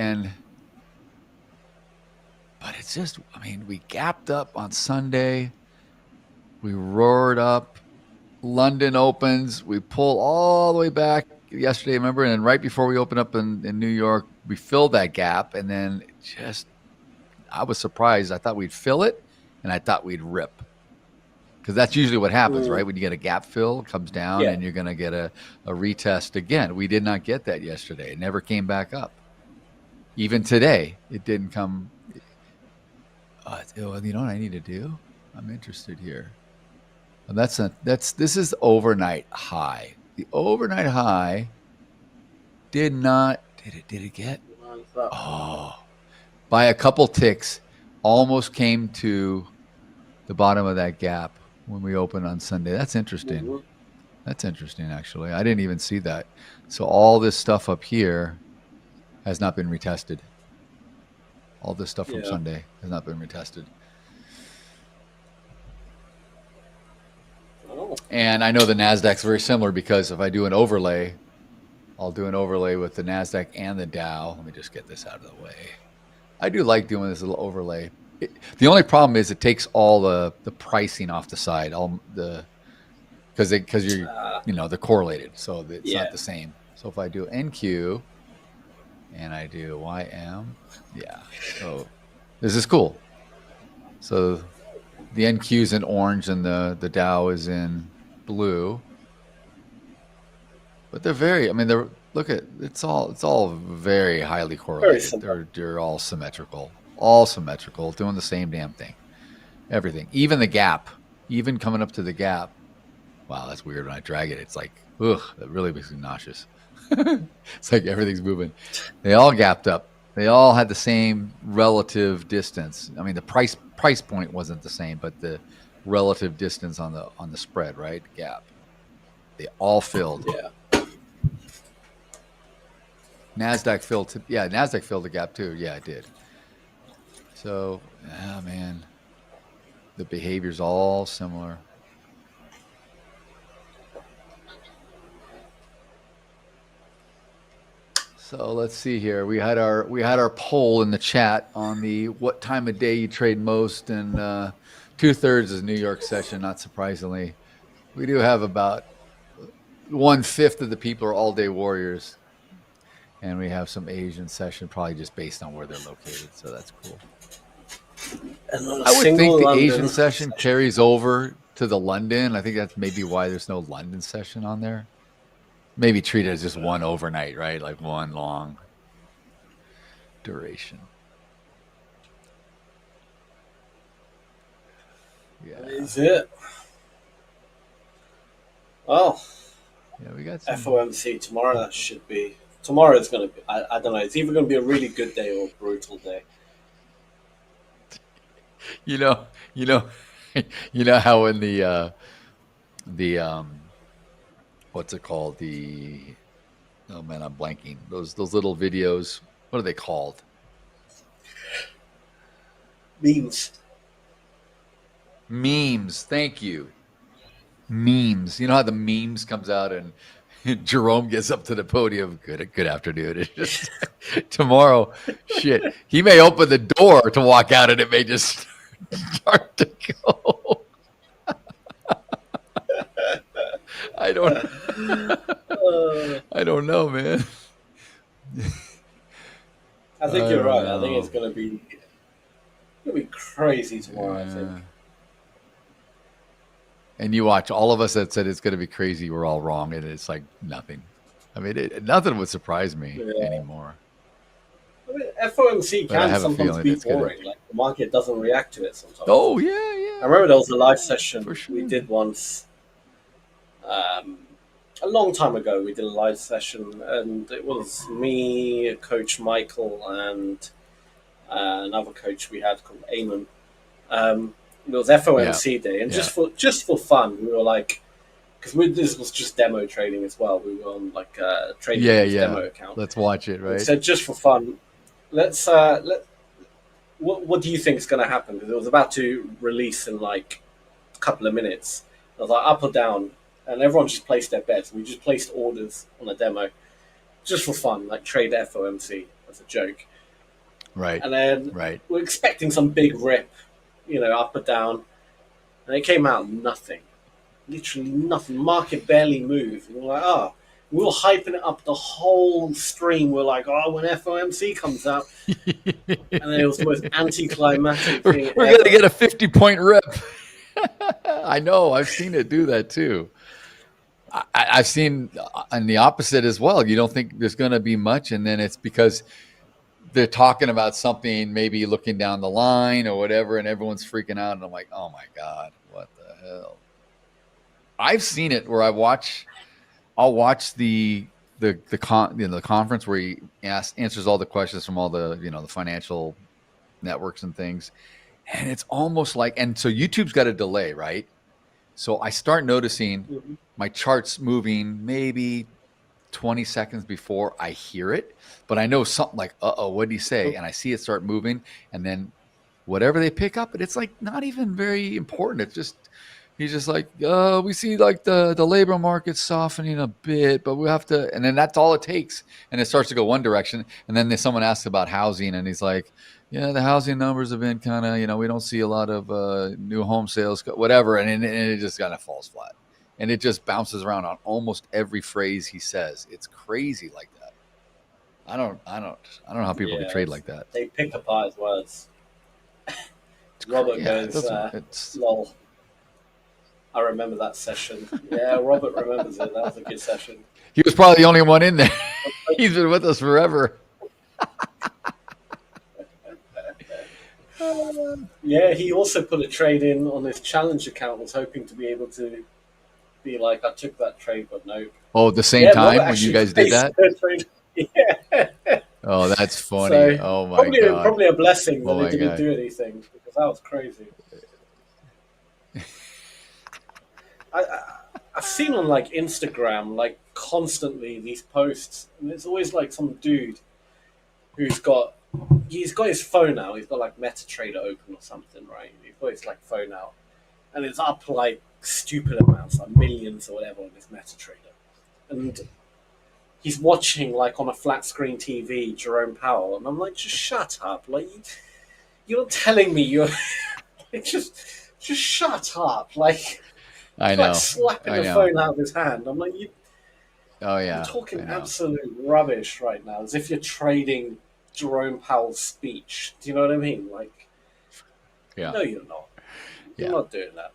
it's just, I mean, we gapped up on Sunday, we roared up. London opens, we pull all the way back yesterday, remember? And then right before we open up in New York, we filled that gap, and then I was surprised. I thought we'd fill it, and I thought we'd rip. Because that's usually what happens, right? When you get a gap fill, it comes down, and you're going to get a retest again. We did not get that yesterday. It never came back up. Even today, it didn't come. You know what I need to do? I'm interested here. This is overnight high. The overnight high did it get? Oh, by a couple ticks, almost came to the bottom of that gap when we opened on Sunday. That's interesting. That's interesting, actually. I didn't even see that. So all this stuff up here has not been retested. All this stuff from Sunday has not been retested. And I know the Nasdaq's very similar because if I do an overlay, I'll do an overlay with the Nasdaq and the Dow. Let me just get this out of the way. I do like doing this little overlay. The only problem is it takes all the pricing off the side, because they're correlated, so it's not the same. So if I do NQ and I do YM, so this is cool. So the NQ is in orange and the Dow is in blue. But it's all very highly correlated. They're all symmetrical, doing the same damn thing. Everything, even the gap, even coming up to the gap. Wow, that's weird. When I drag it, it's like, ugh, that really makes me nauseous. It's like everything's moving. They all gapped up. They all had the same relative distance. I mean, the price point wasn't the same, but the relative distance on the spread, right? Gap. They all filled. Yeah. Nasdaq filled. Nasdaq filled the gap too. Yeah, it did. So, man, the behavior's all similar. So let's see here. We had our poll in the chat on the what time of day you trade most, and 2/3 is New York session. Not surprisingly, we do have about 1/5 of the people are all day warriors, and we have some Asian session, probably just based on where they're located. So that's cool. I would think the Asian session carries over to the London. I think that's maybe why there's no London session on there. Maybe treat it as just one overnight, right? Like one long duration. Yeah. That is it. Well, yeah, we got some FOMC tomorrow. That should be. Tomorrow is going to be, I don't know, it's either going to be a really good day or a brutal day. You know how in the what's it called? Oh man, I'm blanking. Those little videos. What are they called? Memes. Thank you. Memes. You know how the memes comes out and Jerome gets up to the podium. Good afternoon. It's just tomorrow. Shit. He may open the door to walk out and it may just start to go. I don't know, man. I think you're right. I think it's going to be crazy tomorrow, I think. And you watch, all of us that said it's going to be crazy, we're all wrong, and it's like nothing. I mean, nothing would surprise me anymore. I mean, FOMC But I can have a sometimes feeling be it's gonna- boring. Like the market doesn't react to it sometimes. Oh yeah, yeah. I remember there was a live session we did once. A long time ago, we did a live session, and it was me, Coach Michael, and another coach we had called Eamon. It was FOMC day, and just for fun, we were like, because this was just demo trading as well. We were on like a trading demo account. Let's watch it, right? So just for fun, let's what do you think is going to happen? Because it was about to release in like a couple of minutes. I was like up or down, and everyone just placed their bets. We just placed orders on a demo, just for fun, like trade FOMC as a joke. Right. And then we're expecting some big rip, up or down, and it came out nothing, literally nothing. Market barely moved. And we're like, we were hyping it up the whole stream. We're like, when FOMC comes out, and then it was the most anticlimactic thing. We're gonna get a 50-point rip. I know. I've seen it do that too. I've seen on the opposite as well. You don't think there's going to be much, and then it's because they're talking about something, maybe looking down the line or whatever, and everyone's freaking out. And I'm like, oh my God, what the hell? I've seen it where I'll watch the conference where he answers all the questions from all the the financial networks and things, and it's almost like, and so YouTube's got a delay, right? So I start noticing my charts moving maybe 20 seconds before I hear it, but I know something like, what did he say? And I see it start moving, and then whatever they pick up, it's like not even very important. It's just, he's just like, we see like the labor market softening a bit, but we have to, and then that's all it takes. And it starts to go one direction. And then someone asks about housing, and he's like, yeah, the housing numbers have been kind of, we don't see a lot of new home sales, whatever. And it just kind of falls flat. And it just bounces around on almost every phrase he says. It's crazy like that. I don't know how people can trade like that. They pick apart his words. Robert goes, lol. I remember that session. Yeah, Robert remembers it. That was a good session. He was probably the only one in there. He's been with us forever. Yeah, he also put a trade in on his challenge account, was hoping to be able to be like, I took that trade, but no. Oh, at the same time when you guys did that? Yeah. Oh, that's funny. So, oh my God. Probably a blessing that Oh he didn't God. do anything, because that was crazy. I've seen on like Instagram, like constantly these posts, and it's always like some dude who's got his phone out. He's got like MetaTrader open or something, right? He's got his like phone out, and it's up like stupid amounts, like millions or whatever on this MetaTrader, and he's watching like on a flat screen TV Jerome Powell, and I'm like, just shut up! Like you're telling me you're like, just shut up! Like. I know. Like slapping the phone out of his hand. I'm like, you're talking absolute rubbish right now, as if you're trading Jerome Powell's speech. Do you know what I mean? Like, no, you're not. You're not doing that.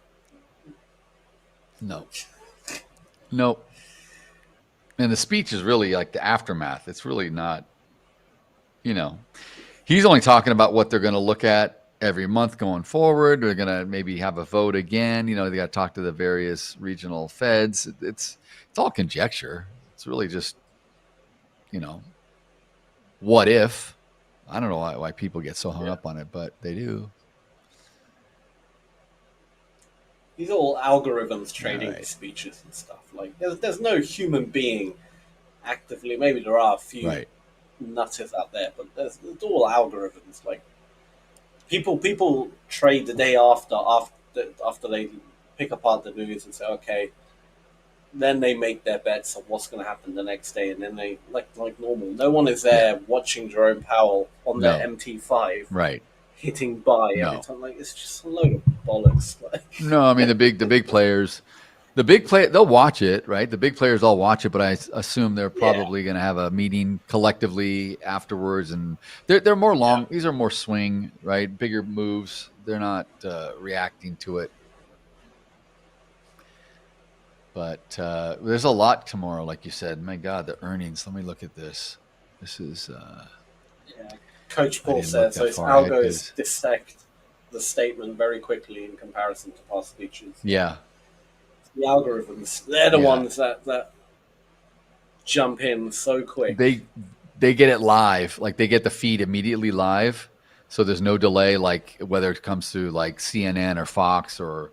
No. Nope. And the speech is really like the aftermath. It's really not, he's only talking about what they're going to look at every month going forward. They're going to maybe have a vote again. They got to talk to the various regional feds. It's all conjecture. It's really just, what if? I don't know why people get so hung up on it, but they do. These are all algorithms trading speeches and stuff. Like, there's no human being actively. Maybe there are a few nutters out there, but it's all algorithms. Like, people trade the day after they pick apart the news and say, okay, then they make their bets on what's going to happen the next day, and then they like normal. No one is there watching Jerome Powell on their MT5, hitting buy every time. Like, it's just a load of bollocks. Like, no, I mean the big players. They'll watch it, right? The big players all watch it, but I assume they're probably going to have a meeting collectively afterwards, and they're more long. Yeah. These are more swing, right? Bigger moves. They're not reacting to it. But there's a lot tomorrow, like you said. My God, the earnings. Let me look at this. This is Coach Paul didn't look says, so that his far ahead, algo is 'cause- dissect the statement very quickly in comparison to past features. Yeah. The algorithms, they're the Yeah. ones that jump in so quick. They get it live, like they get the feed immediately live, so there's no delay, like whether it comes through like CNN or Fox or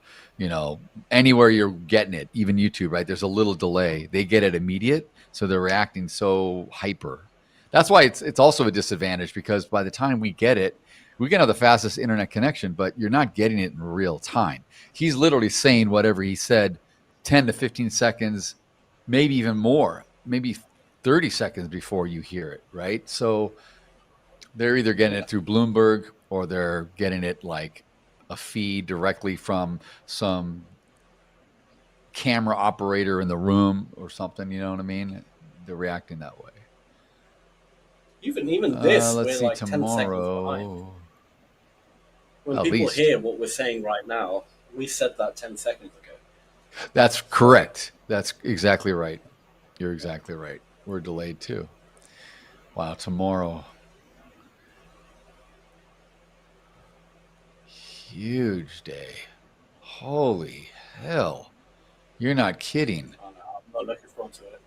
anywhere you're getting it, even YouTube, right? There's a little delay. They get it immediate, so they're reacting so hyper. That's why it's also a disadvantage, because by the time we get it, we can have the fastest internet connection, but you're not getting it in real time. He's literally saying whatever he said 10 to 15 seconds, maybe even more, maybe 30 seconds before you hear it, right? So they're either getting it through Bloomberg or they're getting it like a feed directly from some camera operator in the room or something, you know what I mean? They're reacting that way. Even this, let's we're see, like 10 seconds tomorrow. behind. When At people least. hear what we're saying right now, we said that 10 seconds ago. That's correct. That's exactly right. You're exactly right. We're delayed too. Wow, tomorrow. Huge day. Holy hell. You're not kidding. I'm not looking forward to it.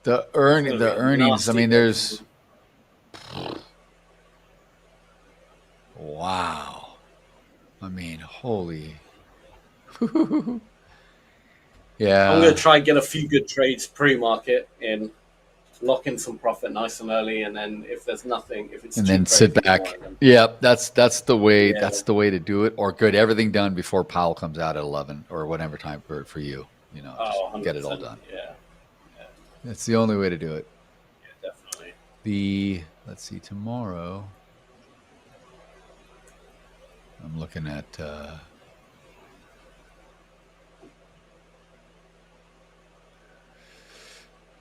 The earnings, I mean, there's wow. I mean, holy. Yeah. I'm going to try and get a few good trades pre-market in, lock in some profit nice and early, and then if there's nothing, if it's And cheap then sit trades, back. ignore them. Yeah, that's the way. Yeah. That's the way to do it. Or get everything done before Powell comes out at 11 or whatever time for you. Just get it all 100%, done. Yeah. That's the only way to do it. Yeah, definitely. Let's see, tomorrow. I'm looking at.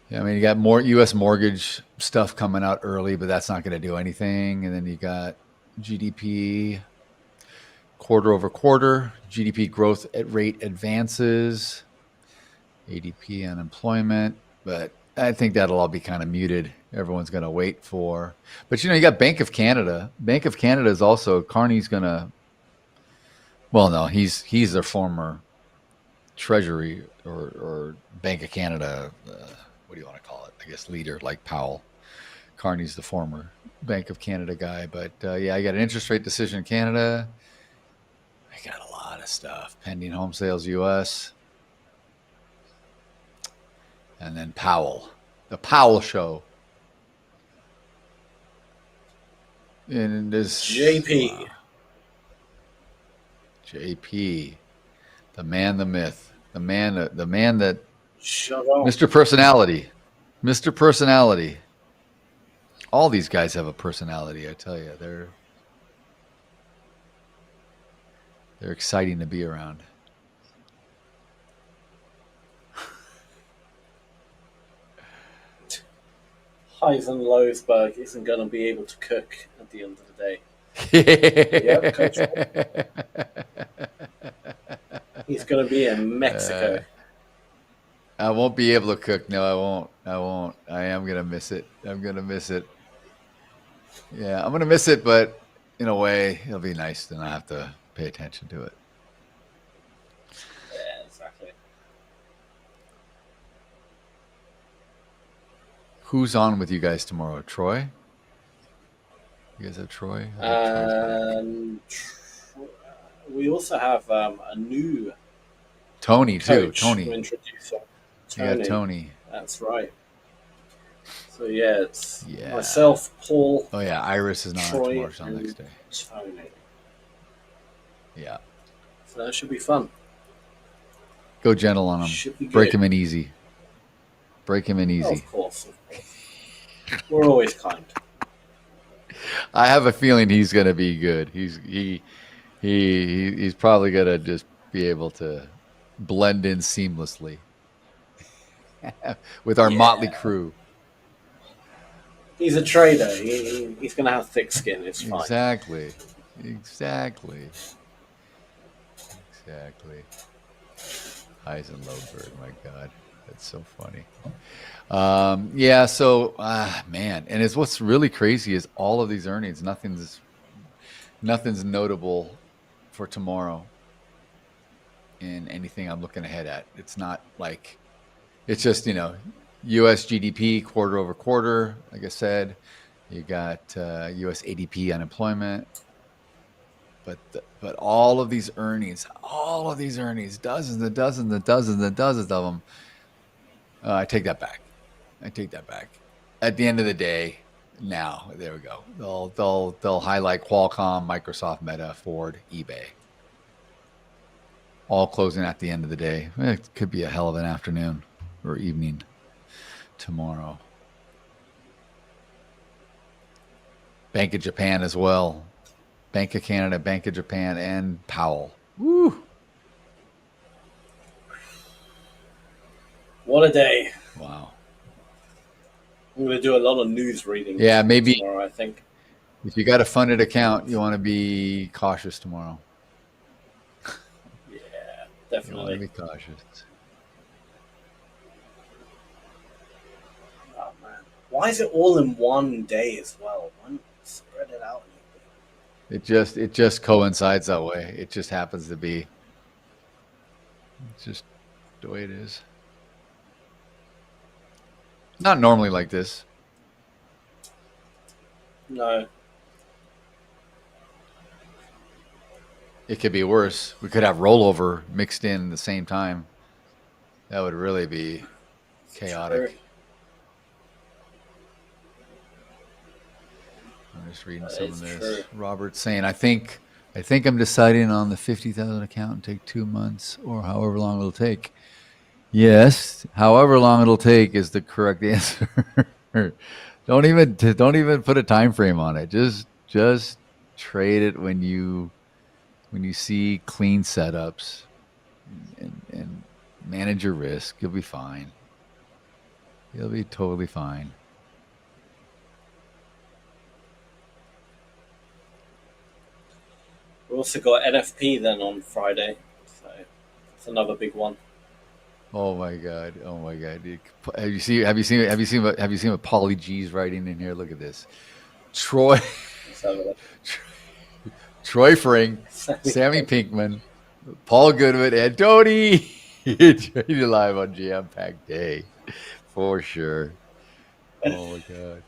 Yeah, I mean, you got more U.S. mortgage stuff coming out early, but that's not going to do anything. And then you got GDP quarter over quarter, GDP growth rate advances, ADP unemployment, but I think that'll all be kind of muted. Everyone's going to wait for. But, you got Bank of Canada. Bank of Canada is also, Carney's going to, well, no, he's their former Treasury or Bank of Canada, what do you want to call it? I guess leader, like Powell. Carney's the former Bank of Canada guy. But, yeah, I got an interest rate decision in Canada. I got a lot of stuff. Pending home sales U.S., and then Powell, the Powell show. And this JP. JP, the man, the myth, the man that. Shut up. Mr. Personality. Mr. Personality. All these guys have a personality, I tell you. They're exciting to be around. Heisenberg isn't going to be able to cook at the end of the day. Yep, Coach. He's going to be in Mexico. I won't be able to cook. No, I won't. I am going to miss it. I'm going to miss it. Yeah, I'm going to miss it, but in a way, it'll be nice to not have to pay attention to it. Yeah, exactly. Who's on with you guys tomorrow? Troy? You guys have Troy? We also have a new Tony, too. coach Tony. to introduce. You got Tony. That's right. So, yeah, it's myself, Paul. Oh, yeah. Iris is not on tomorrow. She's on next day. Tony. Yeah. So that should be fun. Go gentle on him. Should be Break good. him in easy. Probably Of course. We're always kind. I have a feeling he's going to be good. He's probably going to just be able to blend in seamlessly with our motley crew. He's a trader. He's going to have thick skin. It's fine. Exactly. Heisenberg, my God. That's so funny. Yeah. So, man, and it's what's really crazy is all of these earnings. Nothing's notable for tomorrow in anything I'm looking ahead at. It's not like it's just U.S. GDP quarter over quarter. Like I said, you got U.S. ADP unemployment. But all of these earnings, dozens and dozens and dozens and dozens of them. I take that back. At the end of the day, now there we go. They'll highlight Qualcomm, Microsoft, Meta, Ford, eBay. All closing at the end of the day. It could be a hell of an afternoon or evening tomorrow. Bank of Japan as well. Bank of Canada, Bank of Japan, and Powell. Woo! What a day. Wow. I'm going to do a lot of news reading. Yeah, maybe tomorrow, I think. If you got a funded account, you want to be cautious tomorrow. Yeah, definitely. You want to be cautious. Oh, man. Why is it all in one day as well? Why not spread it out? It just coincides that way. It just happens to be. It's just the way it is. Not normally like this. No. It could be worse. We could have rollover mixed in at the same time. That would really be chaotic. True. I'm just reading some of this. True. Robert's saying, I think I'm deciding on the 50,000 account and take 2 months or however long it'll take. Yes, however long it'll take is the correct answer. Don't even put a time frame on it. Just trade it when you see clean setups and manage your risk. You'll be fine. You'll be totally fine. We also got NFP then on Friday, so it's another big one. Oh my god! Have you seen what Pauly G's writing in here? Look at this. Troy Fring, Sammy Pinkman, Paul Goodman, and Tony. Traded live on Jam Pack Day, for sure. Oh my god.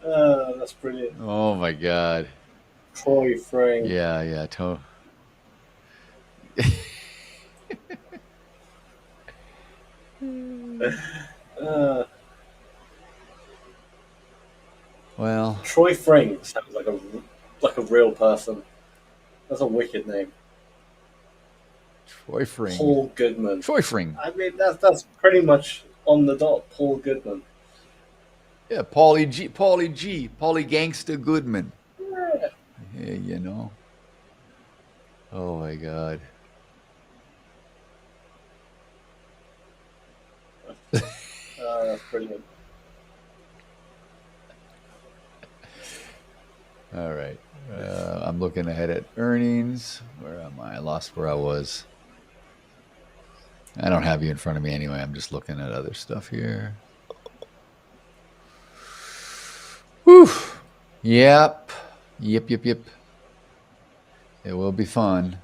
That's brilliant. Oh my god. Troy Fring. Yeah, well, Troy Fring sounds like a real person. That's a wicked name. Troy Fring. Paul Goodman. Troy Fring. I mean, that's pretty much on the dot. Paul Goodman. Yeah, Pauly G, Pauly Gangsta Goodman. Yeah, you know. Oh my god. That's brilliant. All right. I'm looking ahead at earnings. Where am I? I lost where I was. I don't have you in front of me anyway. I'm just looking at other stuff here. Whew. Yep. It will be fun.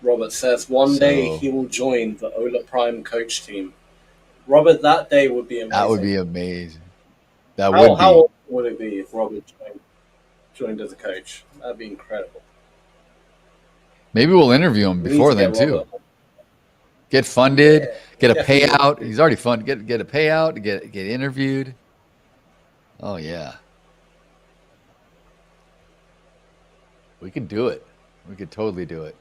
Robert says one day he will join the Ola Prime coach team. Robert, that day would be amazing. That would be amazing. How awesome would it be if Robert joined as a coach? That'd be incredible. Maybe we'll interview him before then too. Get funded, get a payout. He's already funded. Get a payout, get interviewed. Oh yeah. We could do it. We could totally do it.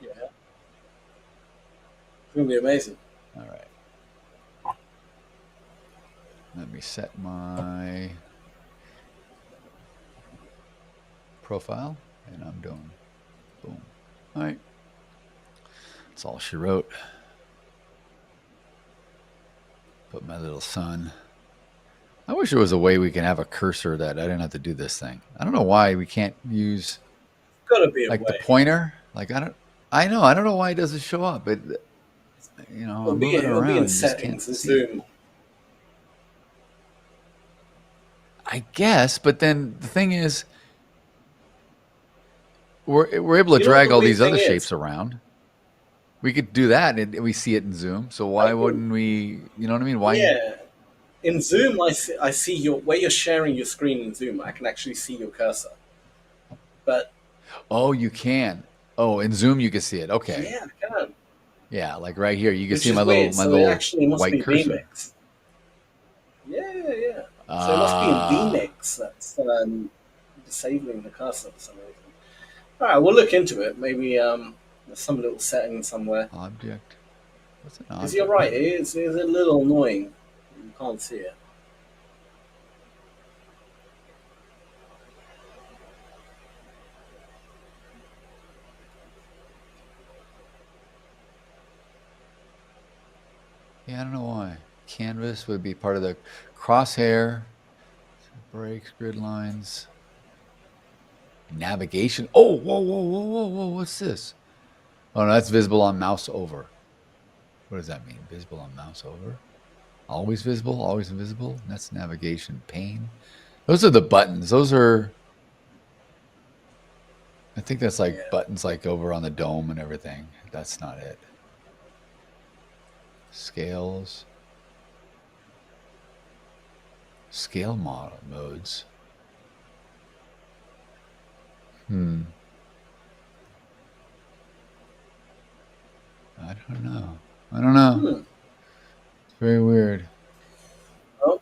Yeah. It's gonna be amazing. All right. Let me set my profile, and I'm done. Boom. All right. That's all she wrote. Put my little son. I wish there was a way we can have a cursor that I didn't have to do this thing. I don't know why we can't use Gotta be a like way. the pointer. Like I don't know why it doesn't show up. But You know, It'll be in settings, Zoom. I guess, but then the thing is, we're able to drag all these other shapes around. We could do that, and we see it in Zoom. So why wouldn't we? You know what I mean? Why? Yeah. In Zoom, I see your where you're sharing your screen in Zoom. I can actually see your cursor. But oh, you can. Oh, in Zoom you can see it. Okay. Yeah, I can. Yeah, like right here, you can see Which my is little weird. So it actually must white be cursor. VMix. Yeah. So it must be in VMix that's disabling the cursor for some reason. All right, we'll look into it. Maybe there's some little setting somewhere. Object. What's an object? Because you're right, it's a little annoying. You can't see it. Yeah, I don't know why. Canvas would be part of the crosshair, breaks, grid lines, navigation. Oh, whoa! What's this? Oh, no, that's visible on mouse over. What does that mean? Visible on mouse over? Always visible, always invisible. That's navigation pane. Those are the buttons. Those are. I think that's like buttons like over on the dome and everything. That's not it. Scales. Scale model modes. I don't know. It's very weird. Oh,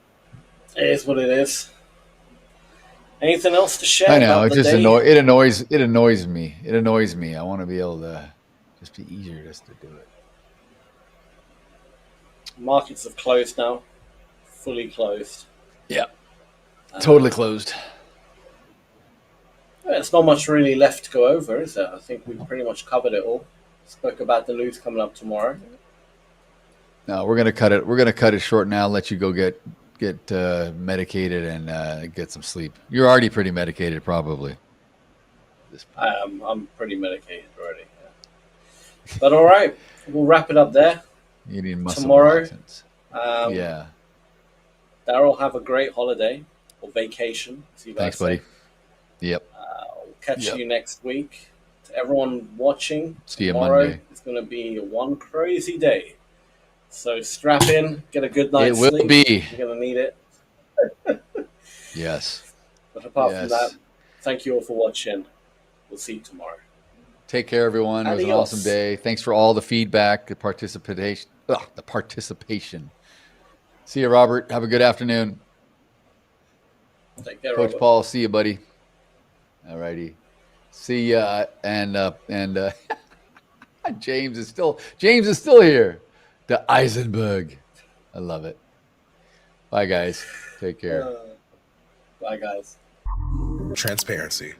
it is what it is. Anything else to share? I know. About It just day? it annoys me. It annoys me. I want to be able to just be easier just to do it. Markets have closed now. Fully closed. Yeah. Totally closed. There's not much really left to go over, is there? I think we've pretty much covered it all. Spoke about the news coming up tomorrow. No, we're gonna cut it. We're gonna cut it short now. Let you go get medicated and get some sleep. You're already pretty medicated, probably. I'm pretty medicated already. Yeah. But all right, we'll wrap it up there. You need muscle tomorrow. Yeah. Daryl, have a great holiday or vacation. Thanks, buddy. Yep. We'll catch you next week. To everyone watching, see you tomorrow Monday. It's going to be one crazy day. So strap in, get a good night's sleep. It will be. You're going to need it. Yes. But apart from that, thank you all for watching. We'll see you tomorrow. Take care, everyone. It was an awesome day. Thanks for all the feedback, the participation. See you, Robert. Have a good afternoon. Take care, Coach Robert. Paul. See you, buddy. All righty. See ya. And James is still here. The Eisenberg. I love it. Bye, guys. Take care. Bye, guys. Transparency.